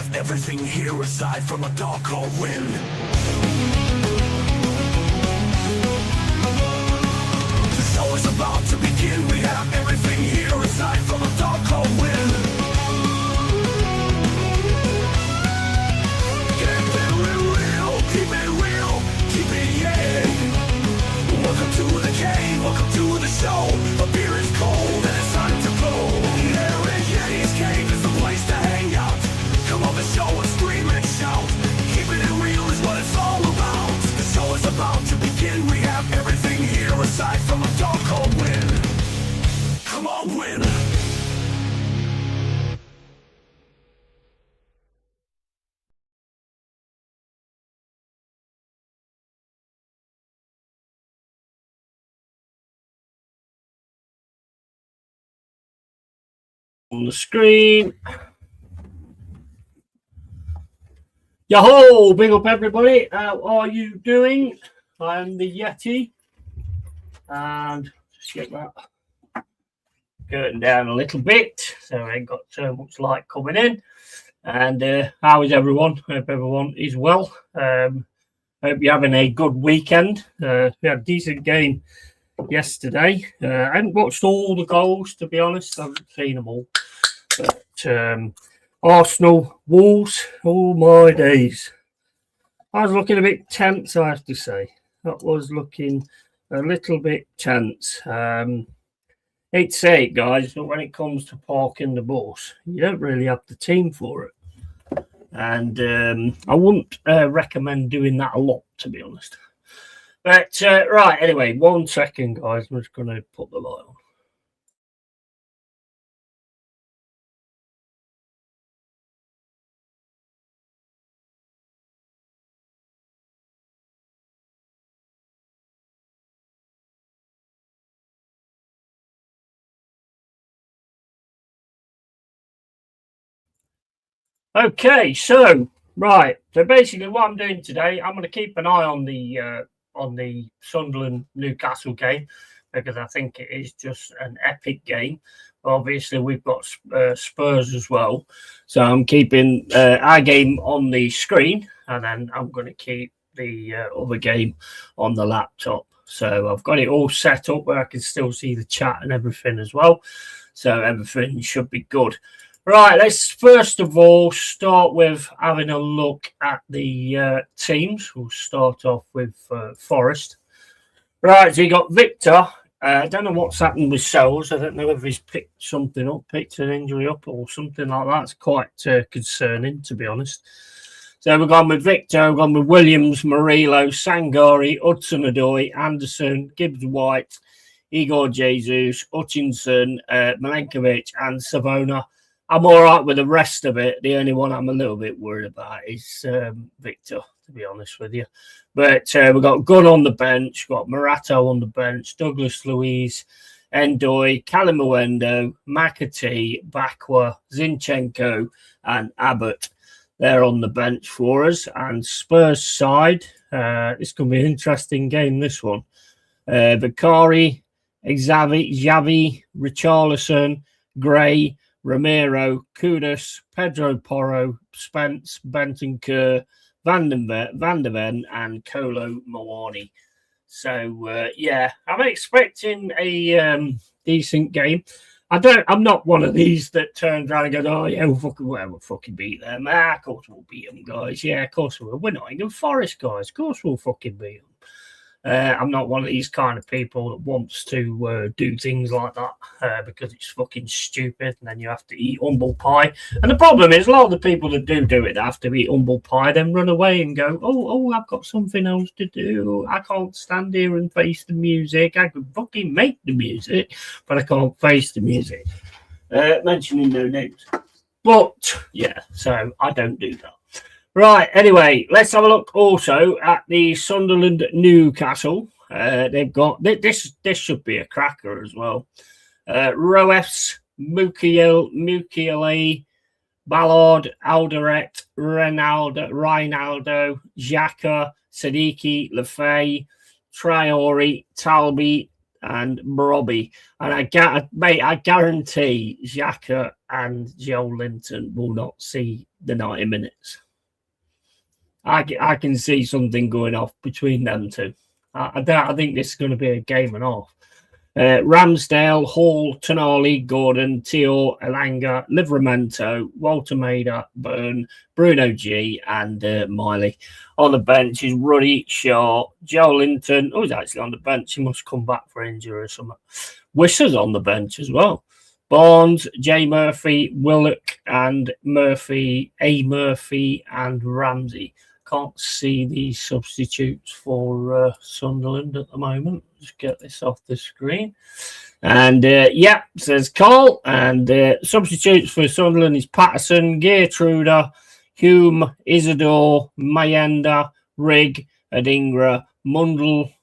have everything here aside from a dark cold wind. The show is about to begin. We have everything here aside from a dark cold wind. Get very real, keep it real, keep it yeah. Welcome to the cave, welcome to the show. A beer is cold and it's time to blow. LongHairedYeti'sCave is the place to hang out. Come on the show and scream and shout. Keeping it real is what it's all about. The show is about to begin. We have everything here aside from a dark cold wind. Come on, win. On the screen. Yo-ho! Big up everybody. How are you doing? I'm the Yeti. And just get that curtain down a little bit so I ain't got so much light coming in. And how is everyone? Hope everyone is well. Hope you're having a good weekend. We had a decent game yesterday. I haven't watched all the goals, to be honest. I haven't seen them all. But Arsenal, Wolves, all my days. I was looking a bit tense, I have to say. That was looking a little bit tense. Hate to say it, guys, but when it comes to parking the bus, you don't really have the team for it. And I wouldn't recommend doing that a lot, to be honest. But, right, anyway, 1 second, guys. I'm just going to put the light on. Okay, so, right. So, basically, what I'm doing today, I'm going to keep an eye on the Sunderland Newcastle game because I think it is just an epic game. Obviously, we've got Spurs as well, so I'm keeping our game on the screen, and then I'm going to keep the other game on the laptop. So I've got it all set up where I can still see the chat and everything as well. So everything should be good. Right, let's first of all start with having a look at the teams. We'll start off with Forest. Right, so you got Victor. I don't know what's happened with Souls. I don't know if he's picked something up, picked an injury up or something like that. It's quite concerning, to be honest. So we've gone with Victor, we've gone with Williams, Murillo, Sangari, Hudson-Odoi, Anderson, Gibbs-White, Igor Jesus, Hutchinson, Milenkovic and Savona. I'm all right with the rest of it. The only one I'm a little bit worried about is Victor, to be honest with you. But we've got Gunn on the bench, got Morato on the bench, Douglas Luiz, Endoy, Kalimuendo, McAtee, Bakwa, Zinchenko, and Abbott. They're on the bench for us. And Spurs side, it's going to be an interesting game, this one. Vicari, Xavi, Richarlison, Gray, Romero, Kudus, Pedro Porro, Spence, Bentancur, Van der Ven, and Kolo Muani. So, yeah, I'm expecting a decent game. I'm not one of these that turns around and goes, oh, yeah, we'll fucking beat them. Of course we'll beat them, guys. Yeah, of course we will. We're Nottingham Forest, guys. Of course we'll fucking beat them. I'm not one of these kind of people that wants to do things like that because it's fucking stupid and then you have to eat humble pie. And the problem is a lot of the people that do it have to eat humble pie, then run away and go, oh, I've got something else to do. I can't stand here and face the music. I could fucking make the music, but I can't face the music. Mentioning no names. But, yeah, so I don't do that. Right, anyway, let's have a look also at the Sunderland Newcastle. They've got, this should be a cracker as well. Roefs, Mukiele, Ballard, Alderete, Ronaldo, Xhaka, Siddiqui, Lefay, Traore, Talbi, and Robbie. And I guarantee Xhaka and Joe Linton will not see the 90 minutes. I can see something going off between them two. I think this is going to be a game and a half. Ramsdale, Hall, Tonali, Gordon, Teo, Elanga, Livramento, Walter Maida, Byrne, Bruno G, and Miley. On the bench is Ruddy, Shaw, Joe Linton. Oh, he's actually on the bench. He must come back for injury or something. Wisser's on the bench as well. Barnes, J. Murphy, Willock, and Murphy, and Ramsey. Can't see the substitutes for Sunderland at the moment. Just get this off the screen. And says Carl. And substitutes for Sunderland is Patterson, Geertruder, Hume, Isidore, Mayenda, Rigg, Adingra, Mundell,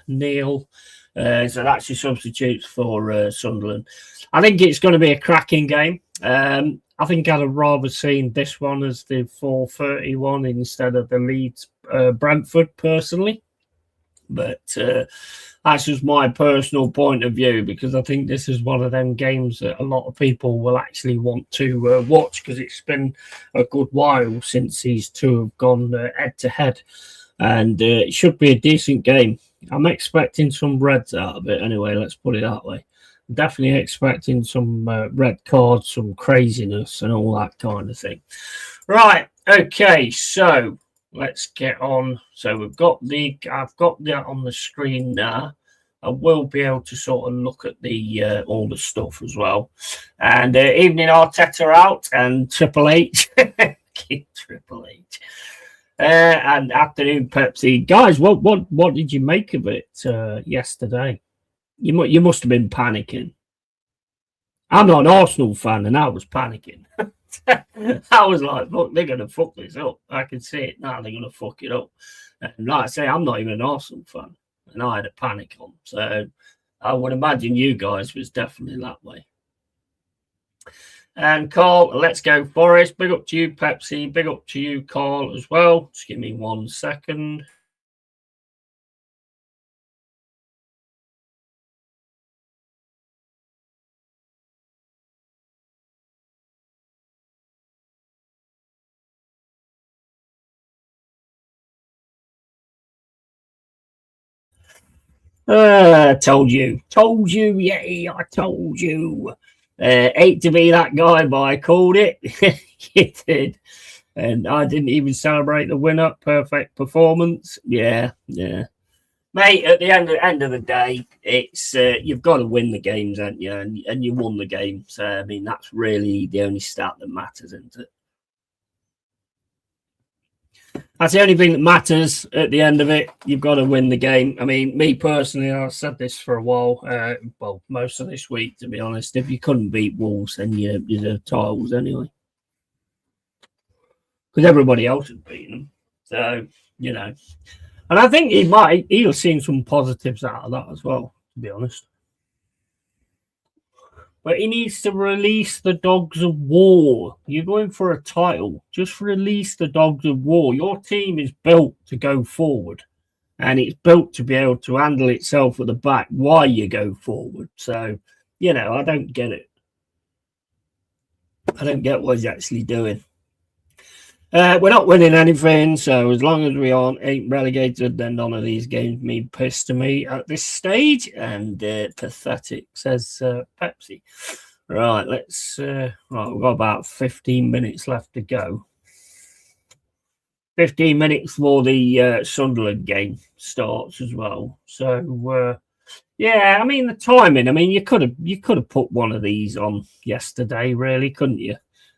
Neil. So that's your substitutes for Sunderland. I think it's going to be a cracking game. I think I'd have rather seen this one as the 4:31 instead of the Leeds Brentford personally. But that's just my personal point of view, because I think this is one of them games that a lot of people will actually want to watch, because it's been a good while since these two have gone head to head. And it should be a decent game. I'm expecting some reds out of it anyway, let's put it that way. Definitely expecting some red cards, some craziness and all that kind of thing. Right, okay, so let's get on. So I've got that on the screen now. I will be able to sort of look at the all the stuff as well. And evening Arteta out and Triple H. Triple H. And afternoon Pepsi. Guys, what did you make of it yesterday? You must have been panicking. I'm not an Arsenal fan, and I was panicking. I was like, look, they're going to fuck this up. I can see it now. They're going to fuck it up. And like I say, I'm not even an Arsenal fan, and I had a panic on. So I would imagine you guys was definitely that way. And Carl, let's go Forest. Big up to you, Pepsi. Big up to you, Carl, as well. Just give me 1 second. Told you, Yeti, I told you. Hate to be that guy, but I called it. You did. And I didn't even celebrate the winner. Perfect performance. Yeah. Mate, at the end of the day, it's you've got to win the games, haven't you? And you won the game. So, I mean, that's really the only stat that matters, isn't it? That's the only thing that matters at the end of it. You've got to win the game. I mean, me personally, I've said this for a while. Well, most of this week, to be honest. If you couldn't beat Wolves, then you deserve titles anyway. Because everybody else has beaten them. So, you know. And I think he'll have seen some positives out of that as well, to be honest. But he needs to release the dogs of war. You're going for a title. Just release the dogs of war. Your team is built to go forward. And it's built to be able to handle itself at the back while you go forward. So, you know, I don't get it. I don't get what he's actually doing. We're not winning anything, so as long as we ain't relegated, then none of these games mean piss to me at this stage. And pathetic, says Pepsi. Right, let's. Right, we've got about 15 minutes left to go. 15 minutes before the Sunderland game starts as well. So yeah, I mean the timing. I mean you could have put one of these on yesterday, really, couldn't you?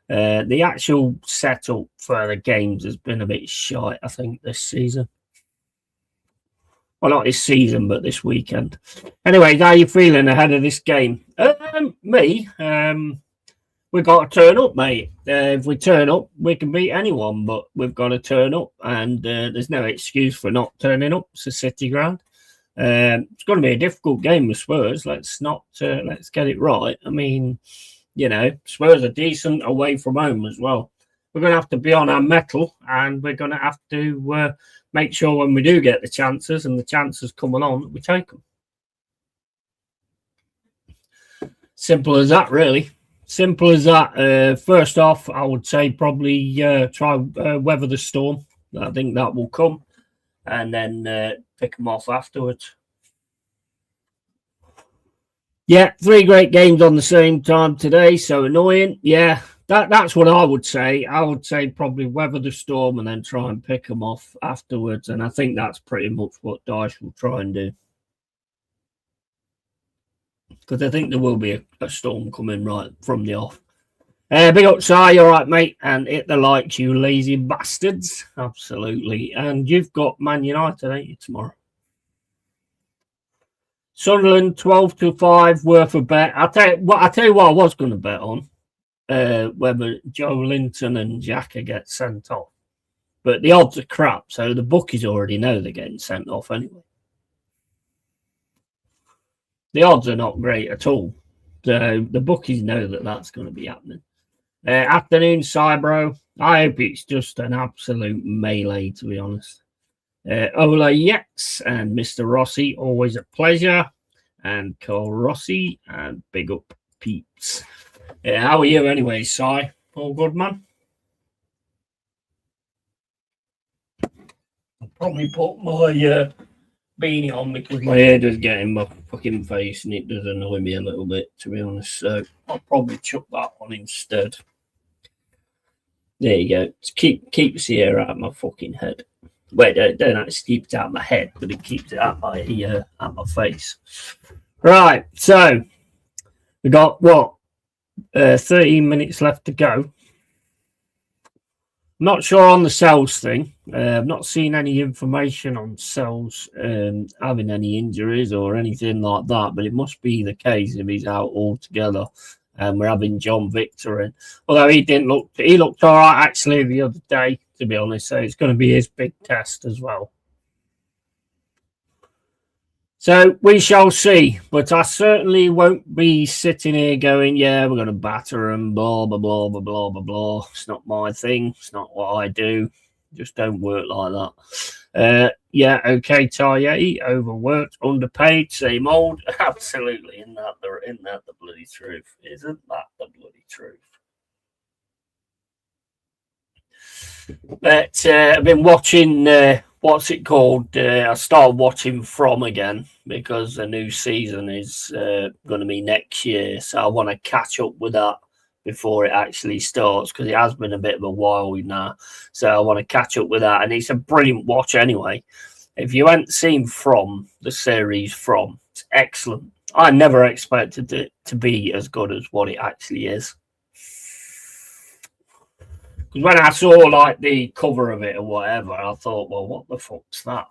The actual setup for the games has been a bit shite, I think, this season. Well, not this season, but this weekend. Anyway, how are you feeling ahead of this game? Me, we've got to turn up, mate. If we turn up, we can beat anyone, but we've got to turn up, and there's no excuse for not turning up. It's a City ground. It's going to be a difficult game with Spurs. Let's get it right. I mean, you know, Spurs are decent away from home as well. We're going to have to be on our mettle, and we're going to have to make sure when we do get the chances and the chances come along that we take them. Simple as that, really. Simple as that. First off, I would say probably try weather the storm. I think that will come, and then pick them off afterwards. Yeah, 3 great games on the same time today. So annoying. Yeah, that's what I would say. I would say probably weather the storm and then try and pick them off afterwards. And I think that's pretty much what Dyche will try and do. Because I think there will be a storm coming right from the off. Big up, Si. All right, mate. And hit the likes, you lazy bastards. Absolutely. And you've got Man United, ain't you, tomorrow? Sunderland 12-5, worth a bet. I'll tell you what I was going to bet on. Whether Joe Linton and Xhaka get sent off. But the odds are crap, so the bookies already know they're getting sent off anyway. The odds are not great at all. So the bookies know that that's going to be happening. Afternoon, Cybro. I hope it's just an absolute melee, to be honest. Ola Yex and Mr. Rossi, always a pleasure. And Cole Rossi and big up peeps. How are you anyway, Si? All good, man? I'll probably put my beanie on because my head is getting my fucking face and it does annoy me a little bit, to be honest. So I'll probably chuck that on instead. There you go. Keeps the air out of my fucking head. Wait, don't actually keep it out of my head, but it keeps it out my face. Right, so we got what? 13 minutes left to go. Not sure on the Sells thing. I've not seen any information on Sells having any injuries or anything like that, but it must be the case if he's out altogether. And we're having John Victor in. Although he looked all right actually the other day, to be honest. So it's going to be his big test as well. So we shall see. But I certainly won't be sitting here going, yeah, we're going to batter and blah, blah, blah, blah, blah, blah, blah. It's not my thing. It's not what I do. Just don't work like that. Yeah, okay, Yeti, overworked, underpaid, same old. Absolutely. Isn't that the bloody truth? Isn't that the bloody truth? But I've been watching, what's it called? I started watching From again because the new season is going to be next year. So I want to catch up with that before it actually starts because it has been a bit of a while now. So I want to catch up with that. And it's a brilliant watch anyway. If you hadn't seen From, the series From, it's excellent. I never expected it to be as good as what it actually is. Because when I saw like the cover of it or whatever, I thought, well, what the fuck's that?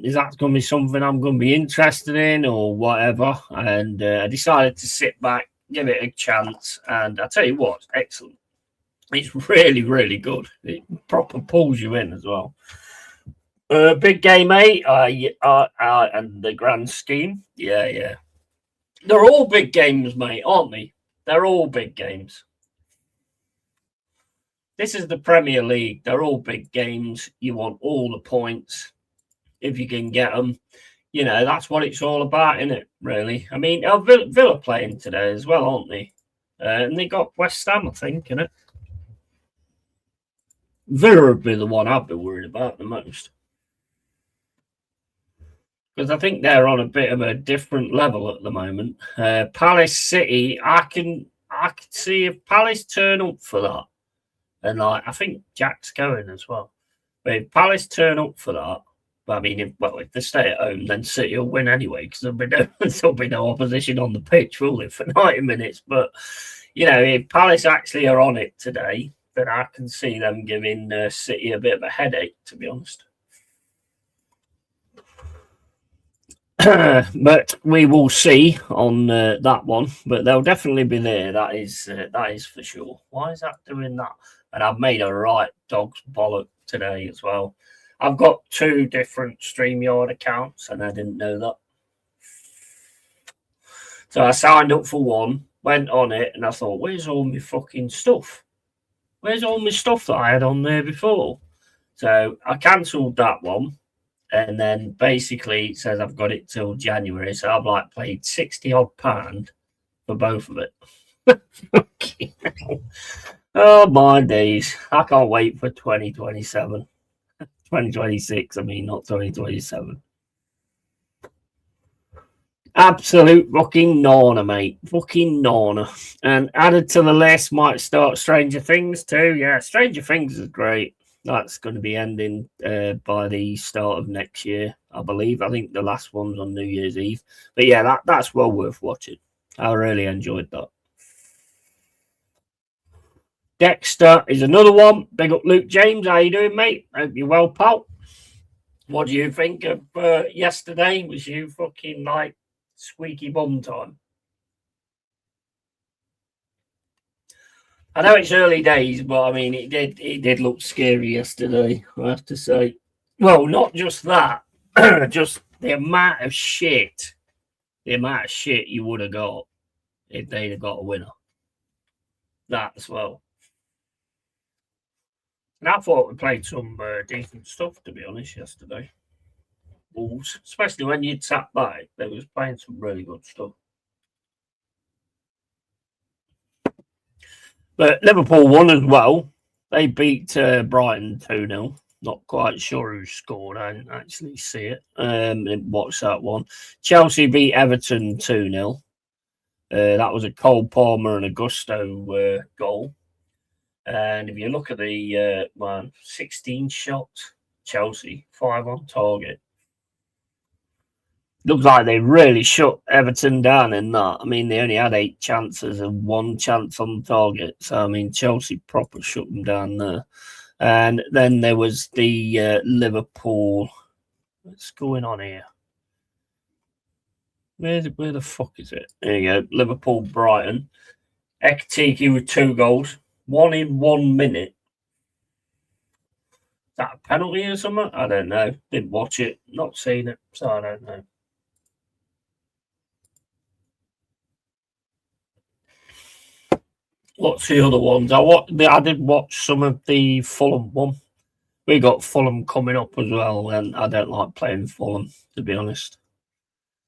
Is that going to be something I'm going to be interested in or whatever? And I decided to sit back, give it a chance, and I tell you what, it's excellent. It's really, really good. It proper pulls you in as well. Big game 8, and the grand scheme. Yeah. They're all big games, mate, aren't they? They're all big games. This is the Premier League. They're all big games. You want all the points if you can get them. You know, that's what it's all about, isn't it, really? I mean, Villa playing today as well, aren't they? And they got West Ham, I think, innit? Villa would be the one I'd be worried about the most. Because I think they're on a bit of a different level at the moment. Palace City, I can see if Palace turn up for that. And I think Jack's going as well. But if Palace turn up for that, I mean, if they stay at home, then City will win anyway because there'll be no opposition on the pitch, will there, for 90 minutes? But, you know, if Palace actually are on it today, then I can see them giving City a bit of a headache, to be honest. But we will see on that one. But they'll definitely be there. That is for sure. Why is that doing that? And I've made a right dog's bollock today as well. I've got 2 different StreamYard accounts, and I didn't know that. So I signed up for one, went on it, and I thought, where's all my fucking stuff? Where's all my stuff that I had on there before? So I cancelled that one. And then basically it says I've got it till January. So I've like paid £60 odd for both of it. Oh, my days. I can't wait for 2027. 2026, I mean, not 2027. Absolute fucking Norna, mate. Fucking Norna. And added to the list might start Stranger Things too. Yeah, Stranger Things is great. That's going to be ending by the start of next year, I believe. I think the last one's on New Year's Eve. But yeah, that's well worth watching. I really enjoyed that. Dexter is another one. Big up Luke James. How you doing, mate? Hope you're well, pal. What do you think of yesterday? Was you fucking like squeaky bum time? I know it's early days, but I mean, it did look scary yesterday, I have to say. Well, not just that, just the amount of shit you would have got if they'd have got a winner. That as well. And I thought we played some decent stuff, to be honest, yesterday. Wolves, especially when you'd sat back, they was playing some really good stuff. But Liverpool won as well. They beat Brighton 2-0. Not quite sure who scored. I didn't actually see it. Watch that one. Chelsea beat Everton 2-0. That was a Cole Palmer and a Gusto goal. And if you look at the 16 shots, Chelsea, 5 on target. Looks like they really shut Everton down in that. I mean, they only had 8 chances and 1 chance on target. So, I mean, Chelsea proper shut them down there. And then there was the Liverpool. What's going on here? Where the fuck is it? There you go. Liverpool Brighton. Ekitike with 2 goals. 1 in 1 minute. Is that a penalty or something? I don't know. Didn't watch it. Not seen it. So I don't know. What's the other ones? I did watch some of the Fulham one. We got Fulham coming up as well, and I don't like playing Fulham, to be honest.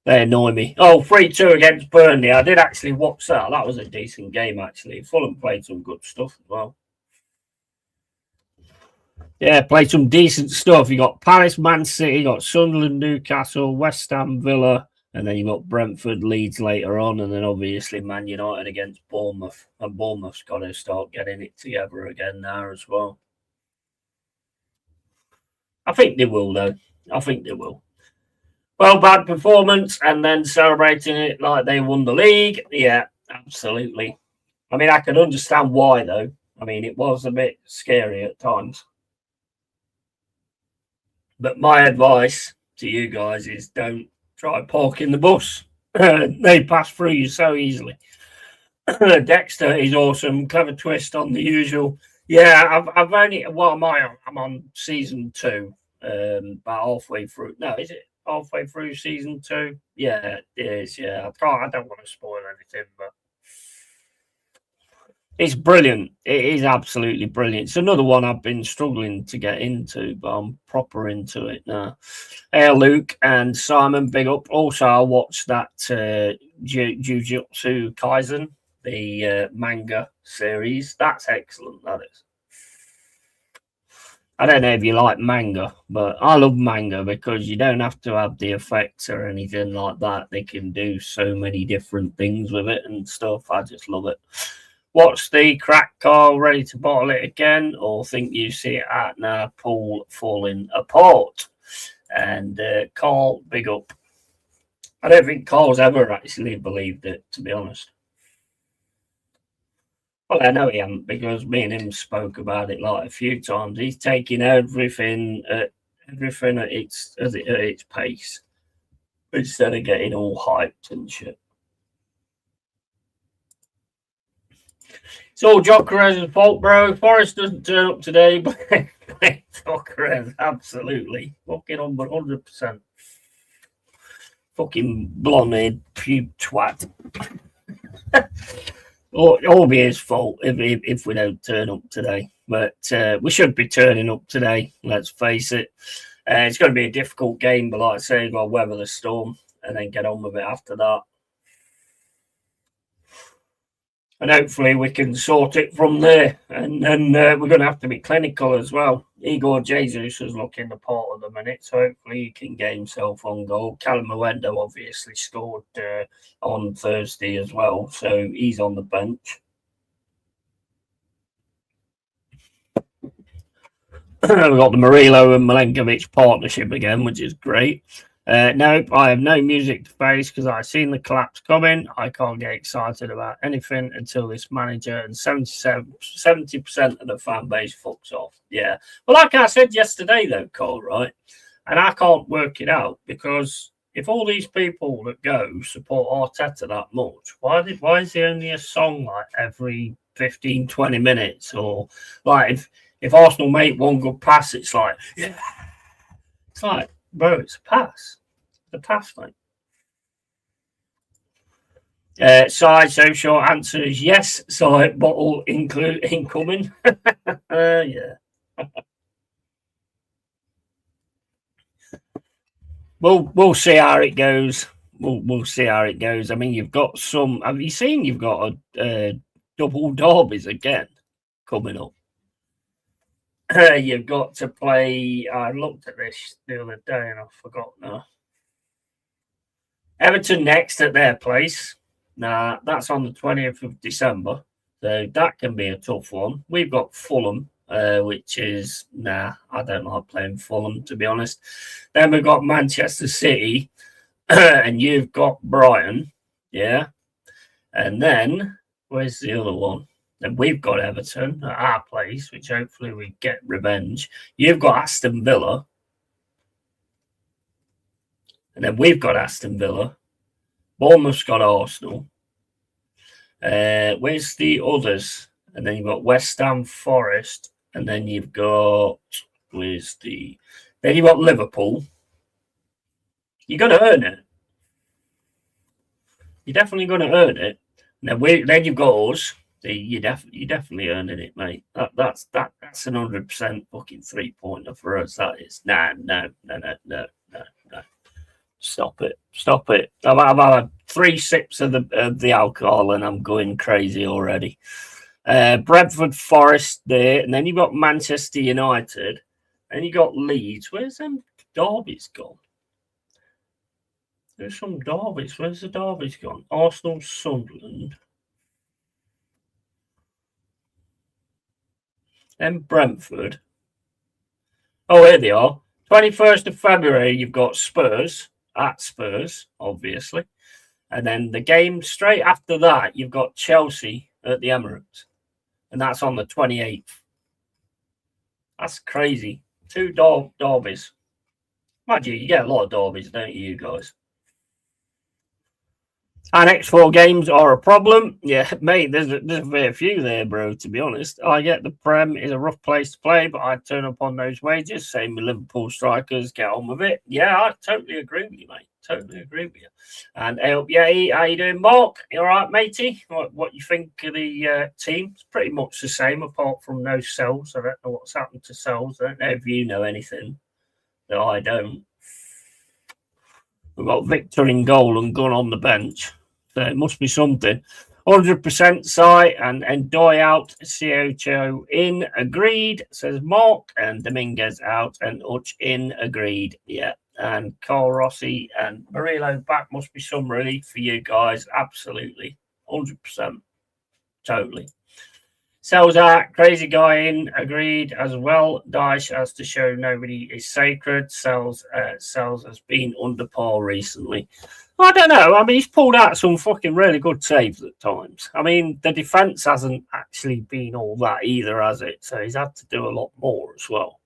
They annoy me. Oh, 3-2 against Burnley. I did actually watch that. That was a decent game, actually. Fulham played some good stuff as well. Yeah, played some decent stuff. You got Palace, Man City, you got Sunderland, Newcastle, West Ham, Villa, and then you got Brentford, Leeds later on, and then obviously Man United against Bournemouth. And Bournemouth's got to start getting it together again now as well. I think they will, though. I think they will. Well, bad performance, and then celebrating it like they won the league. Yeah, absolutely. I mean, I can understand why, though. I mean, it was a bit scary at times. But my advice to you guys is don't try parking the bus. They pass through you so easily. Dexter is awesome. Clever twist on the usual. Yeah, I've only, what am I on? I'm on season 2, about halfway through. No, is it halfway through season 2? Yeah, it is. Yeah, I don't want to spoil anything, but it's brilliant. It is absolutely brilliant. It's another one I've been struggling to get into, but I'm proper into it now. Hey, Luke and Simon, big up. Also, I watched that Jujutsu Kaisen, the manga series. That's excellent, that is. I don't know if you like manga, but I love manga because you don't have to have the effects or anything like that. They can do so many different things with it and stuff. I just love it. What's the crack, Carl? Ready to bottle it again? Or think you see it at now, pool falling apart? And Carl, big up. I don't think Carl's ever actually believed it, to be honest. Well, I know he hasn't, because me and him spoke about it like a few times. He's taking everything at its pace instead of getting all hyped and shit. It's all Joker's fault, bro. Forrest doesn't turn up today, but Joker, absolutely. Fucking 100%. Fucking blonde-haired pube twat. It'll be his fault if we don't turn up today. But we should be turning up today, let's face it. It's going to be a difficult game, but like I say, you've got to weather the storm and then get on with it after that. and hopefully we can sort it from there. And we're going to have to be clinical as well. Igor Jesus is looking the part at the minute, so hopefully he can get himself on goal. Callum Muendo obviously scored on Thursday as well, so he's on the bench. We've got the Murillo and Milenkovic partnership again, which is great. Nope, I have no music to face because I've seen the collapse coming. I can't get excited about anything until this manager and 70% of the fan base fucks off. Yeah. Well, like I said yesterday, though, Cole, right? And I can't work it out because if all these people that go support Arteta that much, why is he only a song like every 15, 20 minutes? Or like if Arsenal make one good pass, it's like, yeah. It's like, bro, it's a pass. The pass, mate. Side, so short answer is yes. Side, bottle incoming. Yeah. We'll see how it goes. We'll see how it goes. I mean, you've got some. Have you seen? You've got a double derbies again coming up. You've got to play. I looked at this the other day and I forgot now. Everton next at their place. Nah, that's on the 20th of December. So that can be a tough one. We've got Fulham, which is, I don't like playing Fulham, to be honest. Then we've got Manchester City, and you've got Brighton, yeah. And then, where's the other one? Then we've got Everton at our place, which hopefully we get revenge. You've got Aston Villa. And then we've got Aston Villa. Bournemouth's got Arsenal. Where's the others? And then you've got West Ham Forest. And then you've got, then you've got Liverpool. You're going to earn it. You're definitely going to earn it. And then you've got us. You're definitely earning it, mate. That's an 100% fucking 3-pointer for us. That is. No. Stop it. I've had 3 sips of the alcohol and I'm going crazy already. Brentford Forest there, and then you've got Manchester United, and you got Leeds. Where's them derbies gone? There's some derbies. Where's the derbies gone? Arsenal, Sunderland. Then Brentford. Oh, here they are. 21st of February, you've got Spurs, at Spurs, obviously. And then the game straight after that, you've got Chelsea at the Emirates. And that's on the 28th. That's crazy. 2 derbies. Mind you get a lot of derbies, don't you guys? Our next 4 games are a problem. Yeah, mate, there's a fair few there, bro, to be honest. I get the Prem is a rough place to play, but I'd turn up on those wages. Same with Liverpool strikers, get on with it. Yeah, I totally agree with you, mate. Totally agree with you. And how you doing, Mark? You all right, matey? What you think of the team? It's pretty much the same, apart from no Sells. I don't know what's happened to Sells. I don't know if you know anything that I don't. We've got Victor in goal and Gunn on the bench. So it must be something. 100% Sai and Doy out. Cio in. Agreed, says Mark. And Dominguez out and Uch in. Agreed. Yeah. And Carl Rossi and Murillo back must be some relief for you guys. Absolutely. 100%. Totally. Sells out. Crazy guy in. Agreed as well. Daesh has to show nobody is sacred. Sells has been under par recently. I don't know. I mean, he's pulled out some fucking really good saves at times. I mean, the defence hasn't actually been all that either, has it? So he's had to do a lot more as well.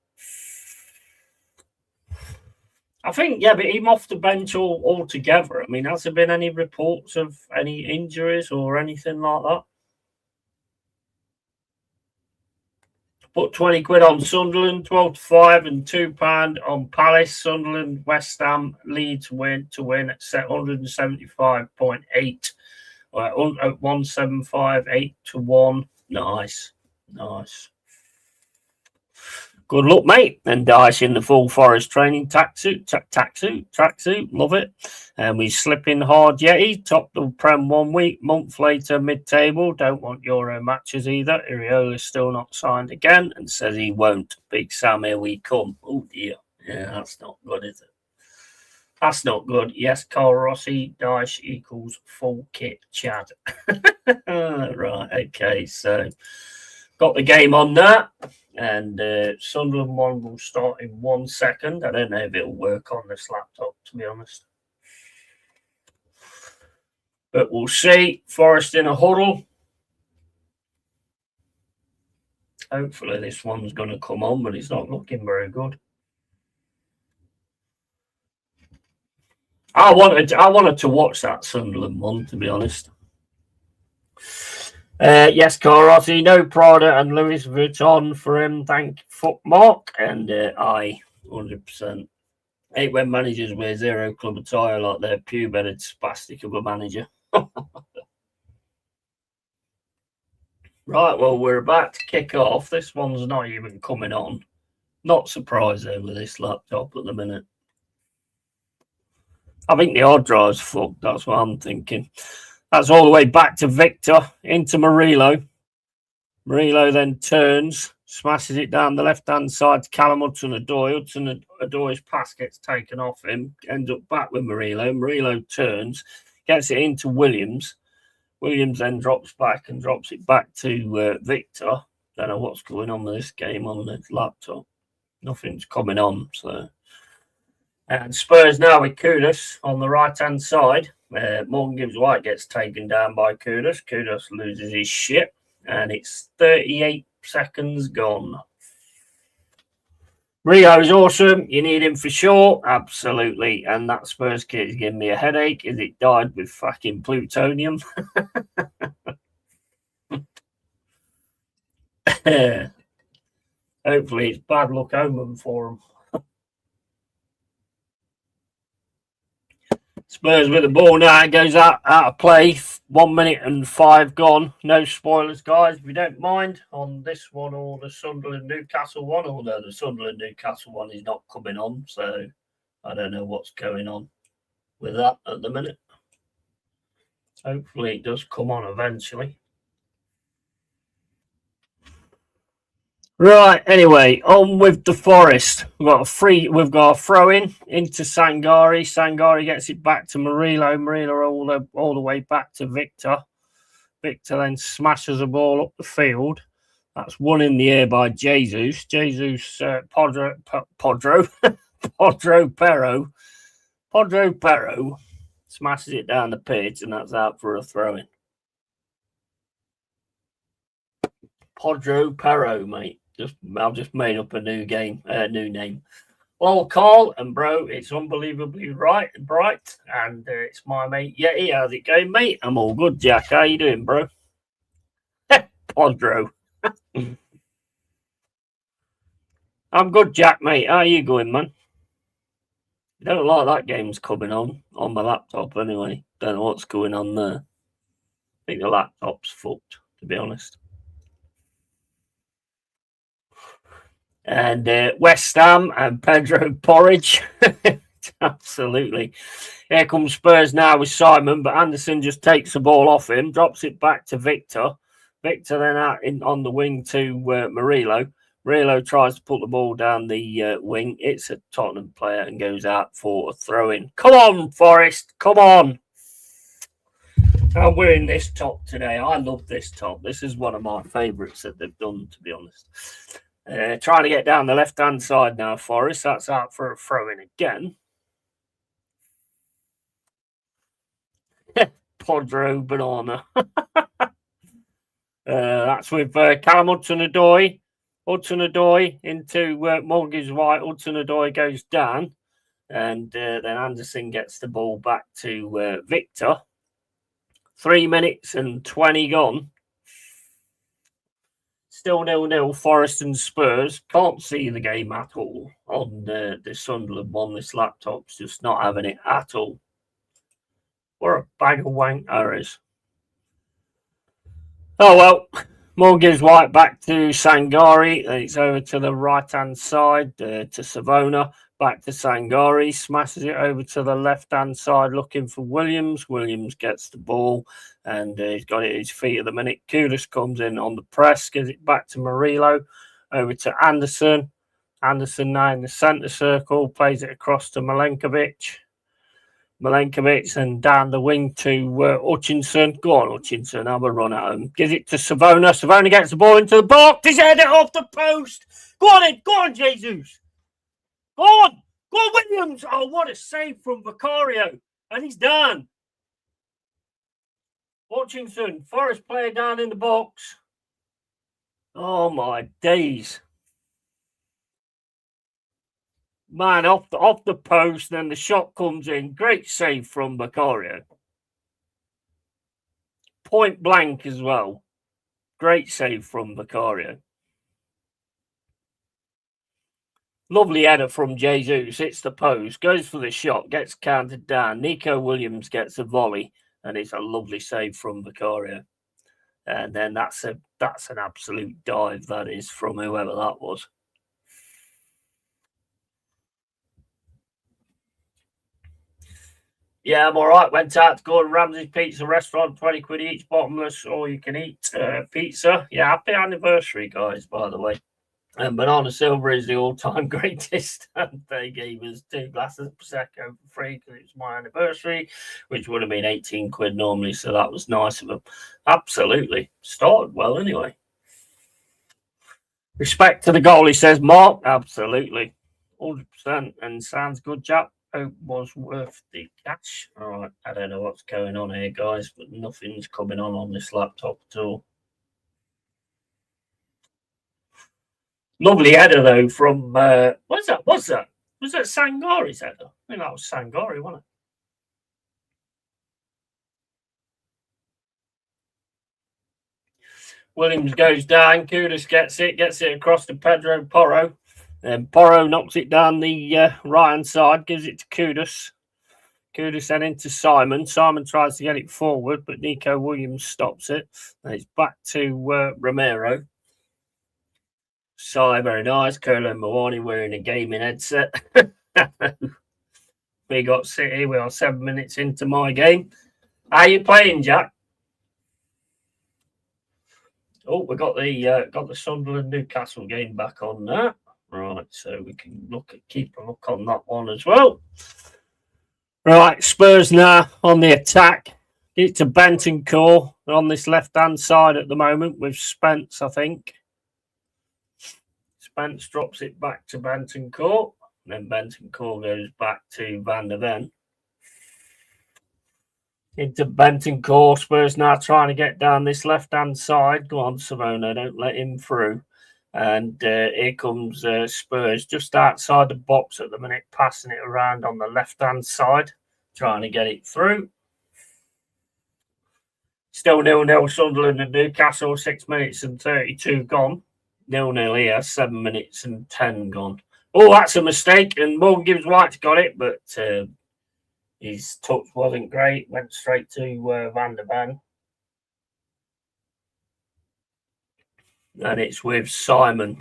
I think, yeah, but him off the bench altogether. I mean, has there been any reports of any injuries or anything like that? Put 20 quid on Sunderland, 12-5 and £2 on Palace. Sunderland, West Ham, Leeds to win at 175.8. 175, 8-1. Nice. Good luck, mate. And Dice in the full Forest training tracksuit. Love it. And we slip in Hard Yeti, top the Prem 1 week, month later, mid-table. Don't want Euro matches either. Iriola's still not signed again and says he won't. Big Sam, here we come. Oh, dear. Yeah, that's not good, is it? That's not good. Yes, Carl Rossi, Dice equals full kit Chad. Right, okay, so got the game on there. And Sunderland one will start in 1 second. I don't know if it'll work on this laptop, to be honest. But we'll see. Forest in a huddle. Hopefully this one's going to come on, but it's not looking very good. I wanted to watch that Sunderland one, to be honest. Yes, Carl Rossi, no Prada and Louis Vuitton for him. Thank fuck Mark. And I 100%. Hate when managers wear zero club attire like they're pew-bedded spastic of a manager. Right, well, we're about to kick off. This one's not even coming on. Not surprised over this laptop at the minute. I think the hard drive's fucked. That's what I'm thinking. That's all the way back to Victor, into Murillo. Murillo then turns, smashes it down the left-hand side to Callum Hudson-Odoi. Hudson-Odoi's pass gets taken off him, ends up back with Murillo. Murillo turns, gets it into Williams. Williams then drops back and drops it back to Victor. Don't know what's going on with this game on the laptop. Nothing's coming on, so... And Spurs now with Kudus on the right-hand side. Morgan Gibbs-White gets taken down by Kudus. Kudus loses his shit. And it's 38 seconds gone. Rio's awesome. You need him for sure. Absolutely. And that Spurs kit is giving me a headache. Is it dyed with fucking plutonium? Hopefully it's bad luck omen for him. Spurs with the ball now. It goes out of play. 1 minute and 5 gone. No spoilers, guys, if you don't mind, on this one or the Sunderland-Newcastle one. Although the Sunderland-Newcastle one is not coming on, so I don't know what's going on with that at the minute. Hopefully it does come on eventually. Right, anyway, on with the Forest. We've got a throw in into Sangari. Sangari gets it back to Murillo. Murillo all the way back to Victor. Victor then smashes the ball up the field. That's one in the air by Jesus. Jesus Podro Perro smashes it down the pitch, and that's out for a throw in. Podro Perro, mate. I've just made up a new name. Well, Carl and bro, it's unbelievably bright, and it's my mate Yeti. How's it going, mate? I'm all good, Jack. How you doing, bro? Podro. I'm good, Jack, mate. How you going, man? I don't like that game's coming on my laptop anyway. Don't know what's going on there. I think the laptop's fucked, to be honest. And West Ham and Pedro Porridge. Absolutely. Here comes Spurs now with Simon, but Anderson just takes the ball off him, drops it back to Victor. Victor then out on the wing to Murillo. Murillo tries to put the ball down the wing. It's a Tottenham player and goes out for a throw-in. Come on, Forest. Come on. I'm wearing this top today. I love this top. This is one of my favourites that they've done, to be honest. Trying to get down the left-hand side now, Forest. That's out for a throw-in again. Podro Banana. That's with Callum Hudson-Odoi. Hudson-Odoi into Morgan's White. Hudson-Odoi goes down. And then Anderson gets the ball back to Victor. 3 minutes and 20 gone. Still 0-0, Forest and Spurs. Can't see the game at all on the Sunderland one. This laptop's just not having it at all. What a bag of wank there is. Oh, well, Moore gives White back to Sangari. Then it's over to the right-hand side to Savona. Back to Sangari. Smashes it over to the left-hand side looking for Williams. Williams gets the ball and he's got it at his feet at the minute. Kudus comes in on the press. Gives it back to Murillo. Over to Anderson. Anderson now in the centre circle. Plays it across to Milenkovic. Milenkovic and down the wing to Hutchinson. Go on, Hutchinson, have a run at him. Gives it to Savona. Savona gets the ball into the box. He's headed off the post. Go on, Jesus. Go on, Williams. Oh, what a save from Vicario. And he's done. Hutchinson, Forest player down in the box. Oh, my days. Man, off the post, then the shot comes in. Great save from Vicario. Point blank as well. Great save from Vicario. Lovely header from Jesus. Hits the post, goes for the shot, gets counted down. Nico Williams gets a volley, and it's a lovely save from Vicario. And then that's an absolute dive, that is, from whoever that was. Yeah, I'm all right. Went out to Gordon Ramsay's Pizza Restaurant, 20 quid each, bottomless, all you can eat pizza. Yeah, happy anniversary, guys, by the way. And Banana Silver is the all-time greatest. And they gave us 2 glasses of Prosecco for free because it was my anniversary, which would have been 18 quid normally, so that was nice of them. Absolutely. Started well anyway. Respect to the goalie, says Mark. Absolutely. 100%. And sounds good, chap. Hope was worth the cash. All right, I don't know what's going on here, guys, but nothing's coming on this laptop at all. Lovely header, though, from... what's that? Was that Sangari's header? I think that was Sangari, wasn't it? Williams goes down. Kudus gets it across to Pedro Porro. Then Porro knocks it down the right-hand side, gives it to Kudus. Kudus then into Simon. Simon tries to get it forward, but Nico Williams stops it. And it's back to Romero. Sai, very nice. Curlin Mawani wearing a gaming headset. We got City. We are 7 minutes into my game. How you playing, Jack? Oh, we got the Sunderland Newcastle game back on there. Right, so we can keep a look on that one as well. Right, Spurs now on the attack. It's to Bentancur on this left-hand side at the moment with Spence, I think. Spence drops it back to Bentancur. Then Bentancur goes back to Van der Ven. Into Bentancur. Spurs now trying to get down this left-hand side. Go on, Savona, don't let him through. And here comes Spurs just outside the box at the minute, passing it around on the left-hand side, trying to get it through. Still 0-0 Sunderland and Newcastle, 6 minutes and 32 gone. 0-0 here, 7 minutes and 10 gone. Oh, that's a mistake, and Morgan Gibbs White's got it, but his touch wasn't great. Went straight to Van der Ven. And it's with Simon.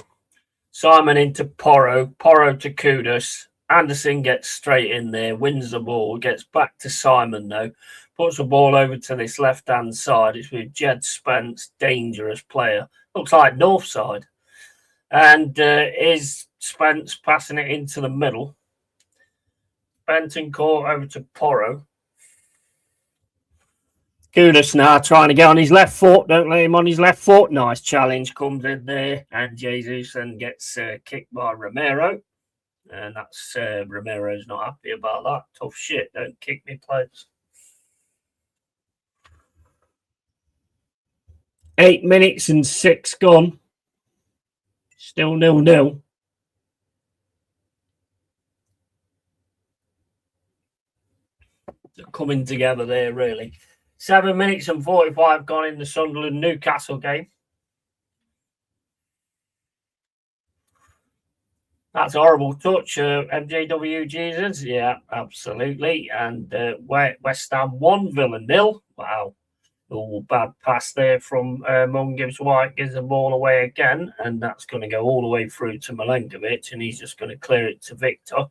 Simon into Porro. Porro to Kudus. Anderson gets straight in there, wins the ball, gets back to Simon, though. Puts the ball over to this left-hand side. It's with Jed Spence, dangerous player. Looks like north side. And is Spence passing it into the middle. Bentancur over to Porro. Kudus now trying to get on his left foot. Don't let him on his left foot. Nice challenge comes in there. And Jesus then gets kicked by Romero. And that's Romero's not happy about that. Tough shit. Don't kick me, players. 8 minutes and 6 gone. Still 0-0. They're coming together there, really. 7 minutes and 45 gone in the Sunderland Newcastle game. That's a horrible touch. MJW Jesus. Yeah, absolutely. And West Ham 1, Villa 0. Wow. Oh, bad pass there from Morgan Gibbs-White, gives the ball away again, and that's going to go all the way through to Milenkovic, and he's just going to clear it to Victor.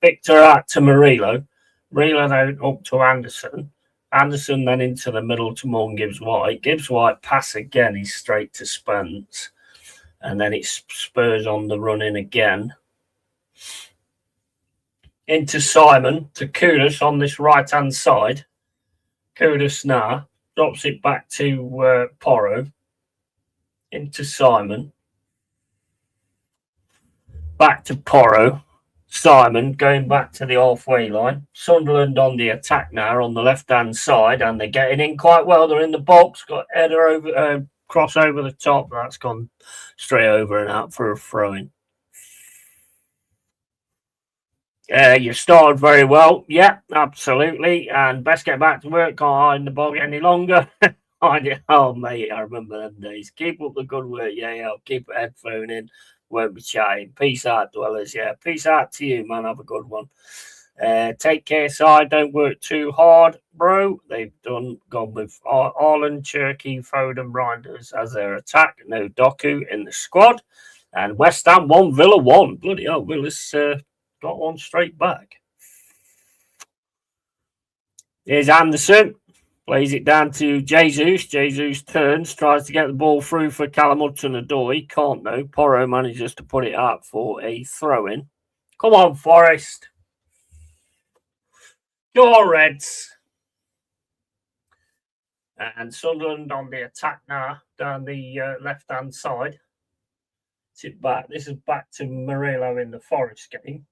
Victor out to Murillo. Murillo then up to Anderson. Anderson then into the middle to Morgan Gibbs-White. Gibbs-White pass again, he's straight to Spence. And then it's Spurs on the run in again. Into Simon, to Kudus on this right-hand side. Kudus now drops it back to Porro. Into Simon. Back to Porro. Simon going back to the halfway line. Sunderland on the attack now on the left-hand side, and they're getting in quite well. They're in the box, got header over, cross over the top. That's gone straight over and out for a throw-in. You started very well. Yeah, absolutely. And best get back to work. Can't hide in the bog any longer. Oh, mate, I remember them days. Keep up the good work. Yeah, I'll keep a headphone in. Won't be chatting. Peace out, dwellers. Yeah, peace out to you, man. Have a good one. Take care, side. Don't work too hard, bro. They've gone with Arlen, Cherky, Foden, Reinders as their attack. No Doku in the squad. And West Ham 1, Villa 1. Bloody hell, Villa's got one straight back. Here's Anderson. Plays it down to Jesus. Jesus turns, tries to get the ball through for Callum Hudson-Odoi. Can't though. Porro manages to put it out for a throw-in. Come on, Forest. Go Reds. And Sunderland on the attack now down the left-hand side. Sit back. This is back to Murillo in the Forest game.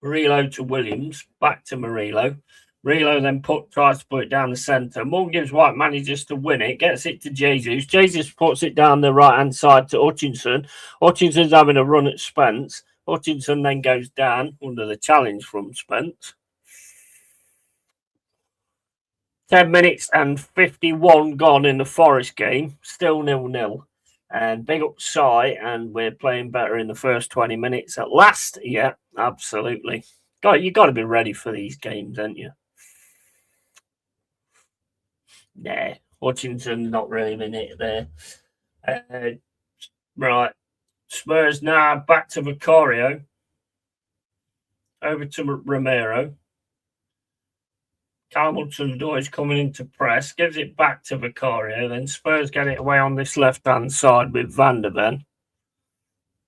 Murillo to Williams, back to Murillo. Murillo then tries to put it down the centre. Morgan Gibbs-White manages to win it, gets it to Jesus. Jesus puts it down the right-hand side to Hutchinson. Hutchinson's having a run at Spence. Hutchinson then goes down under the challenge from Spence. 10 minutes and 51 gone in the Forest game. Still 0-0. And big up Sai, and we're playing better in the first 20 minutes at last. Yeah, absolutely. You got to be ready for these games, haven't you? Nah, Hutchinson's not really been it there. Right. Spurs now back to Vicario. Over to Romero. Callum Hudson-Odoi is coming into press, gives it back to Vicario. Then Spurs get it away on this left-hand side with Van der Ven.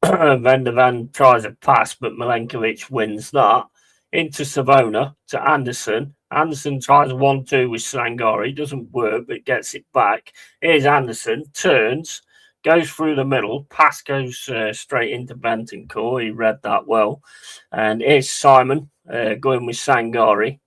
Van der Ven tries a pass, but Milenkovic wins that. Into Savona to Anderson. Anderson tries a 1-2 with Sangari. Doesn't work, but gets it back. Here's Anderson. Turns. Goes through the middle. Pass goes straight into Bentancur. He read that well. And here's Simon going with Sangari.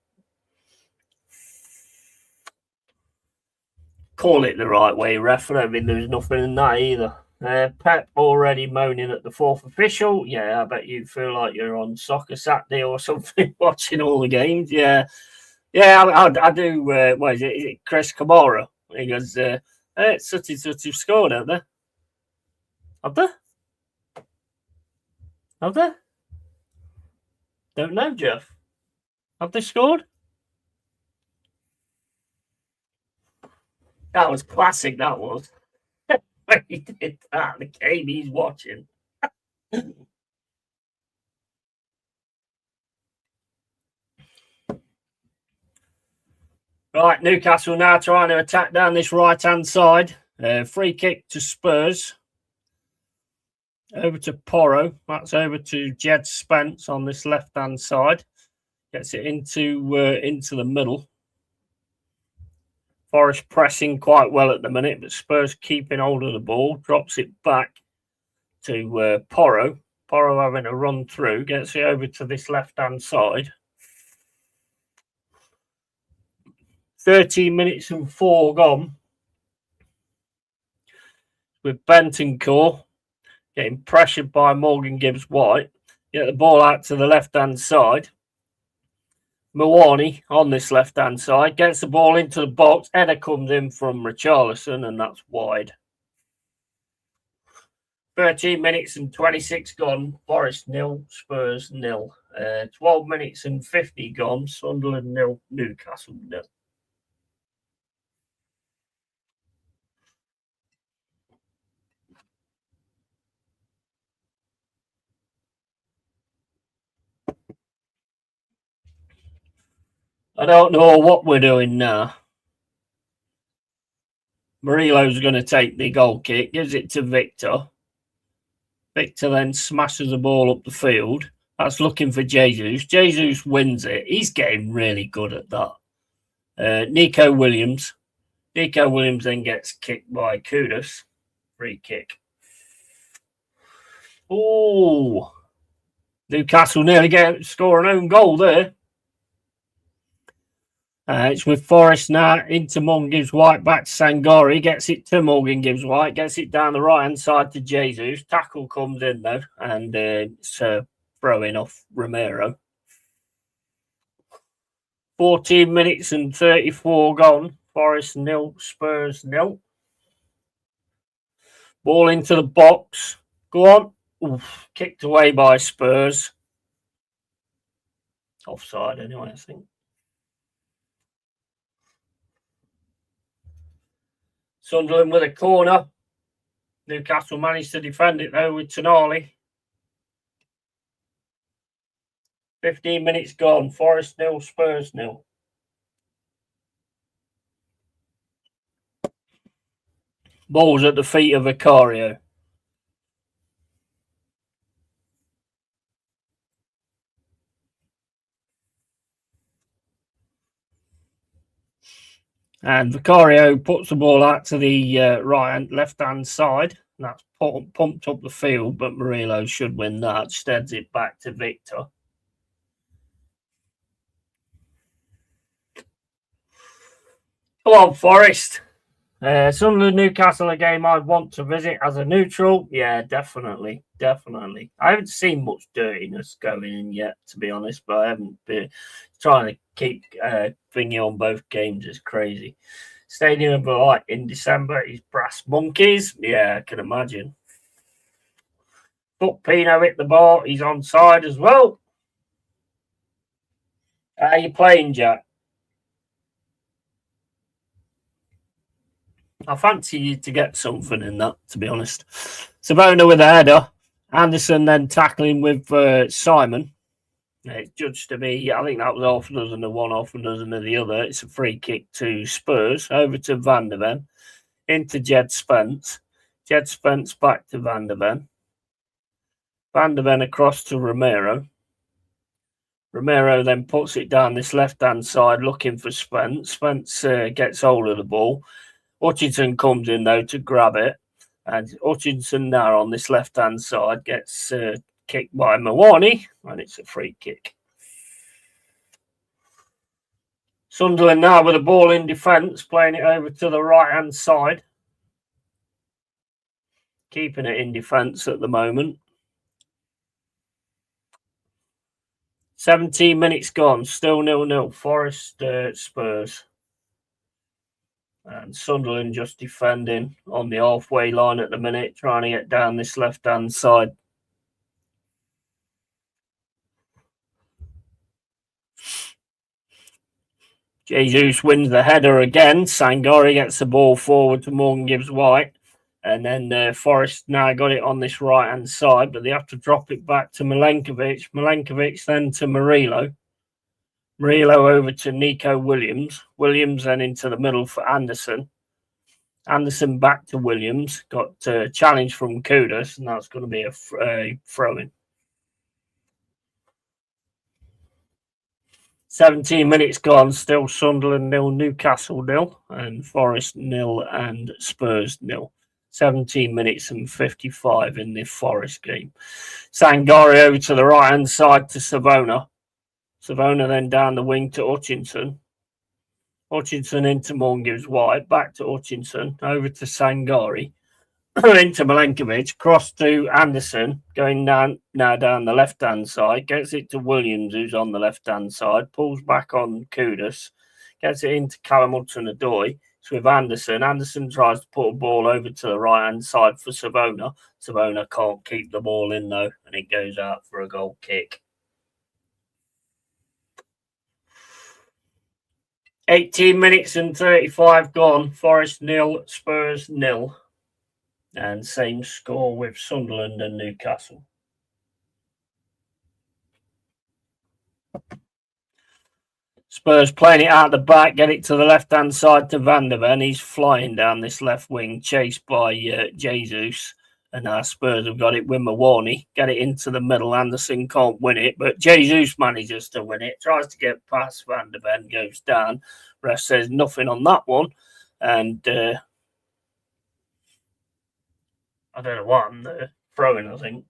Call it the right way, ref. I mean, there's nothing in that either. Pep already moaning at the fourth official. Yeah, I bet you feel like you're on Soccer Saturday or something, watching all the games. Yeah, I do. What is it? Is it Chris Kamara? He goes, such and such have scored, haven't they? Have they? Have they? Don't know, Jeff. Have they scored? That was classic, that was. When he did that, the game he's watching. Right, Newcastle now trying to attack down this right-hand side. Free kick to Spurs. Over to Porro. That's over to Jed Spence on this left-hand side. Gets it into the middle. Forest pressing quite well at the minute, but Spurs keeping hold of the ball. Drops it back to Porro. Porro having a run through. Gets it over to this left-hand side. 13 minutes and 4 gone. With Bentancur getting pressured by Morgan Gibbs-White. Get the ball out to the left-hand side. Mawani on this left-hand side. Gets the ball into the box. Header comes in from Richarlison, and that's wide. 13 minutes and 26 gone. Forest 0, Spurs 0. 12 minutes and 50 gone. Sunderland 0, Newcastle 0. I don't know what we're doing now. Murillo's going to take the goal kick, gives it to Victor. Victor then smashes the ball up the field. That's looking for Jesus. Jesus wins it. He's getting really good at that. Nico Williams. Nico Williams then gets kicked by Kudus. Free kick. Oh, Newcastle nearly score an own goal there. It's with Forrest now. Into Morgan gives White back to Sangari. Gets it to Morgan, gives White. Gets it down the right hand side to Jesus. Tackle comes in though, and it's throwing off Romero. 14 minutes and 34 gone. Forest 0, Spurs 0. Ball into the box. Go on. Oof, kicked away by Spurs. Offside anyway, I think. Sunderland with a corner. Newcastle managed to defend it though with Tonali. 15 minutes gone. Forest 0, Spurs 0. Ball's at the feet of Vicario. And Vicario puts the ball out to the left-hand side. That's pumped up the field, but Murillo should win that. Steads it back to Victor. Come on, Forest. Sunderland Newcastle, a game I'd want to visit as a neutral. Yeah, definitely. I haven't seen much dirtiness going in yet, to be honest, but I haven't been trying to keep thingy on both games is crazy. Stadium of Light in December is Brass Monkeys. Yeah, I can imagine. But Pino hit the ball. He's onside as well. How are you playing, Jack? I fancy you to get something in that, to be honest. Savona with a header. Anderson then tackling with Simon. It's judged to be, I think that was half a dozen of one, half a dozen of the other. It's a free kick to Spurs. Over to Van der Ven. Into Jed Spence. Jed Spence back to Van der Ven. Van der Ven across to Romero. Romero then puts it down this left-hand side looking for Spence. Spence gets hold of the ball. Hutchinson comes in, though, to grab it. And Hutchinson now on this left-hand side gets kicked by Mawani, and it's a free kick. Sunderland now with the ball in defence, playing it over to the right-hand side. Keeping it in defence at the moment. 17 minutes gone, still 0-0. Forest Spurs. And Sunderland just defending on the halfway line at the minute, trying to get down this left-hand side. Jesus wins the header again. Sangari gets the ball forward to Morgan gives White. And then Forest now got it on this right-hand side, but they have to drop it back to Milenkovic. Milenkovic then to Murillo. Murillo over to Nico Williams. Williams then into the middle for Anderson. Anderson back to Williams. Got a challenge from Kudus, and that's going to be a throw-in. 17 minutes gone. Still Sunderland 0, Newcastle 0, and Forest 0 and Spurs 0. 17 minutes and 55 in the Forest game. Sangari over to the right-hand side to Savona. Savona then down the wing to Hutchinson. Hutchinson into Morgan gives White. Back to Hutchinson. Over to Sangari. Into Milenkovic. Cross to Anderson. Going down the left-hand side. Gets it to Williams, who's on the left-hand side. Pulls back on Kudus. Gets it into Callum Hudson-Odoi. It's with Anderson. Anderson tries to put a ball over to the right-hand side for Savona. Savona can't keep the ball in, though, and it goes out for a goal kick. 18 minutes and 35 gone. Forest 0, Spurs 0. And same score with Sunderland and Newcastle. Spurs playing it out the back, get it to the left-hand side to Van der Ven. He's flying down this left wing, chased by Jesus. And Spurs have got it with Mawarney. Get it into the middle. Anderson can't win it, but Jesus manages to win it. Tries to get past Van der Ven, goes down. Ref says nothing on that one. And I don't know what I'm throwing, I think.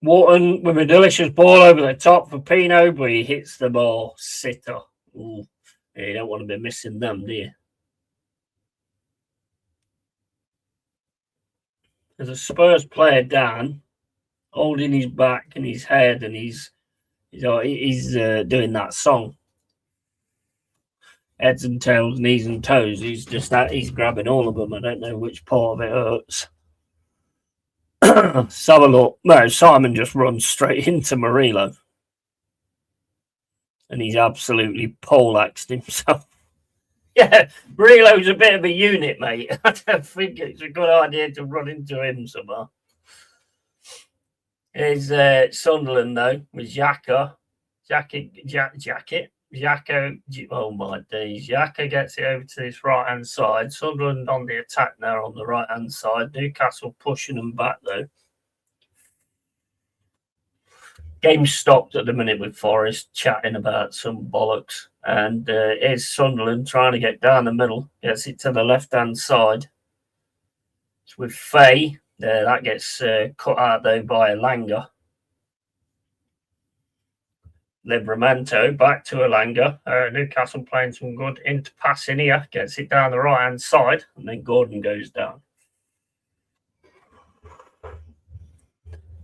Wharton with a delicious ball over the top for Pino, but he hits the ball. Sitter. Ooh, you don't want to be missing them, do you? There's a Spurs player down, holding his back and his head, and he's doing that song. Heads and tails, knees and toes. He's grabbing all of them. I don't know which part of it hurts. Let's have a look. No, Simon just runs straight into Murillo. And he's absolutely poleaxed himself. Yeah, Murillo's a bit of a unit, mate. I don't think it's a good idea to run into him somehow. Here's Sunderland, though, with Xhaka. Xhaka, oh my days. Xhaka gets it over to this right-hand side. Sunderland on the attack now on the right-hand side. Newcastle pushing them back, though. Game stopped at the minute with Forest chatting about some bollocks. And here's Sunderland trying to get down the middle. Gets it to the left-hand side. It's with Faye. That gets cut out, though, by Elanga. Livramento back to Elanga. Newcastle playing some good into passing here. Gets it down the right-hand side. And then Gordon goes down.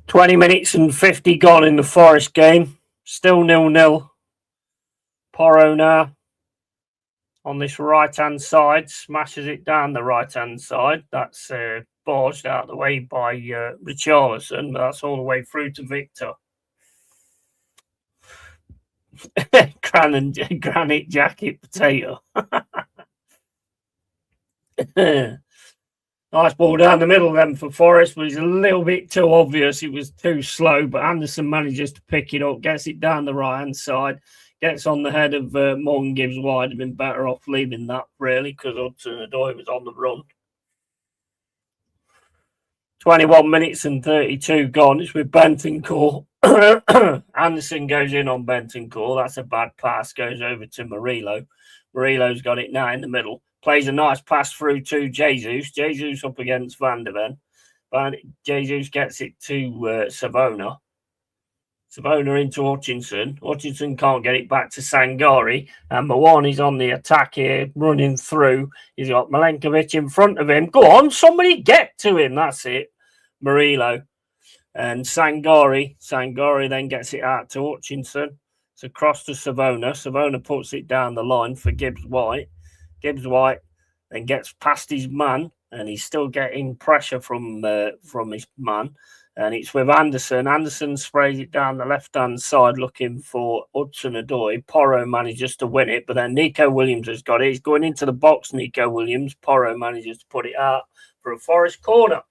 20 minutes and 50 gone in the Forest game. Still 0-0. Porro now on this right-hand side. Smashes it down the right-hand side. That's barged out of the way by Richarlison. That's all the way through to Victor. Granite jacket potato. Nice ball down the middle then for Forest, but it's a little bit too obvious. It was too slow, but Anderson manages to pick it up, gets it down the right-hand side, gets on the head of Morgan Gibbs wide. Have been better off leaving that, really, because Hudson-Odoi was on the run. 21 minutes and 32 gone. It's with Bentancur. Anderson goes in on Bentancur. That's a bad pass. Goes over to Murillo. Murillo's got it now in the middle. Plays a nice pass through to Jesus. Jesus up against Van der Ven. Jesus gets it to Savona. Savona into Hutchinson. Hutchinson can't get it back to Sangari. And Mawarney's on the attack here, running through. He's got Milenkovic in front of him. Go on, somebody get to him. That's it. Murillo. And Sangari then gets it out to Hutchinson. It's across to Savona. Savona puts it down the line for Gibbs White. Gibbs White then gets past his man, and he's still getting pressure from his man. And it's with Anderson. Anderson sprays it down the left-hand side looking for Hudson-Odoi. Porro manages to win it, but then Nico Williams has got it. He's going into the box, Nico Williams. Porro manages to put it out for a Forest corner.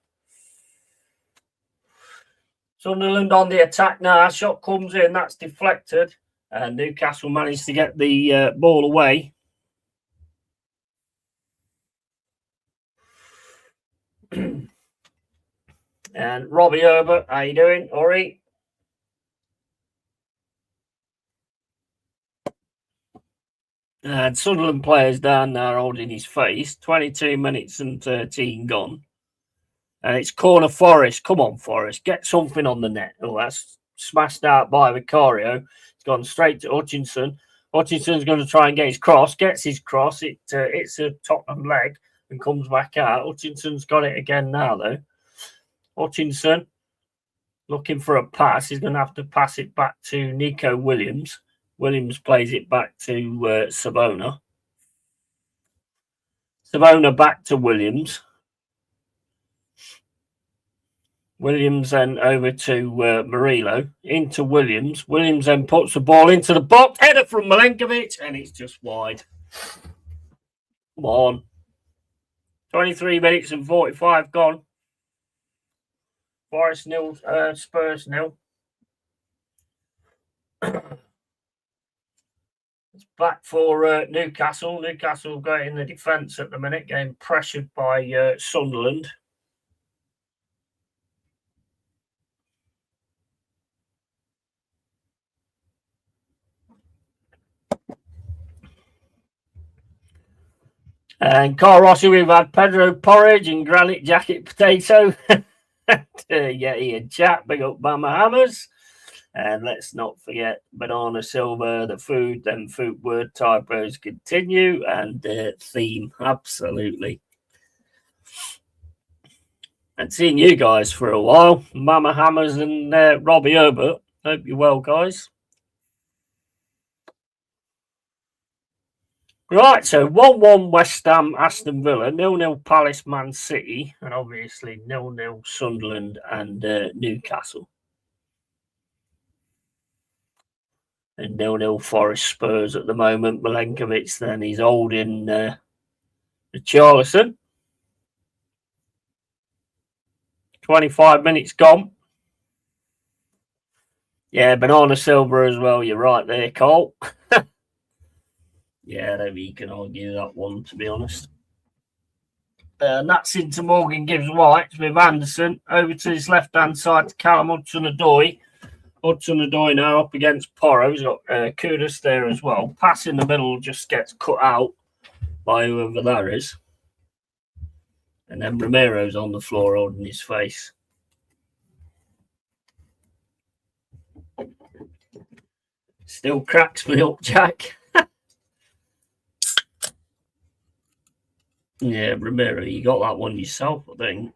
Sunderland on the attack now. Shot comes in. That's deflected. And Newcastle managed to get the ball away. And Robbie Herbert, how you doing? Ori? And Sunderland players down there holding his face. 22 minutes and 13 gone. And it's corner Forest. Come on, Forest. Get something on the net. Oh, that's smashed out by Vicario. It's gone straight to Hutchinson. Hutchinson's going to try and get his cross. Gets his cross. It's a Tottenham leg and comes back out. Hutchinson's got it again now, though. Hutchinson looking for a pass. He's going to have to pass it back to Nico Williams. Williams plays it back to Savona. Savona back to Williams. Williams then over to Murillo, into Williams. Williams then puts the ball into the box. Header from Milenkovic, and it's just wide. Come on. 23 minutes and 45 gone. Forest 0, Spurs 0. It's back for Newcastle. Newcastle got in the defence at the minute, getting pressured by Sunderland. And Carl Rossi, we've had Pedro Porridge and Granite Jacket Potato. Yeti and Chat, big up Bama Hammers. And let's not forget Banana Silver, the food, then food word typos continue, and theme, absolutely. And seeing you guys for a while, Mama Hammers and Robbie Herbert. Hope you're well, guys. Right, so 1-1 West Ham, Aston Villa, 0-0 Palace, Man City, and obviously 0-0 Sunderland and Newcastle. And 0-0 Forest Spurs at the moment. Milenkovic then, he's holding Richarlison. 25 minutes gone. Yeah, Banana Silver as well, you're right there, Cole. Yeah, maybe you can argue that one, to be honest. And that's into Morgan Gibbs-White with Anderson. Over to his left-hand side to Callum Hudson-Odoi. Hudson-Odoi now up against Porro. He's got Kudus there as well. Pass in the middle just gets cut out by whoever that is. And then Romero's on the floor holding his face. Still cracks me up, Jack. Yeah, Romero, you got that one yourself, I think.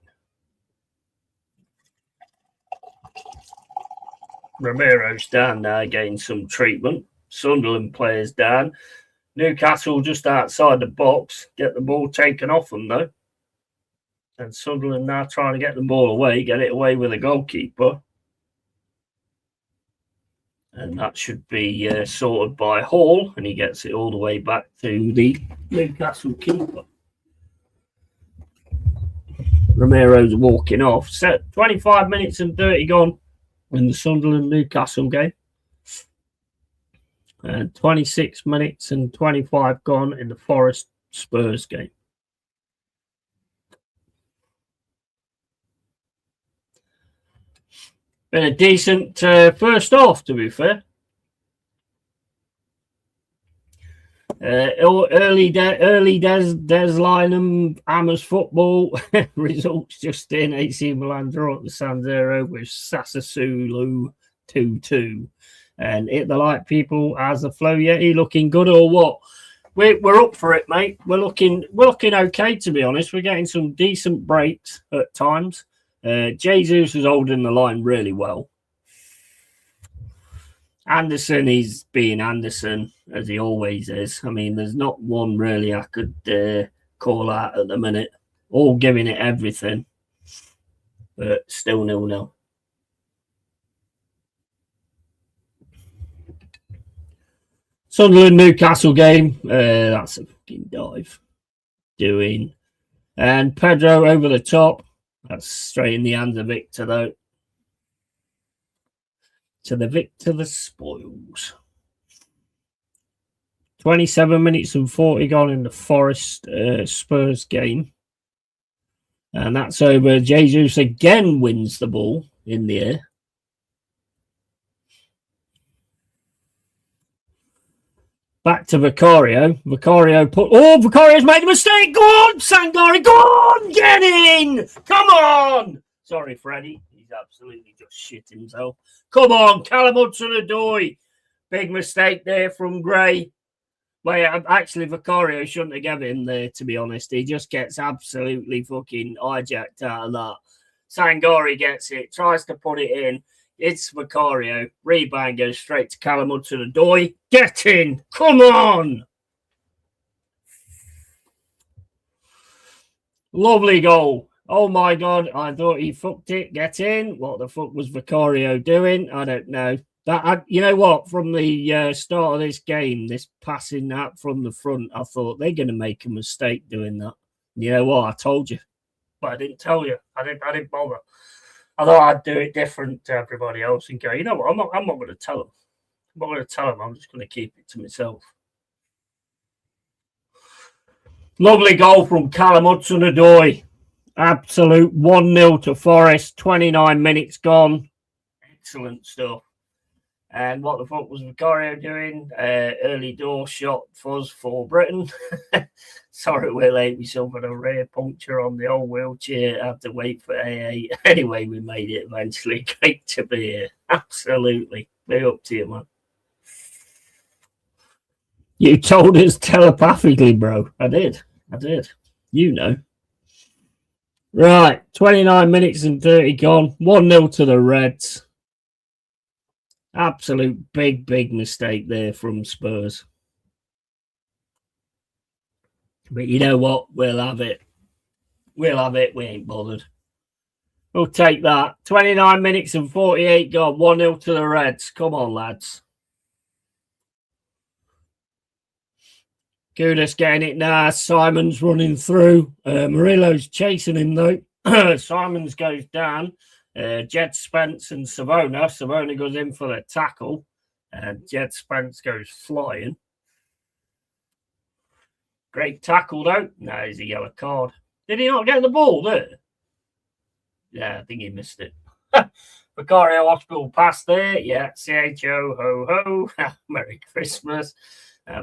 Romero's down now, getting some treatment. Sunderland players down. Newcastle just outside the box. Get the ball taken off them, though. And Sunderland now trying to get the ball away, get it away with a goalkeeper. And that should be sorted by Hall, and he gets it all the way back to the Newcastle keeper. Romero's walking off. Set 25 minutes and 30 gone in the Sunderland-Newcastle game. And 26 minutes and 25 gone in the Forest-Spurs game. Been a decent first half, to be fair. Early Des Lynham Hammers football results just in. AC Milan draw at the San Siro with Sassuolo 2-2. And hit the light, people. As the Flow Yeti looking good or what? We're up for it, mate. We're looking okay, to be honest. We're getting some decent breaks at times. Jesus is holding the line really well. Anderson, he's being Anderson, as he always is. I mean, there's not one really I could call out at the minute. All giving it everything, but still 0-0. Sunderland-Newcastle game. That's a fucking dive. And Pedro over the top. That's straight in the hands of Victor, though. To the Victor, the spoils. 27 minutes and 40 gone in the Forest Spurs game. And that's over. Jesus again wins the ball in the air. Back to Vicario. Vicario's made a mistake. Go on, Sangari. Go on, get in. Come on. Sorry, Freddie. He's absolutely just shit himself. Come on, Callum Hudson-Odoi. Big mistake there from Gray. Well, actually, Vicario shouldn't have given him there, to be honest. He just gets absolutely fucking hijacked out of that. Sangari gets it, tries to put it in. It's Vicario. Rebound goes straight to Callum Hudson-Odoi. Get in. Come on. Lovely goal. Oh my God, I thought he fucked it. Get in. What the fuck was Vicario doing? I don't know. You know what? From the start of this game, this passing that from the front, I thought they're going to make a mistake doing that. You know what? I told you, but I didn't tell you. I didn't bother. I thought I'd do it different to everybody else and go, you know what? I'm not going to tell them. I'm not going to tell them. I'm just going to keep it to myself. Lovely goal from Callum Hudson-Odoi. Absolute 1-0 to Forest. 29 minutes gone. Excellent stuff. And what the fuck was Vicario doing? Early door shot fuzz for Britain. Sorry, we're late. We suffered a rare puncture on the old wheelchair. I had to wait for AA. Anyway, we made it eventually. Great to be here. Absolutely. Big up to you, man. You told us telepathically, bro. I did. You know. Right. 29 minutes and 30 gone. 1-0 to the Reds. Absolute big mistake there from Spurs. But you know what? We'll have it. We ain't bothered. We'll take that. 29 minutes and 48 gone. 1-0 to the Reds. Come on, lads. Kudus getting it now. Simon's running through. Murillo's chasing him, though. Simons goes down. Jed Spence and Savona. Savona goes in for the tackle. And Jed Spence goes flying. Great tackle, though. No, he's a yellow card. Did he not get the ball there? Yeah, I think he missed it. Vicario Hospital pass there. Yeah, CHO, ho, ho. Merry Christmas.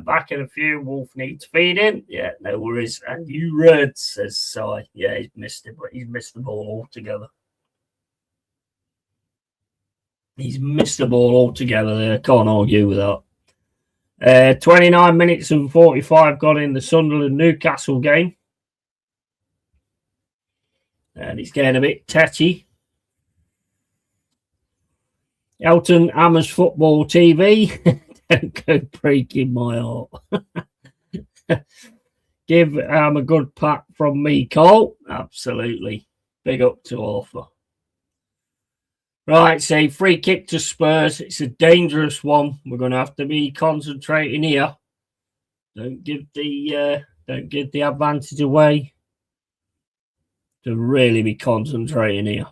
Back in a few. Wolf needs feeding. Yeah, no worries. And you Reds, says Si. Yeah, he's missed it, but he's missed the ball altogether. He's missed the ball altogether there. Can't argue with that. 29 minutes and 45 gone in the Sunderland Newcastle game. And it's getting a bit tetchy. Elton Hammers Football TV. Don't go breaking my heart. Give a good pat from me, Cole. Absolutely. Big up to Arthur. Right, say free kick to Spurs. It's a dangerous one. We're going to have to be concentrating here. Don't give the advantage away. To really be concentrating here.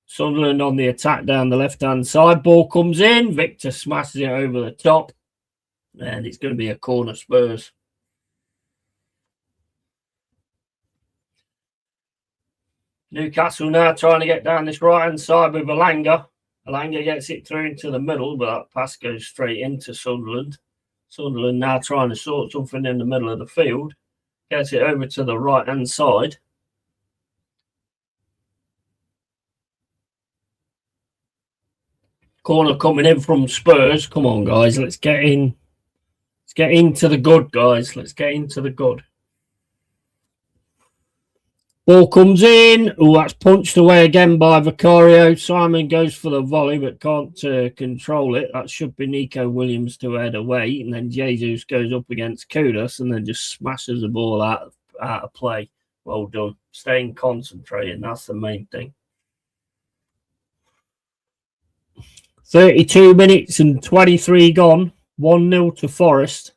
Sunderland on the attack down the left-hand side. Ball comes in. Victor smashes it over the top. And it's going to be a corner Spurs. Newcastle now trying to get down this right-hand side with Alanga. Alanga gets it through into the middle, but that pass goes straight into Sunderland. Sunderland now trying to sort something in the middle of the field. Gets it over to the right-hand side. Corner coming in from Spurs. Come on, guys. Let's get in. Let's get into the good, guys. Let's get into the good. Ball comes in. Oh, that's punched away again by Vicario. Simon goes for the volley, but can't control it. That should be Nico Williams to head away. And then Jesus goes up against Kudus and then just smashes the ball out of play. Well done. Staying concentrated. That's the main thing. 32 minutes and 23 gone. 1-0 to Forest.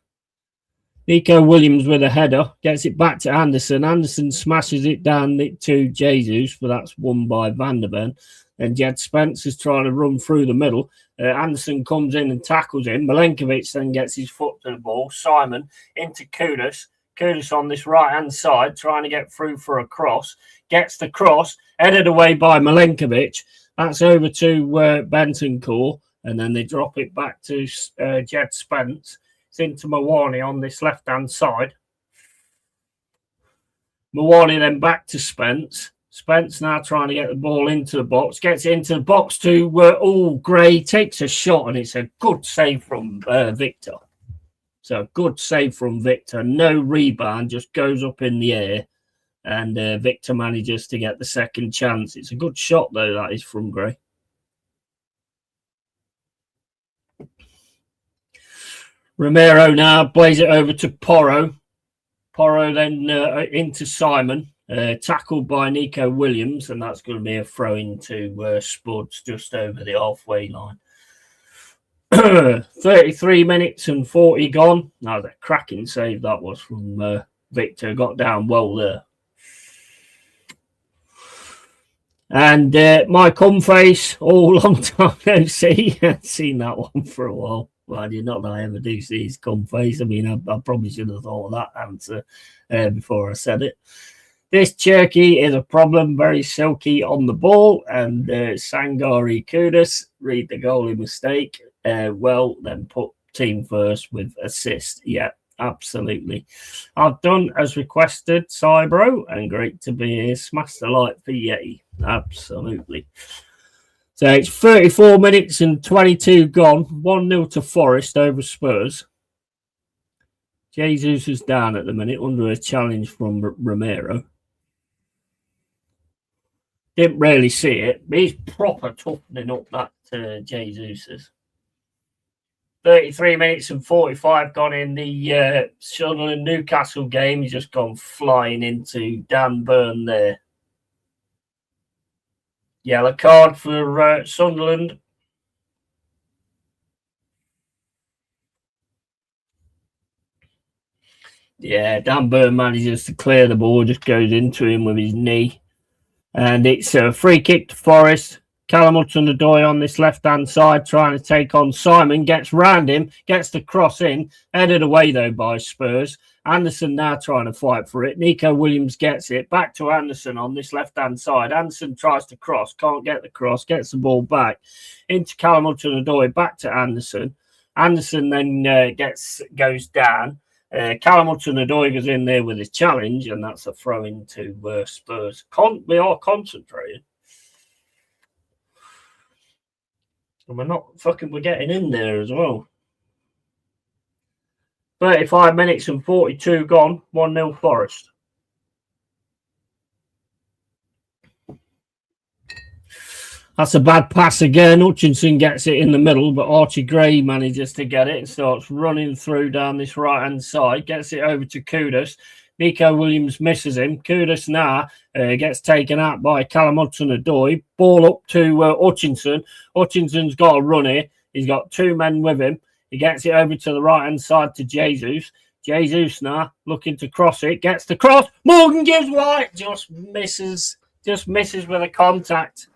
Nico Williams with a header. Gets it back to Anderson. Anderson smashes it down to Jesus, but that's won by Van der Ven. And Jed Spence is trying to run through the middle. Anderson comes in and tackles him. Milenkovic then gets his foot to the ball. Simon into Kudus. Kudus on this right-hand side trying to get through for a cross. Gets the cross. Headed away by Milenkovic. That's over to Bentancur. And then they drop it back to Jed Spence. It's into Mawani on this left-hand side. Mawani then back to Spence. Spence now trying to get the ball into the box. Gets it into the box to Gray. Takes a shot and it's a good save from Victor. So good save from Victor. No rebound, just goes up in the air. And Victor manages to get the second chance. It's a good shot, though, that is from Gray. Romero now plays it over to Porro. Porro then into Simon, tackled by Nico Williams, and that's going to be a throw into Spuds just over the halfway line. 33 minutes and 40 gone. That was a cracking save that was from Victor. Got down well there. And Mike Humface, long time no see. I've seen that one for a while. Well, not that I ever do see his Humface. I mean, I probably should have thought of that answer before I said it. This Turkey is a problem, very silky on the ball. And Sangari Kudus, read the goalie mistake. Well, then put team first with assist. Yeah, absolutely. I've done as requested, Cybro, and great to be here. Smash the like for Yeti. Absolutely. So it's 34 minutes and 22 gone. 1-0 to Forest over Spurs. Jesus is down at the minute under a challenge from Romero. Didn't really see it, but he's proper toughening up that Jesus. 33 minutes and 45 gone in the Sunderland Newcastle game. He's just gone flying into Dan Burn there. Yellow card for Sunderland. Yeah, Dan Burn manages to clear the ball, just goes into him with his knee. And it's a free kick to Forest. Callum Hudson-Odoi on this left-hand side trying to take on Simon. Gets round him, gets the cross in. Headed away, though, by Spurs. Anderson now trying to fight for it. Nico Williams gets it. Back to Anderson on this left-hand side. Anderson tries to cross. Can't get the cross. Gets the ball back. Into Callum Hudson-Odoi. Back to Anderson. Anderson then goes down. Callum Hudson-Odoi goes in there with his challenge, and that's a throw into Spurs. We are concentrating. And we're getting in there as well. 35 minutes and 42 gone. 1-0 Forest. That's a bad pass again. Hutchinson gets it in the middle, but Archie Gray manages to get it and starts running through down this right-hand side. Gets it over to Kudus. Nico Williams misses him. Kudus now gets taken out by Callum Hudson-Odoi. Ball up to Hutchinson. Hutchinson's got a run here. He's got two men with him. He gets it over to the right-hand side to Jesus. Jesus now looking to cross it. Gets the cross. Morgan gives White. Just misses with a contact.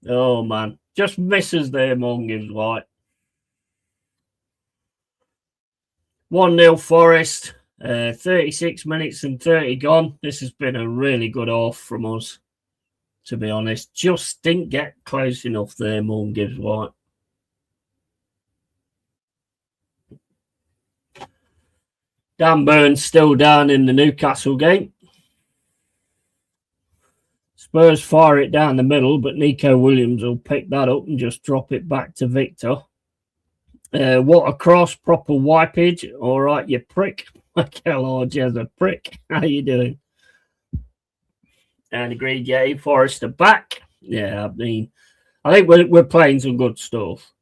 Oh, man. Just misses there, Morgan gives White. 1-0 Forest. 36 minutes and 30 gone. This has been a really good off from us, to be honest. Just didn't get close enough there, Morgan gives White. Dan Burns still down in the Newcastle game. Spurs fire it down the middle, but Nico Williams will pick that up and just drop it back to Victor. What a cross, proper wipage. All right, you prick. Michael Orges, a prick. How you doing? And agreed, yeah, Forest are back. Yeah, I mean, I think we're playing some good stuff.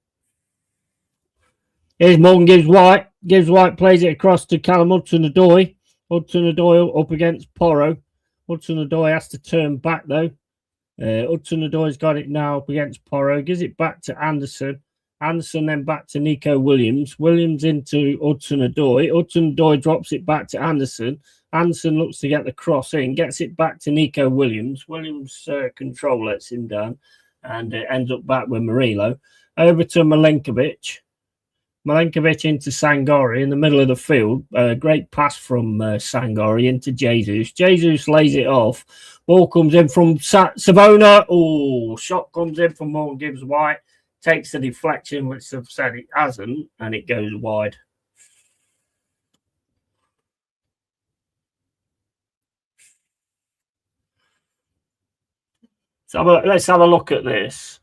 Here's Morgan gives White. Gives White, plays it across to Callum Hudson-Odoi. Hudson-Odoi up against Porro. Hudson-Odoi has to turn back, though. Hudson-Odoi's got it now up against Porro. Gives it back to Anderson. Anderson then back to Nico Williams. Williams into Hudson-Odoi. Hudson-Odoi drops it back to Anderson. Anderson looks to get the cross in. Gets it back to Nico Williams. Williams control lets him down. And ends up back with Murillo. Over to Milenkovic. Milenkovic into Sangari in the middle of the field. Great pass from Sangari into Jesus. Jesus lays it off. Ball comes in from Savona. Oh, shot comes in from Morgan Gibbs White. Takes the deflection, which I've said it hasn't, and it goes wide. So let's have a look at this.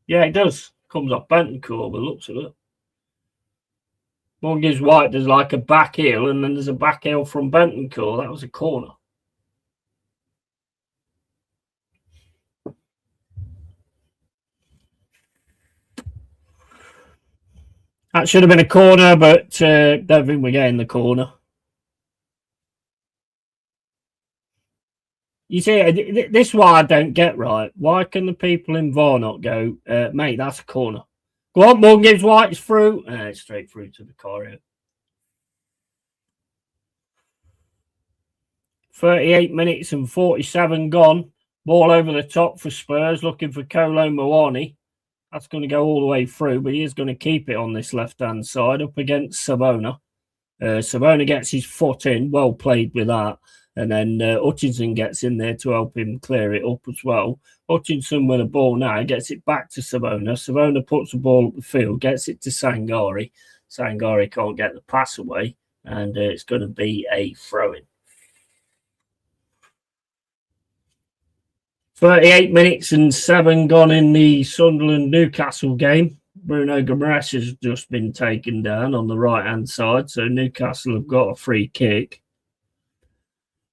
Yeah, it does. Comes off Bentancur, but looks at it. Morgan Gibbs White does like a back heel, and then there's a back heel from Bentancur. That was a corner. That should have been a corner, but don't think we're getting the corner. You see, this is why I don't get right. Why can the people in VAR not go, mate, that's a corner? Go on, Morgan gives White, it's through. It's straight through to Vicario. 38 minutes and 47 gone. Ball over the top for Spurs, looking for Kolo Muani. That's going to go all the way through, but he is going to keep it on this left-hand side up against Savona. Savona gets his foot in, well played with that. And then Hutchinson gets in there to help him clear it up as well. Hutchinson with the ball now, gets it back to Savona. Savona puts the ball up the field, gets it to Sangari. Sangari can't get the pass away, and it's going to be a throw-in. 38 minutes and 7 gone in the Sunderland-Newcastle game. Bruno Guimaraes has just been taken down on the right-hand side, so Newcastle have got a free kick.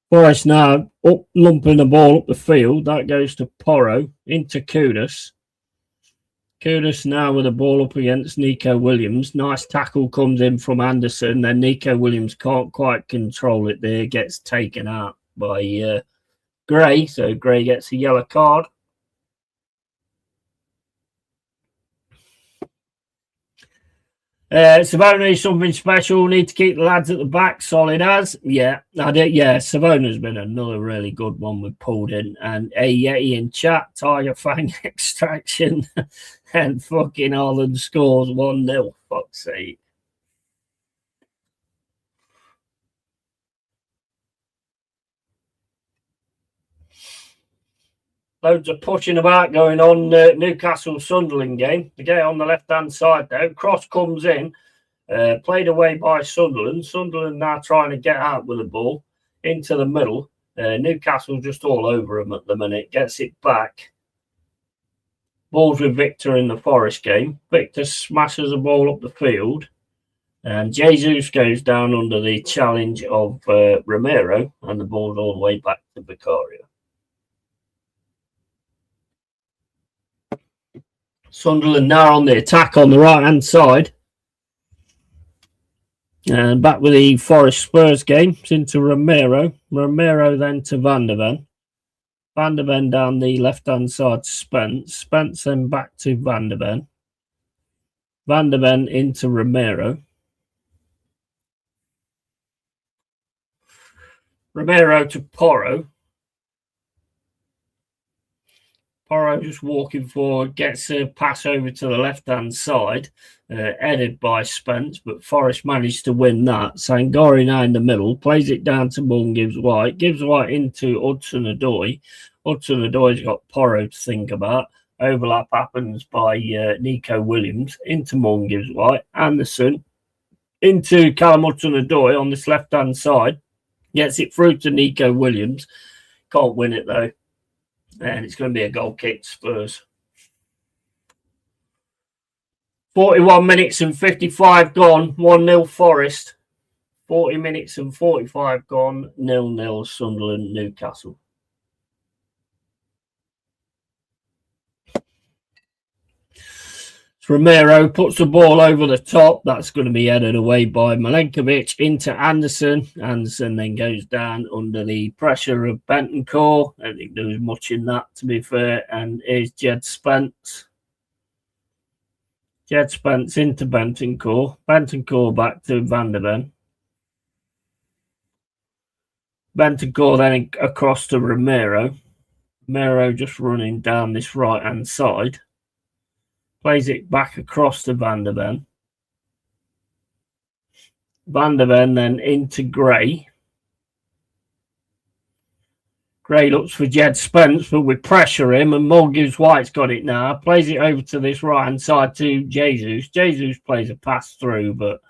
Forest now up, lumping the ball up the field. That goes to Porro, into Kudus. Kudus now with the ball up against Nico Williams. Nice tackle comes in from Anderson. Then Nico Williams can't quite control it there. Gets taken out by Gray. So Gray gets a yellow card. Savona is something special. Need to keep the lads at the back solid as. Yeah, I did. Yeah, Savona's been another really good one we've pulled in. And a Yeti in chat, Tiger Fang extraction, and fucking Ireland scores 1-0. Fuck's sake. Loads of pushing about going on. Newcastle-Sunderland game. The game on the left-hand side, though. Cross comes in. Played away by Sunderland. Sunderland now trying to get out with the ball into the middle. Newcastle just all over him at the minute. Gets it back. Ball's with Victor in the Forest game. Victor smashes the ball up the field. And Jesus goes down under the challenge of Romero. And the ball's all the way back to Vicario. Sunderland now on the attack on the right-hand side. And back with the Forest Spurs game. It's into Romero. Romero then to Van der Ven. Van der Ven down the left-hand side to Spence. Spence then back to Van der Ven. Van der Ven into Romero. Romero to Porro. Porro just walking forward, gets a pass over to the left-hand side, headed by Spence, but Forest managed to win that. Sangari now in the middle, plays it down to Morgan gives White into Hudson-Odoi. Hudson-Odoi's got Porro to think about. Overlap happens by Nico Williams into Morgan gives White. Anderson into Callum Hudson-Odoi on this left-hand side. Gets it through to Nico Williams. Can't win it, though. And it's going to be a goal kick to Spurs. 41 minutes and 55 gone. 1-0 Forest. 40 minutes and 45 gone. 0-0 Sunderland Newcastle. Romero puts the ball over the top. That's going to be headed away by Milenkovic into Anderson. Anderson then goes down under the pressure of Bentancur. I don't think there was much in that, to be fair. And here's Jed Spence. Jed Spence into Bentancur. Bentancur back to Van der Ven. Bentancur then across to Romero. Romero just running down this right-hand side. Plays it back across to Van der Ven. Van der Ven then into Gray. Gray looks for Jed Spence, but we pressure him, and Morgan gives White's got it now. Plays it over to this right-hand side to Jesus. Jesus plays a pass through, but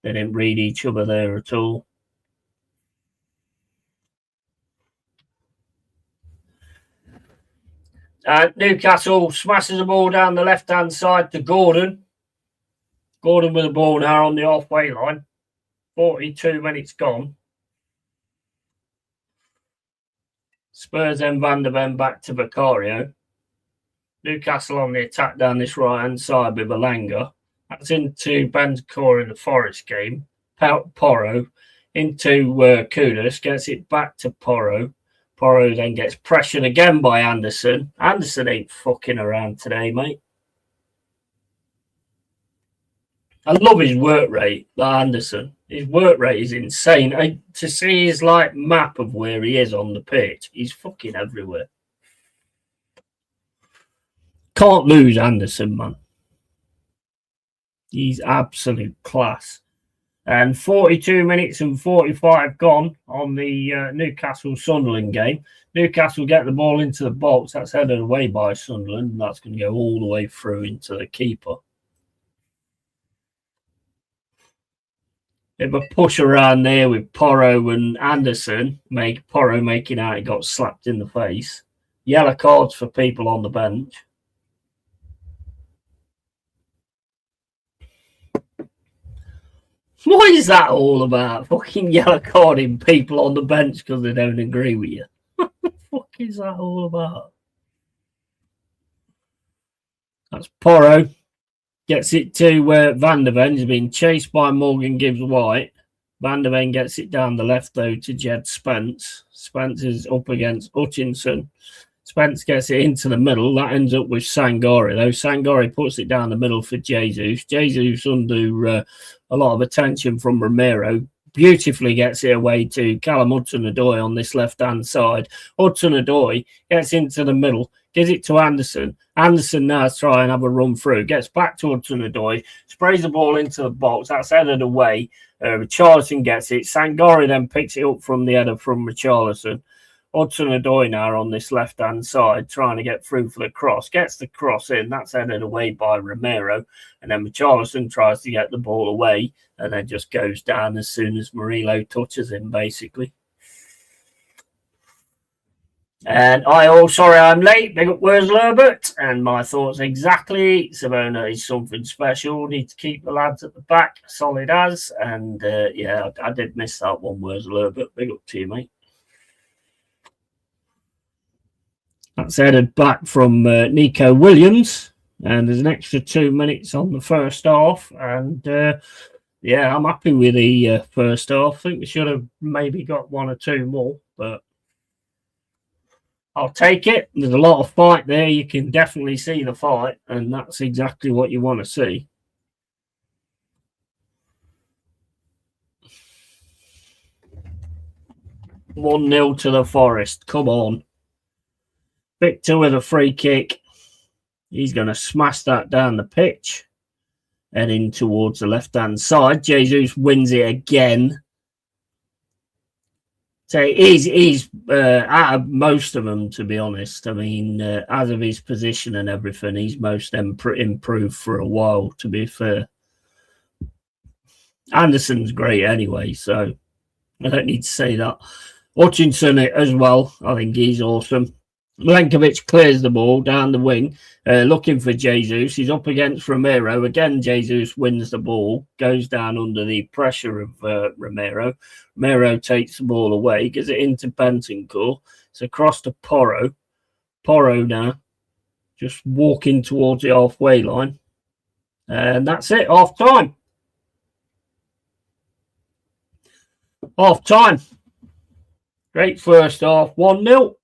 they didn't read each other there at all. Newcastle smashes the ball down the left-hand side to Gordon. Gordon with the ball now on the halfway line. 42 minutes gone. Spurs and Van der Ven back to Vicario. Newcastle on the attack down this right-hand side with Alanga. That's into Bentancur in the Forest game. Porro into Kudus. Gets it back to Porro. Porro then gets pressured again by Anderson. Anderson ain't fucking around today, mate. I love his work rate, Anderson. His work rate is insane. To see his map of where he is on the pitch, he's fucking everywhere. Can't lose Anderson, man. He's absolute class. And 42 minutes and 45 gone on the Newcastle-Sunderland game. Newcastle get the ball into the box. That's headed away by Sunderland. And that's going to go all the way through into the keeper. Bit of a push around there with Porro and Anderson. Porro making out he got slapped in the face. Yellow cards for people on the bench. What is that all about? Fucking yellow carding people on the bench because they don't agree with you. What the fuck is that all about? That's Porro. Gets it to Van der Ven. He's been chased by Morgan Gibbs-White. Van der Ven gets it down the left, though, to Jed Spence. Spence is up against Hutchinson. Spence gets it into the middle. That ends up with Sangare, though. Sangare puts it down the middle for Jesus. Jesus under a lot of attention from Romero. Beautifully gets it away to Callum Hudson-Odoi on this left-hand side. Hudson-Odoi gets into the middle, gives it to Anderson. Anderson now tries and have a run through. Gets back to Hudson-Odoi, sprays the ball into the box. That's headed away. Richarlison gets it. Sangare then picks it up from the header from Richarlison. Hudson-Odoi now on this left-hand side, trying to get through for the cross. Gets the cross in. That's headed away by Romero. And then Richarlison tries to get the ball away and then just goes down as soon as Murillo touches him, basically. And sorry I'm late. Big up, where's Lerbert? And my thoughts exactly. Savona is something special. Need to keep the lads at the back solid as. And yeah, I did miss that one, where's Lerbert. Big up to you, mate. That's headed back from Nico Williams. And there's an extra 2 minutes on the first half. And yeah, I'm happy with the first half. I think we should have maybe got 1 or 2 more. But I'll take it. There's a lot of fight there. You can definitely see the fight. And that's exactly what you want to see. One 0 to the Forest. Come on. Victor with a free kick. He's going to smash that down the pitch. Heading towards the left-hand side. Jesus wins it again. So he's out of most of them, to be honest. I mean, out of his position and everything, he's most improved for a while, to be fair. Anderson's great anyway, so I don't need to say that. Hutchinson as well. I think he's awesome. Milenkovic clears the ball down the wing, looking for Jesus. He's up against Romero. Again, Jesus wins the ball, goes down under the pressure of Romero. Romero takes the ball away, gives it into Bentancur. It's across to Porro. Porro now just walking towards the halfway line. And that's it, half time. Half time. Great first half, 1-0.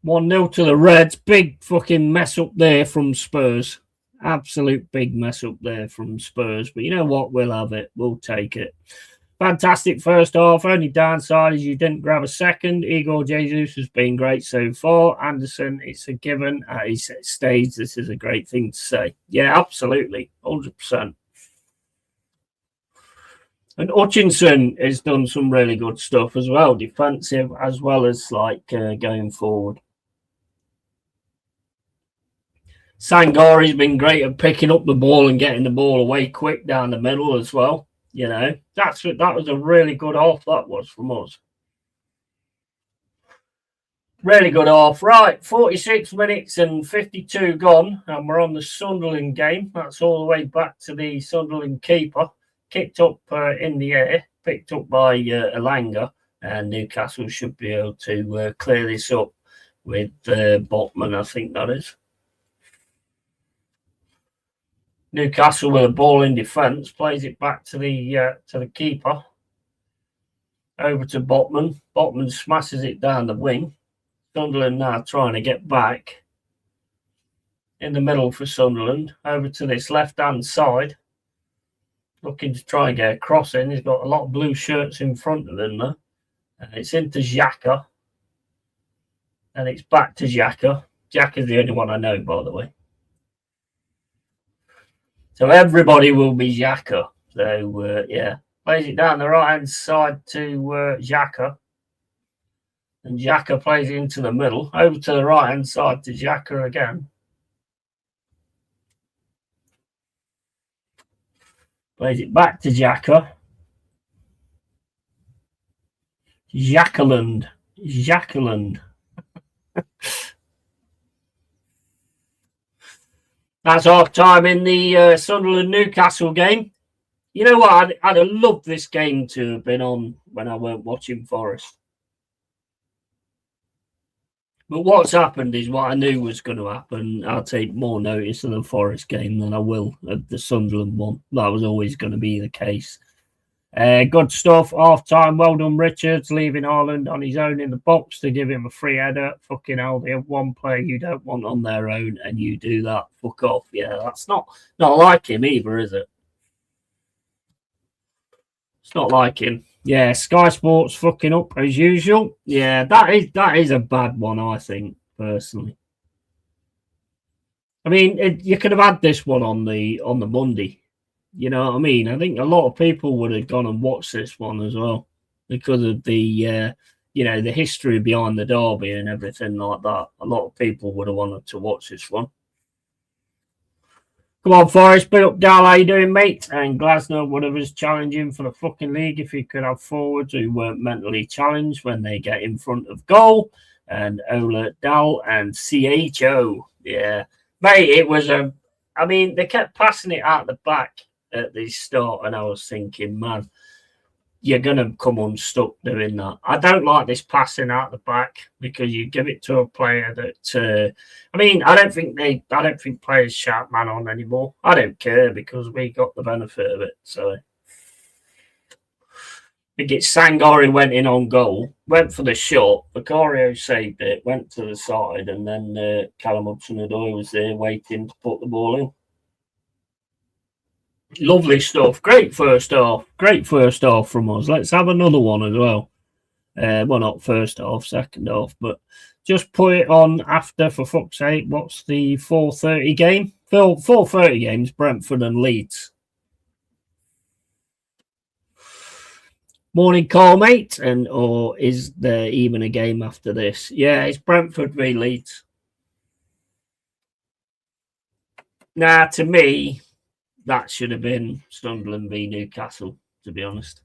1-0 to the Reds. Big fucking mess up there from Spurs. Absolute big mess up there from Spurs. But you know what? We'll have it. We'll take it. Fantastic first half. Only downside is you didn't grab a second. Igor Jesus has been great so far. Anderson, it's a given. At his stage, this is a great thing to say. Yeah, absolutely. 100%. And Hutchinson has done some really good stuff as well. Defensive as well as going forward. Sangare's been great at picking up the ball and getting the ball away quick down the middle as well. You know, that was a really good half, that was, from us. Really good half. Right, 46 minutes and 52 gone, and we're on the Sunderland game. That's all the way back to the Sunderland keeper. Kicked up in the air, picked up by Elanga, and Newcastle should be able to clear this up with Botman, I think that is. Newcastle with a ball in defence, plays it back to the keeper. over to Botman. Botman smashes it down the wing. Sunderland now trying to get back in the middle for Sunderland. Over to this left-hand side. Looking to try and get a cross in. He's got a lot of blue shirts in front of him, though. It's into Xhaka. And it's back to Xhaka. Xhaka's the only one I know, by the way. So everybody will be Xhaka. So, yeah. Plays it down the right-hand side to Xhaka. And Xhaka plays it into the middle. Over to the right-hand side to Xhaka again. Plays it back to Xhaka. Xhakaland. That's half time in the Sunderland Newcastle game. You know what? I'd have loved this game to have been on when I weren't watching Forest. But what's happened is what I knew was going to happen. I'll take more notice of the Forest game than I will of the Sunderland one. That was always going to be the case. Good stuff. Half time. Well done, Richards, leaving Haaland on his own in the box to give him a free header. Fucking hell, they have one player you don't want on their own, and you do that. Fuck off. Yeah, that's not like him either, is it? It's not like him. Yeah, Sky Sports fucking up as usual. Yeah, that is a bad one, I think, personally. I mean, you could have had this one on the Monday. You know what I mean? I think a lot of people would have gone and watched this one as well because of the the history behind the derby and everything like that. A lot of people would have wanted to watch this one. Come on, Forest, big up, Dal. How you doing, mate? And Glasner, whatever's challenging for the fucking league, if you could have forwards who weren't mentally challenged when they get in front of goal. And Ola, Dal, and CHO. Yeah, mate, it was I mean, they kept passing it out the back at the start, and I was thinking, man, you're gonna come unstuck doing that. I don't like this passing out the back because you give it to a player that I mean, I don't think players shout man on anymore. I don't care because we got the benefit of it. So I think it's Sangari went in on goal, went for the shot, Vicario saved it, went to the side, and then Callum Hudson-Odoi was there waiting to put the ball in. Lovely stuff. Great first half from us. Let's have another one as well. Well, not first half, second half, but just put it on after, for fuck's sake. What's the 4:30 game? 4:30 games, Brentford and Leeds. Morning call, mate. Or is there even a game after this? Yeah, it's Brentford v Leeds. Nah, to me, that should have been Sunderland v Newcastle, to be honest.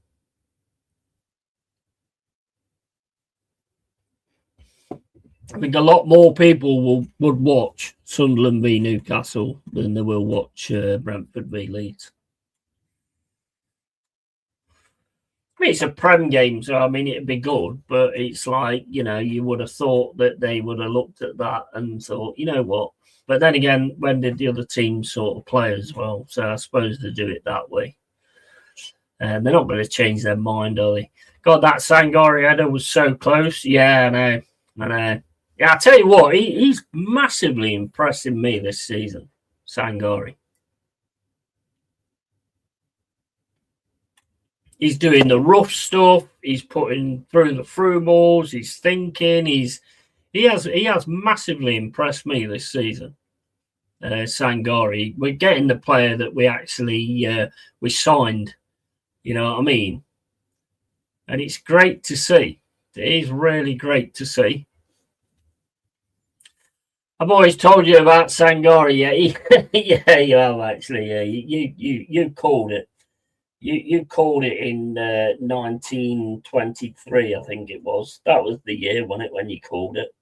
I think a lot more people would watch Sunderland v Newcastle than they will watch Brentford v Leeds. I mean, it's a Prem game, so I mean, it'd be good, but it's like, you would have thought that they would have looked at that and thought, you know what? But then again, when did the other teams sort of play as well? So I suppose they do it that way. And they're not going to change their mind, are they? God, that Sangari header was so close. Yeah, I know. Yeah, I tell you what, he's massively impressing me this season, Sangari. He's doing the rough stuff. He's putting through the through balls. He's thinking. He has massively impressed me this season. Sangari, we're getting the player that we actually we signed. You know what I mean? And it's great to see. It is really great to see. I've always told you about Sangari. Yeah, you have actually. Yeah, you called it. You called it in 1923, I think it was. That was the year, wasn't it, when you called it?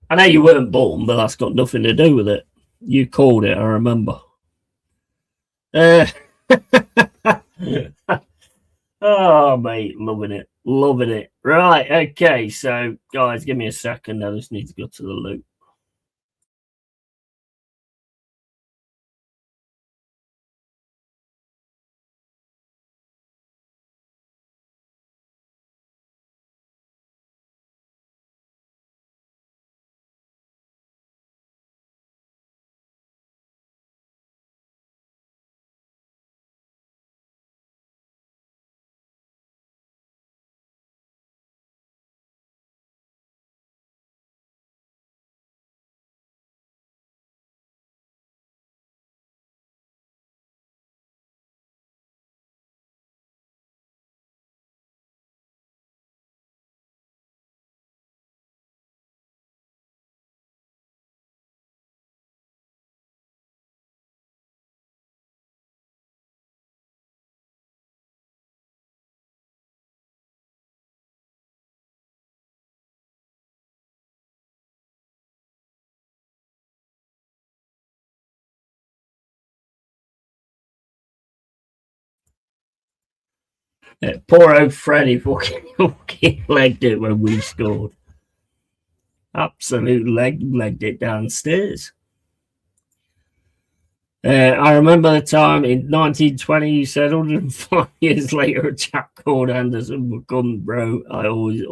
I know you weren't born, but that's got nothing to do with it. You called it, I remember. Oh, mate, loving it. Right, okay, so, guys, give me a second. I just need to go to the loop. Poor old Freddie fucking legged it when we scored. Absolute legged it downstairs. I remember the time in 1920 you said 105 years later a chap called Anderson McGunn, bro. I always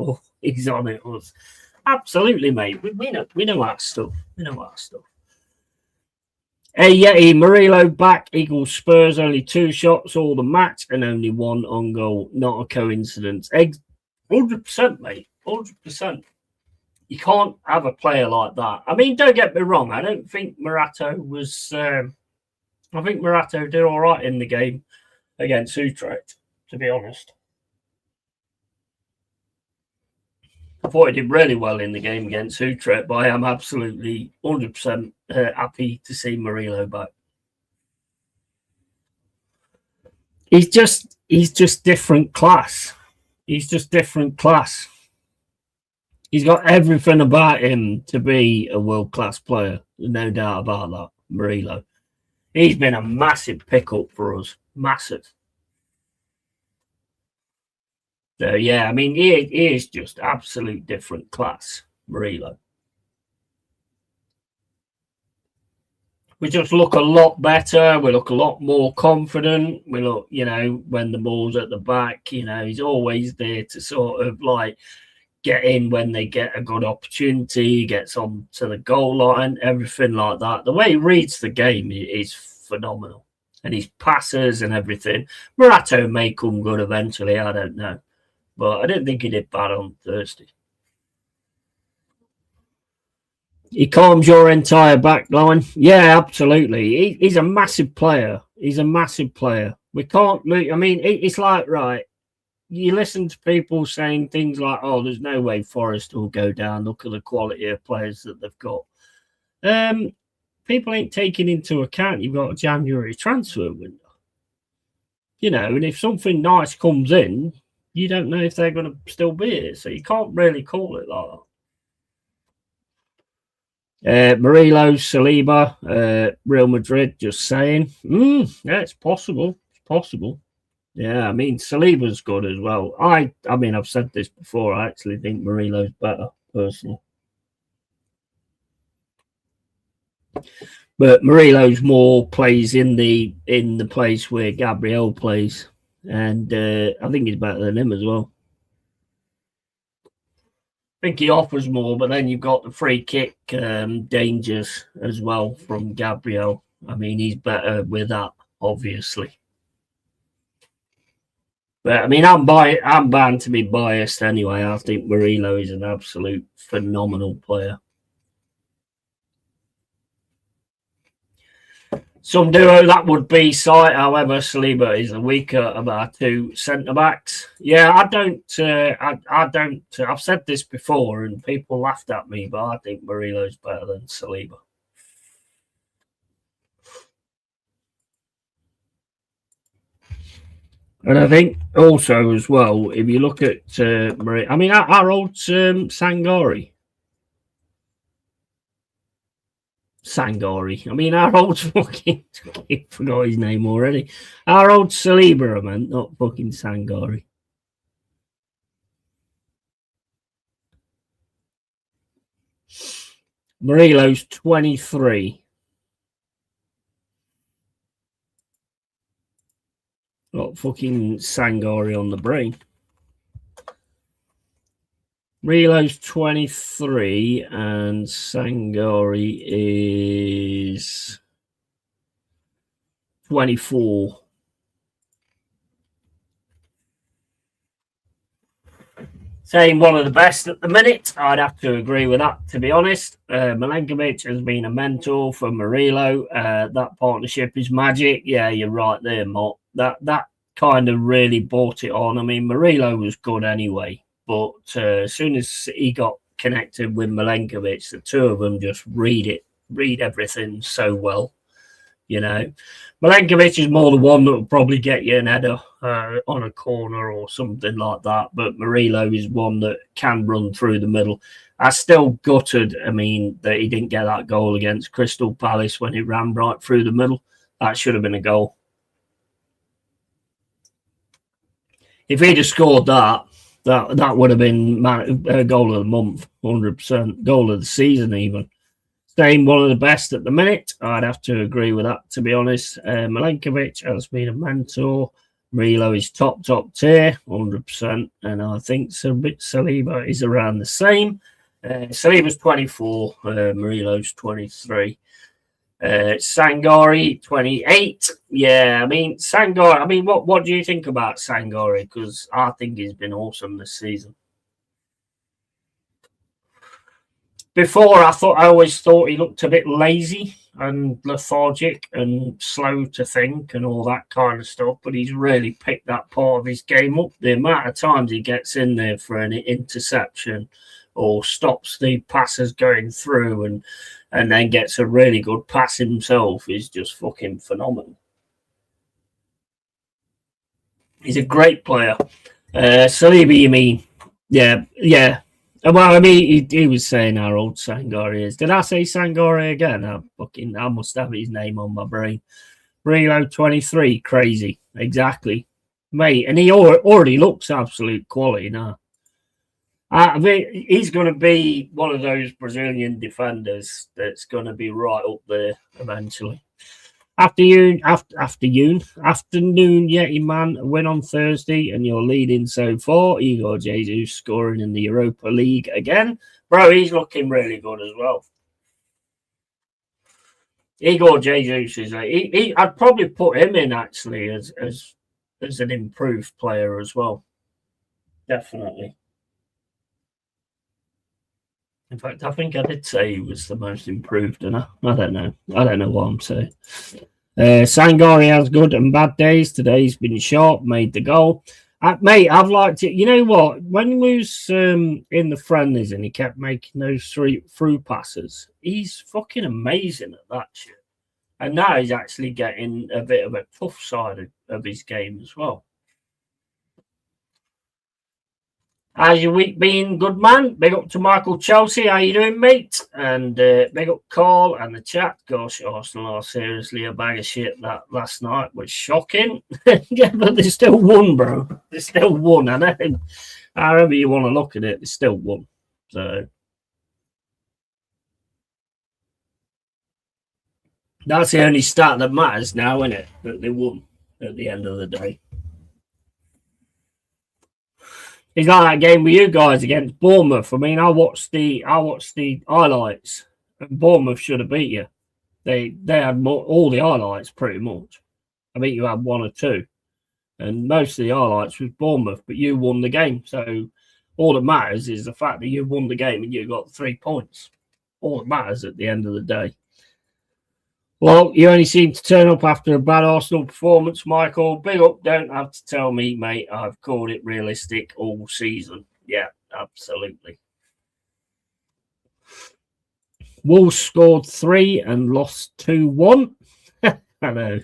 he's on it was absolutely, mate. We know our stuff. We know our stuff. Hey Yeti, Murillo back equals Spurs only 2 shots all the match and only 1 on goal. Not a coincidence. 100%, mate. 100%. You can't have a player like that. I mean, don't get me wrong. I don't think Morato was. I think Morato did all right in the game against Utrecht, to be honest. I thought he did really well in the game against Utrecht, but I am absolutely 100% happy to see Murillo back. He's just different class. He's just different class. He's got everything about him to be a world-class player. No doubt about that, Murillo. He's been a massive pickup for us. Massive. So, yeah, I mean, he is just absolute different class, Murillo. We just look a lot better. We look a lot more confident. We look, when the ball's at the back, he's always there to sort of like get in when they get a good opportunity, gets on to the goal line, everything like that. The way he reads the game is phenomenal. And his passes and everything. Morato may come good eventually, I don't know. But I didn't think he did bad on Thursday. He calms your entire back line. Yeah, absolutely. He's a massive player. He's a massive player. We can't look. I mean, it's like, right, you listen to people saying things like, oh, there's no way Forest will go down. Look at the quality of players that they've got. People ain't taking into account you've got a January transfer window. And if something nice comes in, you don't know if they're going to still be here. So you can't really call it like that. Murillo, Saliba, Real Madrid, just saying. Yeah, it's possible. It's possible. Yeah, I mean, Saliba's good as well. I mean, I've said this before. I actually think Murillo's better, personally. But Murillo's more plays in the place where Gabriel plays. And I think he's better than him as well. I think he offers more, but then you've got the free kick dangers as well from Gabriel. I mean, he's better with that, obviously. But I mean, I'm bound to be biased anyway. I think Murillo is an absolute phenomenal player. Some duo that would be sight. However, Saliba is the weaker of our 2 centre backs. Yeah, I don't. I've said this before, and people laughed at me, but I think Murillo's better than Saliba. And I think also as well, if you look at Murillo, I mean, our old Sangari. I mean, our old fucking I forgot his name already. Our old Saliba, I meant, not fucking Sangari. Murillo's 23. Got fucking Sangari on the brain. Murillo's 23 and Sangari is 24. Saying one of the best at the minute, I'd have to agree with that, to be honest. Milenkovic has been a mentor for Murillo. That partnership is magic. Yeah, you're right there, Mott. That kind of really brought it on. I mean, Murillo was good anyway. But as soon as he got connected with Milenkovic, the 2 of them just read everything so well. Milenkovic is more the one that will probably get you an header on a corner or something like that. But Murillo is one that can run through the middle. I still gutted, I mean, that he didn't get that goal against Crystal Palace when he ran right through the middle. That should have been a goal. If he'd have scored that would have been goal of the month, 100%. Goal of the season, even. Staying one of the best at the minute. I'd have to agree with that, to be honest. Milenkovic has been a mentor. Murillo is top tier, 100%. And I think Saliba is around the same. Saliba's 24, Murillo's 23. Sangari 28. Yeah, I mean Sangari. I mean, what do you think about Sangari? Because I think he's been awesome this season. Before, I always thought he looked a bit lazy and lethargic and slow to think and all that kind of stuff. But he's really picked that part of his game up. The amount of times he gets in there for an interception or stops the passers going through and then gets a really good pass himself is just fucking phenomenal. He's a great player. Saliba, you mean? Yeah. Well, I mean, he was saying how old Sangari is. Did I say Sangari again? I must have his name on my brain. Murillo 23, crazy. Exactly. Mate, and he already looks absolute quality now. I mean, he's going to be one of those Brazilian defenders that's going to be right up there eventually. Afternoon, Yeti man, win on Thursday, and you're leading so far. Igor Jesus scoring in the Europa League again. Bro, he's looking really good as well. Igor Jesus is I'd probably put him in actually as an improved player as well. Definitely. In fact, I think I did say he was the most improved, and I don't know. I don't know what I'm saying. Sangari has good and bad days. Today's been sharp, made the goal. Mate, I've liked it. You know what? When he was in the friendlies and he kept making those through passes, he's fucking amazing at that shit. And now he's actually getting a bit of a tough side of his game as well. How's your week been, good man? Big up to Michael Chelsea. How you doing, mate? And big up Carl and the chat. Gosh, Arsenal are seriously a bag of shit. That last night was shocking. Yeah, but they still won, bro. They still won. I know. However you want to look at it, they still won. So that's the only stat that matters now, isn't it? That they won at the end of the day. It's like that game with you guys against Bournemouth. I mean, I watched the highlights, and Bournemouth should have beat you. They had all the highlights pretty much. I think you had one or two, and most of the highlights was Bournemouth, but you won the game. So all that matters is the fact that you won the game and you got 3 points. All that matters at the end of the day. Well, you only seem to turn up after a bad Arsenal performance, Michael. Big up, don't have to tell me, mate. I've called it realistic all season. Yeah, absolutely. Wolves scored 3 and lost 2-1. I know.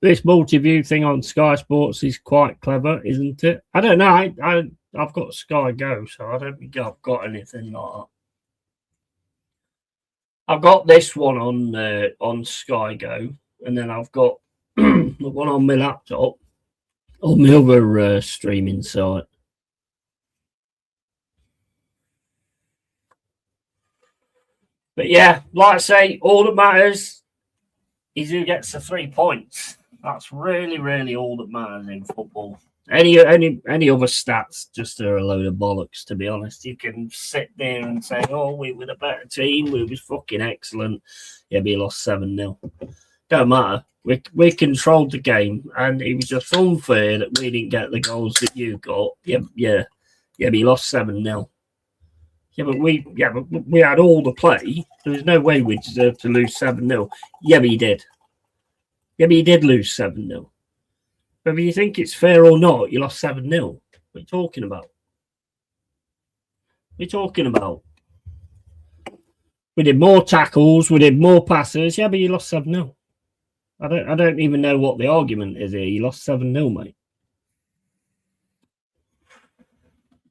This multi-view thing on Sky Sports is quite clever, isn't it? I don't know. I've got Sky Go, so I don't think I've got anything like that. I've got this one on Sky Go, and then I've got the one on my laptop on my other streaming site. But yeah, like I say, all that matters is who gets the 3 points. That's really, really all that matters in football. Any other stats just are a load of bollocks, to be honest. You can sit there and say, oh, we were the better team, we was fucking excellent. Yeah, we lost 7-0. Don't matter. We controlled the game, and it was just unfair that we didn't get the goals that you got. Yeah, we lost 7-0. Yeah, but we had all the play. There was no way we deserved to lose 7-0. Yeah, but you did. Yeah, but you did lose 7-0. Whether you think it's fair or not, you lost 7-0. What are you talking about? What are you talking about? We did more tackles, we did more passes. Yeah, but you lost 7-0. I don't even know what the argument is here. You lost 7-0, mate.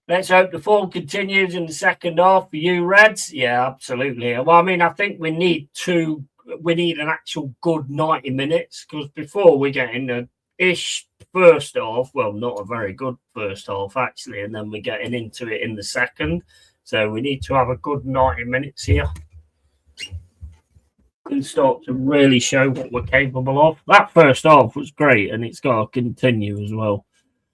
Let's hope the form continues in the second half for you, Reds. Yeah, absolutely. Well, I mean, I think we need an actual good 90 minutes, because before we get in the ish first half. Well, not a very good first half, actually. And then we're getting into it in the second. So we need to have a good 90 minutes here and start to really show what we're capable of. That first half was great, and it's got to continue as well.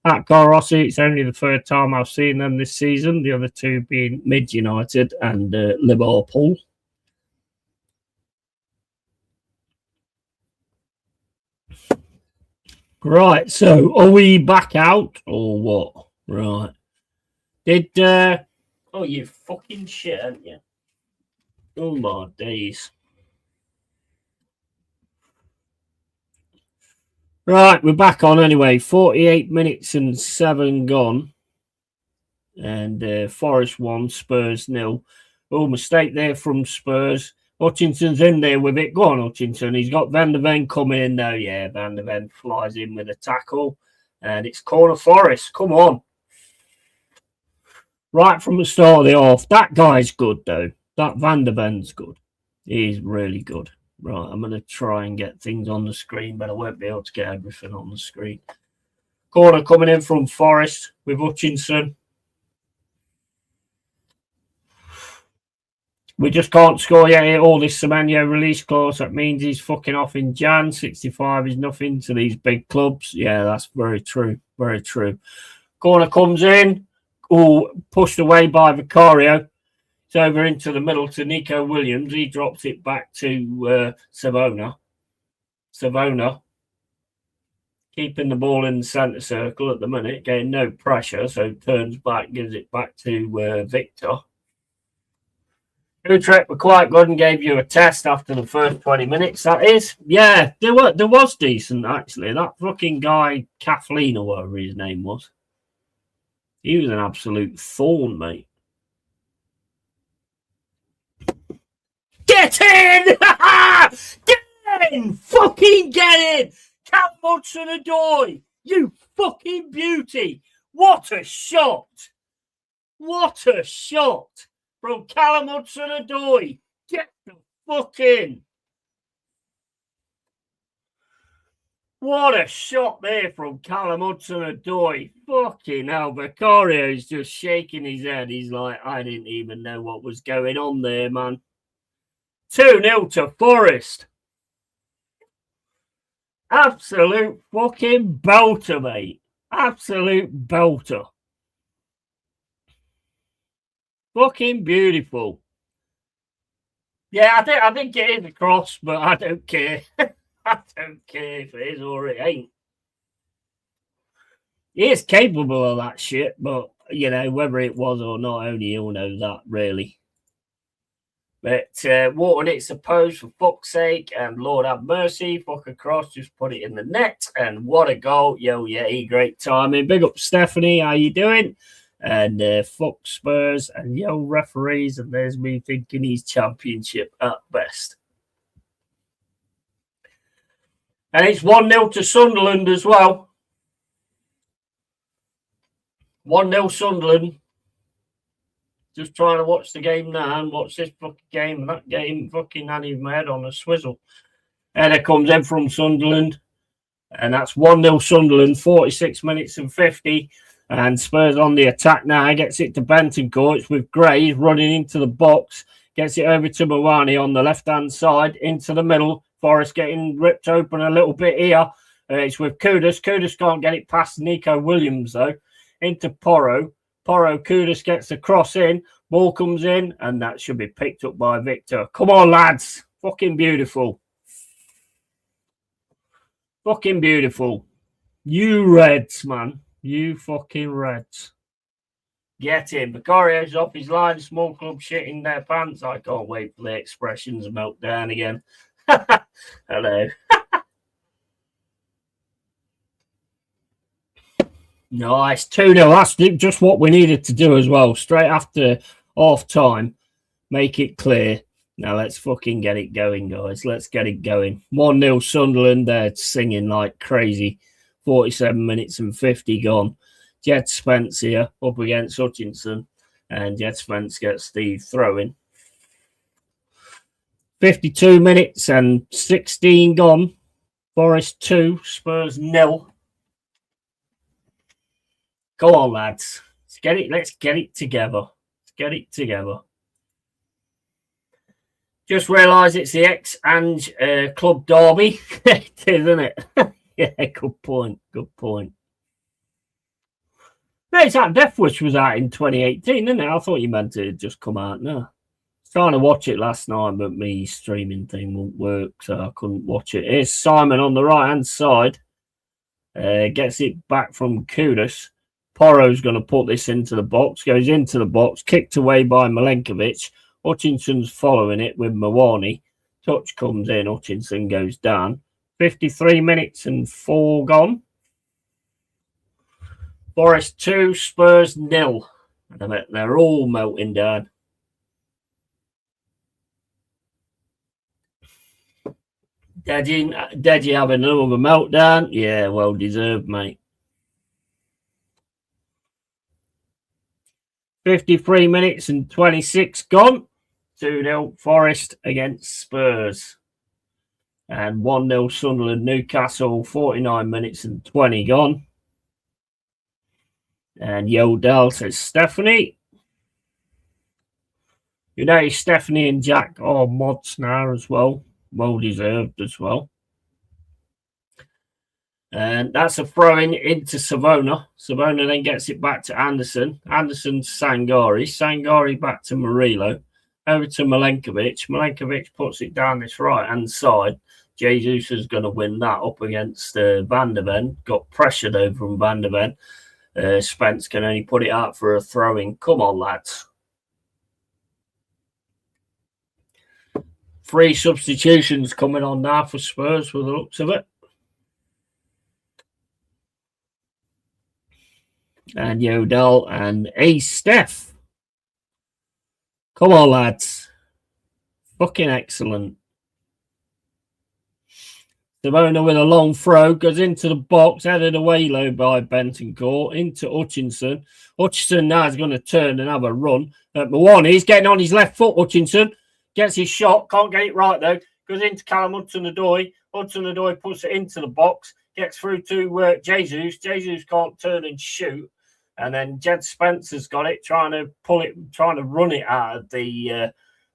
At Rossi, it's only the third time I've seen them this season, the other two being Mid United and Liverpool. Right, so are we back out or what? Right. Oh, you fucking shit, haven't you? Oh, my days. Right, we're back on anyway. 48 minutes and 7 gone. And Forest 1, Spurs 0. Oh, mistake there from Spurs. Hutchinson's in there with it. Go on, Hutchinson. He's got Van der Ven coming in now. Yeah, Van der Ven flies in with a tackle. And it's corner Forest. Come on. Right from the start of the half. That guy's good, though. That Van der Ven's good. He's really good. Right, I'm going to try and get things on the screen, but I won't be able to get everything on the screen. Corner coming in from Forest with Hutchinson. We just can't score yet. All this Semenyo release clause, that means he's fucking off in Jan. 65 is nothing to these big clubs. Yeah, that's very true. Very true. Corner comes in. Oh, pushed away by Vicario. It's over into the middle to Nico Williams. He drops it back to Savona. Savona keeping the ball in the centre circle at the minute, getting no pressure, so turns back, gives it back to Victor. Utrecht were quite good and gave you a test after the first 20 minutes, that is. Yeah, there was decent, actually. That fucking guy, Kathleen, or whatever his name was. He was an absolute thorn, mate. Get in! Get in! Fucking get in! Cam Hudson-Odoi! You fucking beauty! What a shot! What a shot! From Callum Hudson-Odoi. Get the fuck in. What a shot there from Callum Hudson-Odoi. Fucking hell, Vicario's just shaking his head. He's like, I didn't even know what was going on there, man. 2-0 to Forest. Absolute fucking belter, mate. Absolute belter. Fucking beautiful. Yeah, I think it is a cross, but I don't care. I don't care if it is or it ain't. He is capable of that shit, but, you know, whether it was or not, only he'll know that, really. But watered it, suppose, for fuck's sake, and Lord have mercy, fuck across, just put it in the net, and what a goal. Yo, yeah, great timing. Big up, Stephanie, how you doing? And fuck Spurs and yo referees, and there's me thinking he's championship at best. And it's 1-0 to Sunderland as well. 1-0 Sunderland. Just trying to watch the game now and watch this fucking game and that game. Fucking had my head on a swizzle. And it comes in from Sunderland. And that's 1-0 Sunderland, 46 minutes and 50. And Spurs on the attack now. Gets it to Bentancur. It's with Gray. He's running into the box. Gets it over to Mawani on the left-hand side. Into the middle. Forest getting ripped open a little bit here. It's with Kudus. Kudus can't get it past Nico Williams, though. Into Porro. Kudus gets the cross in. Ball comes in. And that should be picked up by Victor. Come on, lads. Fucking beautiful. Fucking beautiful. You Reds, man. You fucking Reds. Get in. Vicario's off his line. Small club shitting their pants. I can't wait for the expressions to melt down again. Hello. Nice. 2-0. That's just what we needed to do as well. Straight after half time. Make it clear. Now let's fucking get it going, guys. Let's get it going. 1-0 Sunderland. They're singing like crazy. 47 minutes and 50 gone. Jed Spence here up against Hutchinson. And Jed Spence gets the throw-in. 52 minutes and 16 gone. Forest 2, Spurs 0. Come on, lads. Let's get it together. Let's get it together. Just realised it's the ex-Ange club derby. It is, isn't it? Yeah, good point. Good point. No, it's that Death Wish was out in 2018, isn't it? I thought you meant it had just come out now. I was trying to watch it last night, but my streaming thing won't work, so I couldn't watch it. Here's Simon on the right-hand side. Gets it back from Kudus. Porro's going to put this into the box. Goes into the box. Kicked away by Milenkovic. Hutchinson's following it with Mawani. Touch comes in. Hutchinson goes down. 53 minutes and 4 gone. Forest 2, Spurs 0. They're all melting down. Deji having another meltdown. Yeah, well deserved, mate. 53 minutes and 26 gone. 2-0 Forest against Spurs. And 1-0 Sunderland Newcastle, 49 minutes and 20 gone. And Yodel says Stephanie. You know, Stephanie and Jack are mods now as well. Well deserved as well. And that's a throw-in into Savona. Savona then gets it back to Anderson. Anderson to Sangari. Sangari back to Murillo. Over to Milenkovic. Milenkovic puts it down this right-hand side. Jesus is going to win that up against Van der Ven. Got pressured over from Van der Ven. Spence can only put it out for a throw-in. Come on, lads. 3 substitutions coming on now for Spurs with the looks of it. And Yodel and Steph. Come on, lads. Fucking excellent. Savona with a long throw. Goes into the box. Headed away low by Bentancur. Into Hutchinson. Hutchinson now is going to turn and have a run. Mawani, he's getting on his left foot, Hutchinson. Gets his shot. Can't get it right, though. Goes into Callum Hudson-Odoi. Hudson-Odoi puts it into the box. Gets through to Jesus. Jesus can't turn and shoot. And then Jed Spencer's got it, trying to run it out of the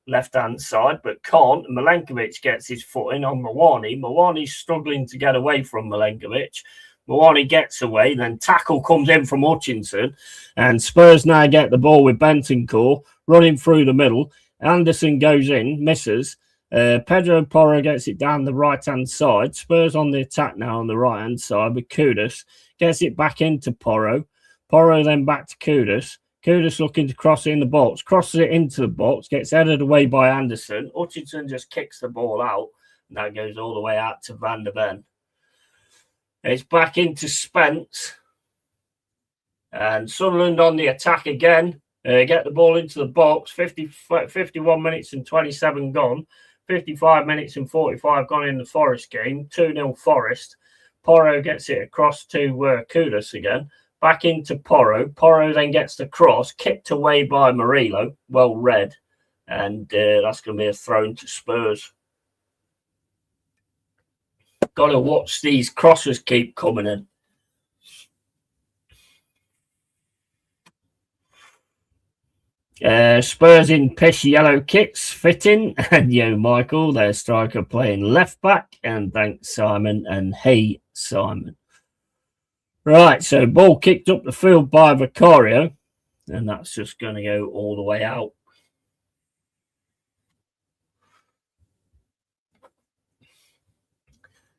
left-hand side, but can't. Milenkovic gets his foot in on Mawani. Mawani's struggling to get away from Milenkovic. Mawani gets away, then tackle comes in from Hutchinson, and Spurs now get the ball with Bentancur running through the middle. Anderson goes in, misses. Pedro Porro gets it down the right-hand side. Spurs on the attack now on the right-hand side with Kudus. Gets it back into Porro. Porro then back to Kudus. Kudus looking to cross it in the box. Crosses it into the box. Gets headed away by Anderson. Hutchinson just kicks the ball out. And that goes all the way out to Van der Ven. It's back into Spence. And Sunderland on the attack again. Get the ball into the box. 51 minutes and 27 gone. 55 minutes and 45 gone in the Forest game. 2-0 Forest. Porro gets it across to Kudus again. Back into Porro. Porro then gets the cross, kicked away by Murillo. Well read. And that's going to be a throw to Spurs. Got to watch these crosses keep coming in. Spurs in piss yellow kits, fitting. And Michael, their striker, playing left back. And thanks, Simon. And hey, Simon. Right, so ball kicked up the field by Vicario, and that's just going to go all the way out.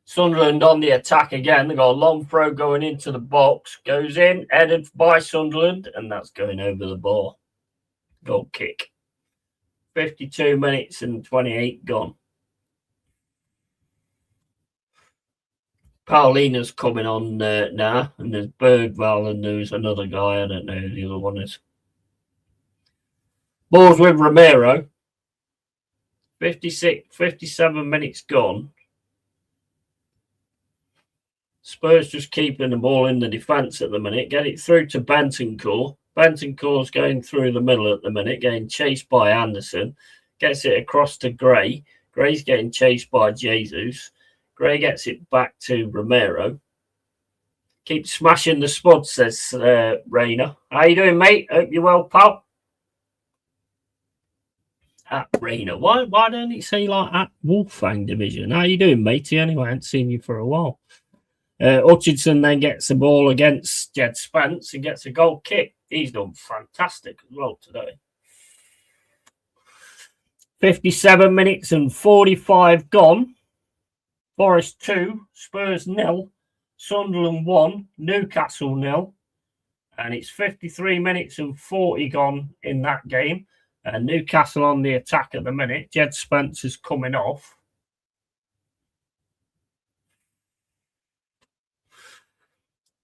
Sunderland on the attack again. They've got a long throw going into the box. Goes in, headed by Sunderland, and that's going over the bar. Goal kick. 52 minutes and 28 gone. Paulina's coming on now, and there's Bergvall, and there's another guy. I don't know who the other one is. Ball's with Romero. 57 minutes gone. Spurs just keeping the ball in the defence at the minute. Get it through to Bentancur. Bentancur's going through the middle at the minute, getting chased by Anderson. Gets it across to Gray. Gray's getting chased by Jesus. Gray gets it back to Romero. Keep smashing the spud, says Rayner. How you doing, mate? Hope you're well, pal. At Rayner. Why don't it say like at Wolfgang Division? How you doing, matey? Anyway, I haven't seen you for a while. Hutchinson then gets the ball against Jed Spence and gets a goal kick. He's done fantastic as well today. 57 minutes and 45 gone. Forest 2, Spurs 0, Sunderland 1, Newcastle 0. And it's 53 minutes and 40 gone in that game. And Newcastle on the attack at the minute. Jed Spence is coming off.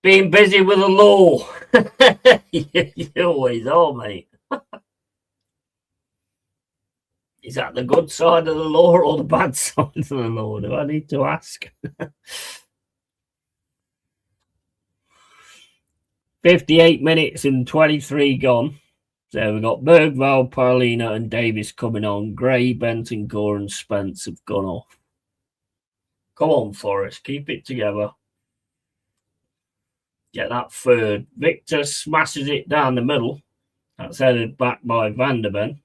Being busy with the law. You always are, mate. Is that the good side of the law or the bad side of the law? Do I need to ask? 58 minutes and 23 gone. So we've got Bergvall, Paulina and Davis coming on. Gray, Benton, Gore and Spence have gone off. Come on, Forrest. Keep it together. Get that third. Victor smashes it down the middle. That's headed back by Van der Ven.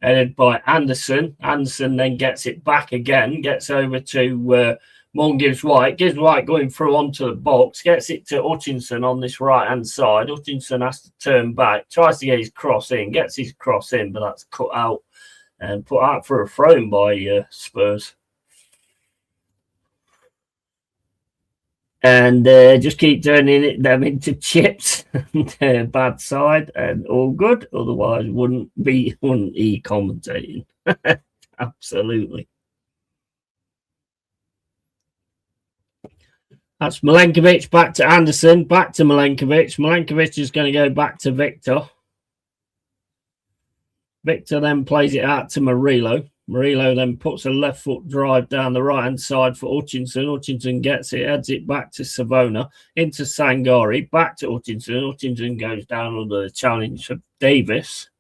Headed by Anderson. Anderson then gets it back again. Gets over to Mon gives White. Gives White going through onto the box. Gets it to Hutchinson on this right-hand side. Hutchinson has to turn back. Tries to get his cross in. Gets his cross in, but that's cut out and put out for a throw by Spurs. And just keep turning them into chips. Bad side and all good. Otherwise, wouldn't he commentating? Absolutely. That's Milenkovic back to Anderson, back to Milenkovic. Milenkovic is going to go back to Victor. Victor then plays it out to Murillo. Murillo then puts a left foot drive down the right-hand side for Hutchinson. Hutchinson gets it, heads it back to Savona, into Sangari, back to Hutchinson. Hutchinson goes down under the challenge of Davis.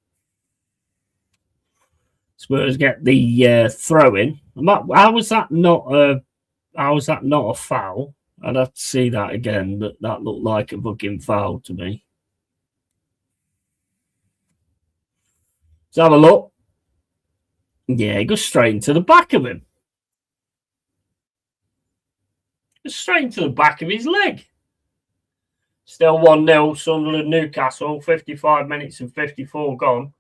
Spurs get the throw-in. How was that not a foul? I'd have to see that again, but that looked like a fucking foul to me. Let's have a look. Yeah, he goes straight into the back of him. Straight into the back of his leg. Still 1-0, Sunderland, Newcastle, 55 minutes and 54 gone.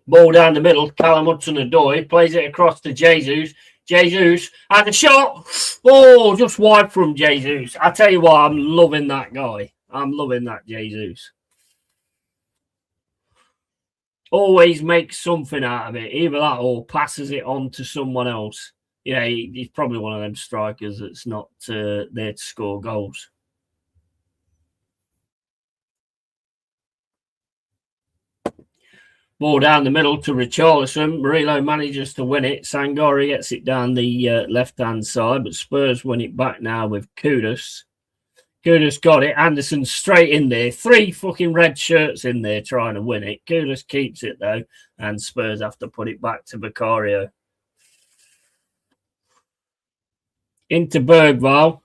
Ball down the middle, Callum Hudson-Odoi plays it across to Jesus. Jesus, and a shot. Oh, just wide from Jesus. I tell you what, I'm loving that guy. I'm loving that Jesus. Always makes something out of it. Either that or passes it on to someone else. Yeah, he's probably one of them strikers that's not there to score goals. Ball down the middle to Richarlison. Murillo manages to win it. Sangari gets it down the left-hand side, but Spurs win it back now with Kudus. Kudus got it. Anderson straight in there. 3 fucking red shirts in there trying to win it. Kudus keeps it, though, and Spurs have to put it back to Vicario. Into Bergvall.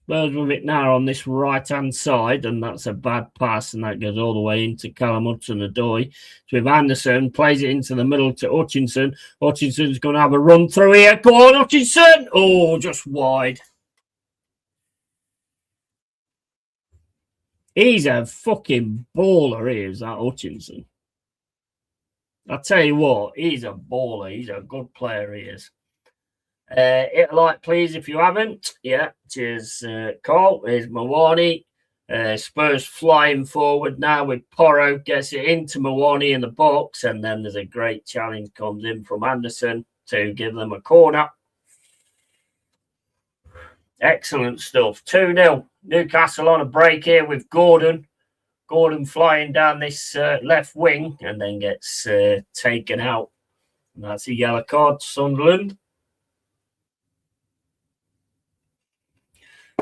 Spurs with it now on this right-hand side, and that's a bad pass, and that goes all the way into Callum Hudson-Odoi. So with Anderson, plays it into the middle to Hutchinson. Hutchinson's going to have a run through here. Go on, Hutchinson! Oh, just wide. He's a fucking baller, he is, that Hutchinson. I tell you what, he's a baller. He's a good player, he is. Hit a like, please, if you haven't. Yeah, cheers, Carl. Here's Mawani. Spurs flying forward now with Porro. Gets it into Mawani in the box, and then there's a great challenge comes in from Anderson to give them a corner. Excellent stuff. 2-0. Newcastle on a break here with Gordon. Gordon flying down this left wing and then gets taken out. And that's a yellow card to Sunderland.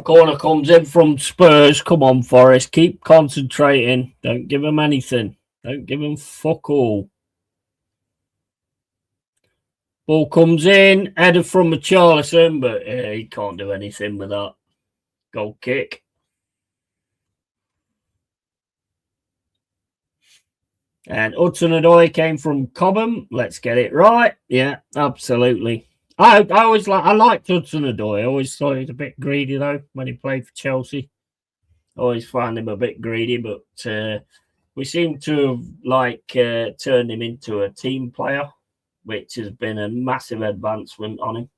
Corner comes in from Spurs. Come on, Forest. Keep concentrating. Don't give them anything. Don't give them fuck all. Ball comes in, header from Richarlison, but he can't do anything with that. Goal kick. And Hudson-Odoi came from Cobham. Let's get it right. Yeah, absolutely. I liked Hudson-Odoi. I always thought he was a bit greedy, though, when he played for Chelsea. Always found him a bit greedy, but we seem to have turned him into a team player, which has been a massive advancement on him.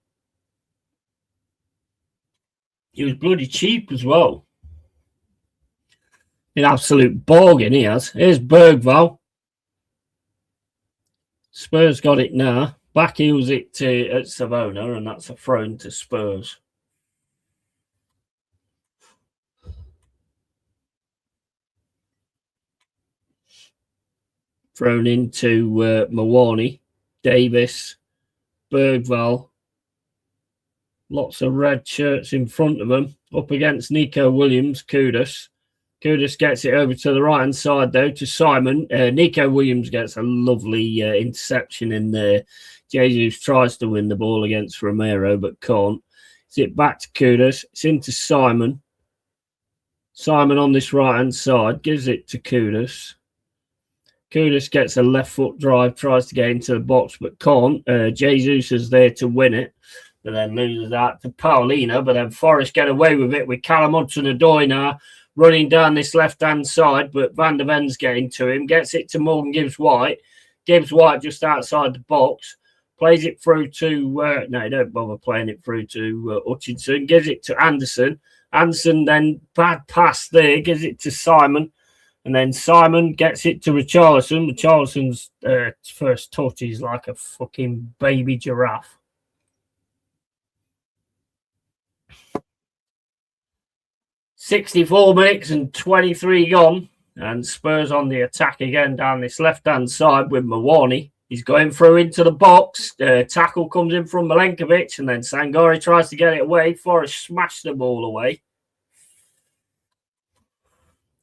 He was bloody cheap as well. An absolute bargain he has. Here's Bergvall. Spurs got it now. Back heels it at Savona, and that's a throw to Spurs. Thrown into Mawani, Davis, Bergvall. Lots of red shirts in front of them. Up against Nico Williams, Kudus. Kudus gets it over to the right-hand side, though, to Simon. Nico Williams gets a lovely interception in there. Jesus tries to win the ball against Romero, but can't. It's it back to Kudus. It's into Simon. Simon on this right-hand side gives it to Kudus. Kudus gets a left foot drive, tries to get into the box, but can't. Jesus is there to win it, but then loses that to Paulina. But then Forest get away with it with Callum Hudson-Odoi now running down this left-hand side, but Van der Ven's getting to him, gets it to Morgan Gibbs-White. Gibbs-White just outside the box, plays it through to, no, don't bother playing it through to Hutchinson, gives it to Anderson. Anderson then, bad pass there, gives it to Simon, and then Simon gets it to Richarlison. Richarlison's first touch is like a fucking baby giraffe. .64 minutes and 23 gone, and Spurs on the attack again down this left-hand side with Mawani. He's going through into the box. Tackle comes in from Milenkovic, and then Sangari tries to get it away. Forrest smashed the ball away.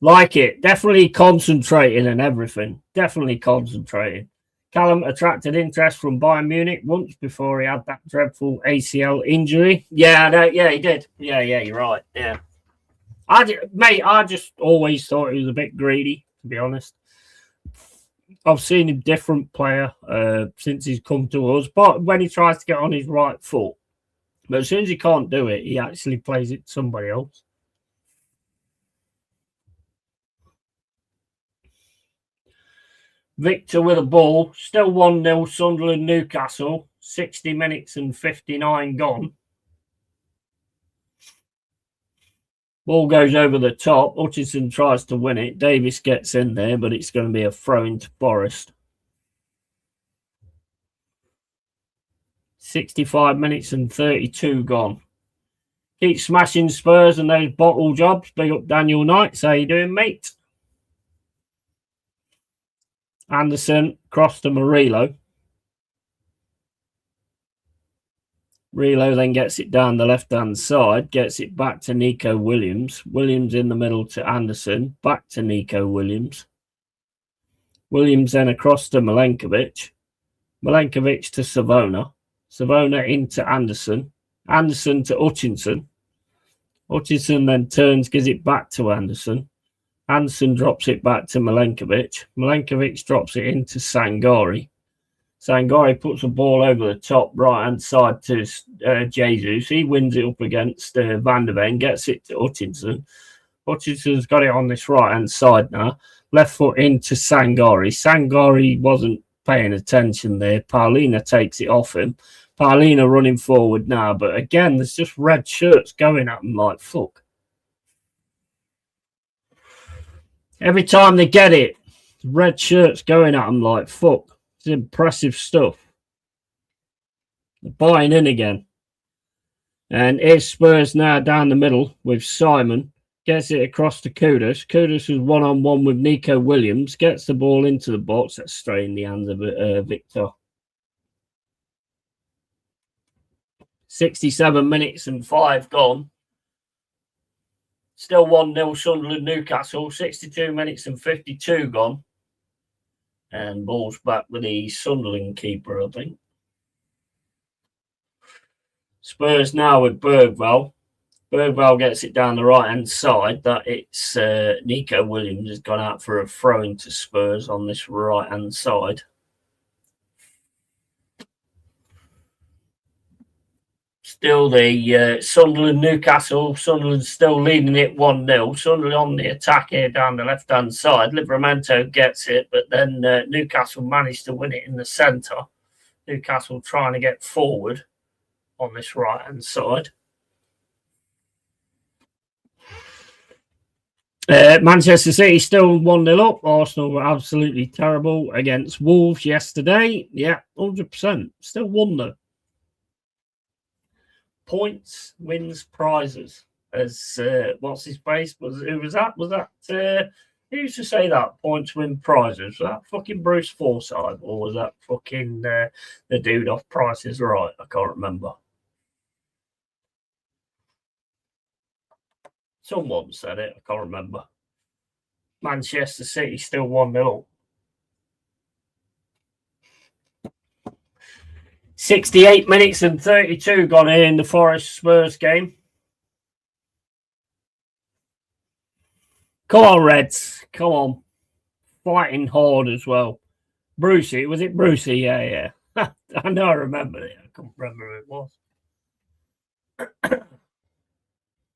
Like it. Definitely concentrating and everything. Definitely concentrating. Callum attracted interest from Bayern Munich once before he had that dreadful ACL injury. Yeah, he did. Yeah, you're right. Yeah. I just always thought he was a bit greedy, to be honest. I've seen a different player since he's come to us, but when he tries to get on his right foot, but as soon as he can't do it, he actually plays it to somebody else. Victor with a ball, still 1-0 Sunderland Newcastle, 60 minutes and 59 gone. Ball goes over the top. Hutchinson tries to win it. Davis gets in there, but it's going to be a throw into Forest. 65 minutes and 32 gone. Keep smashing Spurs and those bottle jobs. Big up Daniel Knights. How you doing, mate? Anderson cross to Murillo. Relo then gets it down the left-hand side, gets it back to Nico Williams. Williams in the middle to Anderson, back to Nico Williams. Williams then across to Milenkovic. Milenkovic to Savona. Savona into Anderson. Anderson to Hutchinson. Hutchinson then turns, gives it back to Anderson. Anderson drops it back to Milenkovic. Milenkovic drops it into Sangari. Sangari puts the ball over the top right-hand side to Jesus. He wins it up against Van der Ven, gets it to Hutchinson. Hutchinson's got it on this right-hand side now. Left foot into Sangari. Sangari wasn't paying attention there. Paulina takes it off him. Paulina running forward now, but again, there's just red shirts going at him like fuck. Every time they get it, red shirts going at them like fuck. It's impressive stuff. They're buying in again. And here's Spurs now down the middle with Simon. Gets it across to Kudus. Kudus is one-on-one with Nico Williams. Gets the ball into the box. That's straight in the hands of Victor. 67 minutes and 5 gone. Still 1-0 Sunderland Newcastle. 62 minutes and 52 gone. And ball's back with the Sunderland keeper, I think. Spurs now with Bergvall. Bergvall gets it down the right-hand side. That it's Nico Williams has gone out for a throw into Spurs on this right-hand side. Still the Sunderland, Newcastle. Sunderland still leading it 1-0. Sunderland on the attack here down the left-hand side. Livramento gets it, but then Newcastle managed to win it in the centre. Newcastle trying to get forward on this right-hand side. Manchester City still 1-0 up. Arsenal were absolutely terrible against Wolves yesterday. Yeah, 100%. Still won though. Points, wins, prizes. As what's his face? Who was that? Was that who used to say that? Points, win, prizes. Was that fucking Bruce Forsyth, or was that fucking the dude off Price is Right? I can't remember. Someone said it. I can't remember. Manchester City still 1-0. 68 minutes and 32 gone in the Forest Spurs game. Come on, Reds. Come on. Fighting hard as well. Brucey. Was it Brucey? Yeah. I know I remember it. I can't remember who it was.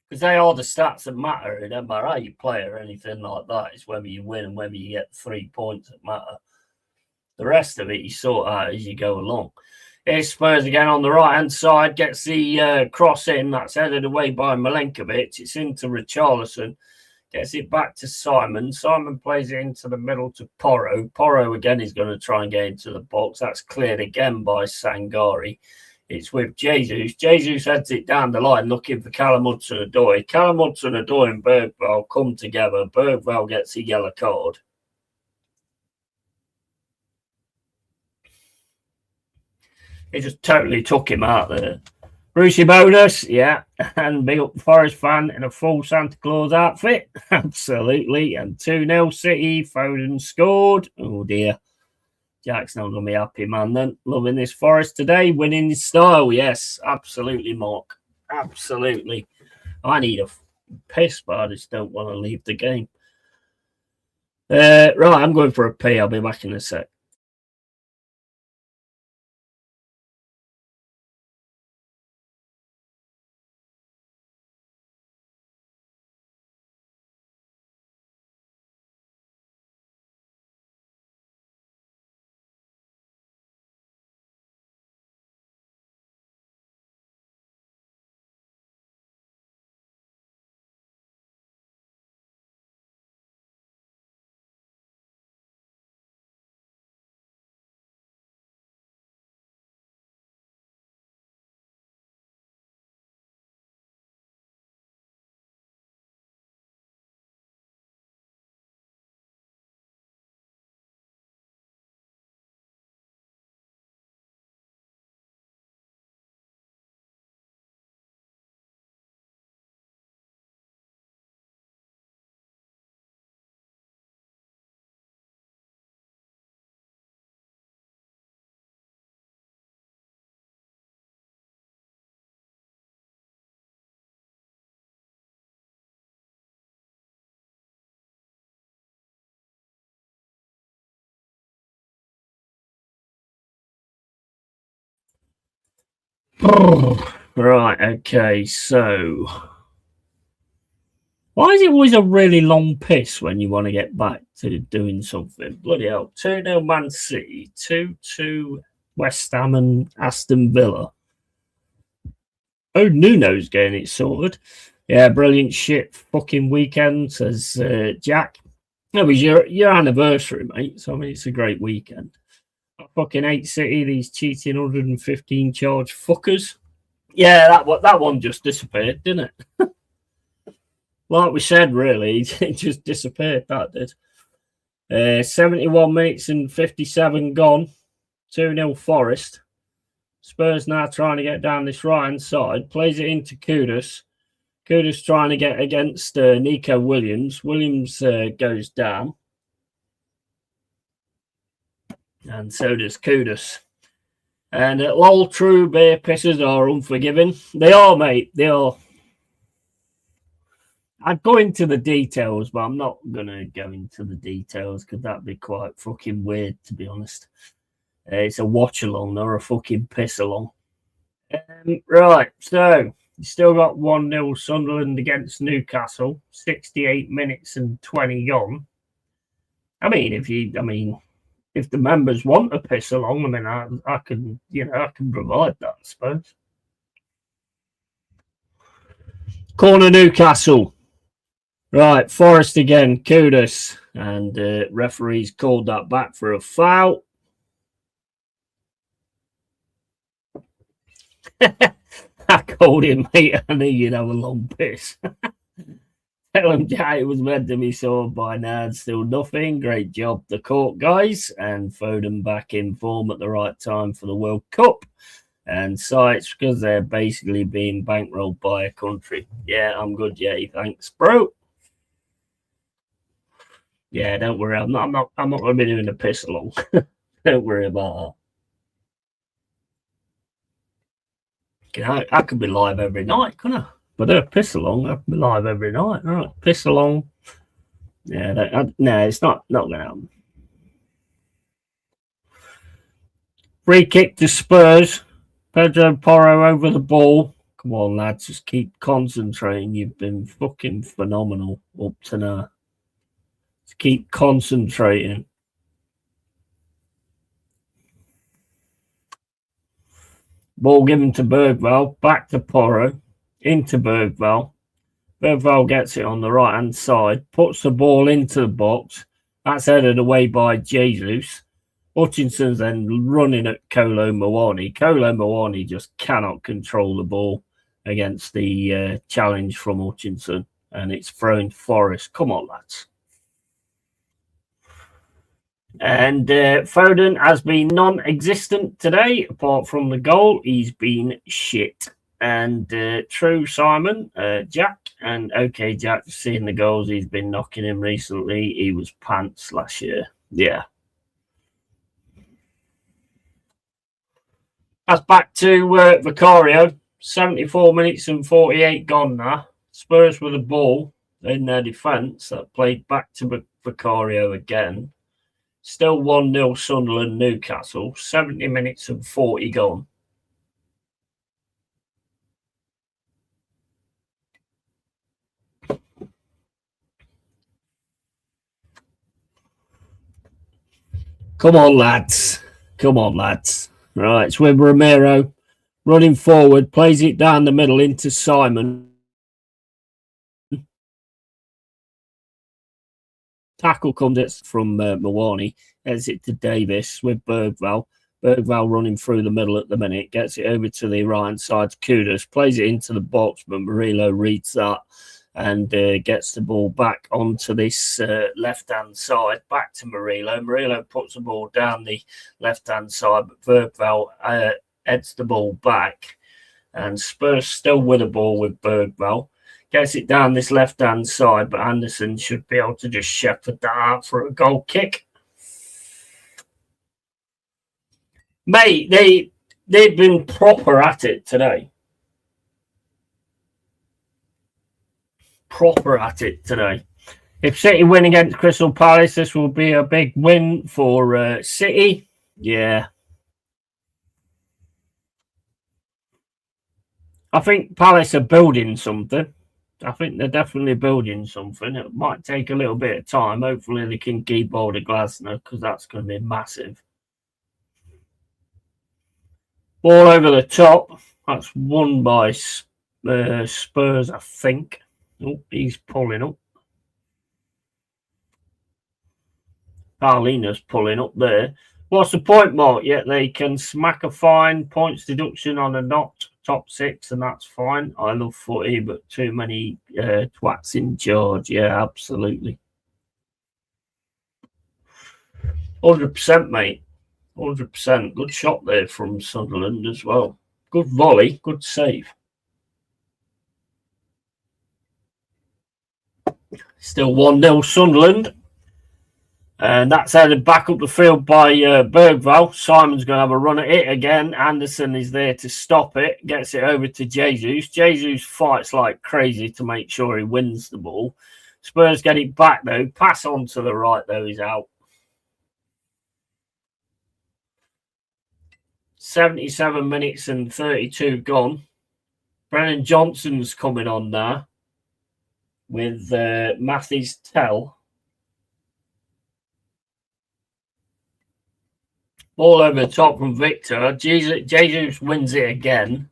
Because they are the stats that matter. It doesn't matter how you play or anything like that. It's whether you win and whether you get 3 points that matter. The rest of it you sort out as you go along. Here's Spurs again on the right-hand side. Gets the cross in. That's headed away by Milenkovic. It's into Richarlison. Gets it back to Simon. Simon plays it into the middle to Porro. Porro again is going to try and get into the box. That's cleared again by Sangari. It's with Jesus. Jesus heads it down the line looking for Callum Hudson-Odoi. Callum Hudson-Odoi and Bergvall come together. Bergvall gets a yellow card. He just totally took him out there. Brucey bonus, yeah. And big up Forest fan in a full Santa Claus outfit. Absolutely. And 2-0 City. Foden scored. Oh, dear. Jack's not going to be happy, man, then. Loving this Forest today. Winning style, yes. Absolutely, Mark. Absolutely. I need a piss, but I just don't want to leave the game. Right, I'm going for a pee. I'll be back in a sec. Right, okay, so why is it always a really long piss when you want to get back to doing something? Bloody hell. 2-0 Man City, 2-2 West Ham and Aston Villa. Oh, Nuno's getting it sorted. Yeah, brilliant shit fucking weekend, says Jack. It was your anniversary, mate, so I mean, it's a great weekend. I fucking hate City, these cheating 115 charge fuckers. Yeah, that one just disappeared, didn't it? Like we said, really, it just disappeared, that did. 71 minutes and 57 gone. 2-0 Forest. Spurs now trying to get down this right-hand side. Plays it into Kudus. Kudus trying to get against Nico Williams. Williams goes down. And so does Kudus. And all true beer pissers are unforgiving. They are, mate. They are. I'd go into the details, but I'm not going to go into the details because that'd be quite fucking weird, to be honest. It's a watch along, not a fucking piss along. Right, so you still got 1-0 Sunderland against Newcastle, 68 minutes and 20 gone. I mean, if the members want a piss along, I mean, I can provide that, I suppose. Corner Newcastle. Right, Forrest again, Kudus, and referees called that back for a foul. I called him, mate. I knew you'd have a long piss. Tell him Jack was meant to be solved by now and still nothing. Great job, the court guys, and Foden back in form at the right time for the World Cup. And sites because they're basically being bankrolled by a country. Yeah, I'm good. Yeah, thanks, bro. Yeah, don't worry. I'm not going to be doing a piss along. Don't worry about that. I could be live every night, couldn't I? But a piss along, I could be live every night. All right, piss along. Yeah, no, it's not going to happen. Free kick to Spurs. Pedro Porro over the ball. Come on, lads, just keep concentrating. You've been fucking phenomenal up to now. Just keep concentrating. Ball given to Bergvall. Back to Porro. Into Bergvall. Bergvall gets it on the right-hand side. Puts the ball into the box. That's headed away by Jesus. Hutchinson's then running at Kolo Muani. Kolo Muani just cannot control the ball against the challenge from Hutchinson. And it's thrown Forrest. Come on, lads. And Foden has been non-existent today, apart from the goal. He's been shit. And true, Simon, Jack, and okay, Jack, seeing the goals he's been knocking him recently, he was pants last year. Yeah. That's back to Vicario. 74 minutes and 48 gone now. Spurs with the ball in their defence. That played back to Vicario again. Still 1-0 Sunderland Newcastle. 70 minutes and 40 gone. Come on, lads. Come on, lads. Right, it's with Romero running forward, plays it down the middle into Simon. Tackle comes from Muani, heads it to Davis with Bergvall. Bergvall running through the middle at the minute, gets it over to the right-hand side to Kudus, plays it into the box, but Murillo reads that and gets the ball back onto this left-hand side, back to Murillo. Murillo puts the ball down the left-hand side, but Bergvall heads the ball back. And Spurs still with the ball with Bergvall. Gets it down this left-hand side, but Anderson should be able to just shepherd that out for a goal kick. Mate, they've been proper at it today. Proper at it today. If City win against Crystal Palace, this will be a big win for City. Yeah. I think Palace are building something. I think they're definitely building something. It might take a little bit of time. Hopefully they can keep hold of Glasner because that's going to be massive. Ball over the top. That's won by Spurs, I think. Oh, he's pulling up. Carlina's pulling up there. What's the point, Mark? Yeah, they can smack a fine, points deduction on a not top six, and that's fine. I love footy, but too many twats in charge. Yeah, absolutely. 100%, mate. 100%. Good shot there from Sunderland as well. Good volley, good save. Still 1-0 Sunderland. And that's headed back up the field by Bergvall. Simon's going to have a run at it again. Anderson is there to stop it. Gets it over to Jesus. Jesus fights like crazy to make sure he wins the ball. Spurs get it back, though. Pass on to the right, though. He's out. 77 minutes and 32 gone. Brennan Johnson's coming on now with Matthews Tell. Ball over the top from Victor. Jesus wins it again.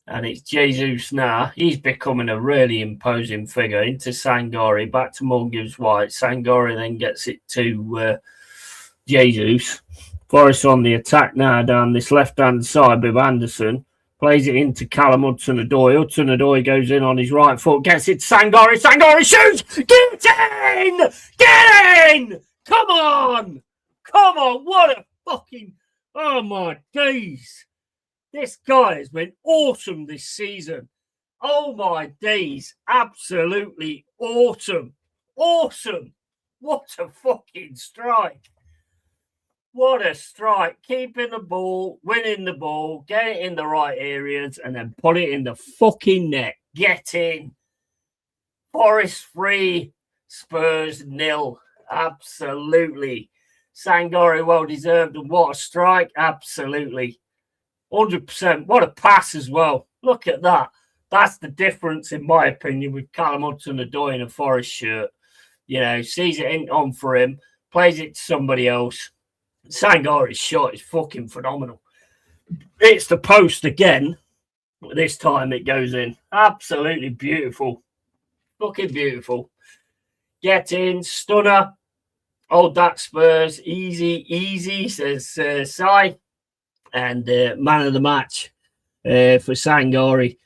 And it's Jesus now. He's becoming a really imposing figure. Into Sangari. Back to Morgan White. Sangari then gets it to Jesus. Forrest on the attack now down this left-hand side with Anderson. Plays it into Callum Hudson-Odoi. Hudson-Odoi goes in on his right foot. Gets it to Sangari. Sangari shoots! Get in! Get in! Come on! Come on, what a fucking... Oh, my days. This guy has been awesome this season. Oh, my days. Absolutely awesome. Awesome. What a fucking strike. What a strike. Keeping the ball, winning the ball, get it in the right areas, and then put it in the fucking net. Get in. Forest 3, Spurs 0. Absolutely. Sangari well deserved, and what a strike. Absolutely. 100%. What a pass as well. Look at that. That's the difference, in my opinion, with Callum Hudson-Odoi in a Forest shirt. You know, sees it in on for him, plays it to somebody else. Sangari's shot is fucking phenomenal. It's the post again. This time it goes in. Absolutely beautiful. Fucking beautiful. Get in. Stunner. Hold that, Spurs. Easy, easy, says Si. And man of the match for Sangari.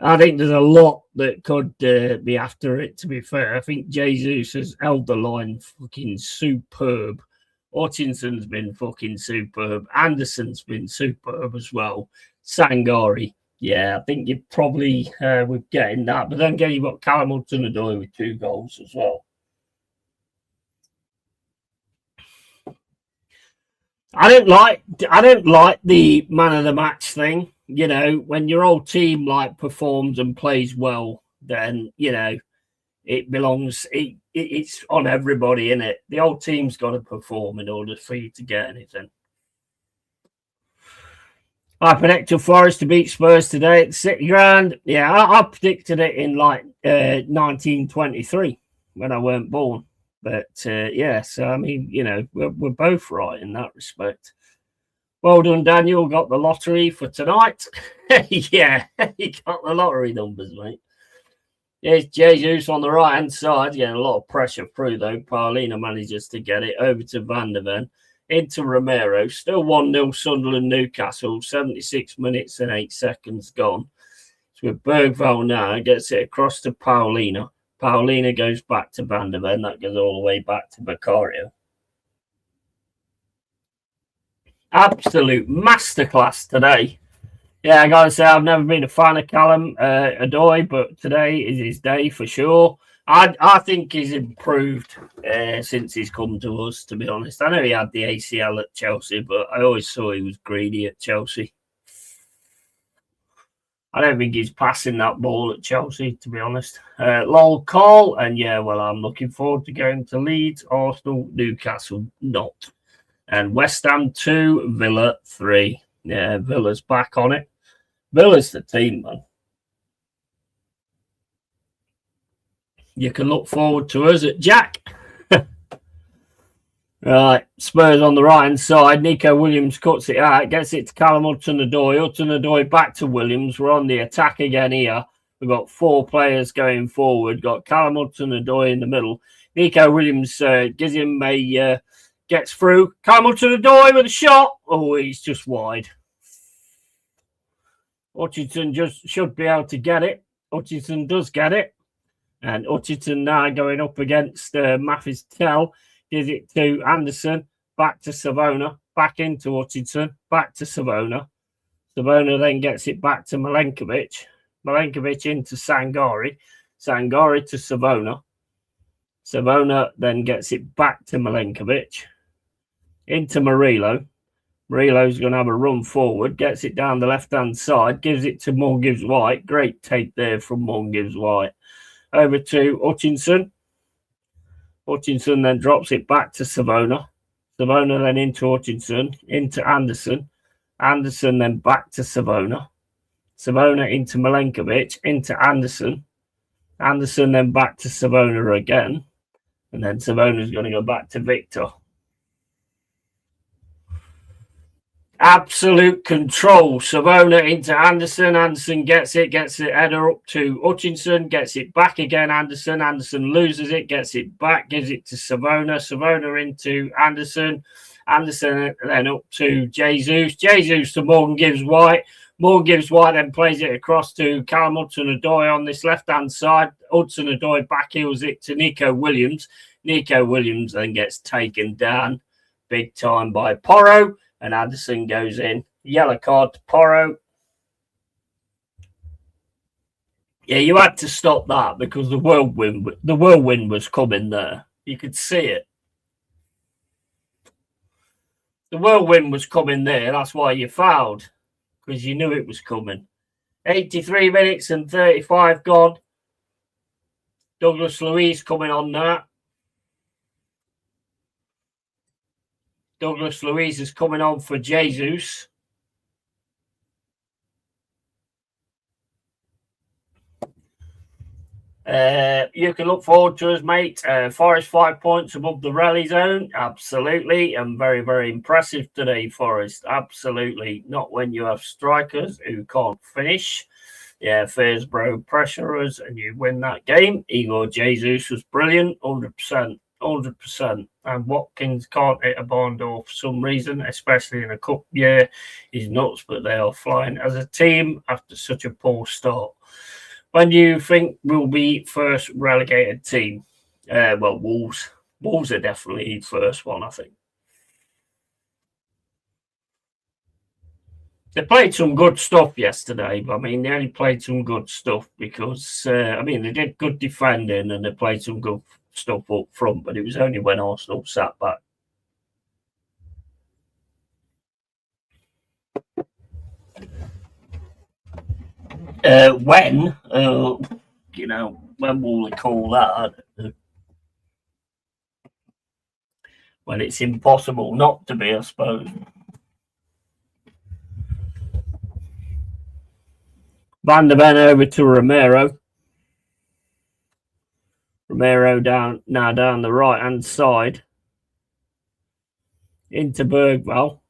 I think there's a lot that could be after it, to be fair. I think Jesus has held the line fucking superb. Hutchinson's been fucking superb. Anderson's been superb as well. Sangari, yeah, I think you're probably with getting that. But then again, you've got Callum Hudson-Odoi with 2 goals as well. I don't like the man of the match thing. You know, when your whole team like performs and plays well, then you know it belongs. It's on everybody, isn't it? The whole team's got to perform in order for you to get anything. I predicted Forest to beat Spurs today at the City Ground. Yeah, I predicted it in like 1923 when I weren't born. But yeah, so I mean, you know, we're both right in that respect. Well done, Daniel. Got the lottery for tonight. Yeah, he got the lottery numbers, mate. There's Jesus on the right-hand side. Getting a lot of pressure through, though. Paulina manages to get it over to Van der Ven. Into Romero. Still 1-0 Sunderland Newcastle. 76 minutes and 8 seconds gone. So with Bergvall now. Gets it across to Paulina. Paulina goes back to Van der Ven. That goes all the way back to Beccario. Absolute masterclass today. Yeah, I got to say, I've never been a fan of Callum Odoi, but today is his day for sure. I think he's improved since he's come to us, to be honest. I know he had the ACL at Chelsea, but I always saw he was greedy at Chelsea. I don't think he's passing that ball at Chelsea, to be honest. Lol call, and yeah, well, I'm looking forward to going to Leeds, Arsenal, Newcastle, not. And West Ham 2, Villa 3. Yeah, Villa's back on it. Villa's the team, man. You can look forward to us at Jack. Right, Spurs on the right-hand side. Nico Williams cuts it out, gets it to Callum Hudson-Odoi. Hudson-Odoi back to Williams. We're on the attack again here. We've got 4 players going forward. Got Callum Hudson-Odoi in the middle. Nico Williams gives him a... gets through. Callum Hudson-Odoi with a shot. Oh, he's just wide. Hutchinson just should be able to get it. Hutchinson does get it. And Hutchinson now going up against Matthews Tell. Gives it to Anderson. Back to Savona. Back into Hutchinson. Back to Savona. Savona then gets it back to Milenkovic. Milenkovic into Sangari. Sangari to Savona. Savona then gets it back to Milenkovic. Into Murillo. Murillo's going to have a run forward, gets it down the left-hand side, gives it to Morgan Gibbs White. Great take there from Morgan Gibbs White. Over to Hutchinson. Hutchinson then drops it back to Savona. Savona then into Hutchinson, into Anderson. Anderson then back to Savona. Savona into Milenkovic, into Anderson. Anderson then back to Savona again. And then Savona's going to go back to Victor. Absolute control. Savona into Anderson. Anderson gets it header up to Hutchinson, gets it back again. Anderson loses it, gets it back, gives it to Savona. Savona into Anderson. Anderson then up to Jesus. Jesus to Morgan Gibbs White. Morgan Gibbs White then plays it across to Callum Hudson-Odoi on this left-hand side. Hudson-Odoi back heels it to Nico Williams. Nico Williams then gets taken down big time by Porro. And Anderson goes in. Yellow card to Porro. Yeah, you had to stop that because the whirlwind was coming there. You could see it. The whirlwind was coming there. That's why you fouled, because you knew it was coming. 83 minutes and 35 gone. Douglas Luiz coming on that. Douglas Luiz is coming on for Jesus. You can look forward to us, mate. Forest 5 points above the rally zone. Absolutely. And very, very impressive today, Forest. Absolutely. Not when you have strikers who can't finish. Yeah, Fairsbro pressure us and you win that game. Igor Jesus was brilliant. 100%. 100%. And Watkins can't hit a barn door for some reason, especially in a cup year. He's nuts, but they are flying as a team after such a poor start. When do you think we'll be first relegated team? Well, Wolves. Wolves are definitely first one, I think. They played some good stuff yesterday, but I mean, they only played some good stuff because, I mean, they did good defending and they played some good stuff up front, but it was only when Arsenal sat back. When will we call that? When it's impossible not to be, I suppose. Van der Ven over to Romero. Romero down the right hand side into Bergvall.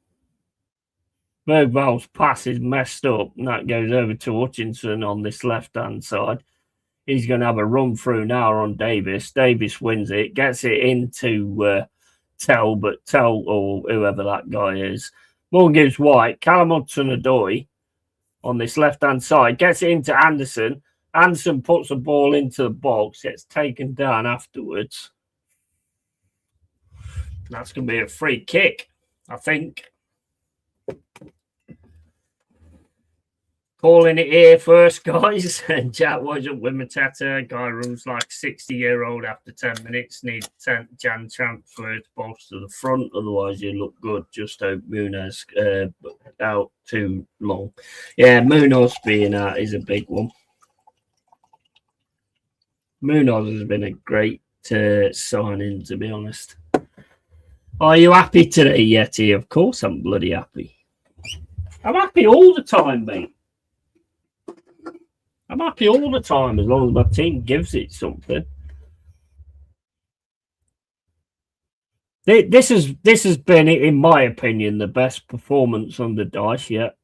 Bergvall's pass is messed up, and that goes over to Hutchinson on this left hand side. He's going to have a run through now on Davis. Davis wins it, gets it into Tell or whoever that guy is. Morgan Gibbs White, Callum Hudson-Odoi on this left hand side, gets it into Anderson. Anderson puts the ball into the box, gets taken down afterwards. That's going to be a free kick, I think. Calling it here first, guys. And Jack was up with Mateta. Guy runs like 60-year-old after 10 minutes. Need 10 Jan transfer to bolster the front. Otherwise, you look good. Just hope Munoz out too long. Yeah, Munoz being out is a big one. Munoz has been a great signing, to be honest. Are you happy today, Yeti? Of course I'm bloody happy. I'm happy all the time, mate. I'm happy all the time as long as my team gives it something. This has been, in my opinion, the best performance under Dyche yet.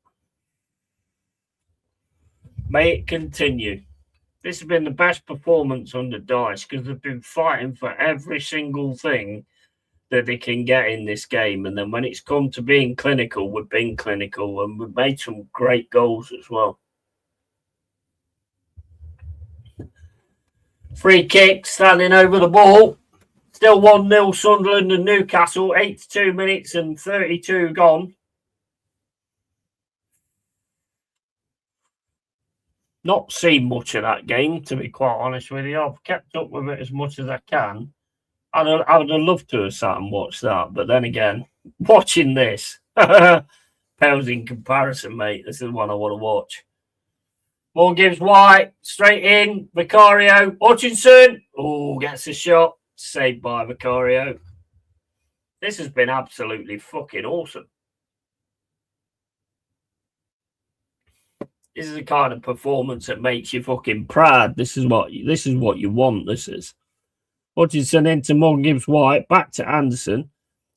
May it continue. This has been the best performance under Dyche because they've been fighting for every single thing that they can get in this game. And then when it's come to being clinical, we've been clinical and we've made some great goals as well. Free kick, standing over the ball. Still 1-0 Sunderland and Newcastle. 82 minutes and 32 gone. Not seen much of that game, to be quite honest with you. I've kept up with it as much as I can. I would have loved to have sat and watched that, but then again, watching this pales in comparison, mate. This is the one I want to watch. Morgan Gibbs White, straight in. Vicario, Hutchinson. Oh, gets a shot. Saved by Vicario. This has been absolutely fucking awesome. This is the kind of performance that makes you fucking proud. This is what you want. This is Hutchinson into Morgan Gibbs White, back to Anderson.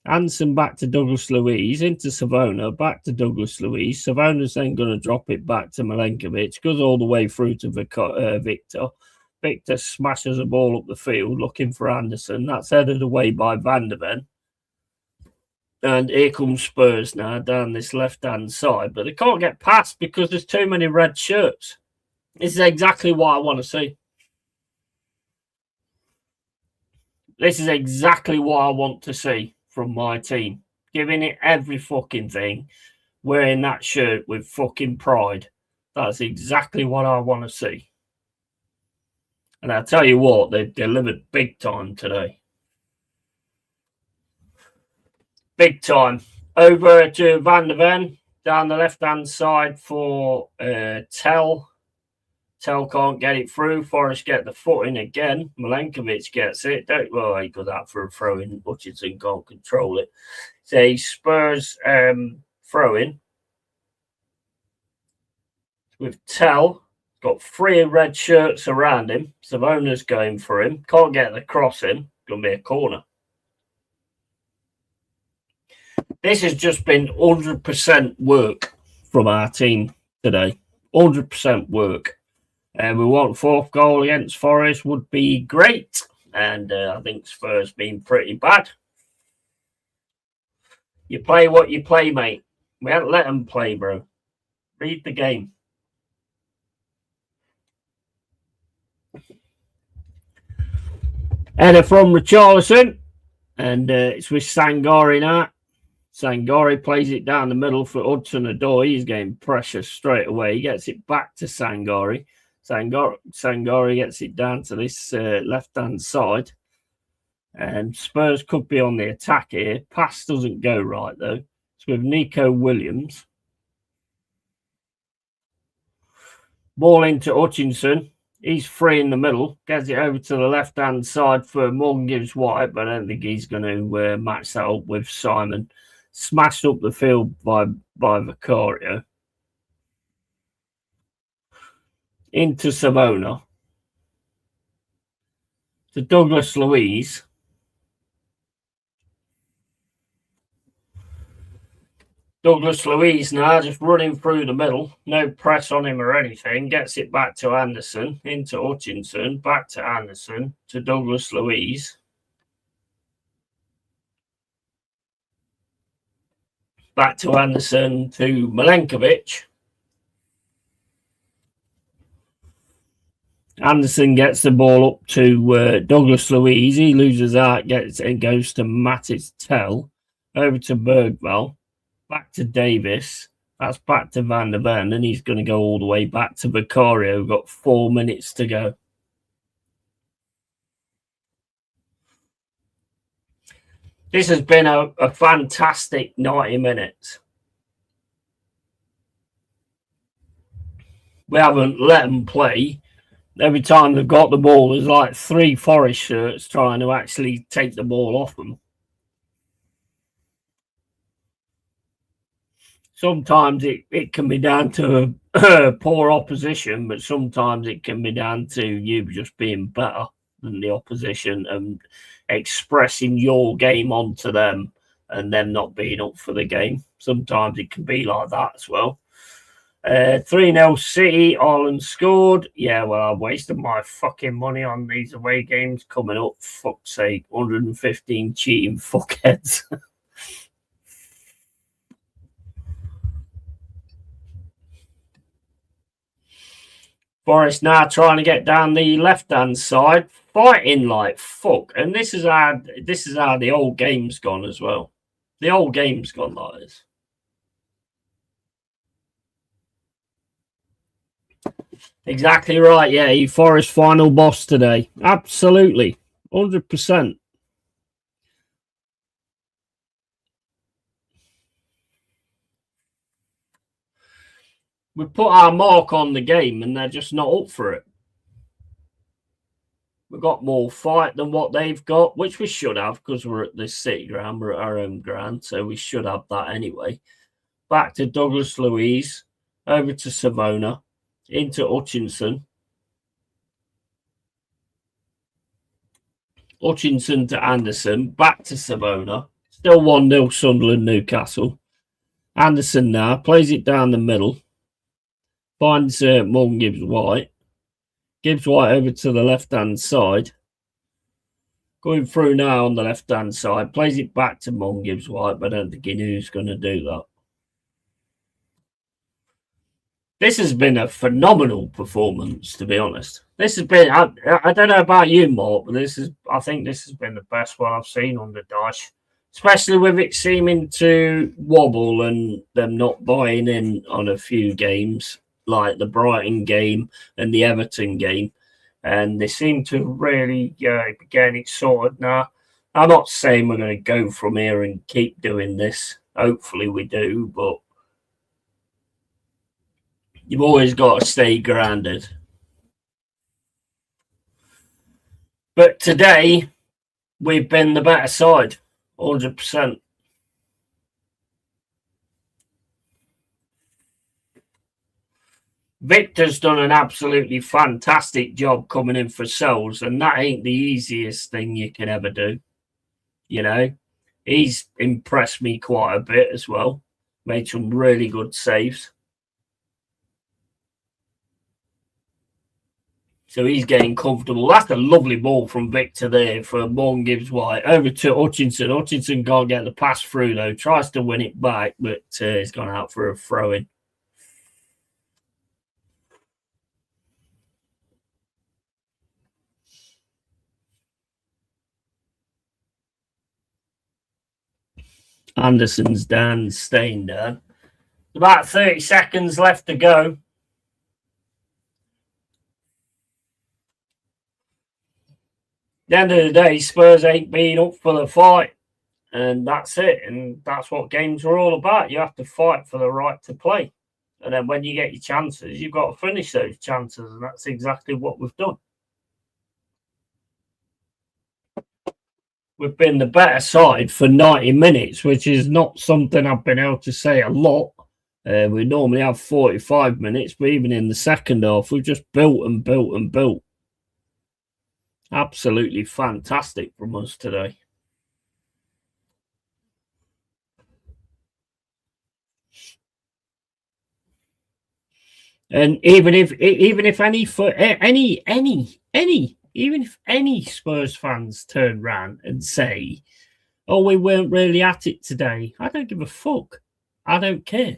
Anderson back to Douglas Luiz, into Savona, back to Douglas Luiz. Savona's then going to drop it back to Milenkovic, goes all the way through to Victor. Victor smashes the ball up the field, looking for Anderson. That's headed away by Van der Ven. And here comes Spurs now down this left-hand side. But they can't get past because there's too many red shirts. This is exactly what I want to see. This is exactly what I want to see from my team. Giving it every fucking thing. Wearing that shirt with fucking pride. That's exactly what I want to see. And I'll tell you what, they've delivered big time today. Big time. Over to Van der Ven. Down the left-hand side for Tell. Tell can't get it through. Forrest get the foot in again. Milenkovic gets it. Well, he got that for a throw-in. Hutchinson can't control it. It's a Spurs throw-in. With Tell. Got 3 red shirts around him. Savona's going for him. Can't get the cross in. Going to be a corner. This has just been 100% work from our team today. 100% work. We want 4th goal against Forest would be great. And I think Spurs been pretty bad. You play what you play, mate. We haven't let them play, bro. Read the game. Header from Richarlison. And it's with Sangari now. Sangari plays it down the middle for Hudson-Odoi. He's getting pressure straight away. He gets it back to Sangari. Sangari gets it down to this left-hand side. And Spurs could be on the attack here. Pass doesn't go right, though. It's with Nico Williams. Ball into Hutchinson. He's free in the middle. Gets it over to the left-hand side for Morgan Gibbs White, but I don't think he's going to match that up with Simon. Smashed up the field by Vicario. Into Savona. To Douglas Luiz. Douglas Luiz now just running through the middle. No press on him or anything. Gets it back to Anderson. Into Hutchinson. Back to Anderson. To Douglas Luiz. Back to Anderson. To Milenkovic. Anderson gets the ball up to Douglas Luiz. He loses out, gets and goes to Matic Tell. Over to Bergvall. Back to Davis. That's back to Van der Ven. And he's going to go all the way back to Vicario. We've got 4 minutes to go. This has been a fantastic 90 minutes. We haven't let them play. Every time they've got the ball, there's like 3 Forest shirts trying to actually take the ball off them. Sometimes it can be down to poor opposition, but sometimes it can be down to you just being better than the opposition and expressing your game onto them and them not being up for the game. Sometimes it can be like that as well. 3-0 City, Ireland scored. Yeah, well, I've wasted my fucking money on these away games coming up. Fuck's sake, 115 cheating fuckheads. Forest now trying to get down the left-hand side, fighting like fuck. And this is how the old game's gone as well. The old game's gone like this. Exactly right, yeah. Forest final boss today. Absolutely. 100%. We put our mark on the game and they're just not up for it. We've got more fight than what they've got, which we should have because we're at this City ground, we're at our own ground, so we should have that anyway. Back to Douglas Luiz, over to Savona, into Hutchinson. Hutchinson to Anderson, back to Savona. Still 1-0 Sunderland, Newcastle. Anderson now plays it down the middle. Finds Morgan Gibbs-White. Gibbs-White over to the left-hand side. Going through now on the left-hand side. Plays it back to Morgan Gibbs-White, but I don't think he knew he was going to do that. This has been a phenomenal performance, to be honest. This has been, I don't know about you, Mark, but I think this has been the best one I've seen on the Dash. Especially with it seeming to wobble and them not buying in on a few games, like the Brighton game and the Everton game. And they seem to really be getting it sorted now. I'm not saying we're going to go from here and keep doing this. Hopefully we do, but you've always got to stay grounded. But today, we've been the better side, 100%. Victor's done an absolutely fantastic job coming in for Souls, and that ain't the easiest thing you can ever do. You know, he's impressed me quite a bit as well. Made some really good saves. So he's getting comfortable. That's a lovely ball from Victor there for Morgan Gibbs-White. Over to Hutchinson. Hutchinson can't get the pass through, though. Tries to win it back, but he's gone out for a throw-in. Anderson's down, staying down. About 30 seconds left to go. At the end of the day, Spurs ain't been up for the fight, and that's it. And that's what games are all about. You have to fight for the right to play, and then when you get your chances, you've got to finish those chances, and that's exactly what we've done. We've been the better side for 90 minutes, which is not something I've been able to say a lot. We normally have 45 minutes, but even in the second half, we've just built and built and built. Absolutely fantastic from us today. And even if any Spurs fans turn around and say, "Oh, we weren't really at it today," I don't give a fuck. I don't care.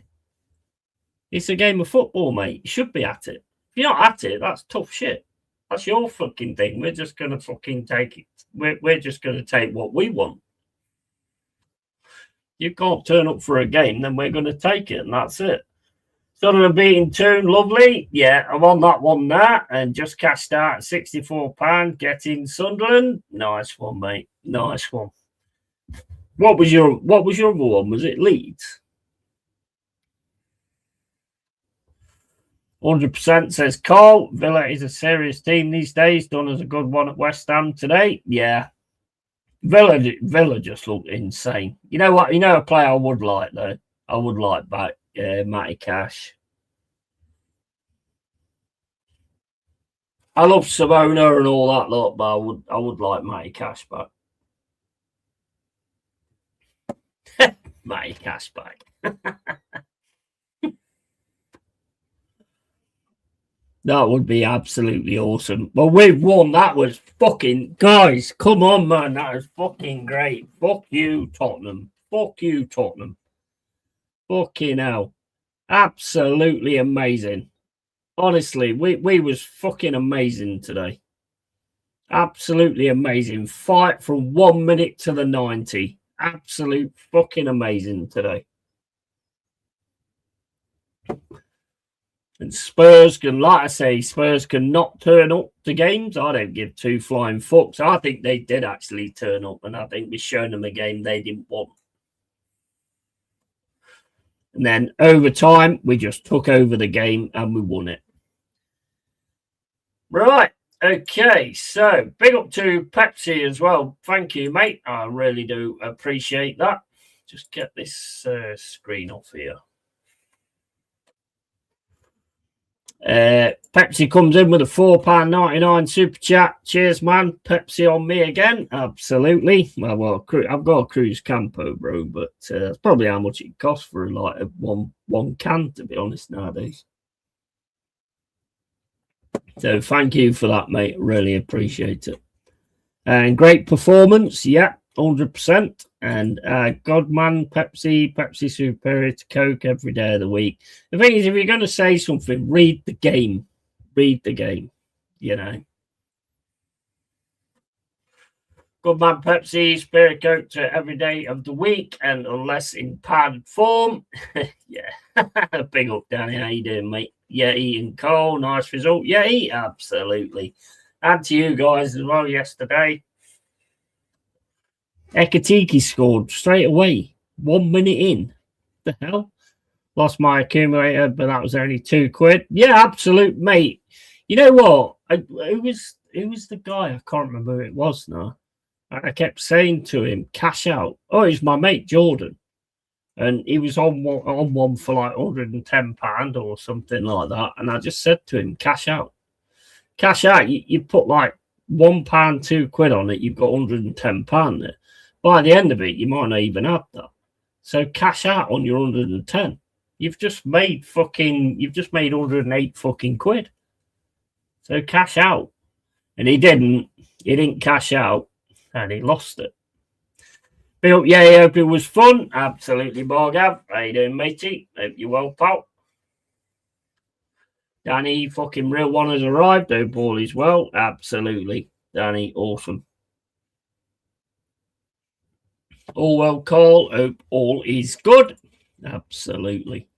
It's a game of football, mate. You should be at it. If you're not at it, that's tough shit. That's your fucking thing. We're just going to fucking take it. We're just going to take what we want. You can't turn up for a game, then we're going to take it, and that's it. Sunderland beating Toon, lovely. Yeah, I'm on that one there, and just cashed out at £64. Getting Sunderland. Nice one, mate. Nice one. What was your other one? Was it Leeds? 100% says Carl. Villa is a serious team these days. Done as a good one at West Ham today. Yeah. Villa just looked insane. You know what? You know a player I would like, though? I would like back Matty Cash. I love Savona and all that lot, but I would like Matty Cash back. Matty Cash back. That would be absolutely awesome. Well, we've won. That was fucking... Guys, come on, man. That was fucking great. Fuck you, Tottenham. Fuck you, Tottenham. Fucking hell. Absolutely amazing. Honestly, we was fucking amazing today. Absolutely amazing. Fight from 1 minute to the 90. Absolute fucking amazing today. And Spurs can, like I say, Spurs can not turn up to games. I don't give two flying fucks. I think they did actually turn up, and I think we've shown them a game they didn't want. And then over time, we just took over the game and we won it. Right. Okay. So big up to Pepsi as well. Thank you, mate. I really do appreciate that. Just get this screen off here. Pepsi comes in with a £4.99 super chat. Cheers, man. Pepsi on me again. Absolutely. Well, I've got a Cruise Campo, bro, but that's probably how much it costs for like a one can, to be honest, nowadays. So thank you for that, mate. Really appreciate it. And great performance, yeah, 100%. And Godman, Pepsi superior to Coke every day of the week. The thing is, if you're going to say something, read the game. Read the game, you know. Godman, Pepsi, superior Coke to every day of the week, and unless in powdered form. Yeah, big up, Danny. How you doing, mate? Yeah, eating coal, nice result. Yeah, absolutely. And to you guys as well yesterday. Ekatiki scored straight away, 1 minute in. The hell? Lost my accumulator, but that was only £2. Yeah, absolute, mate. You know what? Who was the guy? I can't remember who it was now. I kept saying to him, cash out. Oh, he's my mate, Jordan. And he was on one for like £110 or something like that. And I just said to him, cash out. Cash out. You put like £1, £2 on it. You've got £110 there. By the end of it, you might not even have that. So cash out on your 110. You've just made 108 fucking quid. So cash out. And he didn't cash out and he lost it. Bill, yeah, hope it was fun. Absolutely, Morgav. How you doing, matey? Hope you're well, pal. Danny, fucking real one has arrived. Hope all is well. Absolutely. Danny, awesome. All well, Carl. Hope all is good. Absolutely.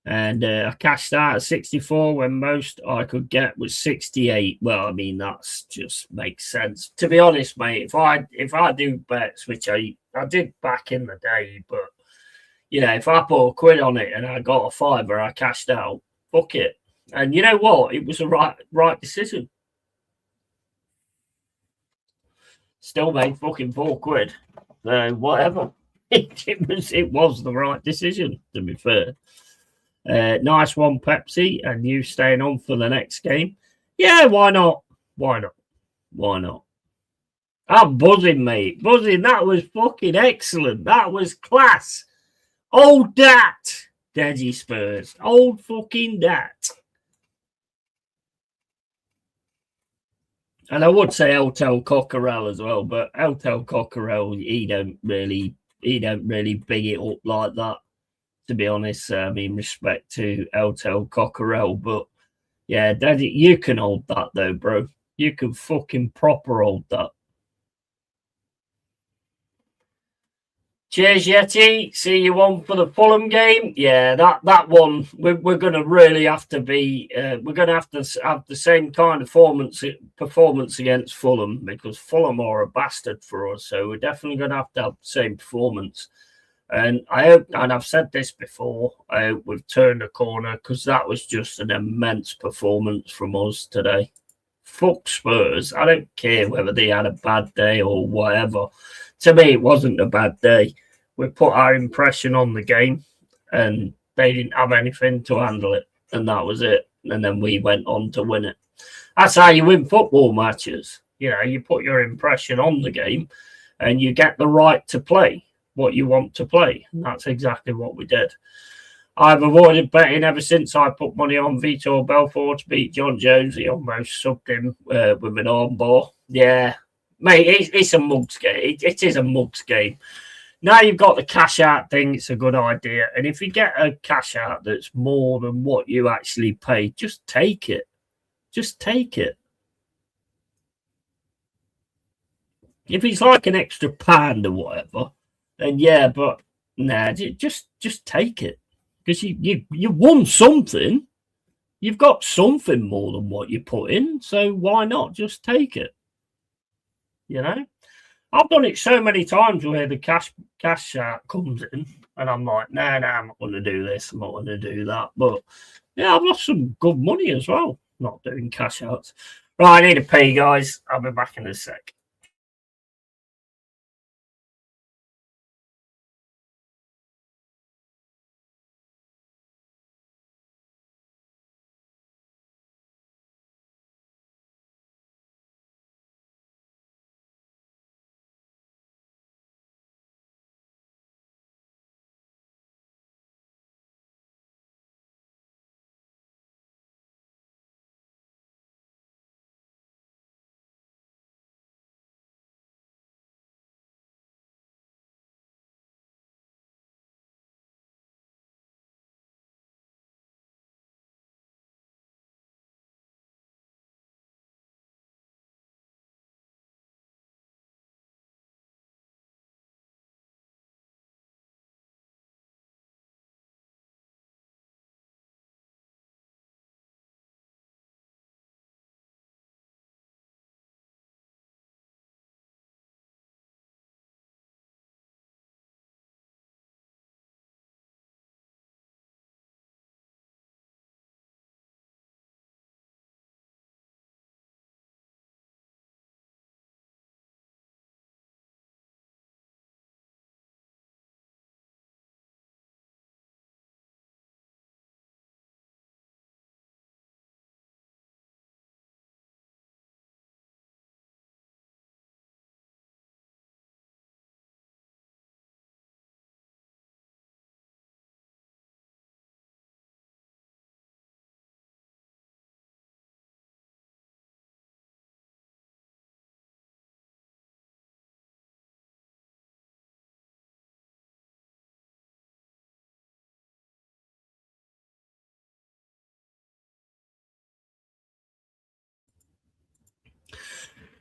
And I cashed out at 64 when most I could get was 68. Well, I mean, that's just makes sense. To be honest, mate, if I do bets, which I did back in the day, but, you know, if I put £1 on it and I got a fiver, I cashed out, fuck it. And you know what? It was a right decision. Still made fucking £4. So whatever. It was the right decision, to be fair. Nice one, Pepsi, and you staying on for the next game. Yeah, why not? Why not? Why not? I'm buzzing, mate. Buzzing. That was fucking excellent. That was class. Old dat. Deadgy Spurs. Old fucking dat. And I would say Eltel Cockerell as well, but Eltel Cockerell, he don't really big it up like that. To be honest, I mean, respect to Eltel Cockerell, but yeah, Daddy, you can hold that though, bro. You can fucking proper hold that. Cheers, Yeti. See you on for the Fulham game. Yeah, that one we're going to really have to be. We're going to have the same kind of performance against Fulham, because Fulham are a bastard for us. So we're definitely going to have the same performance. And I hope, and I've said this before, I hope we've turned a corner, because that was just an immense performance from us today. Fuck Spurs. I don't care whether they had a bad day or whatever. To me, it wasn't a bad day. We put our impression on the game and they didn't have anything to handle it. And that was it. And then we went on to win it. That's how you win football matches. You know, you put your impression on the game and you get the right to play what you want to play. And that's exactly what we did. I've avoided betting ever since I put money on Vitor Belfort to beat John Jones. He almost subbed him with an armbar. Yeah. Mate, it's a mugs game. It is a mugs game. Now you've got the cash out thing, it's a good idea. And if you get a cash out that's more than what you actually paid, just take it. Just take it. If it's like an extra pound or whatever, then yeah, but nah, just take it. Because you won something. You've got something more than what you put in. So why not just take it? You know? I've done it so many times where the cash comes in, and I'm like, nah, I'm not going to do this. I'm not going to do that. But yeah, I've lost some good money as well, not doing cash outs. Right, I need to pay, guys. I'll be back in a sec.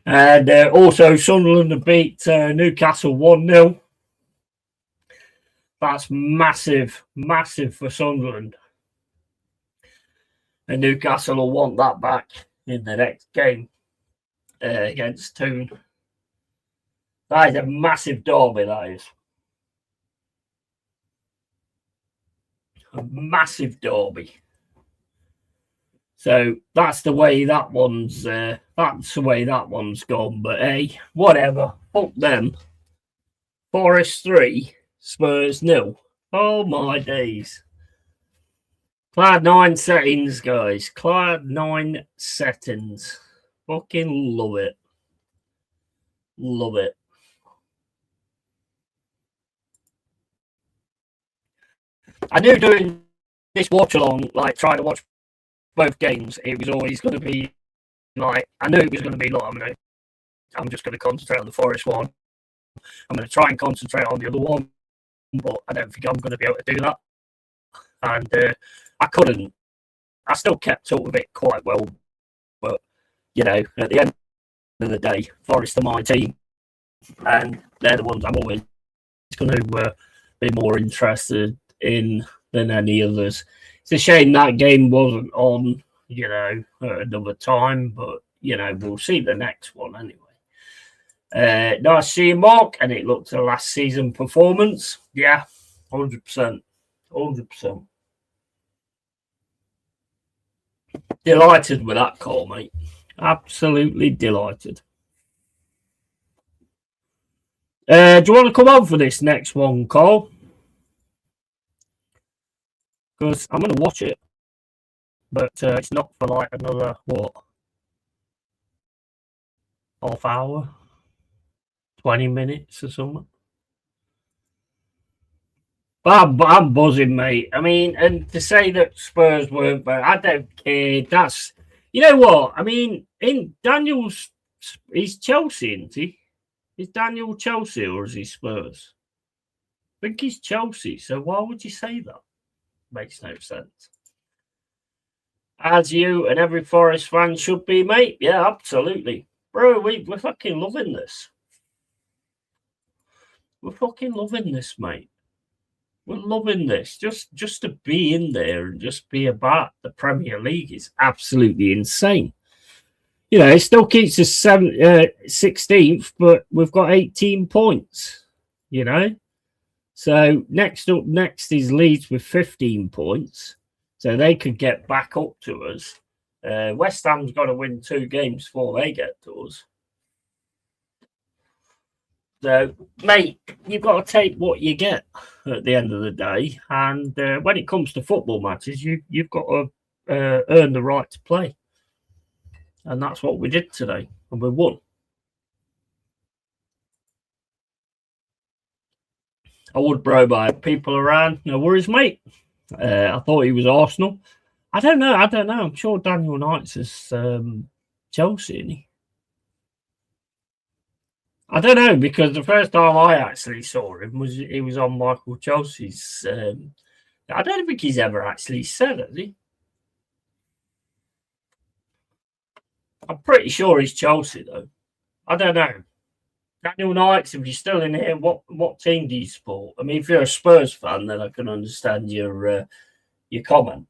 And also, Sunderland have beat Newcastle 1-0. That's massive, massive for Sunderland. And Newcastle will want that back in the next game against Toon. That is a massive derby, that is. A massive derby. So that's the way that one's gone. But hey, whatever. Fuck them. Forest 3, Spurs 0. Oh my days. Cloud 9 settings, guys. Cloud 9 settings. Fucking love it. Love it. I knew doing this watch along, like trying to watch both games, it was always going to be like, I knew it was going to be like, I'm just going to concentrate on the Forest one. I'm going to try and concentrate on the other one, but I don't think I'm going to be able to do that. And I couldn't. I still kept up with it quite well, but you know, at the end of the day, Forest are my team, and they're the ones I'm always going to be more interested in than any others. It's a shame that game wasn't on, you know, at another time, but you know, we'll see the next one anyway. Nice seeing Mark, and it looked a last season performance. Yeah, 100%. 100%. Delighted with that call, mate. Absolutely delighted. Do you want to come on for this next one, Cole? Because I'm going to watch it, but it's not for like another, what, half hour, 20 minutes or something. But I'm buzzing, mate. I mean, and to say that Spurs weren't, but I don't care. That's, you know what? I mean, in Daniel's, he's Chelsea, isn't he? Is Daniel Chelsea or is he Spurs? I think he's Chelsea. So why would you say that? Makes no sense. As you and every Forest fan should be, mate. Yeah, absolutely. Bro, we're fucking loving this. We're fucking loving this, mate. We're loving this. Just to be in there and just be about the Premier League is absolutely insane. You know, it still keeps us 16th, but we've got 18 points. You know, so next is Leeds with 15 points, so they could get back up to us. West Ham's got to win 2 games before they get to us. So, mate, you've got to take what you get at the end of the day. And when it comes to football matches, you've got to earn the right to play. And that's what we did today. And we won. I would bro by people around. No worries, mate. I thought he was Arsenal. I don't know. I'm sure Daniel Knights is Chelsea, isn't he? I don't know, because the first time I actually saw him he was on Michael Chelsea's. I don't think he's ever actually said it, has he? I'm pretty sure he's Chelsea, though. I don't know. Daniel Knights, if you're still in here, what team do you support? I mean, if you're a Spurs fan, then I can understand your comment.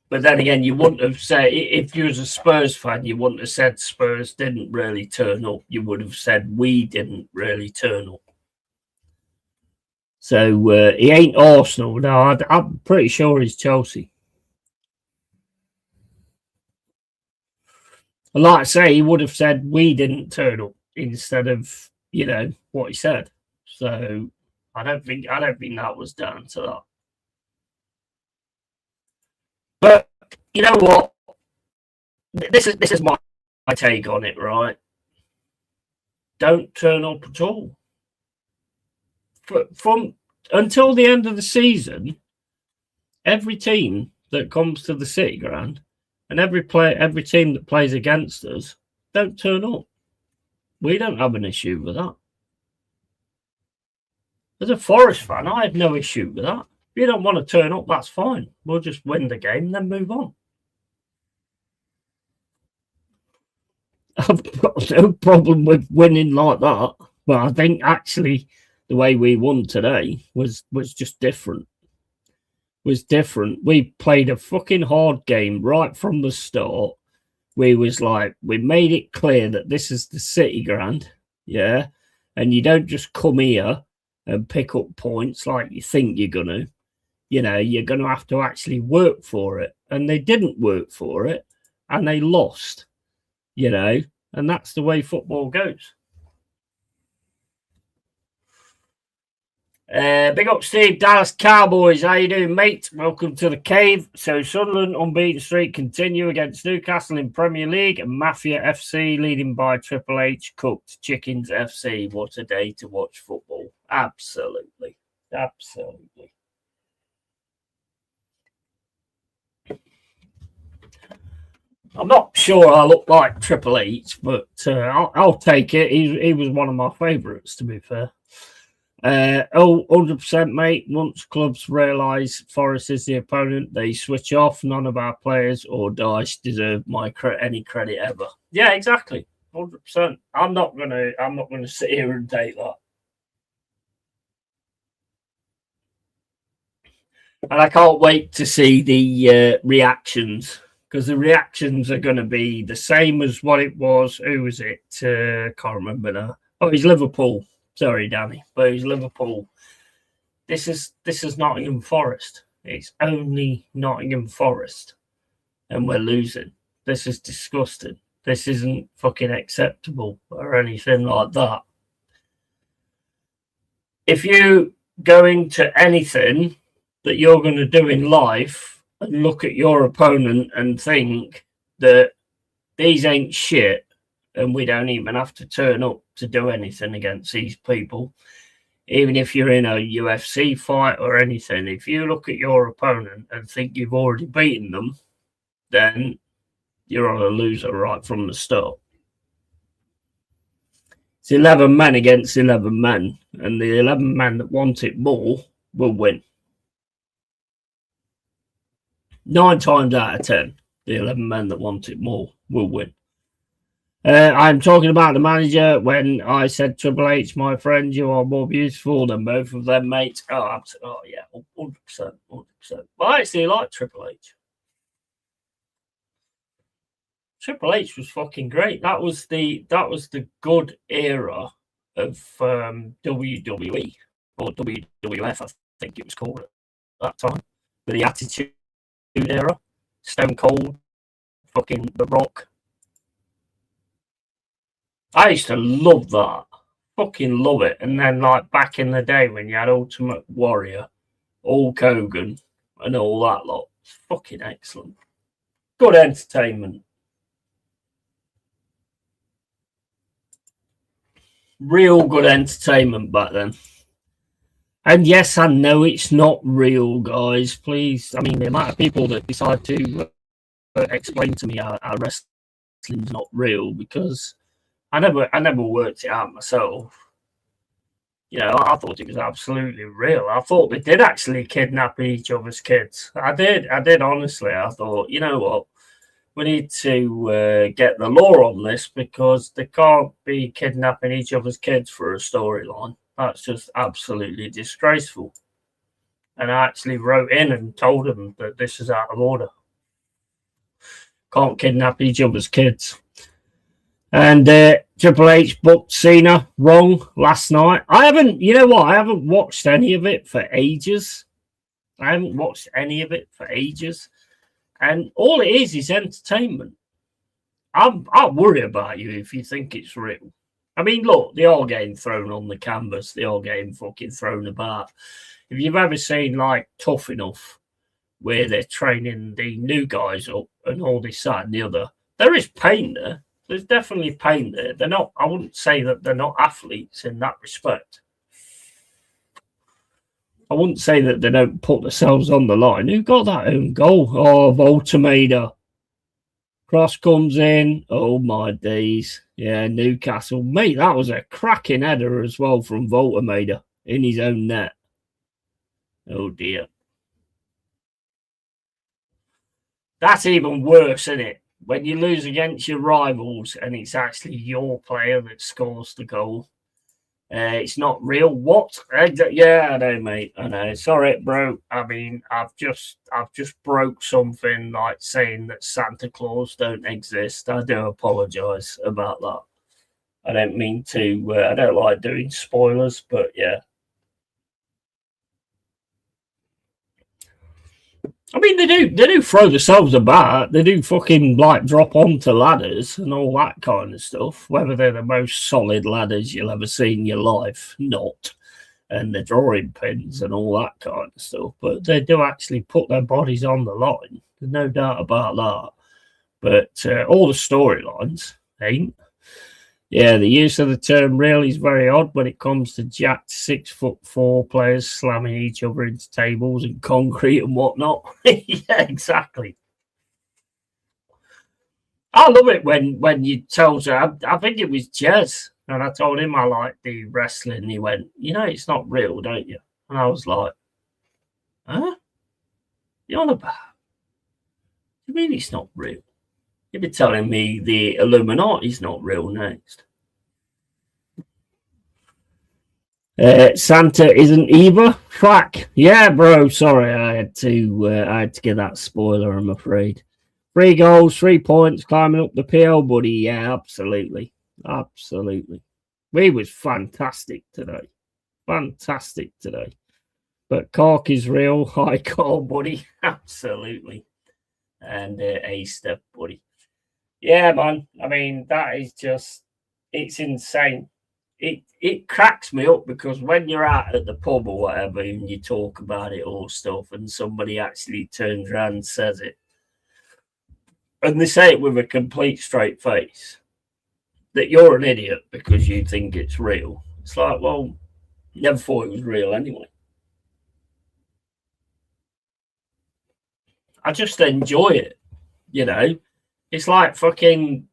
But then again, you wouldn't have said, if you was a Spurs fan, you wouldn't have said Spurs didn't really turn up. You would have said we didn't really turn up. So he ain't Arsenal. No, I'm pretty sure he's Chelsea. And like I say, he would have said we didn't turn up instead of, you know, what he said. So I don't think that was down to that. But you know what? This is my take on it, right? Don't turn up at all. From until the end of the season, every team that comes to the City Ground and every team that plays against us don't turn up. We don't have an issue with that. As a Forest fan, I have no issue with that. If you don't want to turn up, that's fine. We'll just win the game and then move on. I've got no problem with winning like that, but I think actually the way we won today was just different. We played a fucking hard game right from the start. We made it clear that this is the City Ground, yeah, and you don't just come here and pick up points like you think you're gonna. You know, you're going to have to actually work for it. And they didn't work for it, and they lost, you know, and that's the way football goes. Big up, Steve, Dallas Cowboys. How you doing, mate? Welcome to the cave. So Sunderland unbeaten streak continue against Newcastle in Premier League, and Mafia FC leading by Triple H cooked Chickens FC. What a day to watch football. Absolutely. I'm not sure I look like Triple H, but I'll take it. He was one of my favourites, to be fair. 100%, mate. Once clubs realise Forest is the opponent, they switch off. None of our players or dice deserve any credit ever. Yeah, exactly. 100%. I'm not gonna sit here and take that. And I can't wait to see the reactions, because the reactions are going to be the same as what it was. Who was it? Can't remember now. Oh, he's Liverpool. Sorry, Danny, but he's Liverpool. This is Nottingham Forest. It's only Nottingham Forest, and we're losing. This is disgusting. This isn't fucking acceptable or anything like that. If you go into anything that you're going to do in life and look at your opponent and think that these ain't shit and we don't even have to turn up to do anything against these people, even if you're in a UFC fight or anything, if you look at your opponent and think you've already beaten them, then you're on a loser right from the start. It's 11 men against 11 men, and the 11 men that want it more will win. 9 times out of 10, the 11 men that want it more will win. I'm talking about the manager when I said, Triple H, my friend, you are more beautiful than both of them, mate. Oh, absolutely. Oh, yeah, 100%. But I actually like Triple H. Triple H was fucking great. That was the good era of WWE or WWF, I think it was called at that time, with the Attitude Era, Stone Cold, fucking The Rock. I used to love that. Fucking love it. And then, like, back in the day when you had Ultimate Warrior, Hulk Hogan, and all that lot, it's fucking excellent. Good entertainment. Real good entertainment back then. And yes, I know it's not real, guys. Please, I mean, the amount of people that decide to explain to me how wrestling's not real, because I never worked it out myself. You know, I thought it was absolutely real. I thought they did actually kidnap each other's kids. I did honestly. I thought, you know what, we need to get the law on this, because they can't be kidnapping each other's kids for a storyline. That's just absolutely disgraceful. And I actually wrote in and told them that this is out of order. Can't kidnap each other's kids. And Triple H booked Cena wrong last night. I haven't watched any of it for ages. And all it is entertainment. I'll worry about you if you think it's real. I mean, look, they are getting thrown on the canvas. They are getting fucking thrown about. If you've ever seen, like, Tough Enough, where they're training the new guys up and all this, that, and the other, there is pain there. There's definitely pain there. They're not, I wouldn't say that they're not athletes in that respect. I wouldn't say that they don't put themselves on the line. Who got that own goal? Oh, Voltameda. Cross comes in. Oh, my days. Yeah, Newcastle. Mate, that was a cracking header as well from Voltameda in his own net. Oh, dear. That's even worse, isn't it? When you lose against your rivals and it's actually your player that scores the goal. It's not real. What? Yeah, I know, mate. I know. Sorry, bro. I mean, I've just broke something like saying that Santa Claus don't exist. I do apologise about that. I don't mean to. I don't like doing spoilers, but yeah. I mean, they do throw themselves about. They do fucking, like, drop onto ladders and all that kind of stuff. Whether they're the most solid ladders you'll ever see in your life, not. And the drawing pins and all that kind of stuff. But they do actually put their bodies on the line. There's no doubt about that. But all the storylines ain't. Yeah, the use of the term real is very odd when it comes to jacked 6'4" players slamming each other into tables and concrete and whatnot. Yeah, exactly. I love it when you told her, I think it was Jez, and I told him I like the wrestling, and he went, you know, it's not real, don't you? And I was like, huh? You're on about? You mean it's not real? You'll be telling me the Illuminati's not real next. Santa isn't either. Fuck. Yeah, bro. Sorry, I had to get that spoiler, I'm afraid. 3 goals, 3 points, climbing up the PL, buddy. Yeah, absolutely. Absolutely. We was fantastic today. Fantastic today. But Cork is real. High call, buddy. Absolutely. And A-step, buddy. Yeah, man. I mean, that is just, it's insane. It cracks me up, because when you're out at the pub or whatever and you talk about it or stuff and somebody actually turns around and says it, and they say it with a complete straight face, that you're an idiot because you think it's real. It's like, well, never thought it was real anyway. I just enjoy it, you know. It's like fucking,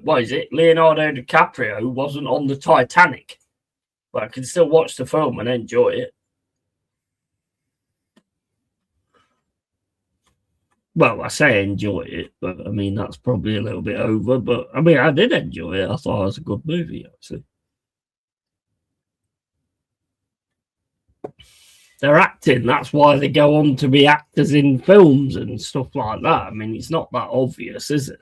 what is it? Leonardo DiCaprio wasn't on the Titanic, but I can still watch the film and enjoy it. Well, I say enjoy it, but I mean, that's probably a little bit over. But I mean, I did enjoy it. I thought it was a good movie, actually. They're acting. That's why they go on to be actors in films and stuff like that. I mean, it's not that obvious, is it?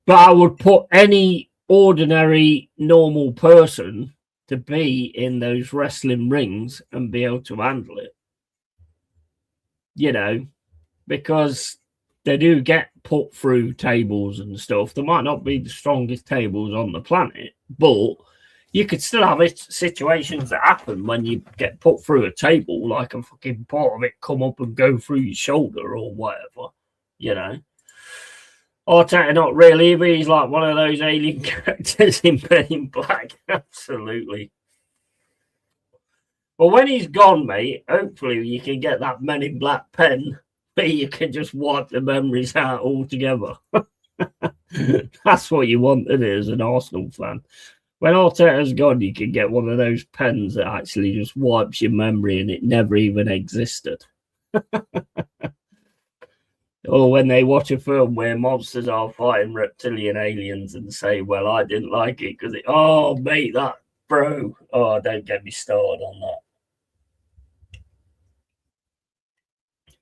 But I would put any ordinary, normal person to be in those wrestling rings and be able to handle it. You know, because they do get put through tables and stuff. They might not be the strongest tables on the planet, but you could still have situations that happen when you get put through a table, like a fucking part of it come up and go through your shoulder or whatever, you know. Arteta not really, but he's like one of those alien characters in Men in Black. Absolutely. But when he's gone, mate, hopefully you can get that Men in Black pen, but you can just wipe the memories out altogether. That's what you want, isn't it, as an Arsenal fan? When Arteta's gone, you can get one of those pens that actually just wipes your memory and it never even existed. Or when they watch a film where monsters are fighting reptilian aliens and say, well, I didn't like it because oh, mate, that, bro. Oh, don't get me started on that.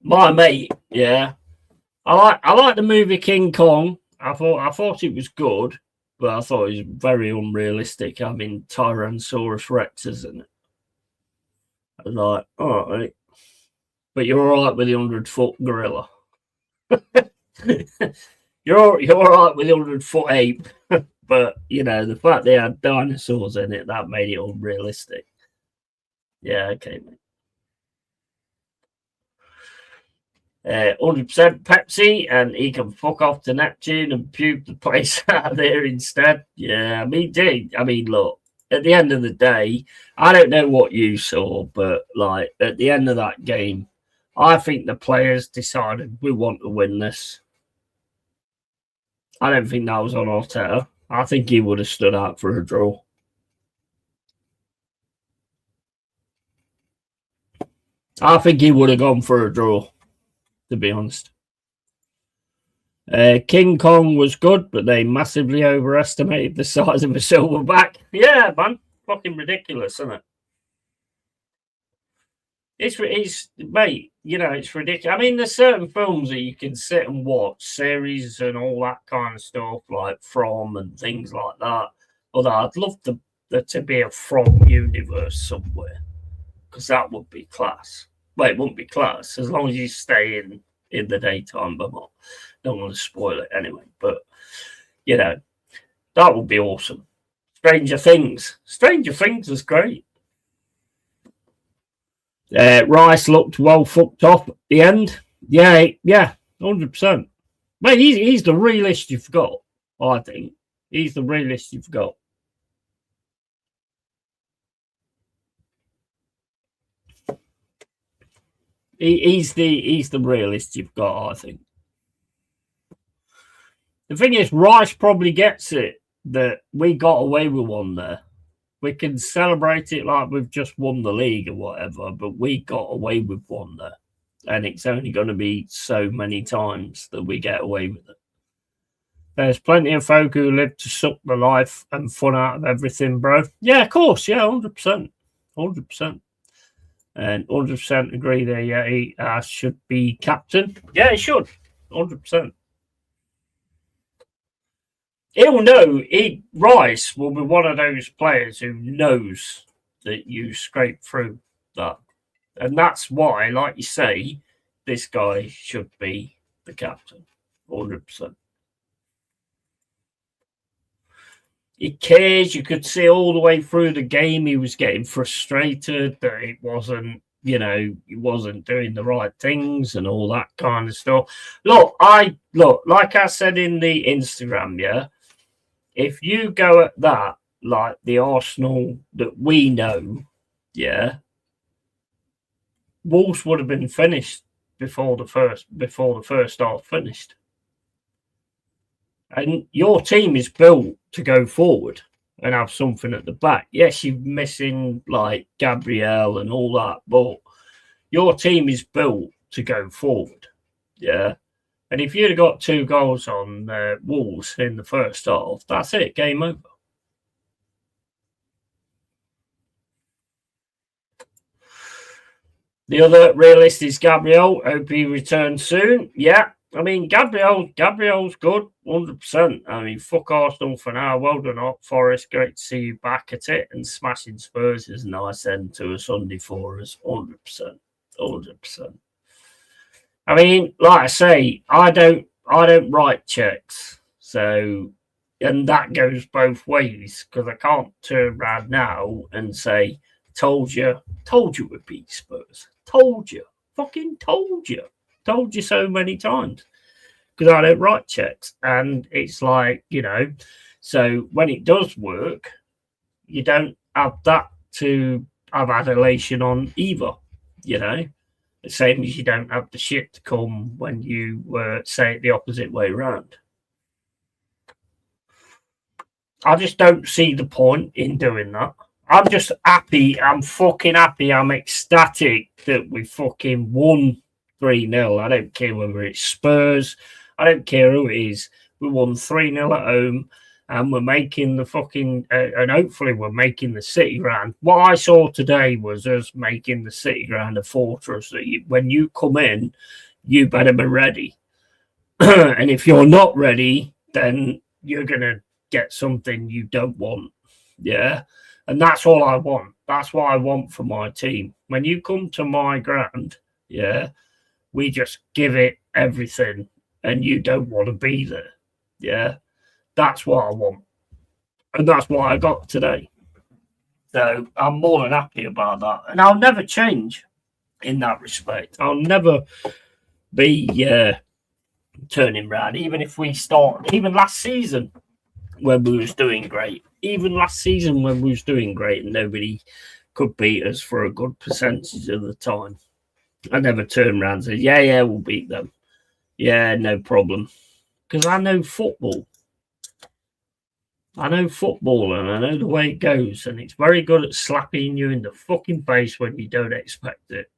My mate, yeah. I like the movie King Kong. I thought it was good, but I thought it was very unrealistic having Tyrannosaurus Rexes in it. I was like, all right. But you're all right with the 100-foot gorilla. you're all right with the 100-foot ape, but you know the fact they had dinosaurs in it, that made it unrealistic. Yeah, okay, mate. 100% Pepsi, and he can fuck off to Neptune and puke the place out there instead. Yeah, I mean, look, at the end of the day, I don't know what you saw, but like at the end of that game, I think the players decided we want to win this. I don't think that was on Arteta. I think he would have stood out for a draw. I think he would have gone for a draw, to be honest. King Kong was good, but they massively overestimated the size of a silverback. Yeah, man. Fucking ridiculous, isn't it? It's mate, you know, it's ridiculous. I mean, there's certain films that you can sit and watch, series and all that kind of stuff, like From and things like that. Although I'd love there to be a From universe somewhere, because that would be class. Well, it wouldn't be class as long as you stay in the daytime, but I don't want to spoil it anyway. But you know, that would be awesome. Stranger Things was great. Rice looked well fucked off at the end. Yeah, 100%. Mate, he's the realest you've got, I think. He's the realest you've got. He's the realist you've got, I think. The thing is, Rice probably gets it that we got away with one there. We can celebrate it like we've just won the league or whatever, but we got away with one there. And it's only going to be so many times that we get away with it. There's plenty of folk who live to suck the life and fun out of everything, bro. Yeah, of course. Yeah, 100%. 100%. And 100% agree there. Yeah, he should be captain. Yeah, he should. 100%. He'll know. Rice will be one of those players who knows that you scrape through that. And that's why, like you say, this guy should be the captain. 100%. He cares. You could see all the way through the game he was getting frustrated that it wasn't, you know, he wasn't doing the right things and all that kind of stuff. Look, like I said in the Instagram, yeah, if you go at that, like the Arsenal that we know, yeah, Wolves would have been finished before the first half finished. And your team is built to go forward and have something at the back. Yes, you're missing like Gabriel and all that, but your team is built to go forward. Yeah. And if you'd have got 2 goals on Wolves in the first half, that's it, game over. The other realist is Gabriel. Hope he returns soon. Yeah, I mean, Gabriel's good, 100%. I mean, fuck Arsenal for now. Well done, Forest. Great to see you back at it. And smashing Spurs is a nice end to a Sunday for us, 100%. 100%. I mean, like I say, I don't write checks. So, and that goes both ways because I can't turn around now and say, told you would beat Spurs. Told you. Fucking told you. Told you so many times because I don't write checks. And it's like, so when it does work, you don't have that to have adulation on either, the same as you don't have the shit to come when you say it the opposite way around. I just don't see the point in doing that. I'm just happy. I'm fucking happy. I'm ecstatic that we fucking won 3-0. I don't care whether it's Spurs. I don't care who it is. We won 3-0 at home and we're making the fucking, and hopefully we're making the City ground. What I saw today was us making the City ground a fortress that when you come in, you better be ready. And if you're not ready, then you're going to get something you don't want. Yeah. And that's all I want. That's what I want for my team. When you come to my ground, we just give it everything and you don't want to be there. Yeah. That's what I want. And that's what I got today. So I'm more than happy about that. And I'll never change in that respect. I'll never be turning around, even if we start, even last season when we was doing great. Even last season when we was doing great and nobody could beat us for a good percentage of the time. I never turned around and said, yeah, we'll beat them. Yeah, no problem. Because I know football. I know football and I know the way it goes. And it's very good at slapping you in the fucking face when you don't expect it.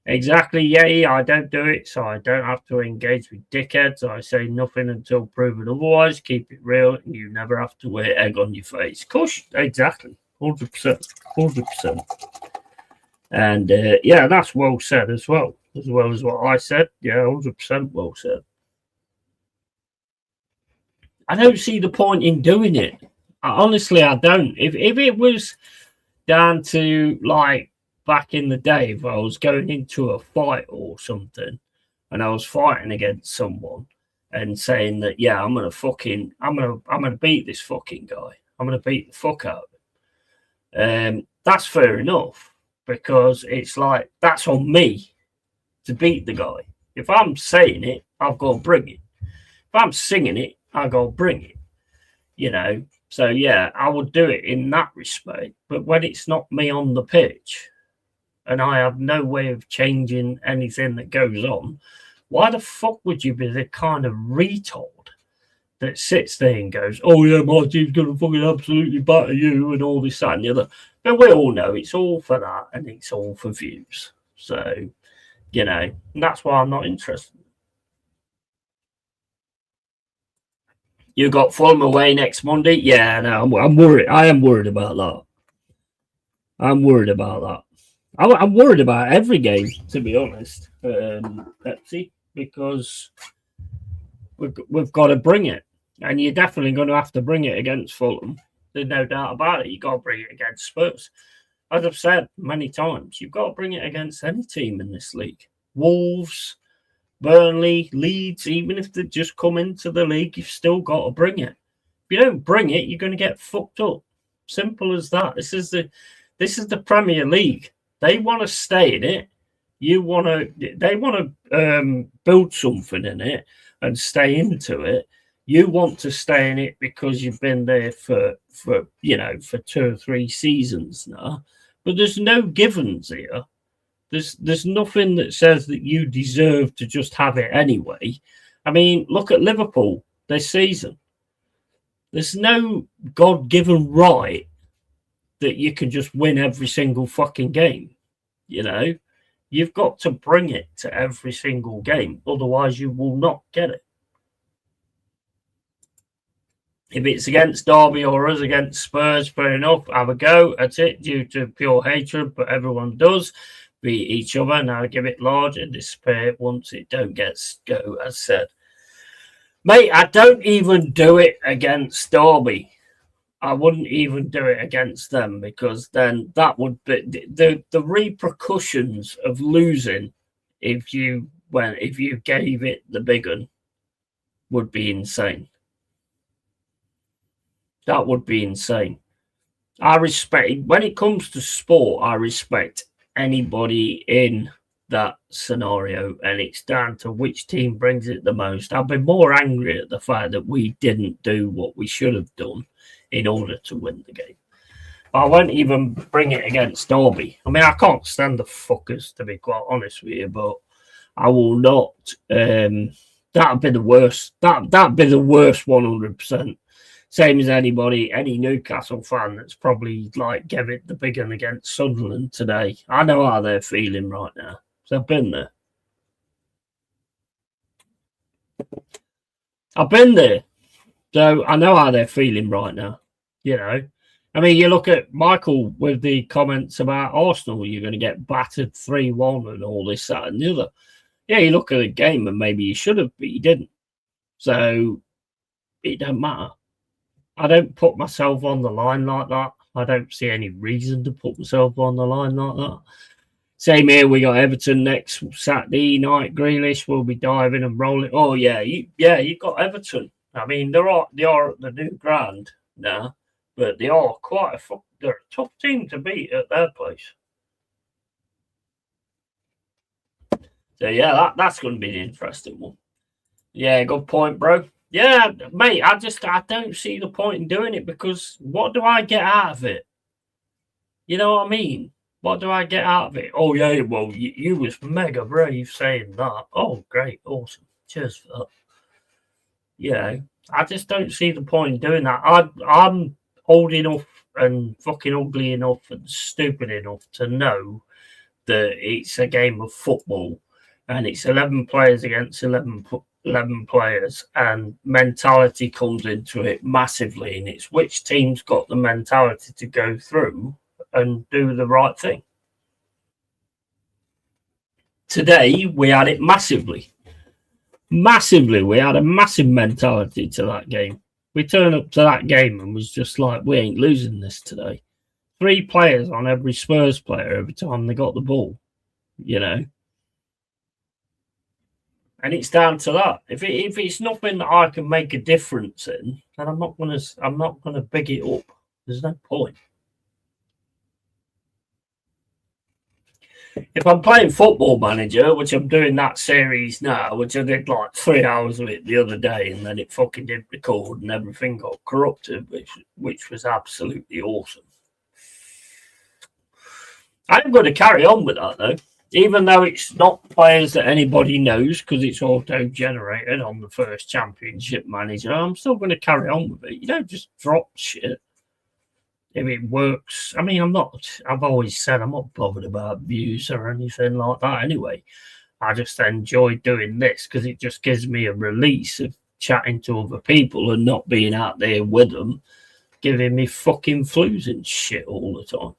Exactly, yeah, I don't do it, so I don't have to engage with dickheads. I say nothing until proven otherwise. Keep it real, and you never have to wear egg on your face. Of course, exactly, 100%, 100%. And that's well said as well as what I said. Yeah, 100% well said. I don't see the point in doing it. Honestly, I don't. If it was down to like back in the day, if I was going into a fight or something and I was fighting against someone and saying that, I'm gonna beat this fucking guy. I'm gonna beat the fuck out of him. That's fair enough because it's like that's on me to beat the guy. If I'm saying it, I've got to bring it. If I'm singing it, I've got to bring it. So I would do it in that respect. But when it's not me on the pitch, and I have no way of changing anything that goes on, why the fuck would you be the kind of retard that sits there and goes, oh yeah, my team's going to fucking absolutely batter you and all this, that and the other. But we all know it's all for that and it's all for views. So, and that's why I'm not interested. You got Fulham away next Monday? Yeah, no, I'm worried. I am worried about that. I'm worried about that. I'm worried about every game, to be honest, Pepsi, because we've got to bring it. And you're definitely going to have to bring it against Fulham. There's no doubt about it. You've got to bring it against Spurs. As I've said many times, you've got to bring it against any team in this league. Wolves, Burnley, Leeds, even if they just come into the league, you've still got to bring it. If you don't bring it, you're going to get fucked up. Simple as that. This is the Premier League. They want to stay in it. They want to build something in it and stay into it. You want to stay in it because you've been there for 2 or 3 seasons now. But there's no givens here. There's nothing that says that you deserve to just have it anyway. I mean, look at Liverpool this season. There's no God-given right that you can just win every single fucking game. You've got to bring it to every single game. Otherwise, you will not get it. If it's against Derby or us against Spurs, fair enough. Have a go. That's it, due to pure hatred, but everyone does. beat each other. Now give it large and disappear once it don't get go, as said. Mate, I don't even do it against Derby. I wouldn't even do it against them because then that would be the repercussions of losing if you gave it the big one would be insane. That would be insane. I respect when it comes to sport, I respect anybody in that scenario, and it's down to which team brings it the most. I'd be more angry at the fact that we didn't do what we should have done in order to win the game. But I won't even bring it against Derby. I mean, I can't stand the fuckers, to be quite honest with you, but I will not. That'd be the worst. That'd be the worst 100%. Same as any Newcastle fan that's probably like gave it the big one against Sunderland today. I know how they're feeling right now. So I've been there. I've been there. So I know how they're feeling right now. You know, I mean, you look at Michael with the comments about Arsenal, you're going to get battered 3-1 and all this, that, and the other. Yeah, you look at the game and maybe you should have, but you didn't. So it don't matter. I don't put myself on the line like that. I don't see any reason to put myself on the line like that. Same here. We got Everton next Saturday night. Grealish will be diving and rolling. Oh yeah, you've got Everton. I mean, they are at the new ground now, but they are they're a tough team to beat at their place. So yeah, that's going to be an interesting one. Yeah, good point, bro. Yeah, mate, I don't see the point in doing it because what do I get out of it? You know what I mean? What do I get out of it? Oh, yeah, well, you was mega brave saying that. Oh, great, awesome. Cheers for that. You know, I just don't see the point in doing that. I'm old enough and fucking ugly enough and stupid enough to know that it's a game of football and it's 11 players against 11 players, and mentality comes into it massively, and it's which team's got the mentality to go through and do the right thing. Today we had it massively. We had a massive mentality to that game. We turned up to that game and was just like, we ain't losing this today. 3 players on every Spurs player every time they got the ball, you know. And it's down to that. If it's nothing that I can make a difference in, then I'm not gonna big it up. There's no point. If I'm playing Football Manager, which I'm doing that series now, which I did like 3 hours of it the other day, and then it fucking did record and everything got corrupted, which was absolutely awesome. I'm going to carry on with that though. Even though it's not players that anybody knows because it's auto-generated on the first Championship Manager, I'm still going to carry on with it. You don't just drop shit if it works. I mean, I've always said I'm not bothered about views or anything like that anyway. I just enjoy doing this because it just gives me a release of chatting to other people and not being out there with them, giving me fucking flus and shit all the time.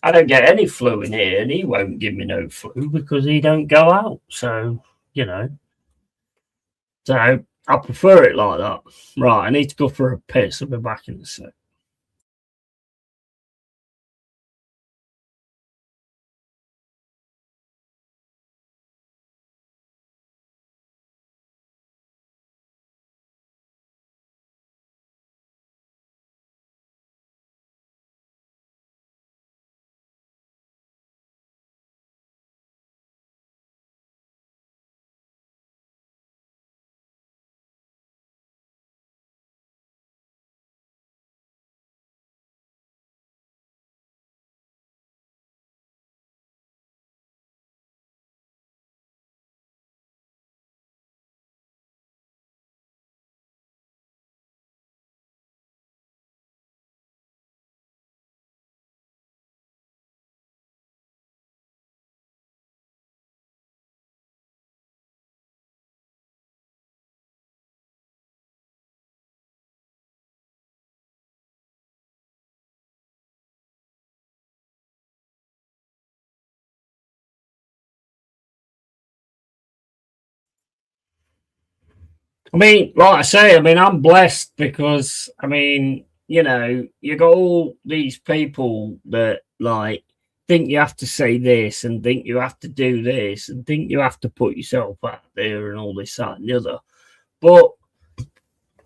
I don't get any flu in here, and he won't give me no flu because he don't go out. So, you know. So, I prefer it like that. Right, I need to go for a piss. I'll be back in a sec. I mean, like I say, I mean, I'm blessed because, I mean, you know, you got all these people that like think you have to say this and think you have to do this and think you have to put yourself out there and all this, that, and the other. But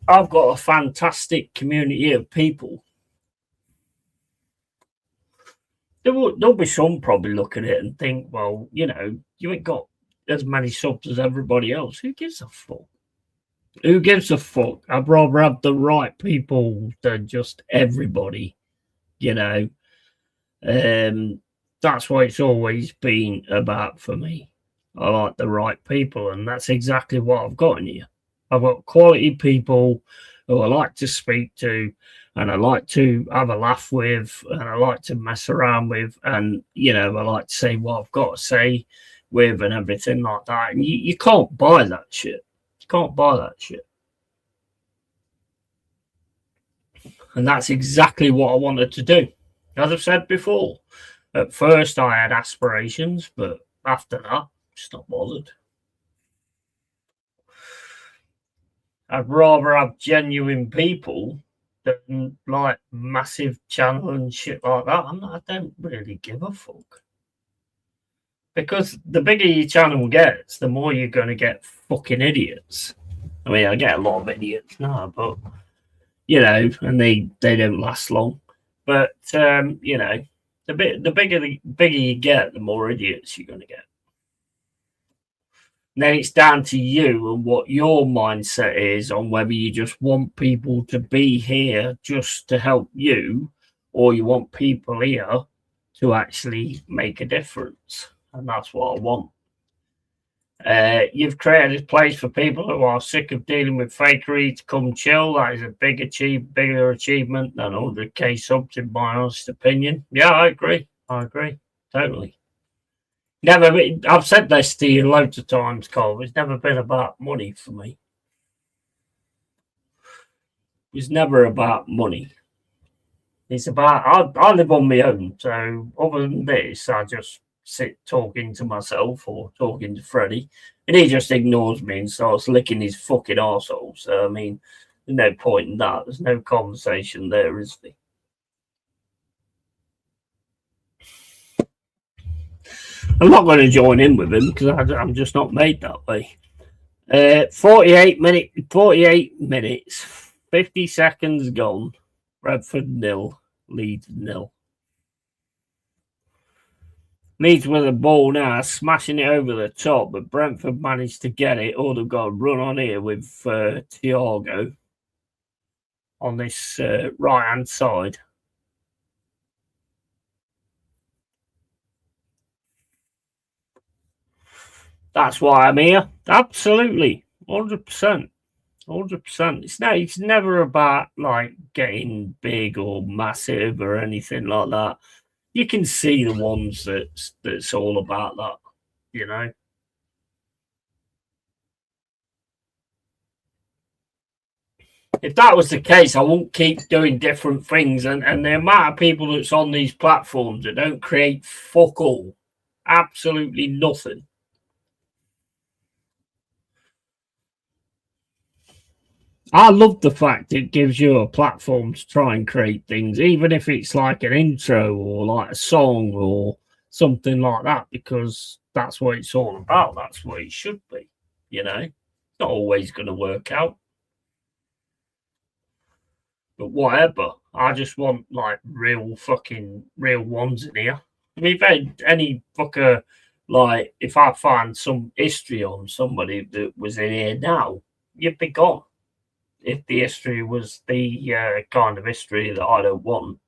I've got a fantastic community of people. There'll be some probably look at it and think, well, you know, you ain't got as many subs as everybody else. Who gives a fuck? Who gives a fuck? I'd rather have the right people than just everybody, you know. That's what it's always been about for me. I like the right people, and that's exactly what I've got in here. I've got quality people who I like to speak to, and I like to have a laugh with, and I like to mess around with, and you know, I like to say what I've got to say with, and everything like that. And you can't buy that shit. You can't buy that shit. And that's exactly what I wanted to do. As I've said before, at first I had aspirations, but after that, just not bothered. I'd rather have genuine people than like massive channel and shit like that. I don't really give a fuck. Because the bigger your channel gets, the more you're going to get fucking idiots. I mean, I get a lot of idiots now, but you know, and they don't last long. But you know, the bigger you get, the more idiots you're going to get. And then it's down to you and what your mindset is on whether you just want people to be here just to help you, or you want people here to actually make a difference. And that's what I want. You've created a place for people who are sick of dealing with fakery to come chill. That is a bigger achievement than 100k subs, in my honest opinion. Yeah, I agree. Totally. I've said this to you loads of times, Cole. It's never been about money for me. It's never about money. It's about, I live on my own. So other than this, I just sit talking to myself or talking to Freddie, and he just ignores me and starts licking his fucking arsehole. So, I mean, there's no point in that. There's no conversation there, is there? I'm not going to join in with him because I'm just not made that way. 48 minutes, 50 seconds gone. Bradford 0, Leeds 0. Leeds with the ball now, smashing it over the top, but Brentford managed to get it. Or they've got a run on here with Thiago on this right-hand side. That's why I'm here. Absolutely. 100%. 100%. It's never about like getting big or massive or anything like that. You can see the ones that's all about that, you know. If that was the case, I won't keep doing different things. And the amount of people that's on these platforms that don't create fuck all, absolutely nothing. I love the fact it gives you a platform to try and create things, even if it's like an intro or like a song or something like that, because that's what it's all about. That's what it should be, you know. It's not always going to work out. But whatever. I just want like real ones in here. I mean, if any fucker, like, if I find some history on somebody that was in here now, you'd be gone. If the history was the kind of history that I don't want,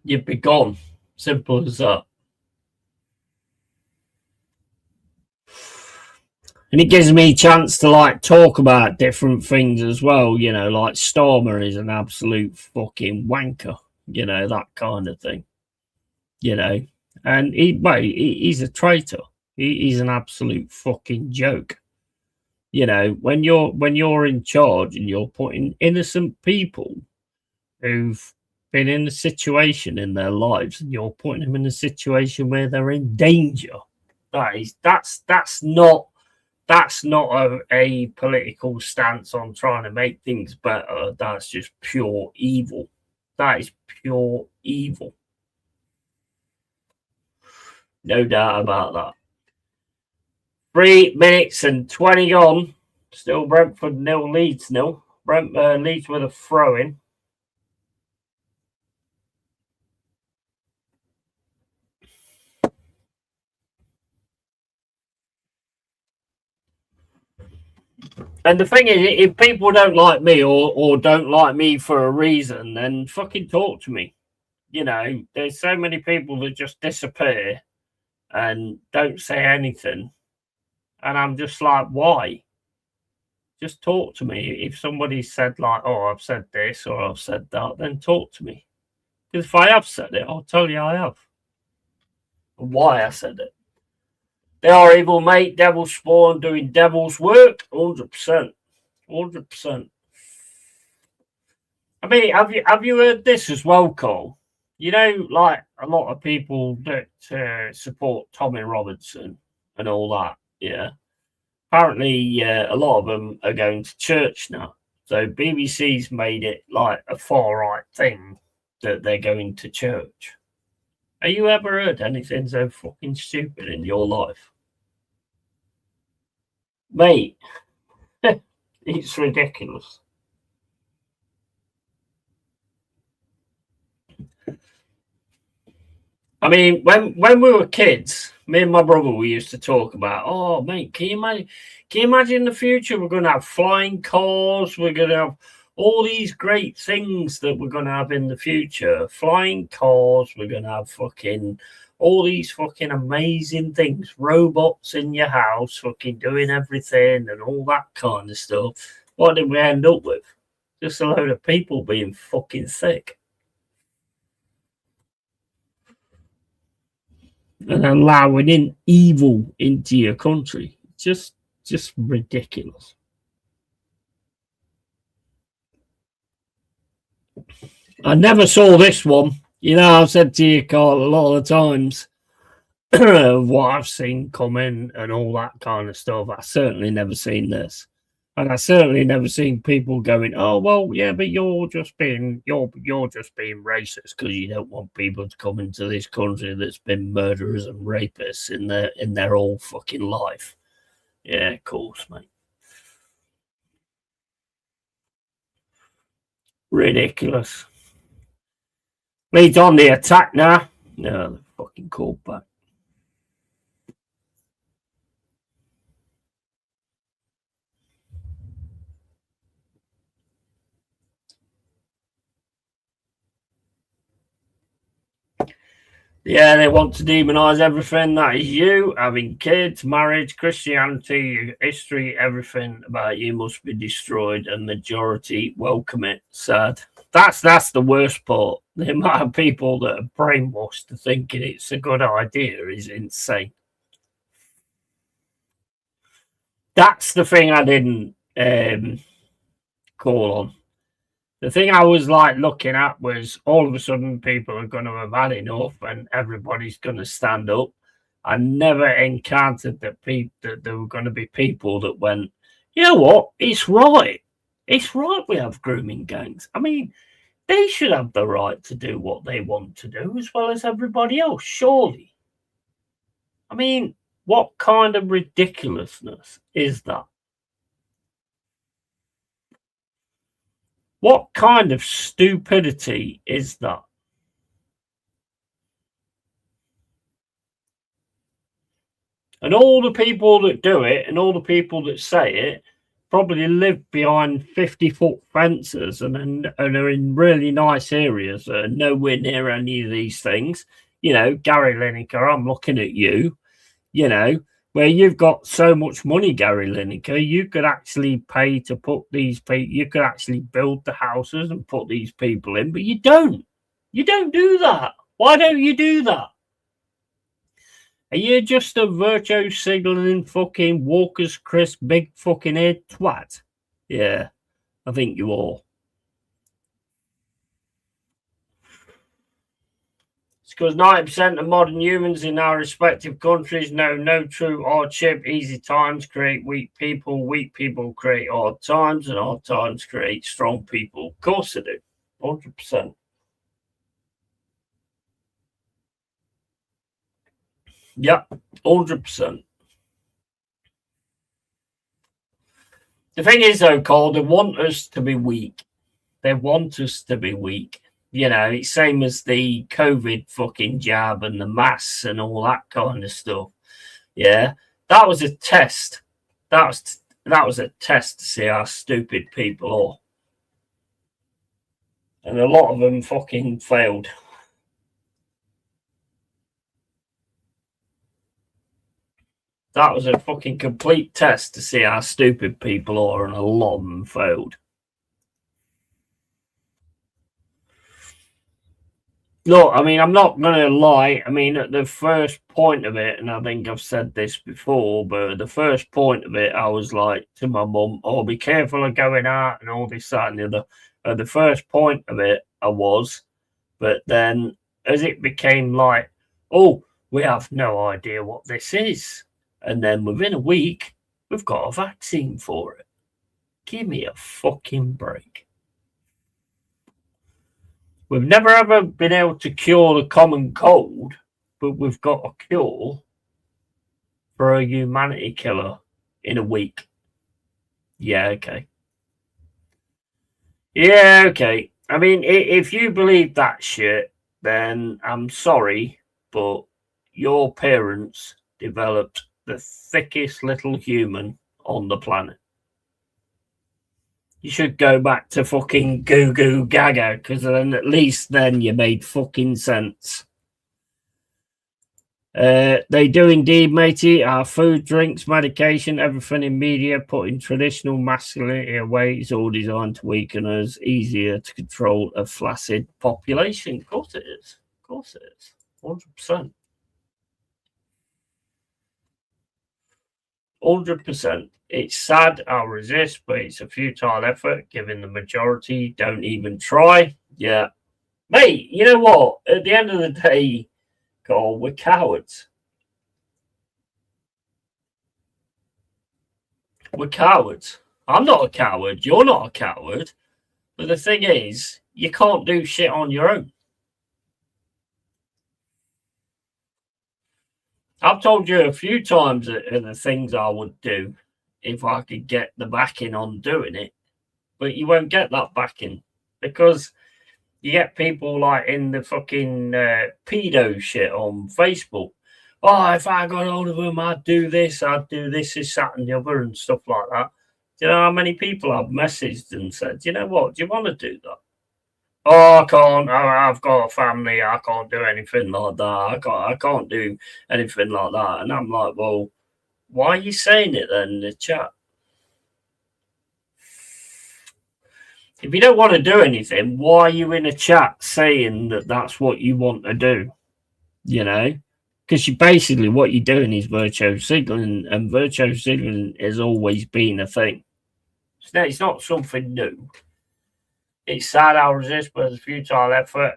you'd be gone. Simple as that. And it gives me a chance to like talk about different things as well, you know, like Stormer is an absolute fucking wanker, you know, that kind of thing, you know. And he's a traitor. He's an absolute fucking joke. You know, when you're in charge and you're putting innocent people who've been in a situation in their lives and you're putting them in a situation where they're in danger, That's not a political stance on trying to make things better. That's just pure evil. That is pure evil. No doubt about that. 3 minutes and 20 gone. Still Brentford 0, Leeds 0. Leeds with a throw-in. And the thing is, if people don't like me or don't like me for a reason, then fucking talk to me. You know, there's so many people that just disappear and don't say anything. And I'm just like, why? Just talk to me. If somebody said like, oh, I've said this or I've said that, then talk to me. Because if I have said it, I'll tell you I have. Why I said it. They are evil, mate. Devil spawn doing devil's work. 100%. 100%. I mean, have you heard this as well, Cole? You know, like a lot of people that support Tommy Robertson and all that, yeah. Apparently, a lot of them are going to church now. So BBC's made it like a far right thing that they're going to church. Have you ever heard anything so fucking stupid in your life? Mate, it's ridiculous. I mean, when we were kids, me and my brother, we used to talk about, oh, mate, can you imagine the future? We're going to have flying cars. We're going to have all these great things that we're going to have in the future. Flying cars. We're going to have fucking all these fucking amazing things. Robots in your house, fucking doing everything and all that kind of stuff. What did we end up with? Just a load of people being fucking sick. And allowing in evil into your country. Just ridiculous. I never saw this one. You know, I've said to you, Carl, a lot of times what I've seen coming and all that kind of stuff. I certainly never seen this. And I certainly never seen people going, oh, well, yeah, but you're just being racist because you don't want people to come into this country that's been murderers and rapists in their whole fucking life. Yeah, of course, mate. Ridiculous. Leeds on the attack now. No, the fucking called back. Yeah, they want to demonise everything. That is you, having kids, marriage, Christianity, history, everything about you must be destroyed, and majority welcome it. Sad. That's the worst part. The amount of people that are brainwashed to thinking it's a good idea is insane. That's the thing I didn't call on. The thing I was like looking at was all of a sudden people are going to have had enough and everybody's going to stand up. I never encountered that there were going to be people that went, you know what, it's right. It's right we have grooming gangs. I mean, they should have the right to do what they want to do as well as everybody else, surely. I mean, what kind of ridiculousness is that? What kind of stupidity is that? And all the people that do it and all the people that say it probably live behind 50-foot fences and are in really nice areas that are nowhere near any of these things. You know, Gary Lineker, I'm looking at you, you know, where you've got so much money, Gary Lineker, you could actually pay to put these people, you could actually build the houses and put these people in, but you don't. You don't do that. Why don't you do that? Are you just a virtue signaling fucking Walker's Crisp big fucking head twat? Yeah, I think you are. It's because 90% of modern humans in our respective countries know no true hardship. Easy times create weak people create hard times, and hard times create strong people. Of course they do, 100%. Yep, 100%. The thing is, though, Cole, they want us to be weak. They want us to be weak. You know, it's same as the COVID fucking jab and the masks and all that kind of stuff. Yeah, that was a test. That was a test to see how stupid people are, and a lot of them fucking failed. That was a fucking complete test to see how stupid people are, and a lot of them failed. Look, I mean, I'm not going to lie. I mean, at the first point of it, and I think I've said this before, but at the first point of it, I was like to my mum, oh, be careful of going out and all this, that, and the other. At the first point of it, I was. But then as it became like, oh, we have no idea what this is. And then within a week, we've got a vaccine for it. Give me a fucking break. We've never ever been able to cure the common cold, but we've got a cure for a humanity killer in a week. Yeah, okay. Yeah, okay. I mean, if you believe that shit, then I'm sorry, but your parents developed the thickest little human on the planet. You should go back to fucking Goo Goo Gaga, because then at least then you made fucking sense. They do indeed, matey. Our food, drinks, medication, everything in media, putting traditional masculinity away is all designed to weaken us, easier to control a flaccid population. Of course it is. Of course it is. 100%. 100%. It's sad, I'll resist, but it's a futile effort, given the majority don't even try. Yeah. Mate, you know what? At the end of the day, God, we're cowards. We're cowards. I'm not a coward. You're not a coward. But the thing is, you can't do shit on your own. I've told you a few times the things I would do if I could get the backing on doing it, but you won't get that backing because you get people like in the fucking pedo shit on Facebook. Oh, if I got hold of them, I'd do this, that, and the other, and stuff like that. Do you know how many people I've messaged and said, you know what, do you want to do that? Oh, I can't. I've got a family. I can't do anything like that. I can't do anything like that. And I'm like, well, why are you saying it then in the chat? If you don't want to do anything, why are you in a chat saying that that's what you want to do? You know, because you basically what you're doing is virtue signaling, and virtue signaling has always been a thing. It's not something new. It's sad, I'll resist, but it's a futile effort.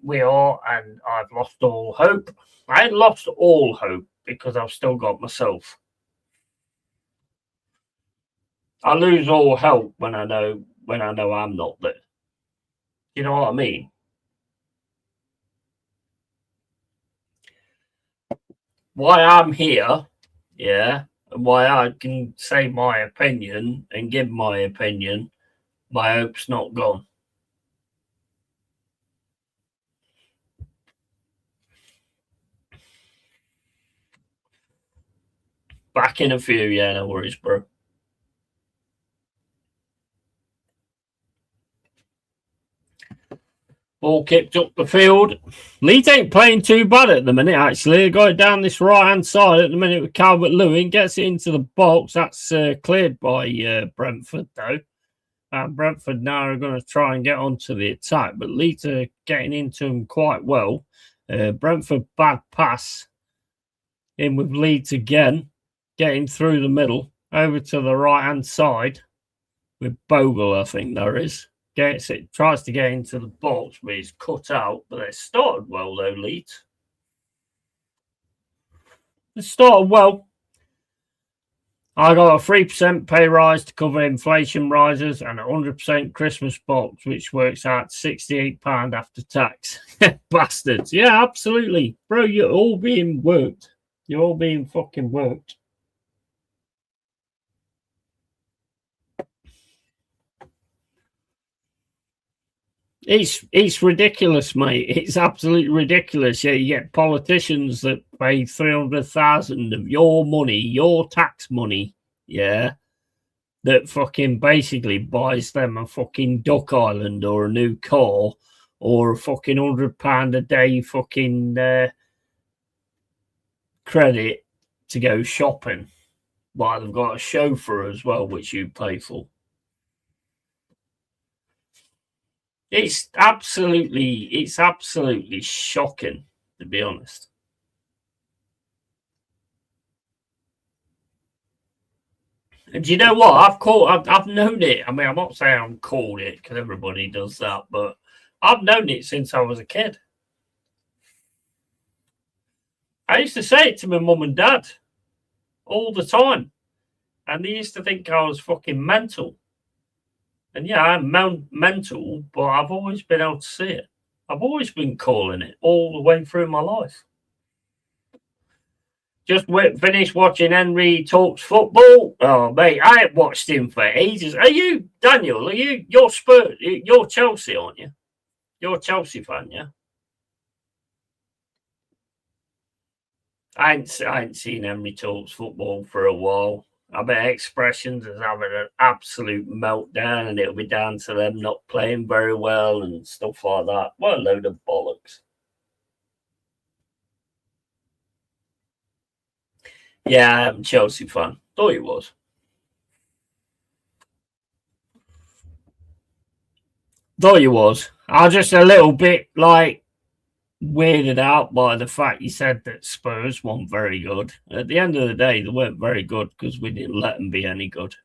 We are, and I've lost all hope. I ain't lost all hope because I've still got myself. I lose all hope when I know I'm not there. You know what I mean? Why I'm here, yeah, and why I can say my opinion and give my opinion, my hope's not gone. Back in a few, yeah, no worries, bro. Ball kicked up the field. Leeds ain't playing too bad at the minute, actually. They got it down this right-hand side at the minute with Calvert-Lewin. Gets it into the box. That's cleared by Brentford, though. Brentford now are going to try and get onto the attack, but Leeds are getting into them quite well. Brentford, bad pass. In with Leeds again. Getting through the middle. Over to the right-hand side with Bogle, I think there is. tries to get into the box, but he's cut out. But they started well, though, Leeds. They started well. I got a 3% pay rise to cover inflation rises and a 100% Christmas box, which works out £68 after tax. Bastards. Yeah, absolutely. Bro, you're all being worked. You're all being fucking worked. It's ridiculous, mate. It's absolutely ridiculous. Yeah, you get politicians that pay 300,000 of your money, your tax money, yeah, that fucking basically buys them a fucking Duck Island or a new car or a fucking £100 a day fucking credit to go shopping. But they've got a chauffeur as well, which you pay for. It's absolutely shocking, to be honest. And do you know what? I've known it. I mean, I'm not saying I'm called it because everybody does that, but I've known it since I was a kid. I used to say it to my mum and dad all the time, and they used to think I was fucking mental. And yeah, I'm mental, but I've always been able to see it. I've always been calling it all the way through my life. Just finished watching Henry Talks Football. Oh, mate, I haven't watched him for ages. Are you, Daniel, you're Spurs, you're Chelsea, aren't you? You're a Chelsea fan, yeah? I ain't seen Henry Talks Football for a while. I bet Expressions is having an absolute meltdown, and it'll be down to them not playing very well and stuff like that. What a load of bollocks. Yeah, I'm a Chelsea fan. Thought he was. Thought he was. I was just a little bit like weirded out by the fact he said that Spurs weren't very good. At the end of the day, they weren't very good because we didn't let them be any good.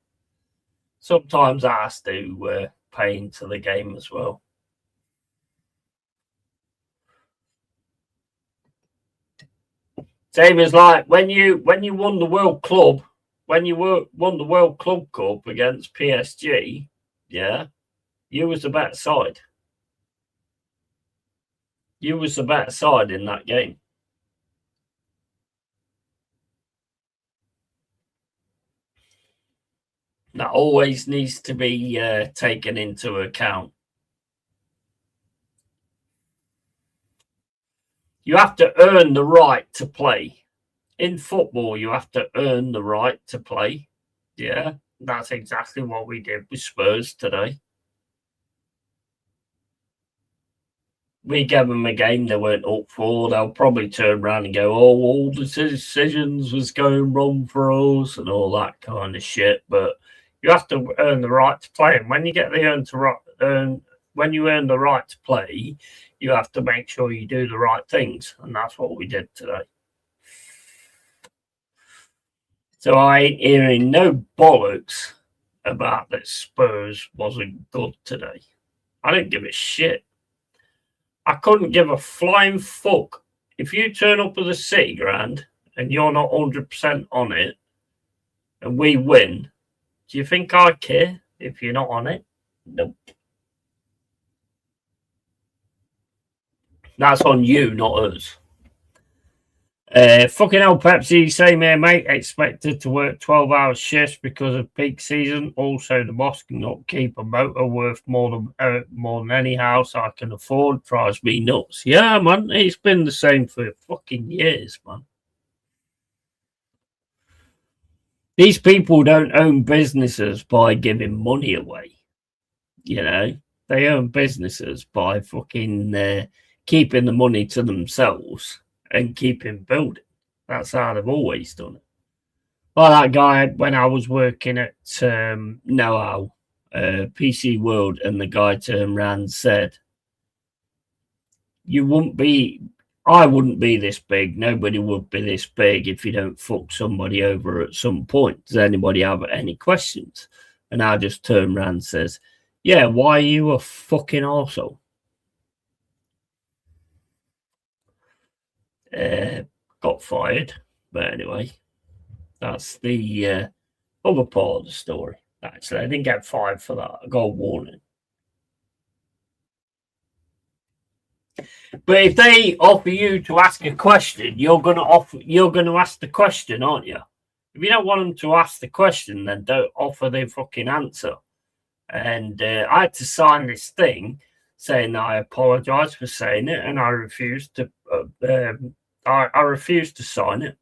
Sometimes that has to pay into the game as well. Same as like when you won the World Club, won the World Club Cup against PSG, yeah, you was the better side. You was the better side in that game. That always needs to be taken into account. You have to earn the right to play. In football, you have to earn the right to play. Yeah, that's exactly what we did with Spurs today. We gave them a game they weren't up for. They'll probably turn around and go, oh, all the decisions was going wrong for us and all that kind of shit. But you have to earn the right to play. And when you get the when you earn the right to play, you have to make sure you do the right things. And that's what we did today. So I ain't hearing no bollocks about that Spurs wasn't good today. I didn't give a shit. I couldn't give a flying fuck. If you turn up at the City Ground and you're not 100% on it and we win, do you think I care if you're not on it? Nope. That's on you, not us. Fucking hell, Pepsi, same here, mate. Expected to work 12-hour shifts because of peak season. Also, the boss cannot keep a motor worth more than any house I can afford. Drives me nuts. Yeah, man, it's been the same for fucking years, man. These people don't own businesses by giving money away. You know, they own businesses by fucking keeping the money to themselves and keeping building. That's how they've always done it. Well, that guy, when I was working at Know-How, PC World, and the guy turned around and said, I wouldn't be this big, nobody would be this big if you don't fuck somebody over at some point. Does anybody have any questions? And I just turned around and says, Yeah, why are you a fucking arsehole? Got fired. But anyway, that's the other part of the story. Actually, I didn't get fired for that. I got a warning. But if they offer you to ask a question, you're gonna ask the question, aren't you? If you don't want them to ask the question, then don't offer the fucking answer. And I had to sign this thing saying that I apologise for saying it, and I refused to. I refused to sign it.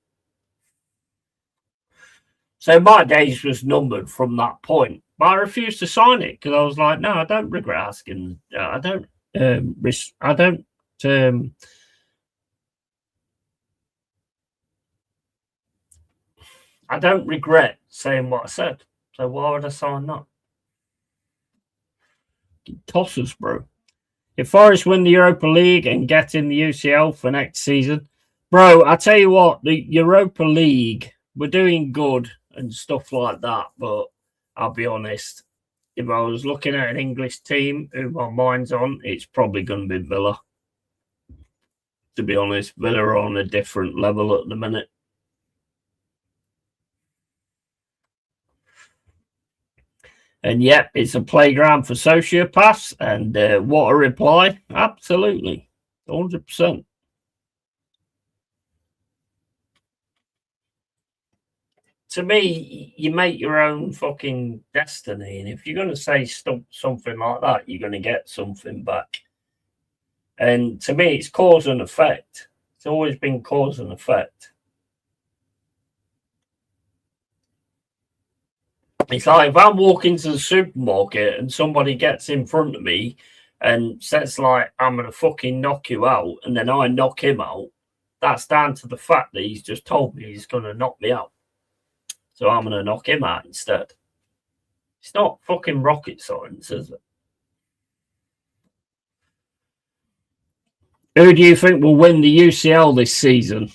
So my days was numbered from that point. But I refused to sign it because I was like, no, I don't regret asking. I don't. I don't. I don't regret saying what I said. So why would I sign that? Toss bro. If Forest win the Europa League and get in the UCL for next season, bro, I tell you what, the Europa League, we're doing good and stuff like that. But I'll be honest, if I was looking at an English team who my mind's on, it's probably going to be Villa. To be honest, Villa are on a different level at the minute. And yep, it's a playground for sociopaths. And what a reply. Absolutely. 100%. To me, you make your own fucking destiny. And if you're going to say something like that, you're going to get something back. And to me, it's cause and effect. It's always been cause and effect. It's like if I'm walking to the supermarket and somebody gets in front of me and says, like, I'm going to fucking knock you out, and then I knock him out, that's down to the fact that he's just told me he's going to knock me out. So I'm going to knock him out instead. It's not fucking rocket science, is it? Who do you think will win the UCL this season?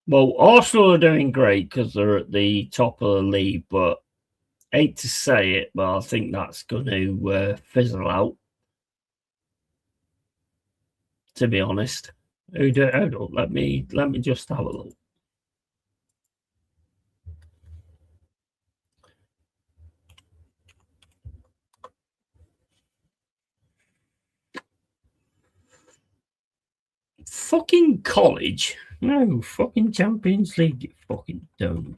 Well, Arsenal are doing great because they're at the top of the league, but I hate to say it, but I think that's going to fizzle out. To be honest, hold on, let me just have a look. Fucking college. No, fucking Champions League, you fucking don't.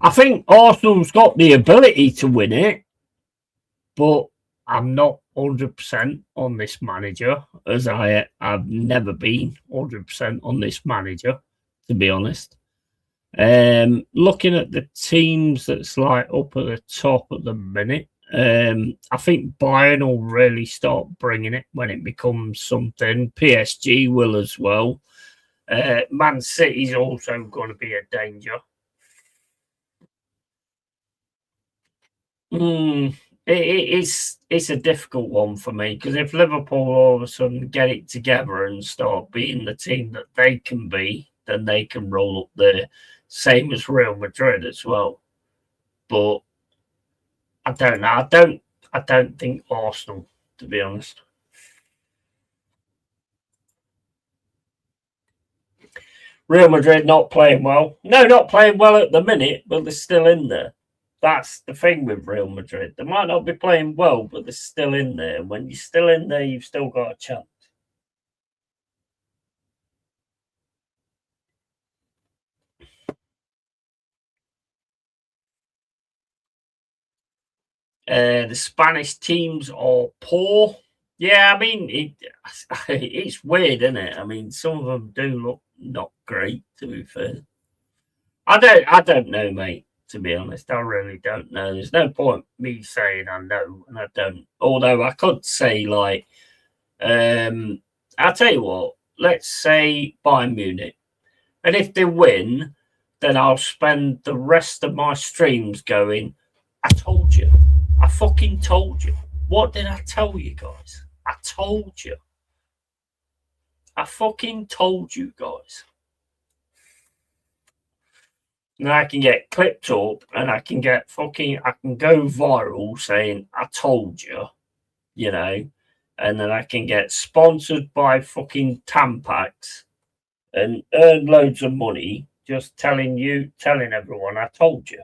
I think Arsenal's got the ability to win it, but I'm not 100% on this manager, as I've never been 100% on this manager, to be honest. Looking at the teams that's like up at the top at the minute, I think Bayern will really start bringing it when it becomes something. PSG will as well. Man City's also going to be a danger. It's a difficult one for me because if Liverpool all of a sudden get it together and start being the team that they can be, then they can roll up there, same as Real Madrid as well. But I don't know. I don't think Arsenal, to be honest. Real Madrid not playing well. No, not playing well at the minute, but they're still in there. That's the thing with Real Madrid. They might not be playing well, but they're still in there. When you're still in there, you've still got a chance. The Spanish teams are poor. Yeah, I mean, it's weird, isn't it? I mean, some of them do look not great, to be fair. I don't know, mate. To be honest, I really don't know. There's no point me saying I know, and I don't. Although I could say, like, I'll tell you what. Let's say Bayern Munich, and if they win, then I'll spend the rest of my streams going, I told you. I fucking told you. What did I tell you guys? I told you. I fucking told you guys. And I can get clipped up and I can go viral saying, I told you, you know, and then I can get sponsored by fucking Tampax and earn loads of money just telling everyone I told you.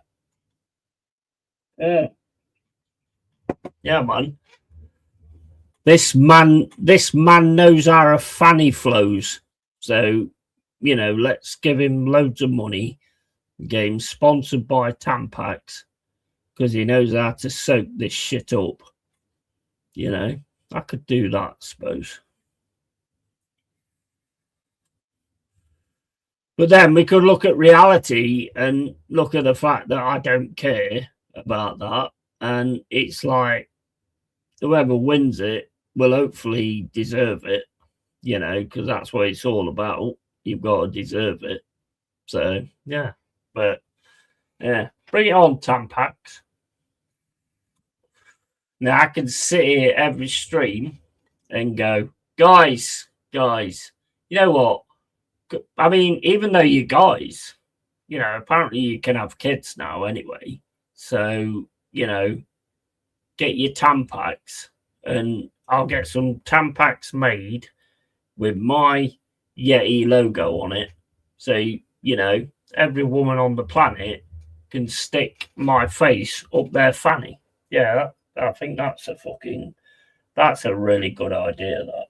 Yeah, man. This man knows how a fanny flows. So, you know, let's give him loads of money. Game sponsored by Tampax because he knows how to soak this shit up. You know, I could do that, I suppose. But then we could look at reality and look at the fact that I don't care about that. And it's like whoever wins it will hopefully deserve it, you know, because that's what it's all about. You've got to deserve it. So, yeah. But, yeah, bring it on, Tampax. Now, I can sit here every stream and go, guys, you know what? I mean, even though you guys, you know, apparently you can have kids now anyway. So, you know, get your Tampax and I'll get some Tampax made with my Yeti logo on it. So, you know, every woman on the planet can stick my face up their fanny. Yeah, I think that's a really good idea, that.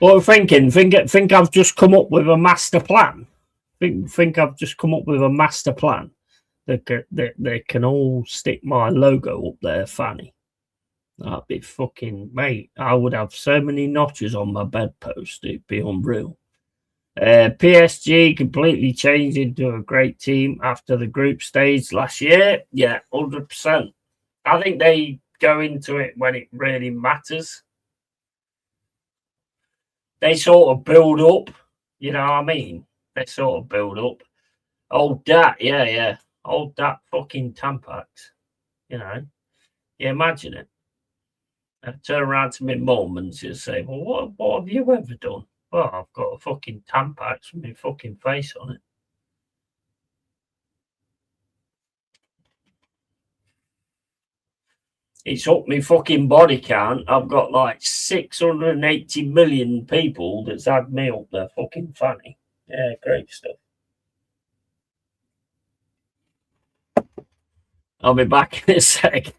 Well, think I've just come up with a master plan. Think I've just come up with a master plan that they can all stick my logo up their fanny. That'd be fucking, mate. I would have so many notches on my bedpost. It'd be unreal. PSG completely changed into a great team after the group stage last year. Yeah, 100%. I think they go into it when it really matters. They sort of build up, you know what I mean? They sort of build up. Oh, that, yeah. Oh, that fucking Tampax, you know? Yeah, imagine it. I'd turn around to my mum and she'd say, well, what have you ever done? Well, I've got a fucking Tampax with my fucking face on it. It's up my fucking body count. I've got like 680 million people that's had me up their fucking fanny. Yeah, great stuff. I'll be back in a sec.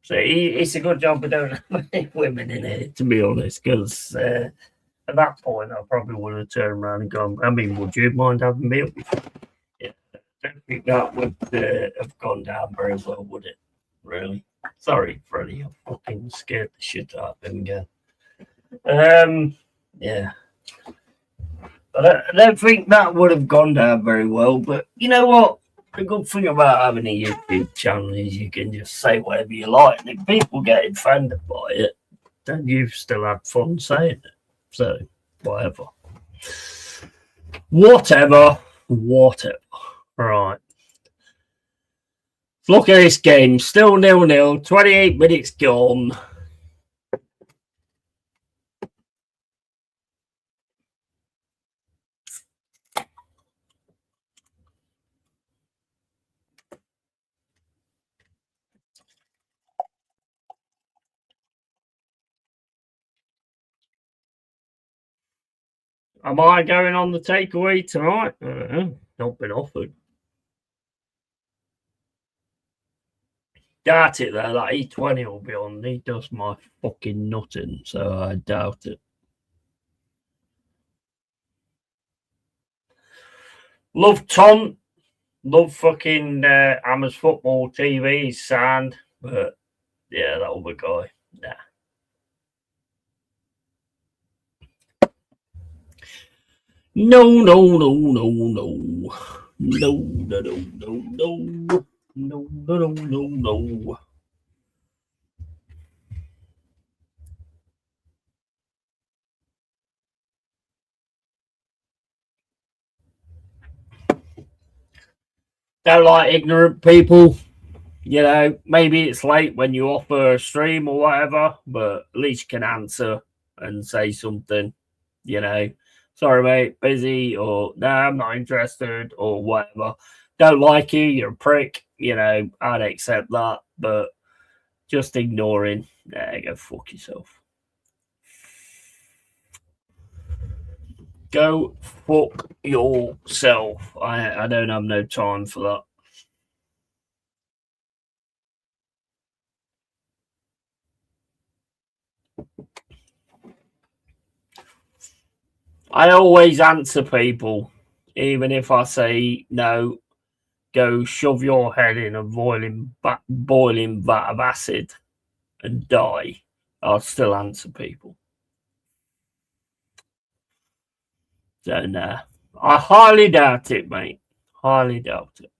So it's a good job we don't have any women in here, to be honest, because at that point I probably would have turned around and gone, I mean, would you mind having me up? Yeah, I don't think that would have gone down very well, would it? Really? Sorry, Freddie, I fucking scared the shit out of him again. Yeah. I don't think that would have gone down very well, but you know what? The good thing about having a YouTube channel is you can just say whatever you like, and if people get offended by it, then you've still had fun saying it. So, whatever. Whatever. Right. Look at this game. Still 0-0. 28 minutes gone. Am I going on the takeaway tonight? I don't know. Not been offered. Doubt it though. That E20 will be on. He does my fucking nutting, so I doubt it. Love Tom. Love fucking Hammers Football TV. Sand. But yeah, that other guy. Nah. No. Don't like ignorant people. You know, maybe it's late when you offer a stream or whatever, but at least you can answer and say something. You know, sorry, mate, busy, or no, I'm not interested, or whatever. Don't like you, you're a prick. You know, I'd accept that, but just ignoring, go fuck yourself. Go fuck yourself. I don't have no time for that. I always answer people, even if I say no, go shove your head in a boiling vat of acid and die. I'll still answer people. So, nah. I highly doubt it, mate. Highly doubt it.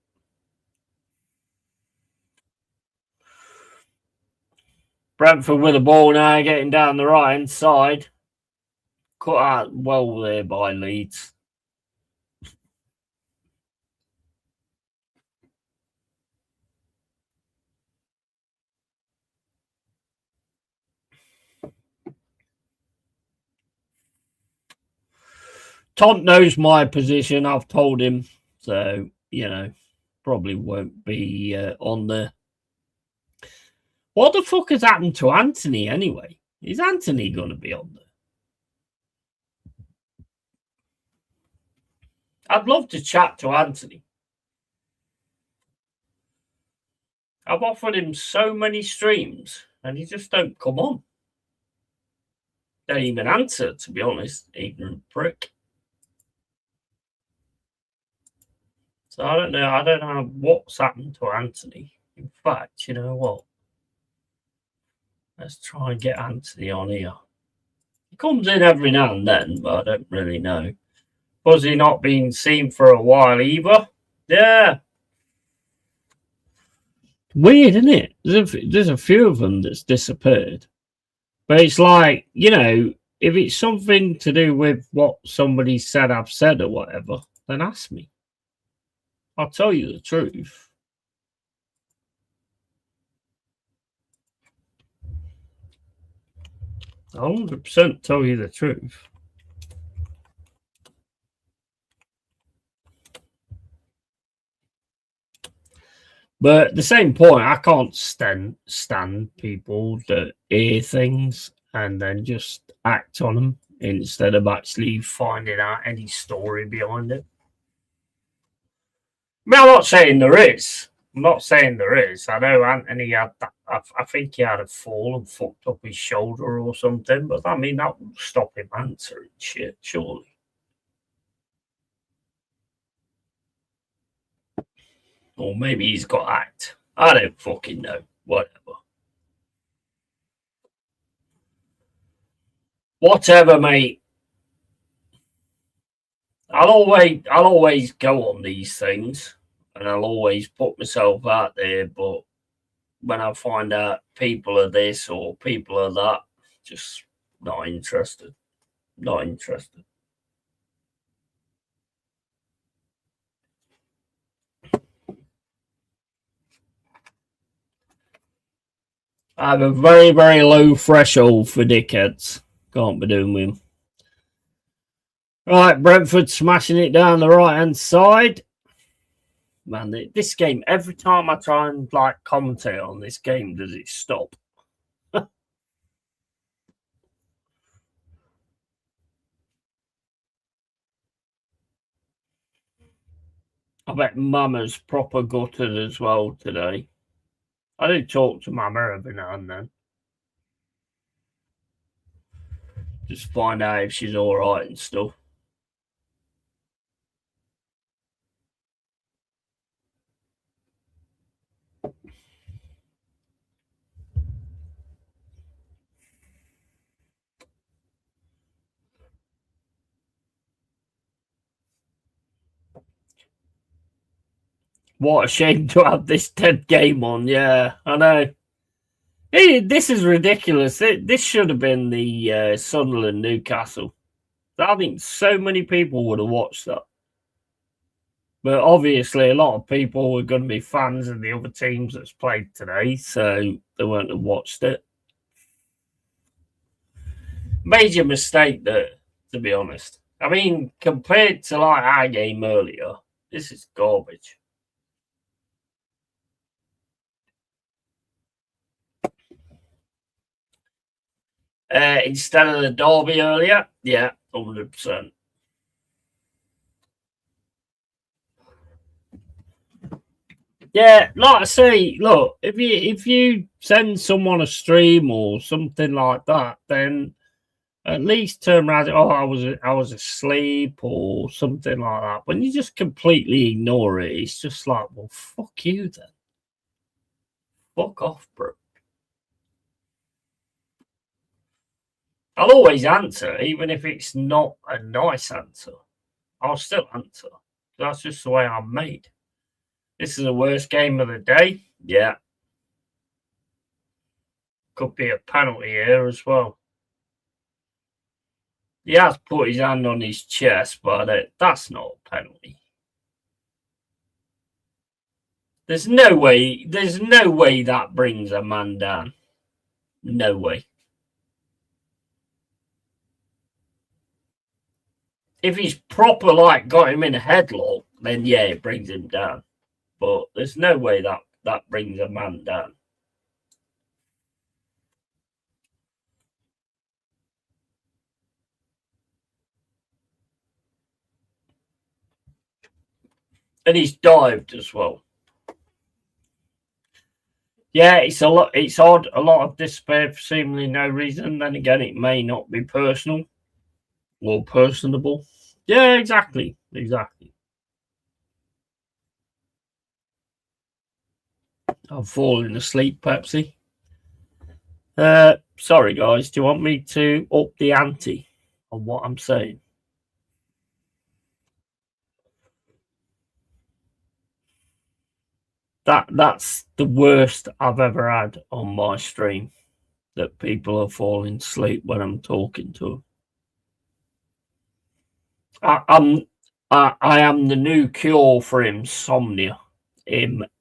Brentford with the ball now, getting down the right hand side. Cut out well there by Leeds. Todd knows my position. I've told him. So, you know, probably won't be on there. What the fuck has happened to Anthony anyway? Is Anthony going to be on there? I'd love to chat to Anthony. I've offered him so many streams and he just don't come on. Don't even answer, to be honest, ignorant prick. So I don't know what's happened to Anthony. In fact, you know what? Let's try and get Anthony on here. He comes in every now and then, but I don't really know. Was he not being seen for a while either? Yeah. Weird, isn't it? There's a few of them that's disappeared. But it's like, you know, if it's something to do with what somebody said I've said or whatever, then ask me. I'll tell you the truth. I'll 100% tell you the truth. But at the same point, I can't stand people that hear things and then just act on them instead of actually finding out any story behind it. I mean, I'm not saying there is. I know Anthony had that. I think he had a fall and fucked up his shoulder or something. But I mean, that would stop him answering shit, surely. Or maybe he's got act. I don't fucking know. Whatever, mate. I'll always go on these things and I'll always put myself out there, but when I find out people are this or people are that, just not interested. Not interested. I have a very, very low threshold for dickheads. Can't be doing with them. Right, Brentford smashing it down the right-hand side. Man, this game, every time I try and commentate on this game, does it stop? I bet Mama's proper gutted as well today. I do talk to Mama every now and then. Just find out if she's all right and stuff. What a shame to have this dead game on. Yeah, I know. This is ridiculous. This should have been the Sunderland Newcastle. I think so many people would have watched that. But obviously, a lot of people were going to be fans of the other teams that's played today, so they won't have watched it. Major mistake there, to be honest. I mean, compared to our game earlier, this is garbage. Instead of the derby earlier, yeah, 100%. Yeah, like I say, look, if you send someone a stream or something like that, then at least turn around. Oh, I was asleep or something like that. When you just completely ignore it, it's just like, well, fuck you then. Fuck off, bro. I'll always answer, even if it's not a nice answer. I'll still answer. That's just the way I'm made. This is the worst game of the day. Yeah. Could be a penalty here as well. He has put his hand on his chest, but that's not a penalty. There's no way that brings a man down. No way. If he's proper, got him in a headlock, then yeah, it brings him down. But there's no way that brings a man down. And he's dived as well. Yeah, it's odd. A lot of despair for seemingly no reason. Then again, it may not be personal or personable. Yeah, exactly. I'm falling asleep, Pepsi. Sorry, guys. Do you want me to up the ante on what I'm saying? That's the worst I've ever had on my stream. That people are falling asleep when I'm talking to them. I am the new cure for insomnia.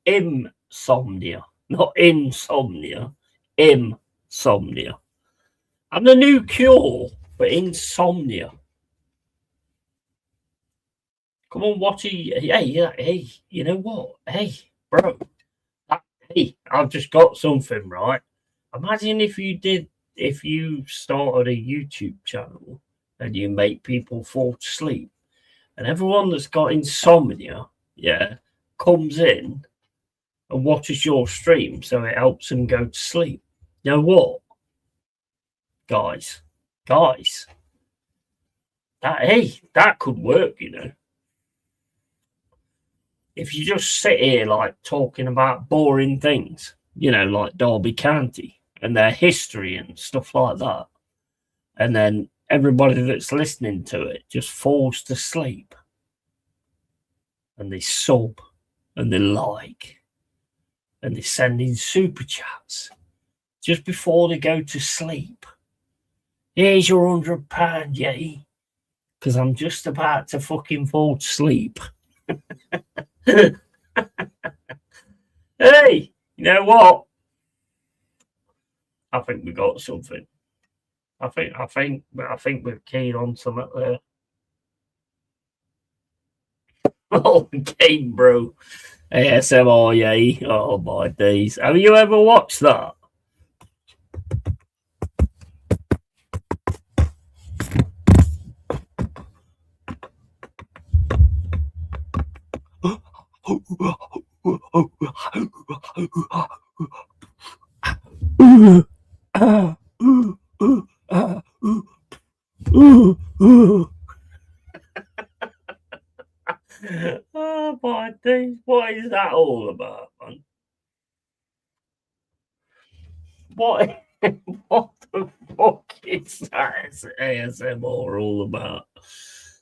Insomnia, not insomnia. Insomnia. I'm the new cure for insomnia. Come on, watch it. Hey, you know what? Hey, bro. Hey, I've just got something, right? Imagine if you started a YouTube channel and you make people fall asleep, and everyone that's got insomnia, yeah, comes in and watches your stream so it helps them go to sleep. You know what? Guys, that could work, you know. If you just sit here talking about boring things, you know, like Derby County and their history and stuff like that, and then everybody that's listening to it just falls to sleep and they sub and they like and they send in super chats just before they go to sleep. Here's your £100, yay, because I'm just about to fucking fall to sleep. Hey, you know what? I think we got something. I think we're keen on something there. Oh, game, bro. ASMR, yay. Oh, my days. Have you ever watched that? Oh, my days. What is that all about, man? What, what the fuck is that ASMR all about?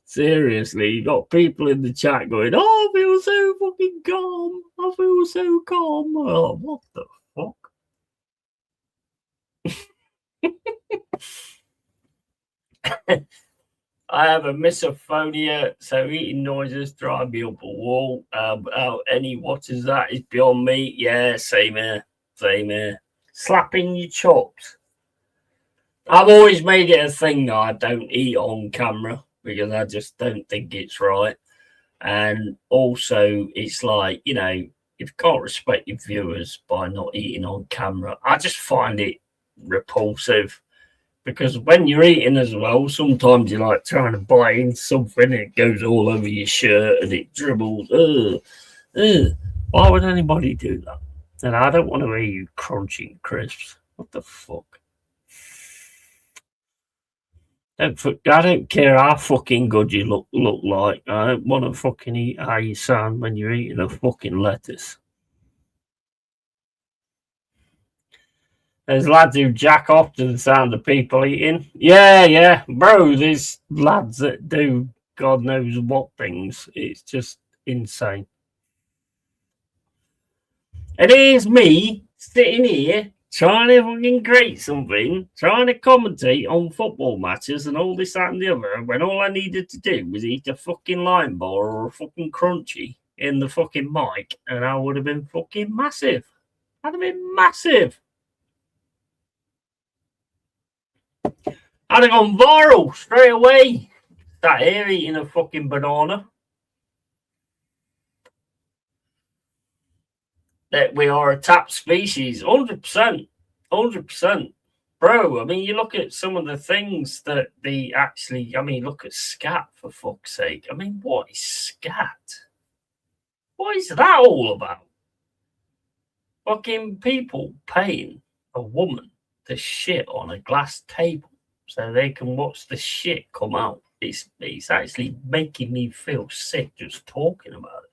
Seriously, you got people in the chat going, "Oh, I feel so fucking calm. I feel so calm." Oh, what the fuck? I have a misophonia, so eating noises drive me up a wall. What is that? Is beyond me. Yeah, same here. Same here. Slapping your chops. I've always made it a thing that I don't eat on camera because I just don't think it's right. And also, it's like, you know, if you can't respect your viewers by not eating on camera, I just find it repulsive. Because when you're eating as well, sometimes you're like trying to bite into something and it goes all over your shirt and it dribbles. Ugh, ugh. Why would anybody do that? And I don't want to hear you crunching crisps. What the fuck? I don't care how fucking good you look like. I don't want to fucking eat how you sound when you're eating a fucking lettuce. There's lads who jack off to the sound of people eating. Yeah, bro. There's lads that do God knows what things. It's just insane. And here's me sitting here trying to fucking create something, trying to commentate on football matches and all this, that, and the other, when all I needed to do was eat a fucking lime bar or a fucking crunchy in the fucking mic, and I would have been fucking massive. I'd have been massive. I'd have gone viral straight away. Sat here eating a fucking banana. That we are a tapped species, 100%. 100%. Bro, I mean, you look at some of the things that they actually, I mean, look at scat, for fuck's sake. I mean, what is scat? What is that all about? Fucking people paying a woman to shit on a glass table so they can watch the shit come out. It's actually making me feel sick just talking about it.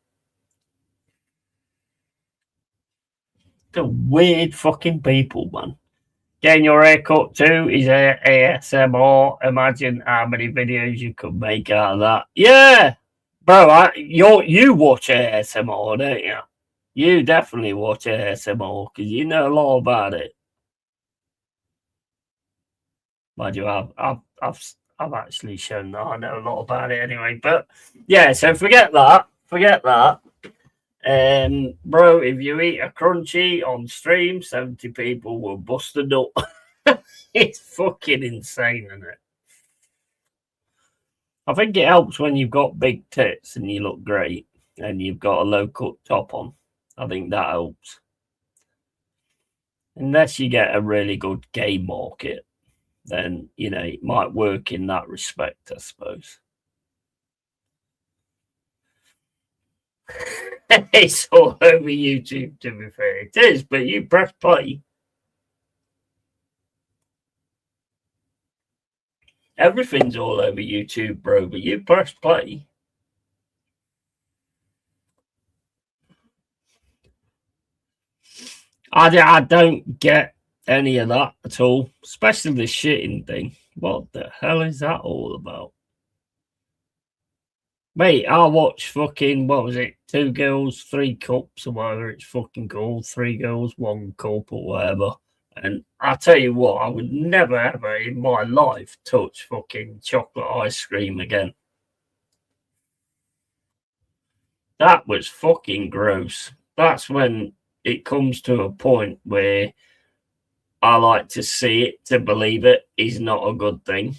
The weird fucking people, man. Getting your hair cut too is ASMR. Imagine how many videos you could make out of that. Yeah, bro, you watch ASMR, don't you? You definitely watch ASMR because you know a lot about it. Mind you, I've actually shown that I know a lot about it anyway. But yeah, so forget that. Bro, if you eat a crunchy on stream, 70 people will bust a nut. It's fucking insane, isn't it? I think it helps when you've got big tits and you look great and you've got a low cut top on. I think that helps. Unless you get a really good gay market, then, you know, it might work in that respect, I suppose. It's all over YouTube, to be fair. It is, but you press play. Everything's all over YouTube, bro, but you press play. I don't get any of that at all, especially the shitting thing. What the hell is that all about? Mate, I watch fucking, what was it, 2 girls, 3 cups, or whatever it's fucking called, 3 girls, 1 cup, or whatever. And I tell you what, I would never ever in my life touch fucking chocolate ice cream again. That was fucking gross. That's when it comes to a point where I like to see it to believe it is not a good thing.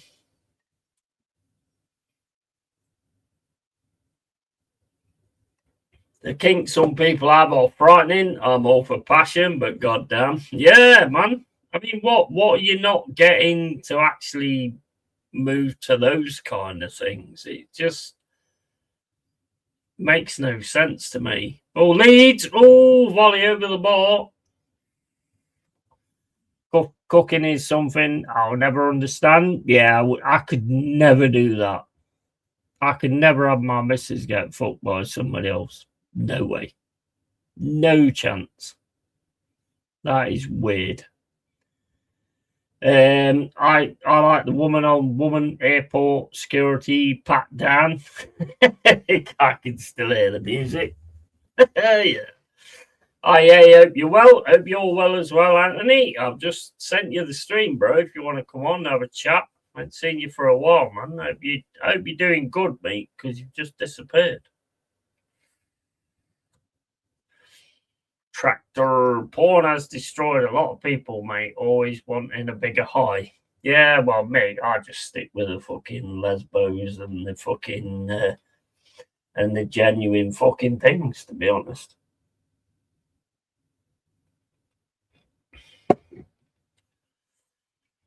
The kinks some people have are frightening. I'm all for passion, but goddamn, yeah, man. I mean, what are you not getting to actually move to those kind of things? It just makes no sense to me. Oh, Leeds! Oh, volley over the bar. Cooking is something I'll never understand. Yeah, I could never do that. I could never have my missus get fucked by somebody else. No way. No chance. That is weird. I like the woman on woman airport security pat down. I can still hear the music. Yeah. Yeah, hope you're well. Hope you're well as well, Anthony. I've just sent you the stream, bro. If you want to come on and have a chat. I haven't seen you for a while, man. Hope you're doing good, mate, because you've just disappeared. Tractor porn has destroyed a lot of people, mate. Always wanting a bigger high. Yeah, well, mate, I just stick with the fucking lesbos and the fucking and the genuine fucking things, to be honest.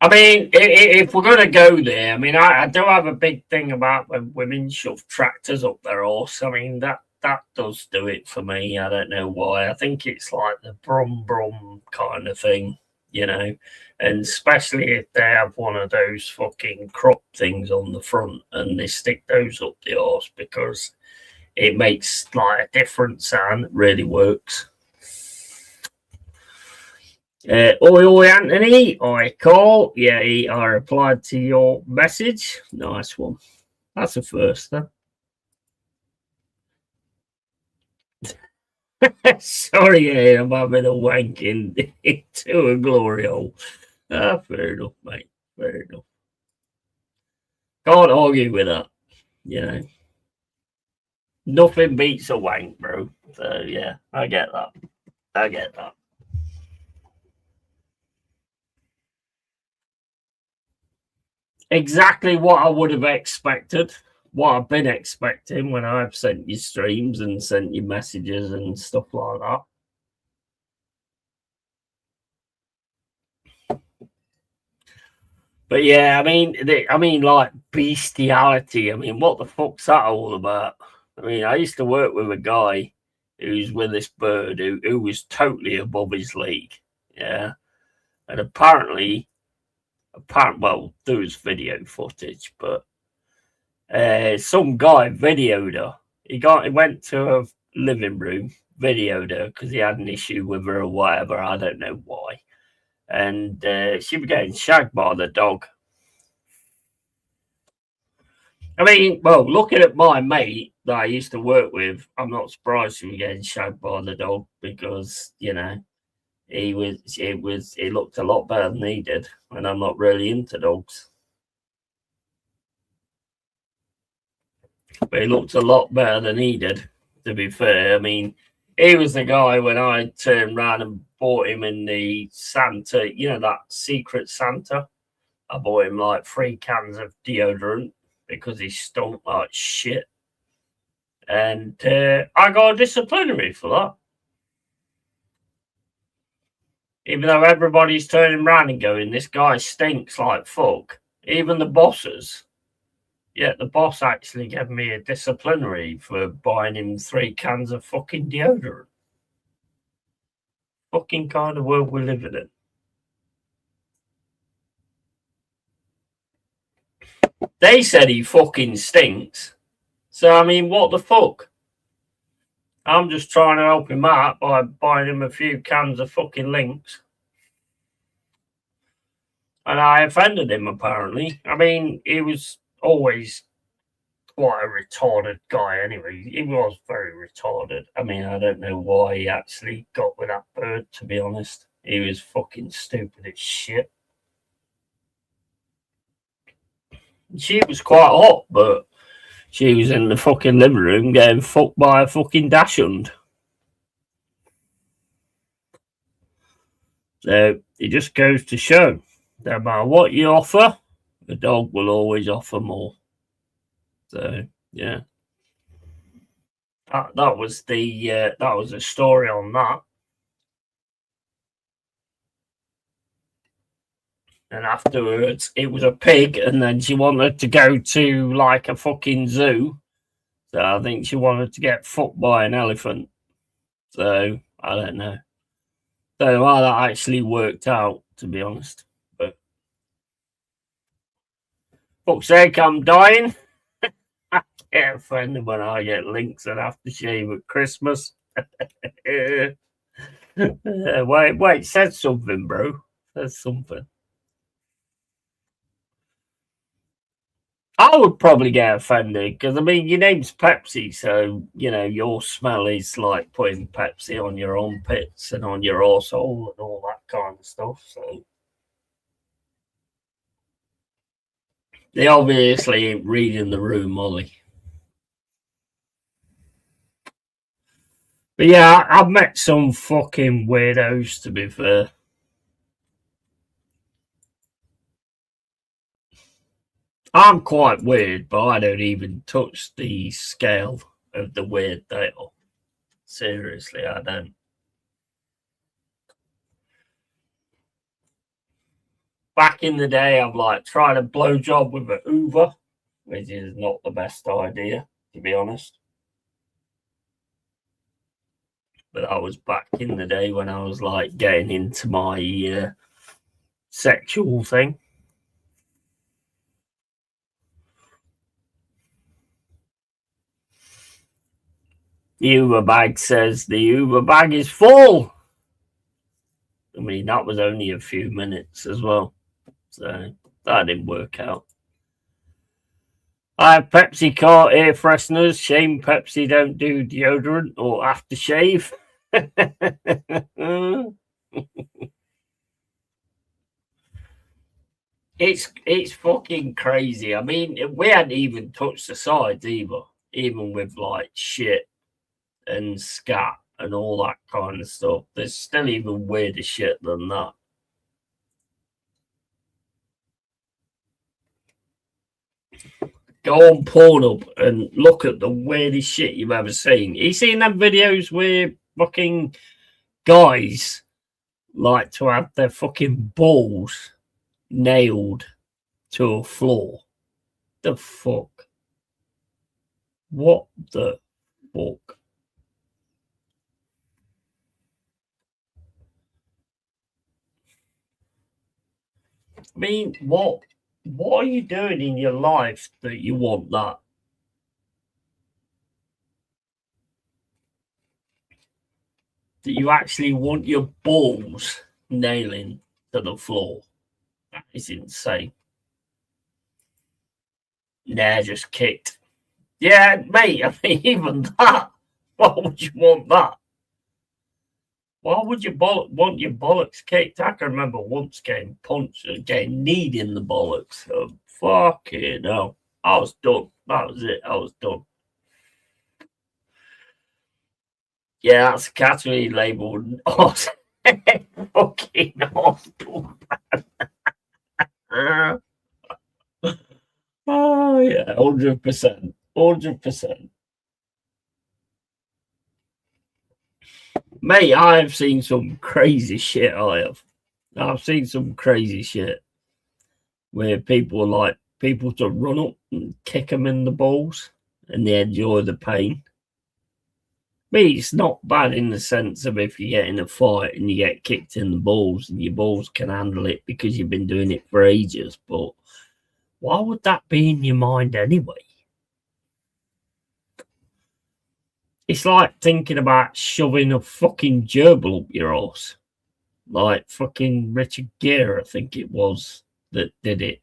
I mean, if we're going to go there, I mean, I do have a big thing about when women shove tractors up their horse. I mean, that does do it for me. I don't know why. I think it's like the brum brum kind of thing, you know, and especially if they have one of those fucking crop things on the front and they stick those up the horse, because it makes like a different sound. It really works. Oi, Anthony. I call. Yeah, I replied to your message. Nice one. That's a first, then. Sorry, I'm having a wank into a glory hole. Fair enough, mate. Fair enough. Can't argue with that. You know, nothing beats a wank, bro. So yeah, I get that. I get that. Exactly what I would have expected, what I've been expecting when I've sent you streams and sent you messages and stuff like that. But yeah, I mean, like bestiality. I mean, what the fuck's that all about? I mean, I used to work with a guy who's with this bird who was totally above his league. Yeah, and apparently, well, there was video footage, but some guy videoed her. He went to her living room, videoed her because he had an issue with her or whatever. I don't know why. And she was getting shagged by the dog. I mean, well, looking at my mate that I used to work with, I'm not surprised she was getting shagged by the dog, because, you know, he looked a lot better than he did, and I'm not really into dogs. But he looked a lot better than he did, to be fair. I mean, he was the guy when I turned around and bought him in the Santa, you know, that Secret Santa. I bought him like 3 cans of deodorant because he stunk like shit. And I got a disciplinary for that. Even though everybody's turning around and going, this guy stinks like fuck. Even the bosses. Yeah, the boss actually gave me a disciplinary for buying him 3 cans of fucking deodorant. Fucking kind of world we're living in. They said he fucking stinks. So, I mean, what the fuck? I'm just trying to help him out by buying him a few cans of fucking Lynx. And I offended him, apparently. I mean, he was always quite a retarded guy anyway. He was very retarded. I mean, I don't know why he actually got with that bird, to be honest. He was fucking stupid as shit. She was quite hot, but she was in the fucking living room getting fucked by a fucking dachshund. So it just goes to show no matter what you offer, the dog will always offer more. So yeah, that was the story on that. And afterwards, it was a pig, and then she wanted to go to like a fucking zoo. So I think she wanted to get fucked by an elephant. So I don't know. Don't know how that actually worked out, to be honest. But fuck's sake, I'm dying. I get offended when I get links and aftershave at Christmas. Wait, said something, bro. Said something. I would probably get offended because I mean your name's Pepsi, so you know your smell is like putting Pepsi on your armpits and on your arsehole and all that kind of stuff. So they obviously ain't reading the room, Ollie. But yeah, I've met some fucking weirdos, to be fair. I'm quite weird, but I don't even touch the scale of the weird they are. Seriously, I don't. Back in the day, I've like tried a blowjob with an Hoover, which is not the best idea, to be honest. But that was back in the day when I was like getting into my sexual thing. The Uber bag says the Uber bag is full. I mean, that was only a few minutes as well. So that didn't work out. I have Pepsi cart air fresheners. Shame Pepsi don't do deodorant or aftershave. It's fucking crazy. I mean, we hadn't even touched the sides either, even with like shit and scat and all that kind of stuff. There's still even weirder shit than that. Go on Pornhub and look at the weirdest shit you've ever seen. You seen them videos where fucking guys like to have their fucking balls nailed to a floor? The fuck? What the fuck? I mean, what are you doing in your life that you want that? That you actually want your balls nailing to the floor? That is insane. Nah, just kicked. Yeah, mate, I mean, even that. Why would you want that? Why would you want your bollocks kicked? I can remember once getting punched and getting kneed in the bollocks. So, fucking hell. I was done. That was it. I was done. Yeah, that's a category labelled fucking hospital. Oh, yeah, 100%. 100%. Mate, I've seen some crazy shit. I've seen some crazy shit where people to run up and kick them in the balls and they enjoy the pain. Me, it's not bad in the sense of if you get in a fight and you get kicked in the balls and your balls can handle it because you've been doing it for ages. But why would that be in your mind anyway? It's like thinking about shoving a fucking gerbil up your arse. Like fucking Richard Gere, I think it was, that did it.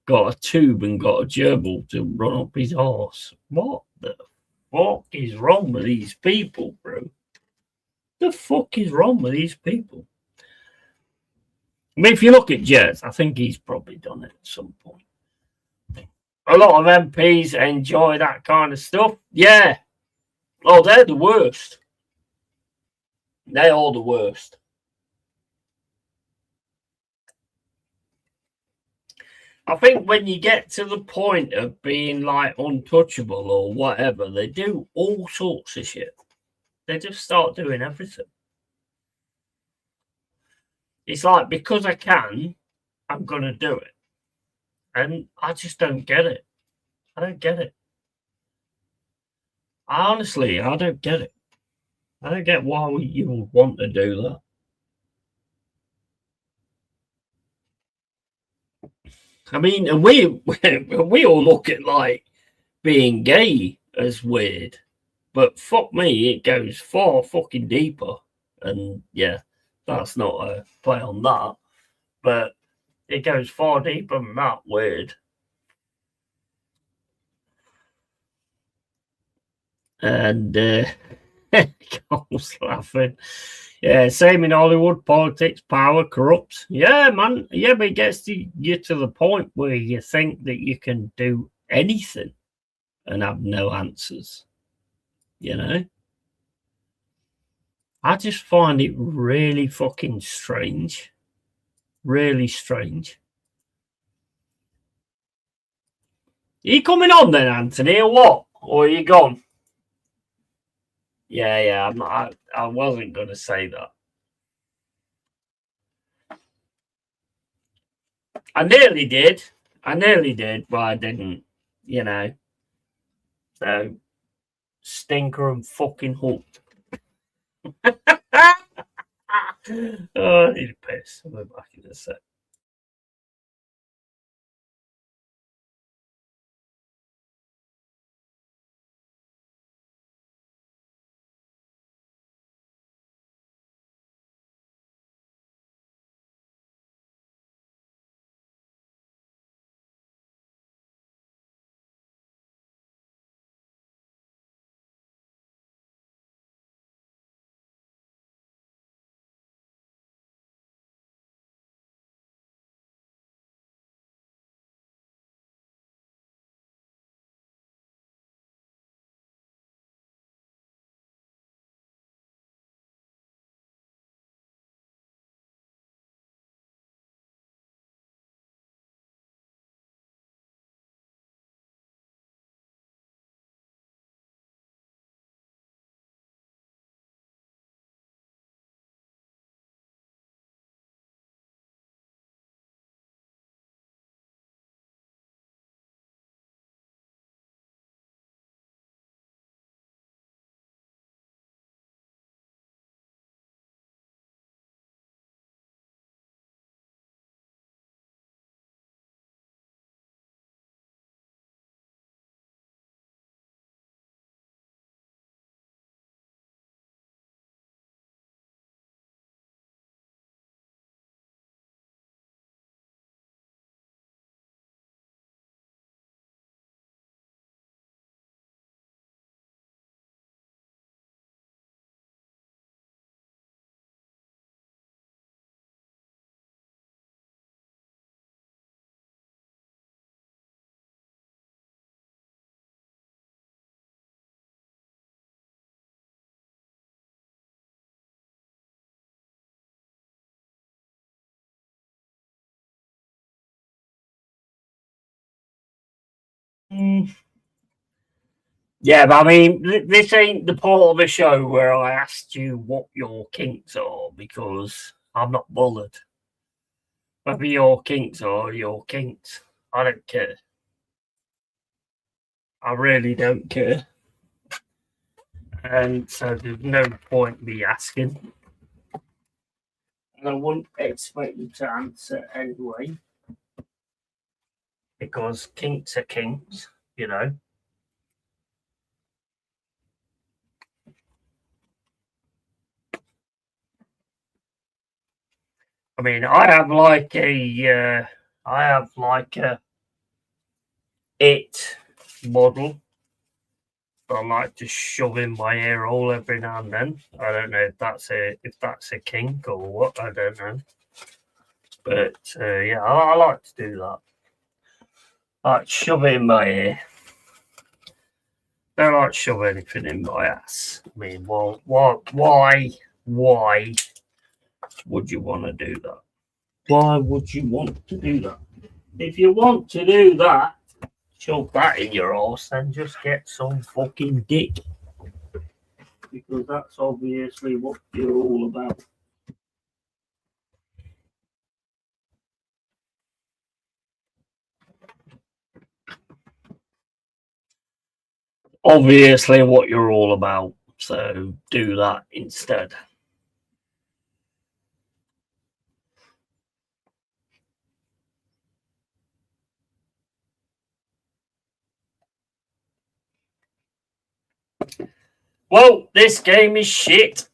Got a tube and got a gerbil to run up his arse. What the fuck is wrong with these people, bro? The fuck is wrong with these people? I mean, if you look at Jez, I think he's probably done it at some point. A lot of MPs enjoy that kind of stuff. Yeah. Oh, they're the worst. They're all the worst. I think when you get to the point of being like untouchable or whatever, they do all sorts of shit. They just start doing everything. It's like, because I can, I'm going to do it. And I just don't get it. I don't get it. Honestly, I don't get it. I don't get why you would want to do that. I mean, and we all look at like being gay as weird, but fuck me, it goes far fucking deeper. And yeah, that's not a play on that, but it goes far deeper than that. Weird. And Cole's laughing. Yeah, same in Hollywood. Politics, power corrupts. Yeah, man. Yeah, but it gets you to the point where you think that you can do anything and have no answers. You know? I just find it really fucking strange. Really strange. Are you coming on then, Anthony, or what? Or are you gone? Yeah, I'm not, I wasn't going to say that. I nearly did, but I didn't, you know. So, stinker and fucking hooked. Oh, I need a piss. I'll be back in a sec. Yeah, but I mean, this ain't the part of the show where I asked you what your kinks are, because I'm not bothered. Whether your kinks are your kinks, I don't care. I really don't care. And so there's no point me asking. And I wouldn't expect you to answer anyway, because kinks are kinks, you know. I mean, I have like a it model. I like to shove in my ear hole every now and then. I don't know if that's a kink or what. I don't know. But yeah, I like to do that. I like to shove it in my ear. Don't like to shove anything in my ass. I mean, well, why would you want to do that? Why would you want to do that? if you want to do that, shove that in your horse and just get some fucking dick. Because that's obviously what you're all about. Obviously what you're all about. So do that instead. Well, this game is shit.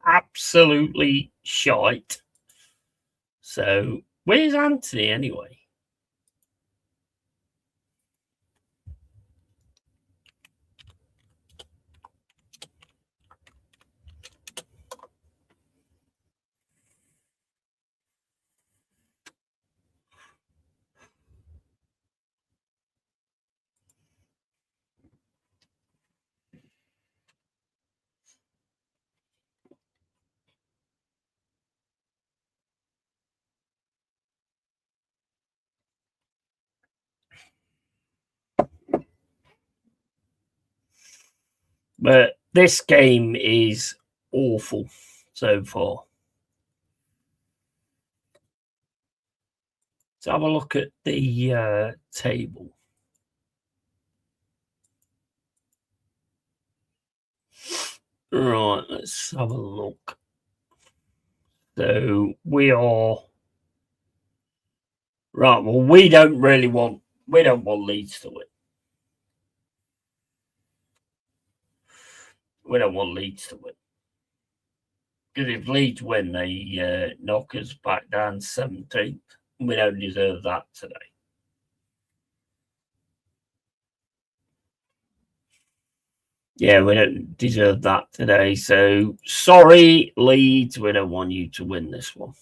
Absolutely shite. So, where's Anthony anyway? But this game is awful so far. Let's have a look at the table. Right, let's have a look. So we are right. Well, we don't want Leeds to win. We don't want Leeds to win. Because if Leeds win, they knock us back down 17th. We don't deserve that today. Yeah, we don't deserve that today. So sorry, Leeds. We don't want you to win this one.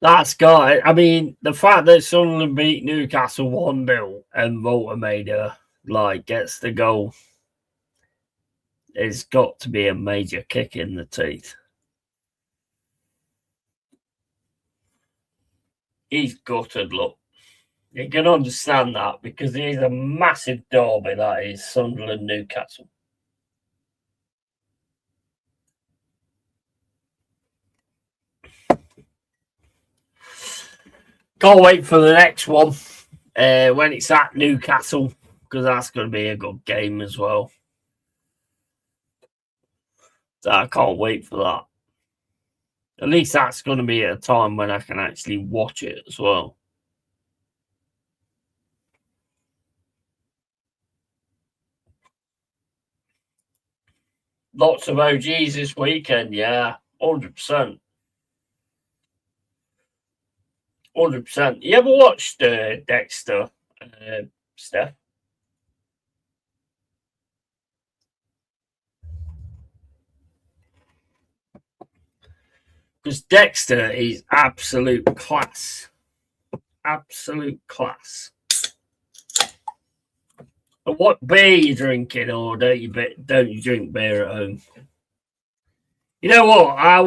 That's got it. I mean, the fact that Sunderland beat Newcastle 1-0 and Volta made gets the goal, it's got to be a major kick in the teeth. He's gutted, look. You can understand that because it is a massive derby, that is Sunderland Newcastle. Can't wait for the next one when it's at Newcastle, because that's going to be a good game as well. So I can't wait for that. At least that's going to be at a time when I can actually watch it as well. Lots of OGs this weekend, yeah, 100%. 100%. You ever watched Dexter, Steph? Because Dexter is absolute class. Absolute class. But what beer are you drinking, or don't you drink beer at home? You know what? I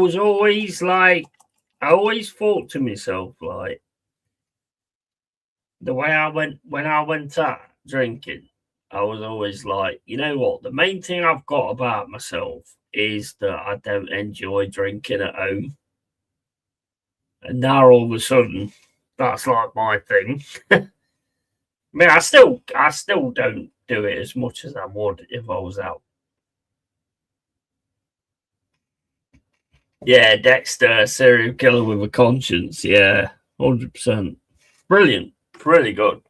always thought to myself, like, the way when I went out drinking, I was always like, you know what? The main thing I've got about myself is that I don't enjoy drinking at home. And now all of a sudden, That's like my thing. I mean, I still don't do it as much as I would if I was out. Yeah, Dexter, serial killer with a conscience. Yeah, 100%. Brilliant. Really good.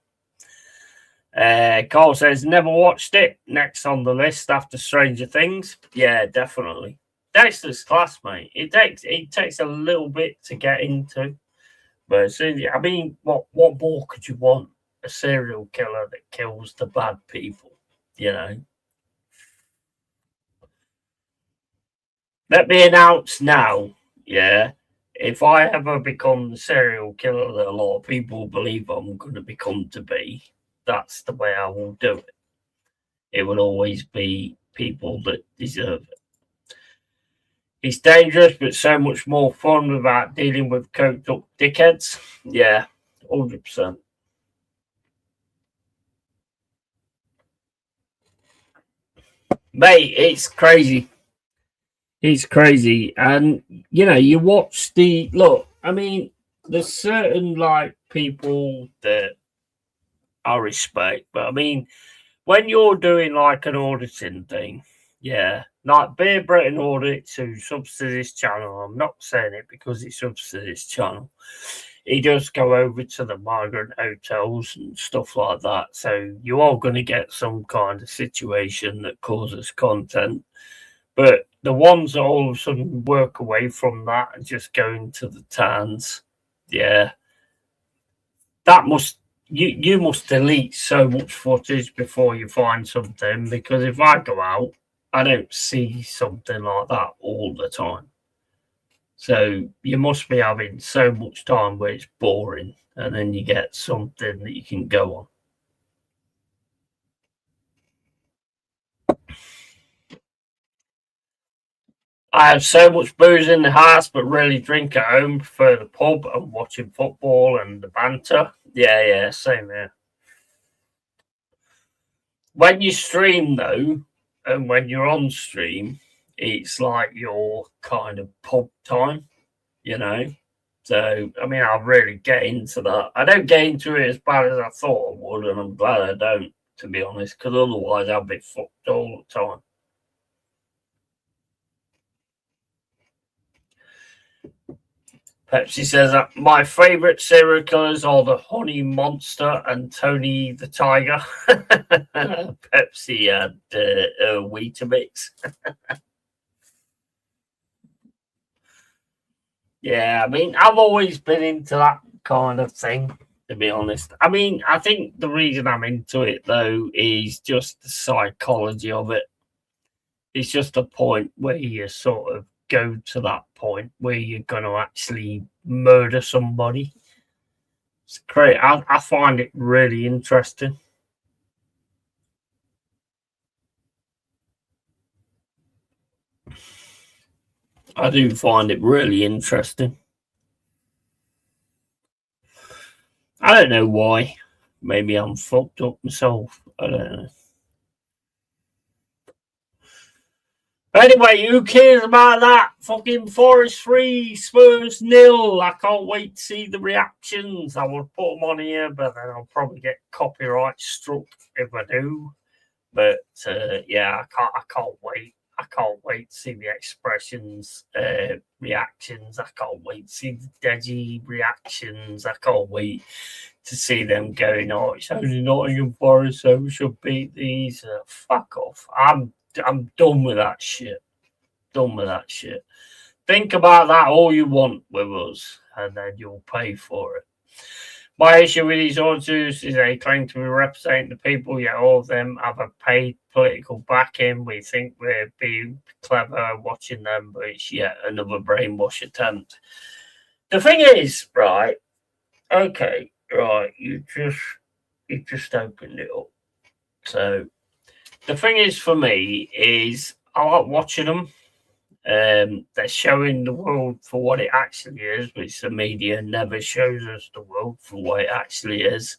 Carl says, never watched it. Next on the list after Stranger Things. Yeah, definitely. Dexter's class, mate. It takes a little bit to get into. But I mean, what more could you want? A serial killer that kills the bad people, you know? Let me announce now, yeah, if I ever become the serial killer that a lot of people believe I'm going to become to be, that's the way I will do it. It will always be people that deserve it. It's dangerous, but so much more fun without dealing with coked up dickheads. Yeah, 100%. Mate, it's crazy. It's crazy. And, you know, you watch look, I mean, there's certain, like, people that I respect, but I mean, when you're doing, like, an auditing thing, yeah, like Beer Britain Audits, who subs to this channel, I'm not saying it because he subs to this channel, he does go over to the migrant hotels and stuff like that. So you are going to get some kind of situation that causes content. But the ones that all of a sudden work away from that and just go into the towns, yeah, that must you must delete so much footage before you find something, because if I go out, I don't see something like that all the time. So you must be having so much time where it's boring, and then you get something that you can go on. I have so much booze in the house, but rarely drink at home. Prefer the pub and watching football and the banter. Yeah, same here. When you stream, though, and when you're on stream, it's like your kind of pub time, you know? So, I mean, I really get into that. I don't get into it as bad as I thought I would, and I'm glad I don't, to be honest, because otherwise I'd be fucked all the time. Pepsi says that my favourite serial killers are the Honey Monster and Tony the Tiger. Pepsi and Weetabix. Yeah, I mean, I've always been into that kind of thing, to be honest. I mean, I think the reason I'm into it, though, is just the psychology of it. It's just a point where you sort of go to that point where you're going to actually murder somebody. It's great. I find it really interesting. I do find it really interesting. I don't know why. Maybe I'm fucked up myself. I don't know. Anyway, who cares about that? Fucking Forest 3, Spurs 0. I can't wait to see the reactions. I will put them on here, but then I'll probably get copyright struck if I do. But yeah, I can't wait. I can't wait to see the expressions, reactions. I can't wait to see the Deji reactions. I can't wait to see them going, oh, it's only Nottingham Forest, so we should beat these. Fuck off. I'm done with that shit. Done with that shit. Think about that all you want with us, and then you'll pay for it. My issue with these auditors is they claim to be representing the people, yet all of them have a paid political backing. We think we're being clever watching them, but it's yet another brainwash attempt. The thing is, right, okay, right, you just opened it up. So the thing is, for me, is I like watching them. They're showing the world for what it actually is, which the media never shows us the world for what it actually is.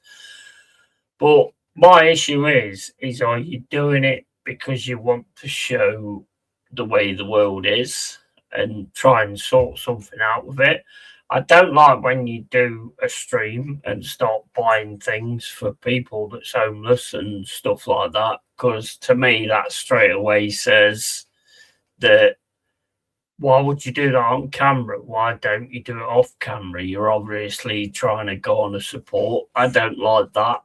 But my issue is are you doing it because you want to show the way the world is and try and sort something out with it? I don't like when you do a stream and start buying things for people that's homeless and stuff like that, because to me that straight away says that why would you do that on camera? Why don't you do it off camera? You're obviously trying to go on a support. I don't like that.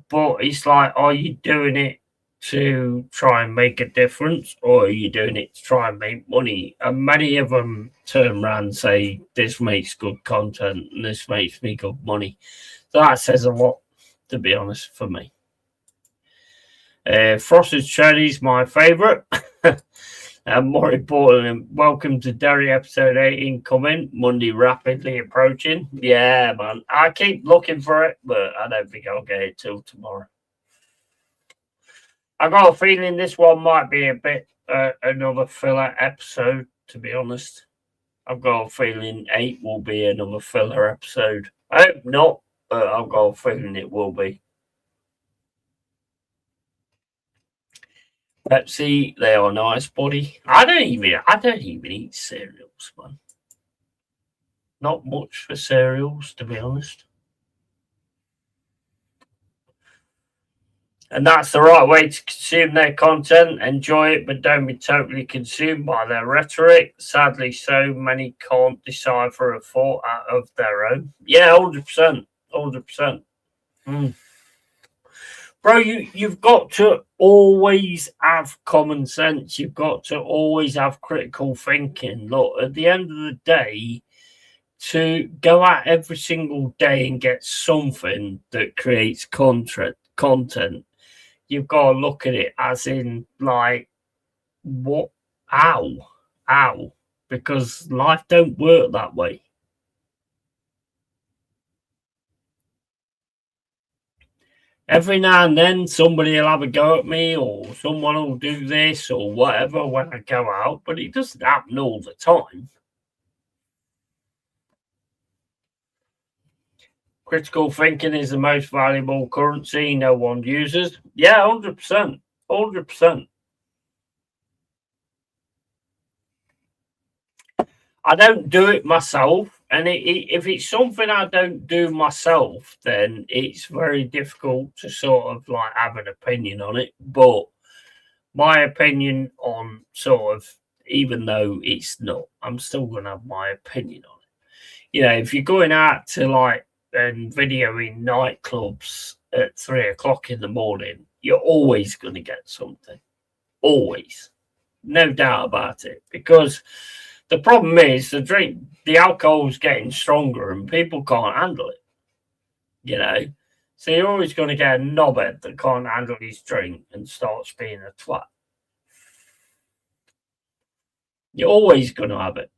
But it's like, are you doing it to try and make a difference, or are you doing it to try and make money? And many of them turn around and say, this makes good content and this makes me good money. So that says a lot, to be honest, for me. Frosted Cherry's my favourite. And more importantly, welcome to Derry episode 18 coming, Monday rapidly approaching. Yeah, man. I keep looking for it, but I don't think I'll get it till tomorrow. I got a feeling this one might be a bit another filler episode, to be honest. I've got a feeling 8 will be another filler episode. I hope not, but I've got a feeling it will be. Pepsi, they are nice, buddy. I don't even eat cereals, man. Not much for cereals, to be honest. And that's the right way to consume their content. Enjoy it, but don't be totally consumed by their rhetoric. Sadly, so many can't decipher a thought out of their own. Yeah, 100%. 100%. Bro, you've got to always have common sense. You've got to always have critical thinking. Look, at the end of the day, to go out every single day and get something that creates content, you've got to look at it as in, like, what? How? Because life don't work that way. Every now and then somebody will have a go at me, or someone will do this or whatever when I go out, but it doesn't happen all the time. Critical thinking is the most valuable currency no one uses. Yeah, 100%. 100%. I don't do it myself. And if it's something I don't do myself, then it's very difficult to sort of like have an opinion on it. But my opinion on sort of, even though it's not, I'm still going to have my opinion on it. You know, if you're going out to like and videoing nightclubs at 3 o'clock in the morning, you're always going to get something. Always. No doubt about it. Because the problem is the alcohol's getting stronger and people can't handle it. You know? So you're always going to get a knobhead that can't handle his drink and starts being a twat. You're always going to have it.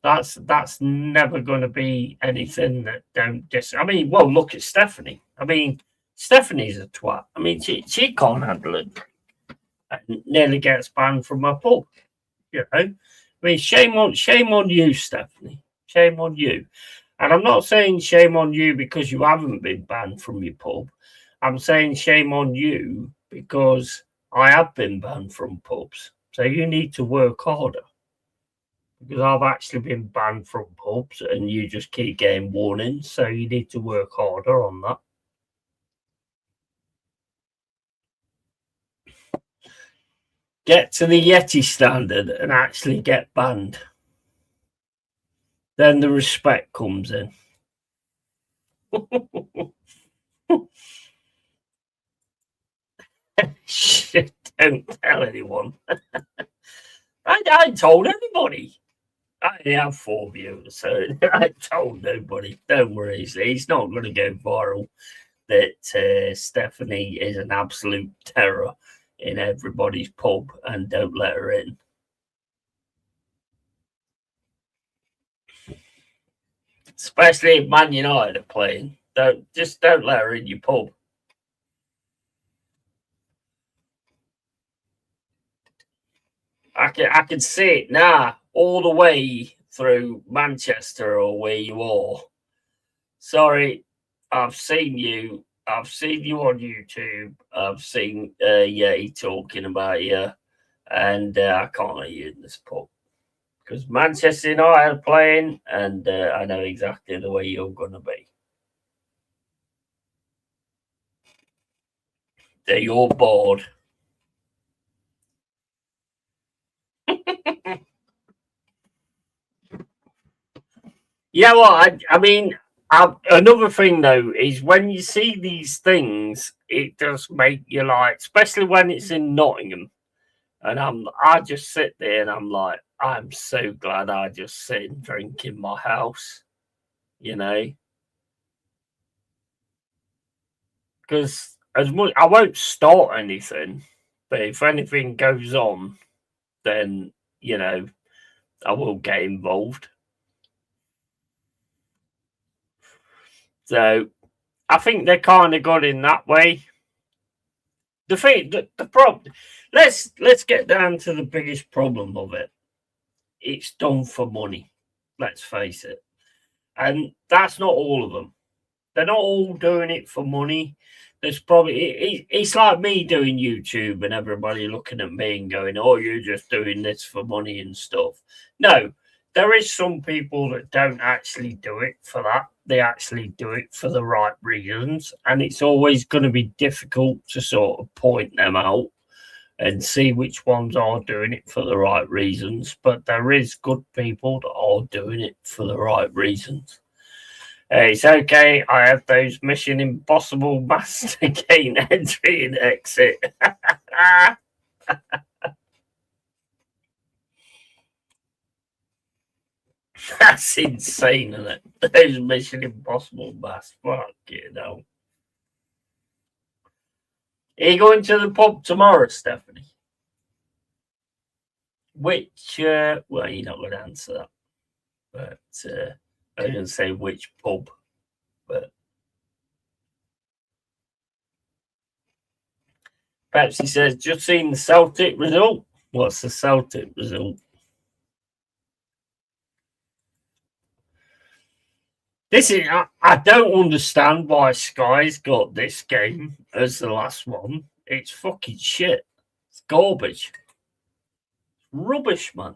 That's never going to be anything that don't I mean, well, look at Stephanie. I mean, Stephanie's a twat. I mean, she can't handle it and nearly gets banned from her pub. You know? I mean, shame on you, Stephanie. Shame on you. And I'm not saying shame on you because you haven't been banned from your pub. I'm saying shame on you because I have been banned from pubs. So you need to work harder. Because I've actually been banned from pubs and you just keep getting warnings. So you need to work harder on that. Get to the Yeti standard and actually get banned. Then the respect comes in. Shit, don't tell anyone. I told everybody. I only have 4 viewers, so I told nobody. Don't worry, it's not going to go viral that Stephanie is an absolute terror in everybody's pub and don't let her in. Especially if Man United are playing. Don't let her in your pub. I can see it now, all the way through Manchester or where you are. Sorry, I've seen you. I've seen you on YouTube. I've seen Yeti talking about you, and I can't let you in this pub. because Manchester United are playing, and I know exactly the way you're going to be. You're bored. Yeah, well, I mean, another thing though is when you see these things, it does make you like, especially when it's in Nottingham, and I just sit there and I'm like, I'm so glad I just sit and drink in my house, you know, because as much I won't start anything, but if anything goes on, then you know I will get involved. So I think they're kind of good in that way. The thing, the problem. Let's get down to the biggest problem of it. It's done for money. Let's face it, and that's not all of them. They're not all doing it for money. There's probably it's like me doing YouTube and everybody looking at me and going, "Oh, you're just doing this for money and stuff." No, there is some people that don't actually do it for that. They actually do it for the right reasons, and it's always going to be difficult to sort of point them out and see which ones are doing it for the right reasons. But there is good people that are doing it for the right reasons. It's okay. I have those Mission Impossible master gain entry and exit. That's insane, isn't it? Those Mission Impossible masks. Fuck you know. Are you going to the pub tomorrow, Stephanie? Which, well, you're not going to answer that. But I was going to say which pub. But perhaps he says, just seen the Celtic result. What's the Celtic result? This is I don't understand why Sky's got this game as the last one. It's fucking shit. It's garbage. Rubbish, man.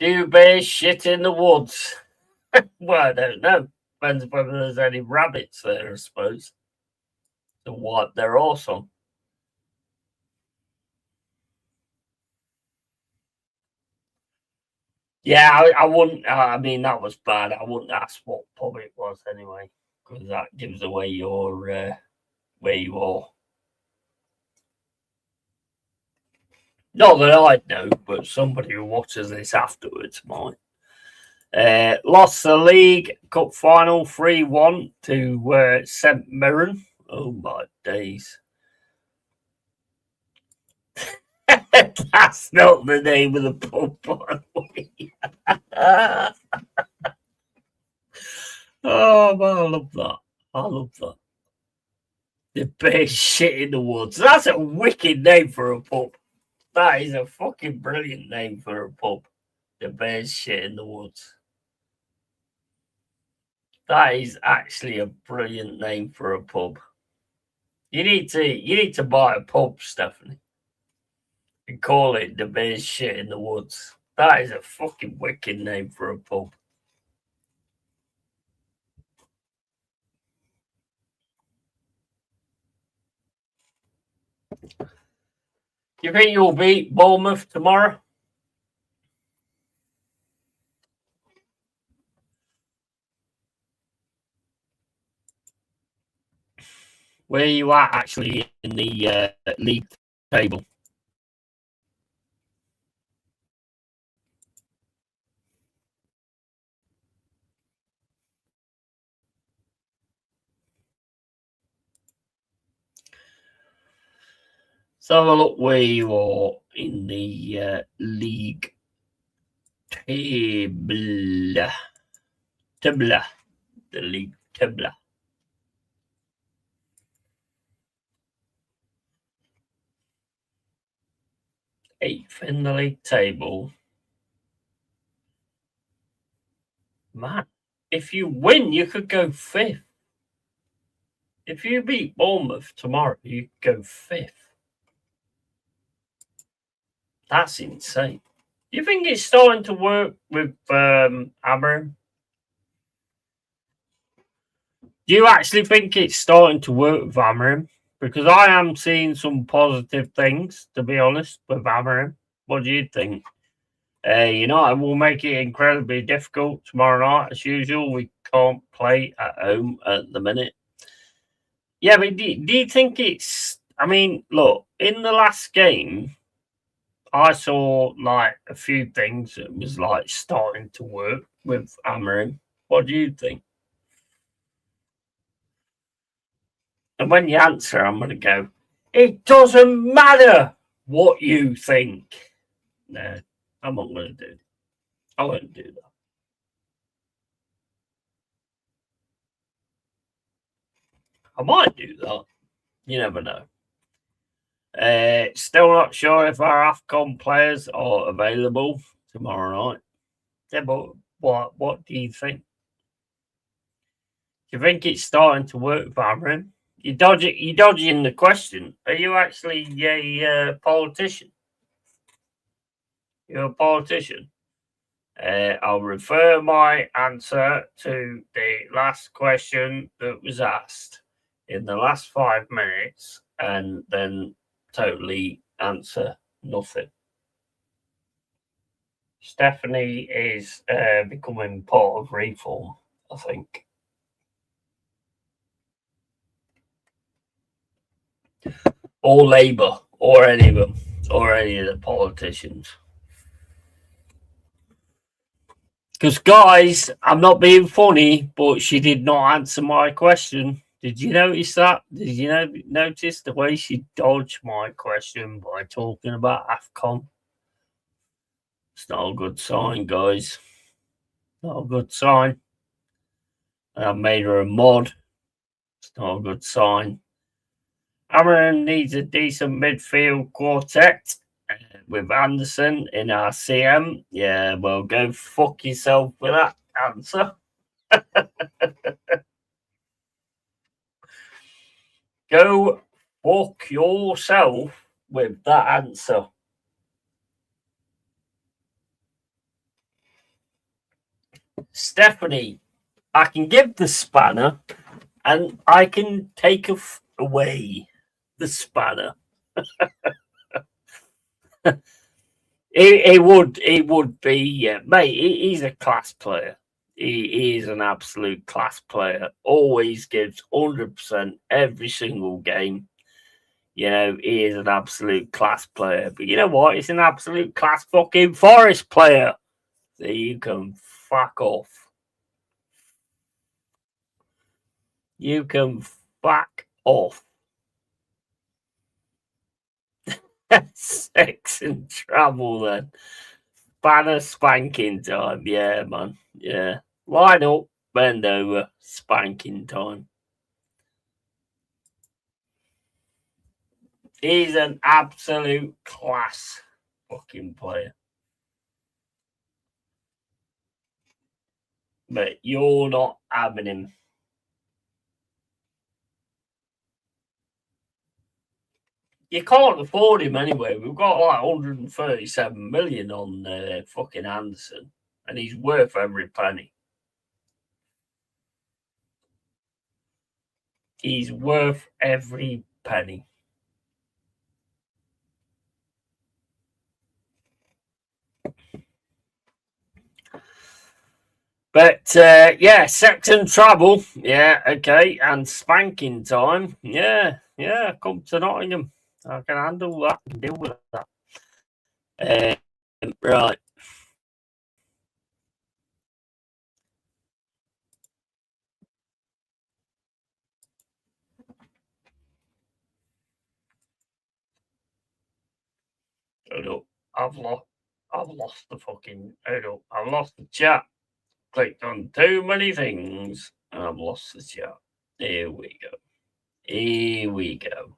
Do bears shit in the woods? Well, I don't know. Depends whether there's any rabbits there, I suppose. To wipe their arse on. Yeah, I wouldn't. I mean, that was bad. I wouldn't ask what pub it was anyway, because that gives away your where you are. Not that I know, but somebody who watches this afterwards might. Lost the League Cup final 3-1 to St Mirren. Oh my days. That's not the name of the pub, by the way. Oh man, I love that. I love that. The bear shit in the woods. That's a wicked name for a pub. That is a fucking brilliant name for a pub. The bear's shit in the woods. That is actually a brilliant name for a pub. You need to buy a pub, Stephanie, and call it the bear's shit in the woods. That is a fucking wicked name for a pub. Do you think you'll beat Bournemouth tomorrow? Where are you at actually in the league table? So have a look where you are in the league table. The league table. 8th in the league table. Man, if you win, you could go 5th. If you beat Bournemouth tomorrow, you go 5th. That's insane. Do you think it's starting to work with Amorim? Do you actually think it's starting to work with Amorim? Because I am seeing some positive things, to be honest, with Amorim. What do you think? United will make it incredibly difficult tomorrow night, as usual. We can't play at home at the minute. Yeah, but do you think it's... I mean, look, in the last game, I saw, like, a few things that was, like, starting to work with Amorim. What do you think? And when you answer, I'm going to go, it doesn't matter what you think. No, I'm not going to do it. I won't do that. I might do that. You never know. Still not sure if our AFCON players are available tomorrow night. Yeah, but what do you think? Do you think it's starting to work for Amorim? You're dodging the question. Are you actually a politician? You're a politician. I'll refer my answer to the last question that was asked in the last 5 minutes and then totally answer nothing. Stephanie is becoming part of Reform, I think. Or Labour, or any of them, or any of the politicians. Because, guys, I'm not being funny, but she did not answer my question. Did you notice that? Did you notice the way she dodged my question by talking about AFCON? It's not a good sign, guys. Not a good sign. And I've made her a mod. It's not a good sign. Amorim needs a decent midfield quartet with Anderson in our CM. Yeah, well, go fuck yourself with that answer. Go fuck yourself with that answer. Stephanie, I can give the spanner and I can take away the spanner. It would be, mate, he's a class player. He is an absolute class player. Always gives 100% every single game. You know, he is an absolute class player. But you know what? He's an absolute class fucking Forest player. So you can fuck off. You can fuck off. Sex and travel then. Banner spanking time. Yeah, man. Yeah. Line up, bend over, spanking time. He's an absolute class fucking player. But you're not having him. You can't afford him anyway. We've got like 137 million on fucking Anderson, and he's worth every penny. He's worth every penny. But yeah, sex and travel, yeah, okay, and spanking time, yeah, come to Nottingham. I can handle that and deal with that. Right. Hold up. I've lost the fucking. Hold up. I've lost the chat. Clicked on too many things and I've lost the chat. Here we go. Here we go.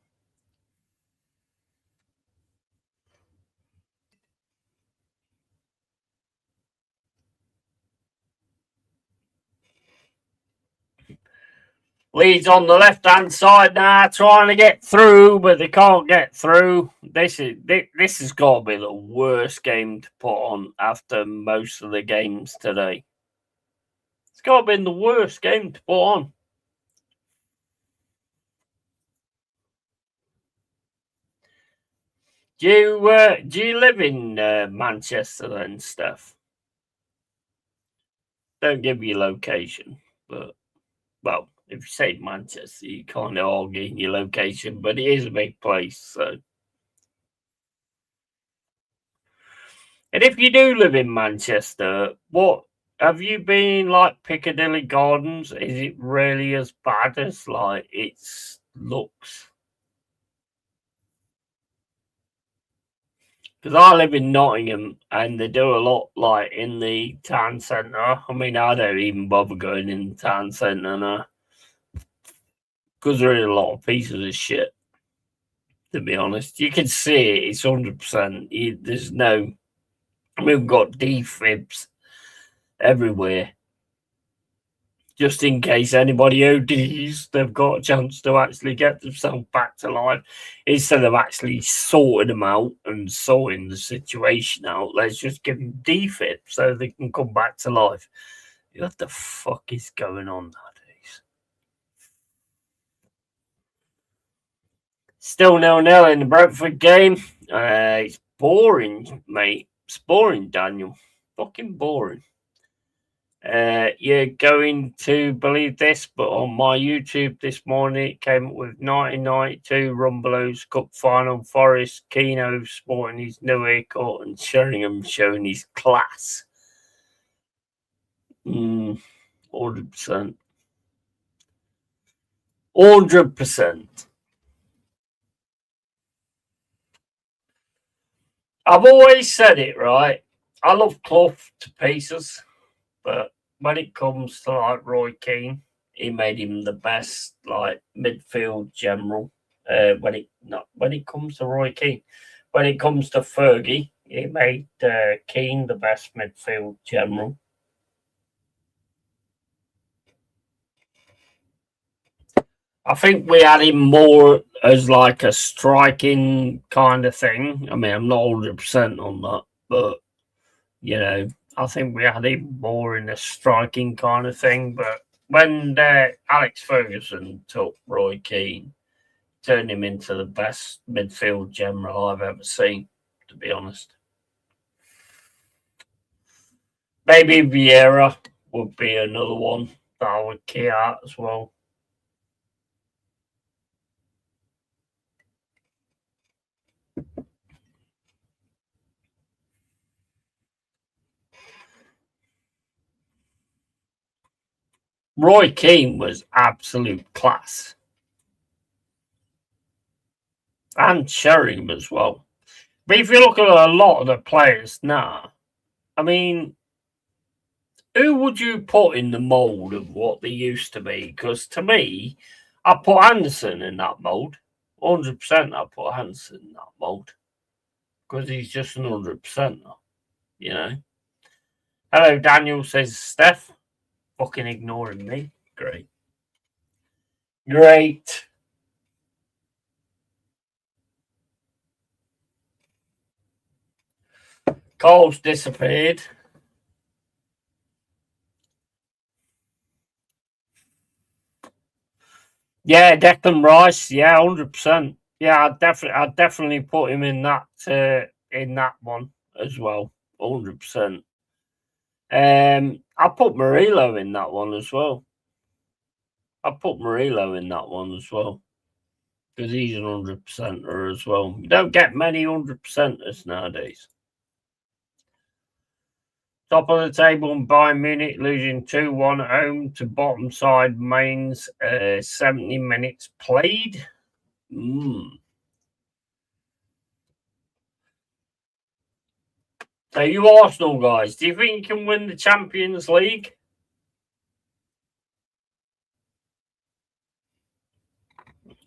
Leeds on the left-hand side now, trying to get through, but they can't get through. This has got to be the worst game to put on after most of the games today. It's got to be the worst game to put on. Do you live in Manchester and stuff? Don't give your location, but well, if you say Manchester, you kind of argue your location, but it is a big place. So, and if you do live in Manchester, what have you been like Piccadilly Gardens? Is it really as bad as like it looks? Because I live in Nottingham and they do a lot like in the town centre. I mean, I don't even bother going in the town centre now because there are a lot of pieces of shit. To be honest, you can see it. It's 100%. There's no. We've got defibs everywhere. Just in case anybody ODs, they've got a chance to actually get themselves back to life instead of actually sorting them out and sorting the situation out. Let's just give them defib so they can come back to life. What the fuck is going on nowadays? Still 0-0 in the Brentford game. It's boring, mate. It's boring, Daniel. Fucking boring. You're going to believe this, but on my YouTube this morning, it came up with 1992 Rumbelows Cup Final, Forest, Keno sporting his new haircut and Sheringham showing his class. 100%. 100%. I've always said it, right? I love Clough to pieces, but when it comes to like Roy Keane, he made him the best like midfield general. When it comes to Roy Keane, when it comes to Fergie, he made Keane the best midfield general. I think we had him more as like a striking kind of thing. I mean, I'm not 100% on that, but you know, I think we had him more in a striking kind of thing. But when Alex Ferguson took Roy Keane, turned him into the best midfield general I've ever seen, to be honest. Maybe Vieira would be another one that I would key out as well. Roy Keane was absolute class. And Sheringham as well. But if you look at a lot of the players now, I mean, who would you put in the mould of what they used to be? Because to me, I put Anderson in that mould. 100% I put Anderson in that mould. Because he's just an 100% now, you know. Hello, Daniel, says Steph. Fucking ignoring me. Great. Great. Cole's disappeared. Yeah, Declan Rice. Yeah, 100%. Yeah, I'd definitely put him in that one as well. 100%. I put Murillo in that one as well. Because he's an 100%er as well. You don't get many 100%ers nowadays. Top of the table in Bayern Munich losing 2-1 at home to bottom side Mainz. 70 minutes played. So you Arsenal guys, do you think you can win the Champions League?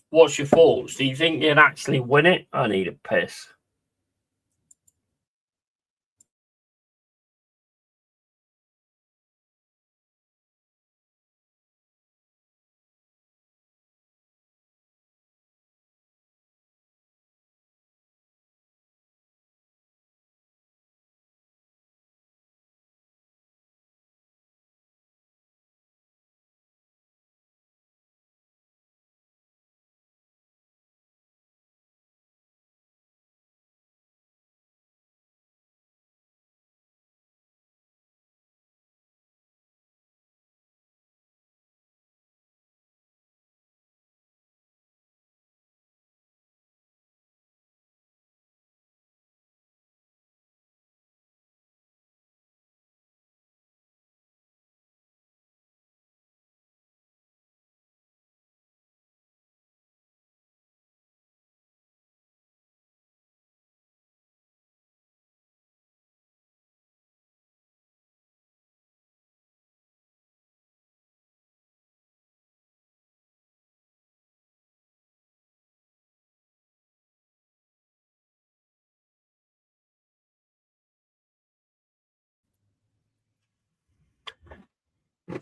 What's your thoughts? Do you think you'd actually win it? I need a piss.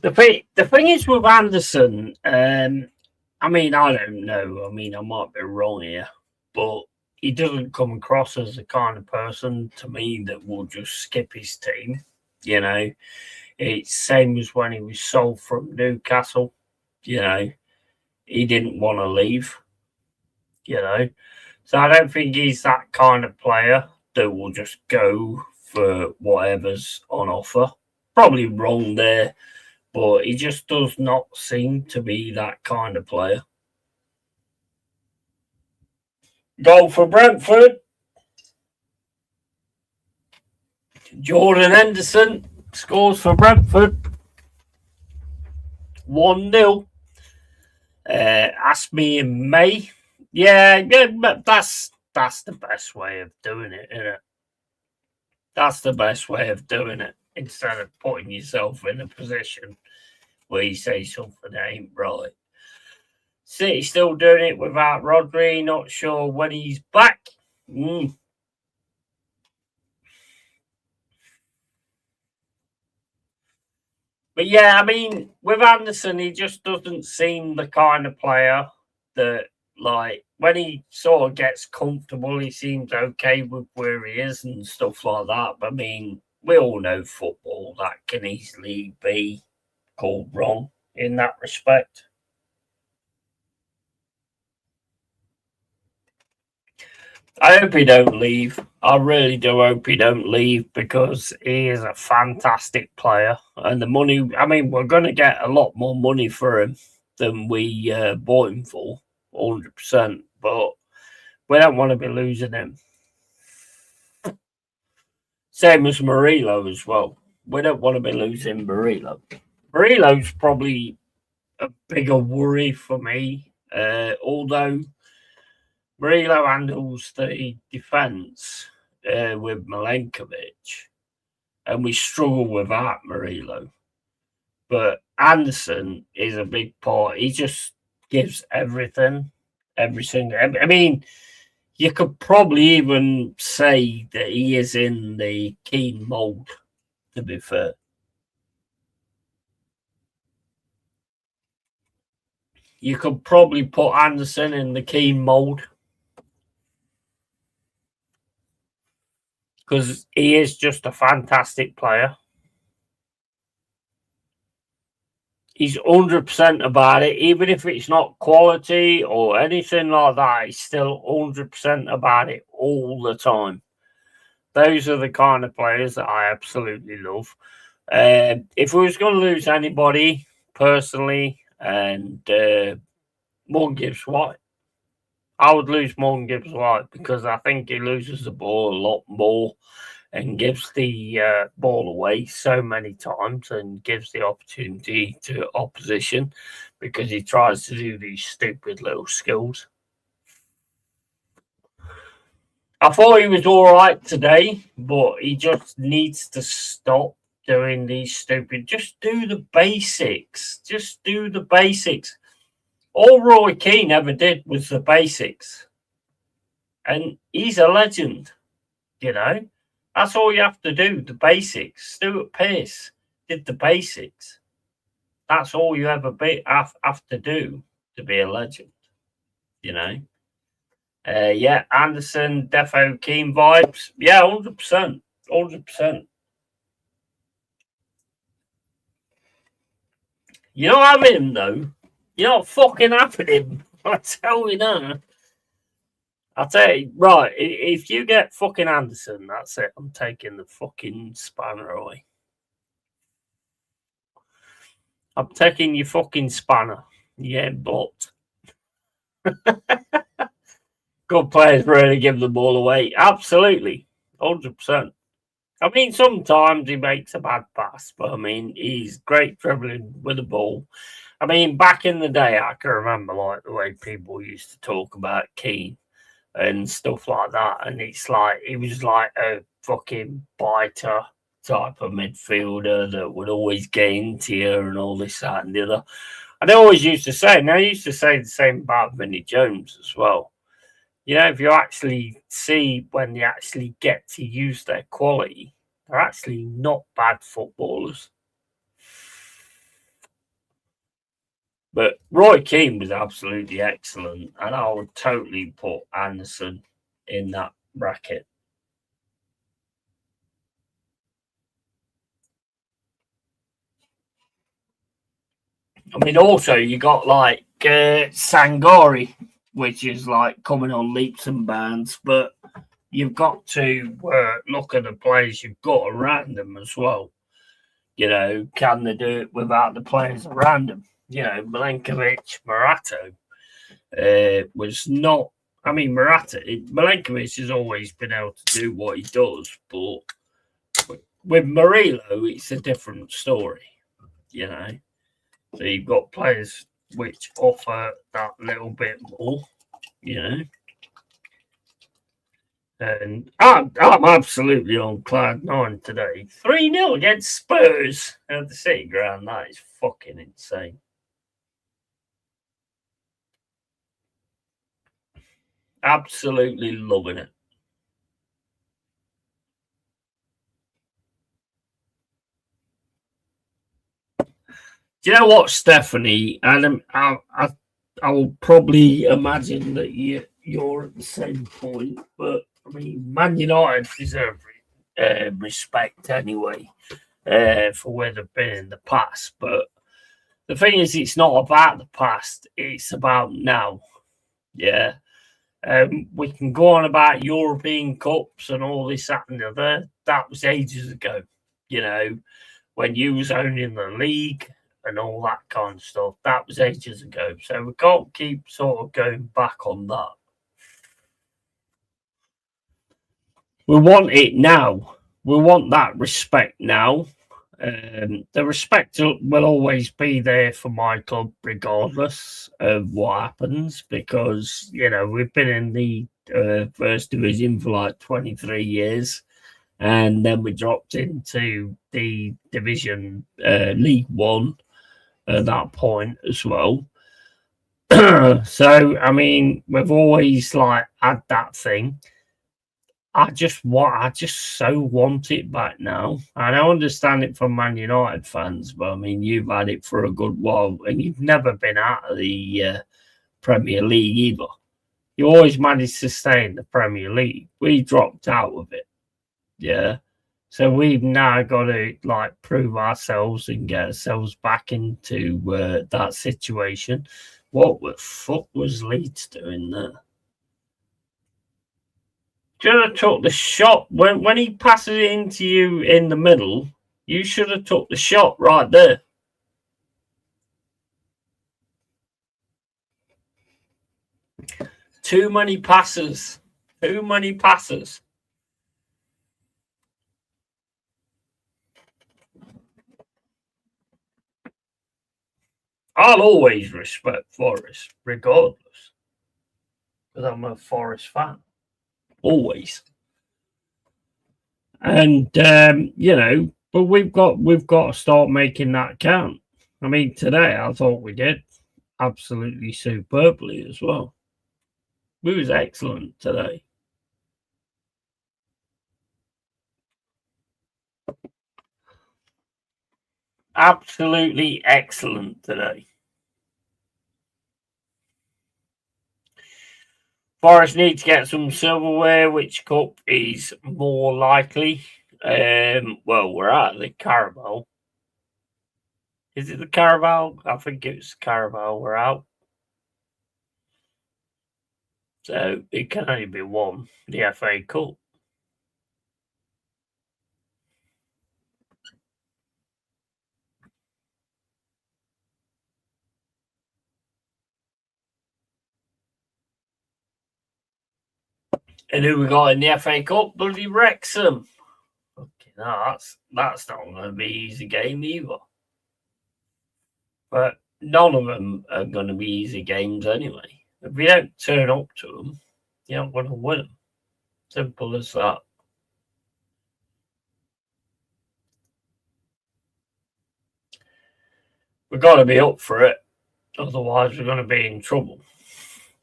The thing is with Anderson, I mean, I don't know. I mean, I might be wrong here, but he doesn't come across as the kind of person to me that will just skip his team. You know, it's same as when he was sold from Newcastle. You know, he didn't want to leave. You know, so I don't think he's that kind of player that will just go for whatever's on offer. Probably wrong there, but he just does not seem to be that kind of player. Goal for Brentford. Jordan Henderson scores for Brentford. 1-0. Ask me in May. Yeah, but that's the best way of doing it, isn't it? That's the best way of doing it. Instead of putting yourself in a position where you say something that ain't right. City still doing it without Rodri. Not sure when he's back. But yeah, I mean, with Anderson, he just doesn't seem the kind of player that, like, when he sort of gets comfortable, he seems okay with where he is and stuff like that. But I mean, we all know football, that can easily be called wrong in that respect. I hope he don't leave. I really do hope he don't leave because he is a fantastic player. And the money, I mean, we're going to get a lot more money for him than we bought him for, 100%. But we don't want to be losing him. Same as Murillo as well. We don't want to be losing Murillo. Murillo's probably a bigger worry for me, although Murillo handles the defence with Milenkovic, and we struggle with that, Murillo. But Anderson is a big part. He just gives everything, every single. I mean, you could probably even say that he is in the Keane mould, to be fair. You could probably put Anderson in the Keane mould because he is just a fantastic player. He's 100% about it, even if it's not quality or anything like that. He's still 100% about it all the time. Those are the kind of players that I absolutely love. If we was going to lose anybody personally, and Morgan Gibbs White, I would lose Morgan Gibbs White because I think he loses the ball a lot more and gives the ball away so many times and gives the opportunity to opposition because he tries to do these stupid little skills. I thought he was all right today, but he just needs to stop doing these stupid. Just do the basics. Just do the basics. All Roy Keane ever did was the basics. And he's a legend, you know. That's all you have to do, the basics. Stuart Pearce did the basics. That's all you ever have to do to be a legend, you know. Yeah, Anderson, Defo, Keane vibes. Yeah, 100%. 100%. You're not having him, though. You're not fucking having him. I tell you now. I'll tell you, right, if you get fucking Anderson, that's it. I'm taking the fucking spanner away. I'm taking your fucking spanner. Yeah, but good players really give the ball away. Absolutely. 100%. I mean, sometimes he makes a bad pass, but I mean, he's great dribbling with the ball. I mean, back in the day, I can remember like the way people used to talk about Keane and stuff like that. And it's like, he was like a fucking biter type of midfielder that would always get into you and all this, that, and the other. And I always used to say, and I used to say the same about Vinnie Jones as well. You know, if you actually see when they actually get to use their quality, they're actually not bad footballers. But Roy Keane was absolutely excellent, and I would totally put Anderson in that bracket. I mean, also you got like Sangori, which is like coming on leaps and bounds, but you've got to look at the players you've got around them as well. You know, can they do it without the players around them? You know, Milenkovic, Morato was not. I mean, Milenkovic has always been able to do what he does, but with Murillo, it's a different story. You know, so you've got players which offer that little bit more. You know. And I'm absolutely on cloud nine today. 3-0 against Spurs at the City Ground. That is fucking insane. Absolutely loving it. Do you know what, Stephanie? And I will probably imagine that you're at the same point, but I mean, Man United deserve respect anyway for where they've been in the past. But the thing is, it's not about the past; it's about now. Yeah, we can go on about European Cups and all this, that, and the other. That was ages ago. You know, when you was owning the league and all that kind of stuff. That was ages ago. So we can't keep sort of going back on that. We want it now. We want that respect now. The respect will always be there for my club, regardless of what happens, because, you know, we've been in the first division for like 23 years. And then we dropped into the division League One at that point as well. So I mean, we've always like had that thing. I just so want it back now. And I understand it from Man United fans, but I mean, you've had it for a good while, and you've never been out of the Premier League either. You always managed to stay in the Premier League. We dropped out of it, yeah. So we've now got to like prove ourselves and get ourselves back into that situation. What the fuck was Leeds doing there? Should have took the shot when he passes it into you in the middle. You should have took the shot right there. Too many passes. Too many passes. I'll always respect Forest, regardless, because I'm a Forest fan. Always. And you know, but we've got to start making that count. I mean, today I thought we did absolutely superbly as well. We was excellent today. Absolutely excellent today. Forest need to get some silverware. Which cup is more likely? Well, we're at the Carabao. Is it the Carabao? I think it's Carabao. We're out. So it can only be one, the FA Cup. And who we got in the FA Cup? Bloody Wrexham. Okay, no, that's not going to be an easy game either. But none of them are going to be easy games anyway. If we don't turn up to them, you're not going to win them. Simple as that. We've got to be up for it. Otherwise, we're going to be in trouble.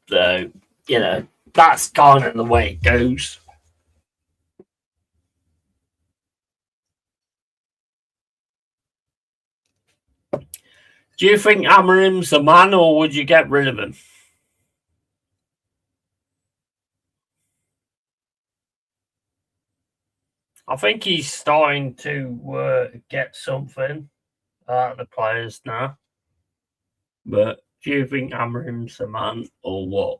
So, you know, that's kind of the way it goes. Do you think Amarim's the man, or would you get rid of him? I think he's starting to get something out of the players now. But do you think Amarim's the man, or what?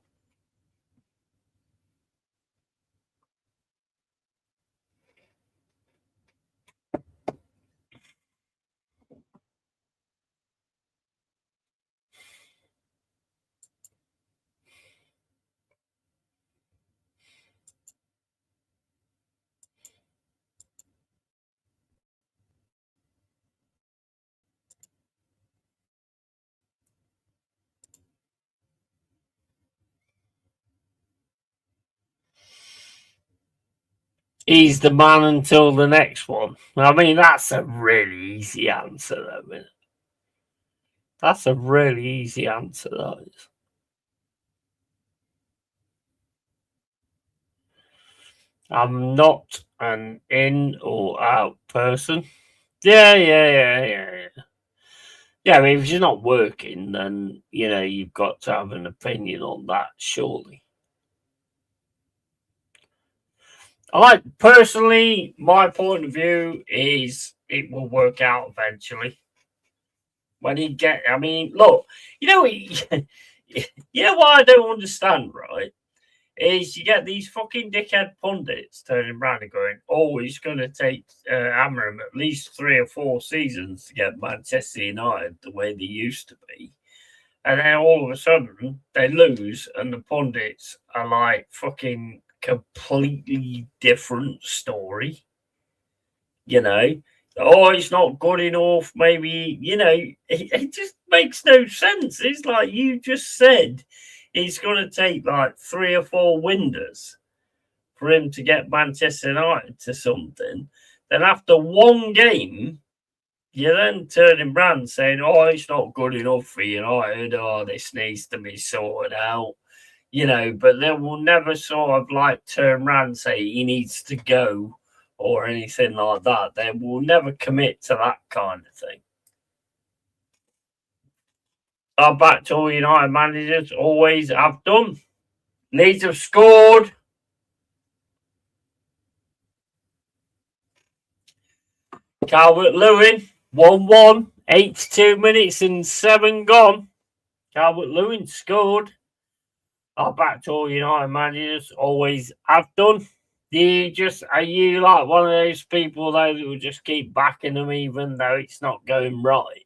He's the man until the next one. I mean, that's a really easy answer, though, isn't it? That's a really easy answer, that is. I'm not an in or out person. Yeah. Yeah, I mean, if you're not working, then, you've got to have an opinion on that, surely. Personally, my point of view is it will work out eventually. When I mean, look, you know, you know what I don't understand, right? Is you get these fucking dickhead pundits turning around and going, "Oh, it's going to take Amorim at least 3 or 4 seasons to get Manchester United the way they used to be," and then all of a sudden they lose, and the pundits are like fucking completely different story. Oh, it's not good enough. Maybe it just makes no sense. It's like you just said it's going to take like 3 or 4 winders for him to get Manchester United to something. Then after one game, you're then turning around saying, "Oh, it's not good enough for United. Oh, this needs to be sorted out." But they will never sort of like turn around and say he needs to go or anything like that. They will never commit to that kind of thing. Our back to all United managers always have done. Leeds have scored. Calvert-Lewin 1-1, 82 minutes and 7 gone. Calvert-Lewin scored. Our back to all United managers always have done. Are you like one of those people though that will just keep backing them even though it's not going right?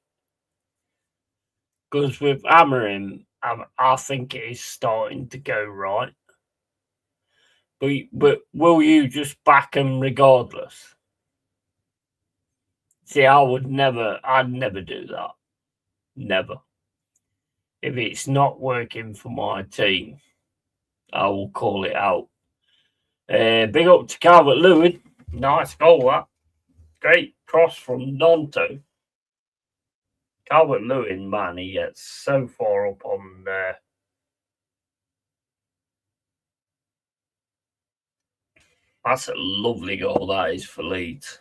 Because with Amorim, I think it is starting to go right. But will you just back him regardless? See, I'd never do that. Never. If it's not working for my team, I will call it out. Big up to Calvert-Lewin. Nice goal, that. Great cross from Nonto. Calvert-Lewin, man, he gets so far up on there. That's a lovely goal, that is, for Leeds.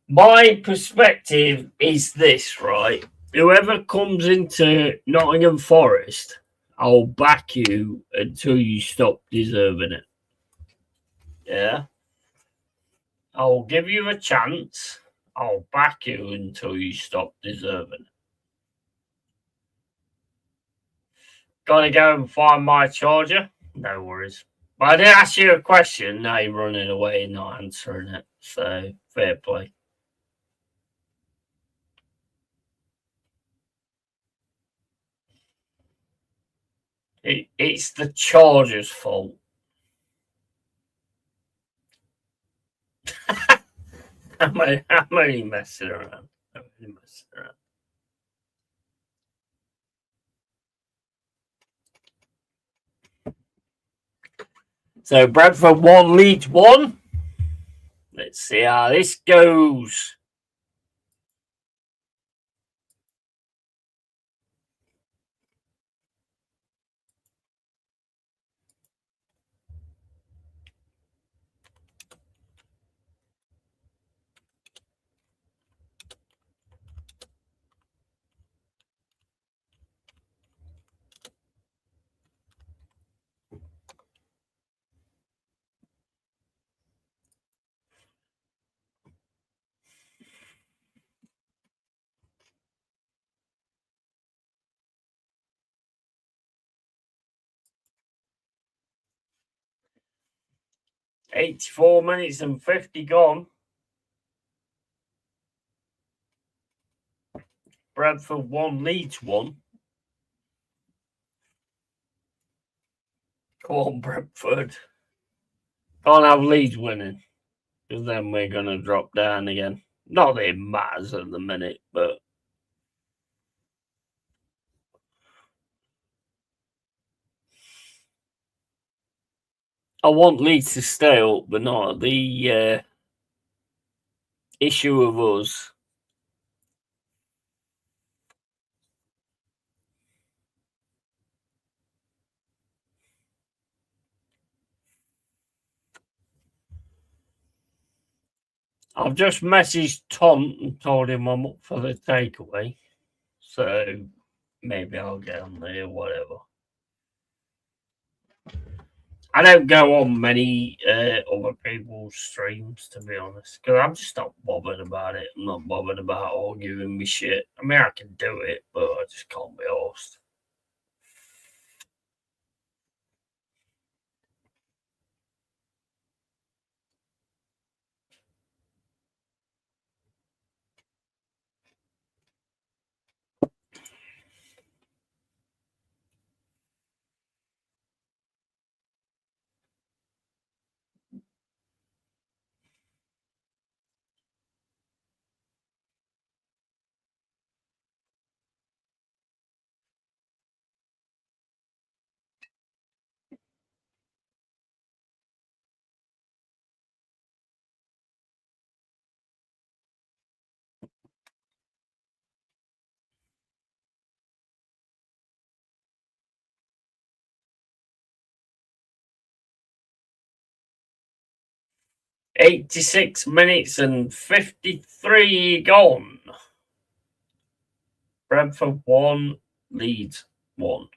My perspective is this, right? Whoever comes into Nottingham Forest, I'll back you until you stop deserving it. Yeah? I'll give you a chance. I'll back you until you stop deserving it. Gotta go and find my charger? No worries. But I did ask you a question. Now you're running away and not answering it. So, fair play. It's the Chargers' fault. I'm only messing around. So Brentford 1, Leeds 1. Let's see how this goes. 84 minutes and 50 gone. Bradford 1, Leeds 1. Come on, Brentford. Can't have Leeds winning, because then we're going to drop down again. Not that it matters at the minute, but I want Leeds to stay up, but not the issue of us. I've just messaged Tom and told him I'm up for the takeaway. So maybe I'll get on there, whatever. I don't go on many other people's streams, to be honest, because I'm just not bothered about it. I'm not bothered about arguing with shit. I mean, I can do it, but I just can't be arsed. "86 minutes and 53 gone. Brentford 1, Leeds 1.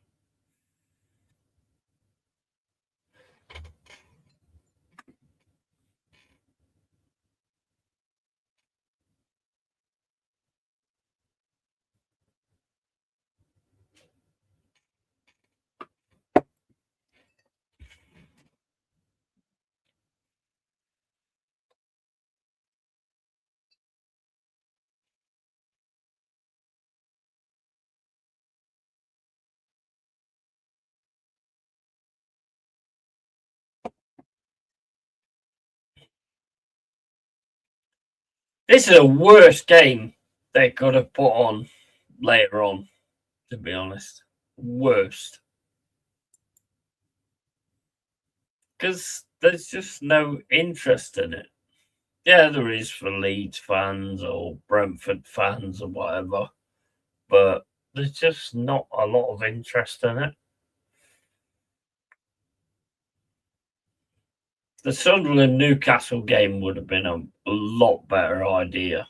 This is the worst game they could have put on later on, to be honest. Worst. Because there's just no interest in it. Yeah, there is for Leeds fans or Brentford fans or whatever, but there's just not a lot of interest in it. The Sunderland Newcastle game would have been a lot better idea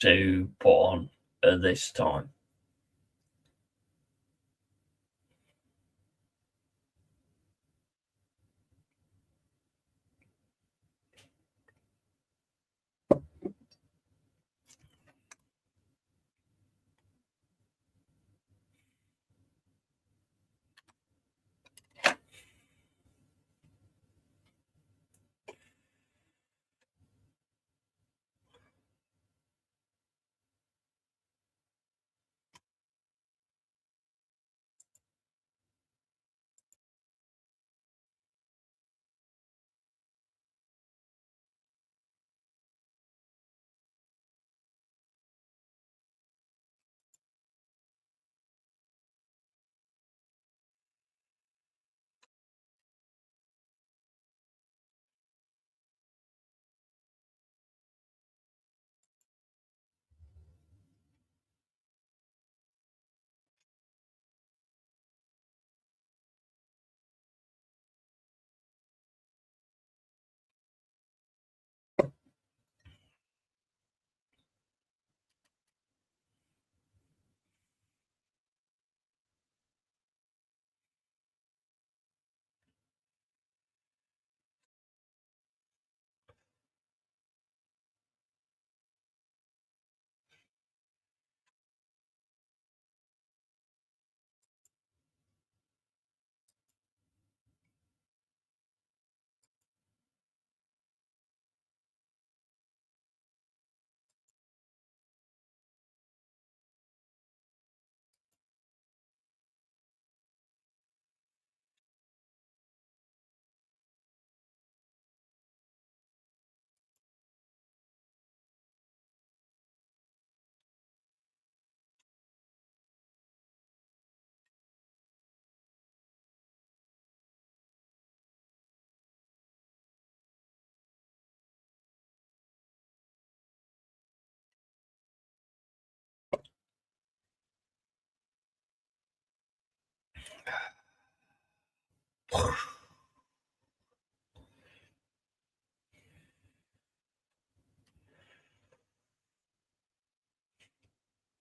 to put on at this time.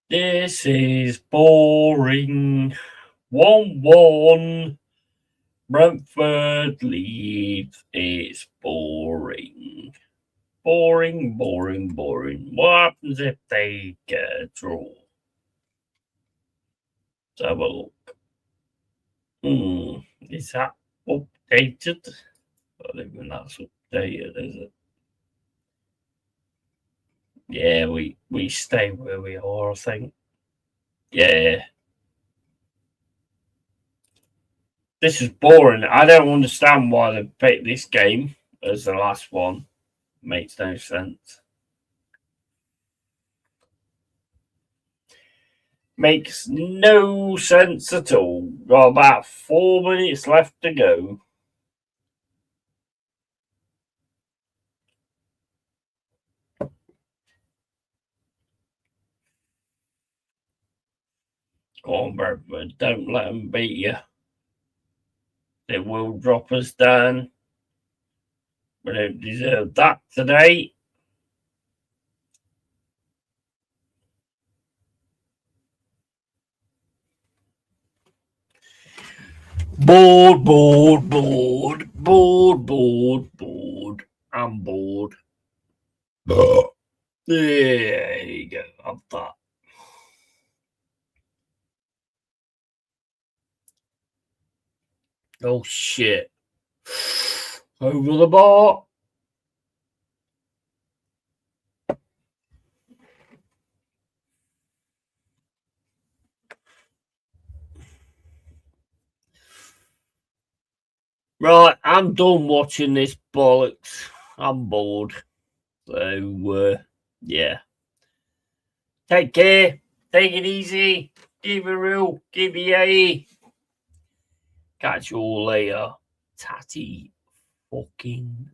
This is boring. 1-1. Brentford leads. It's boring. Boring. What happens if they get a draw? Let's have a look. Is that updated? I don't think that's updated, is it? Yeah, we stay where we are, I think. Yeah. This is boring. I don't understand why they picked this game as the last one. Makes no sense. Makes no sense at all. Got about 4 minutes left to go. Go on, Brentford. Don't let them beat you. They will drop us down. We don't deserve that today. Bored. I'm bored. There you go. Have that. Oh shit. Over the bar. Right, I'm done watching this bollocks. I'm bored. So, yeah. Take care. Take it easy. Keep it real. Keep it yay. Catch you all later. Tatty fucking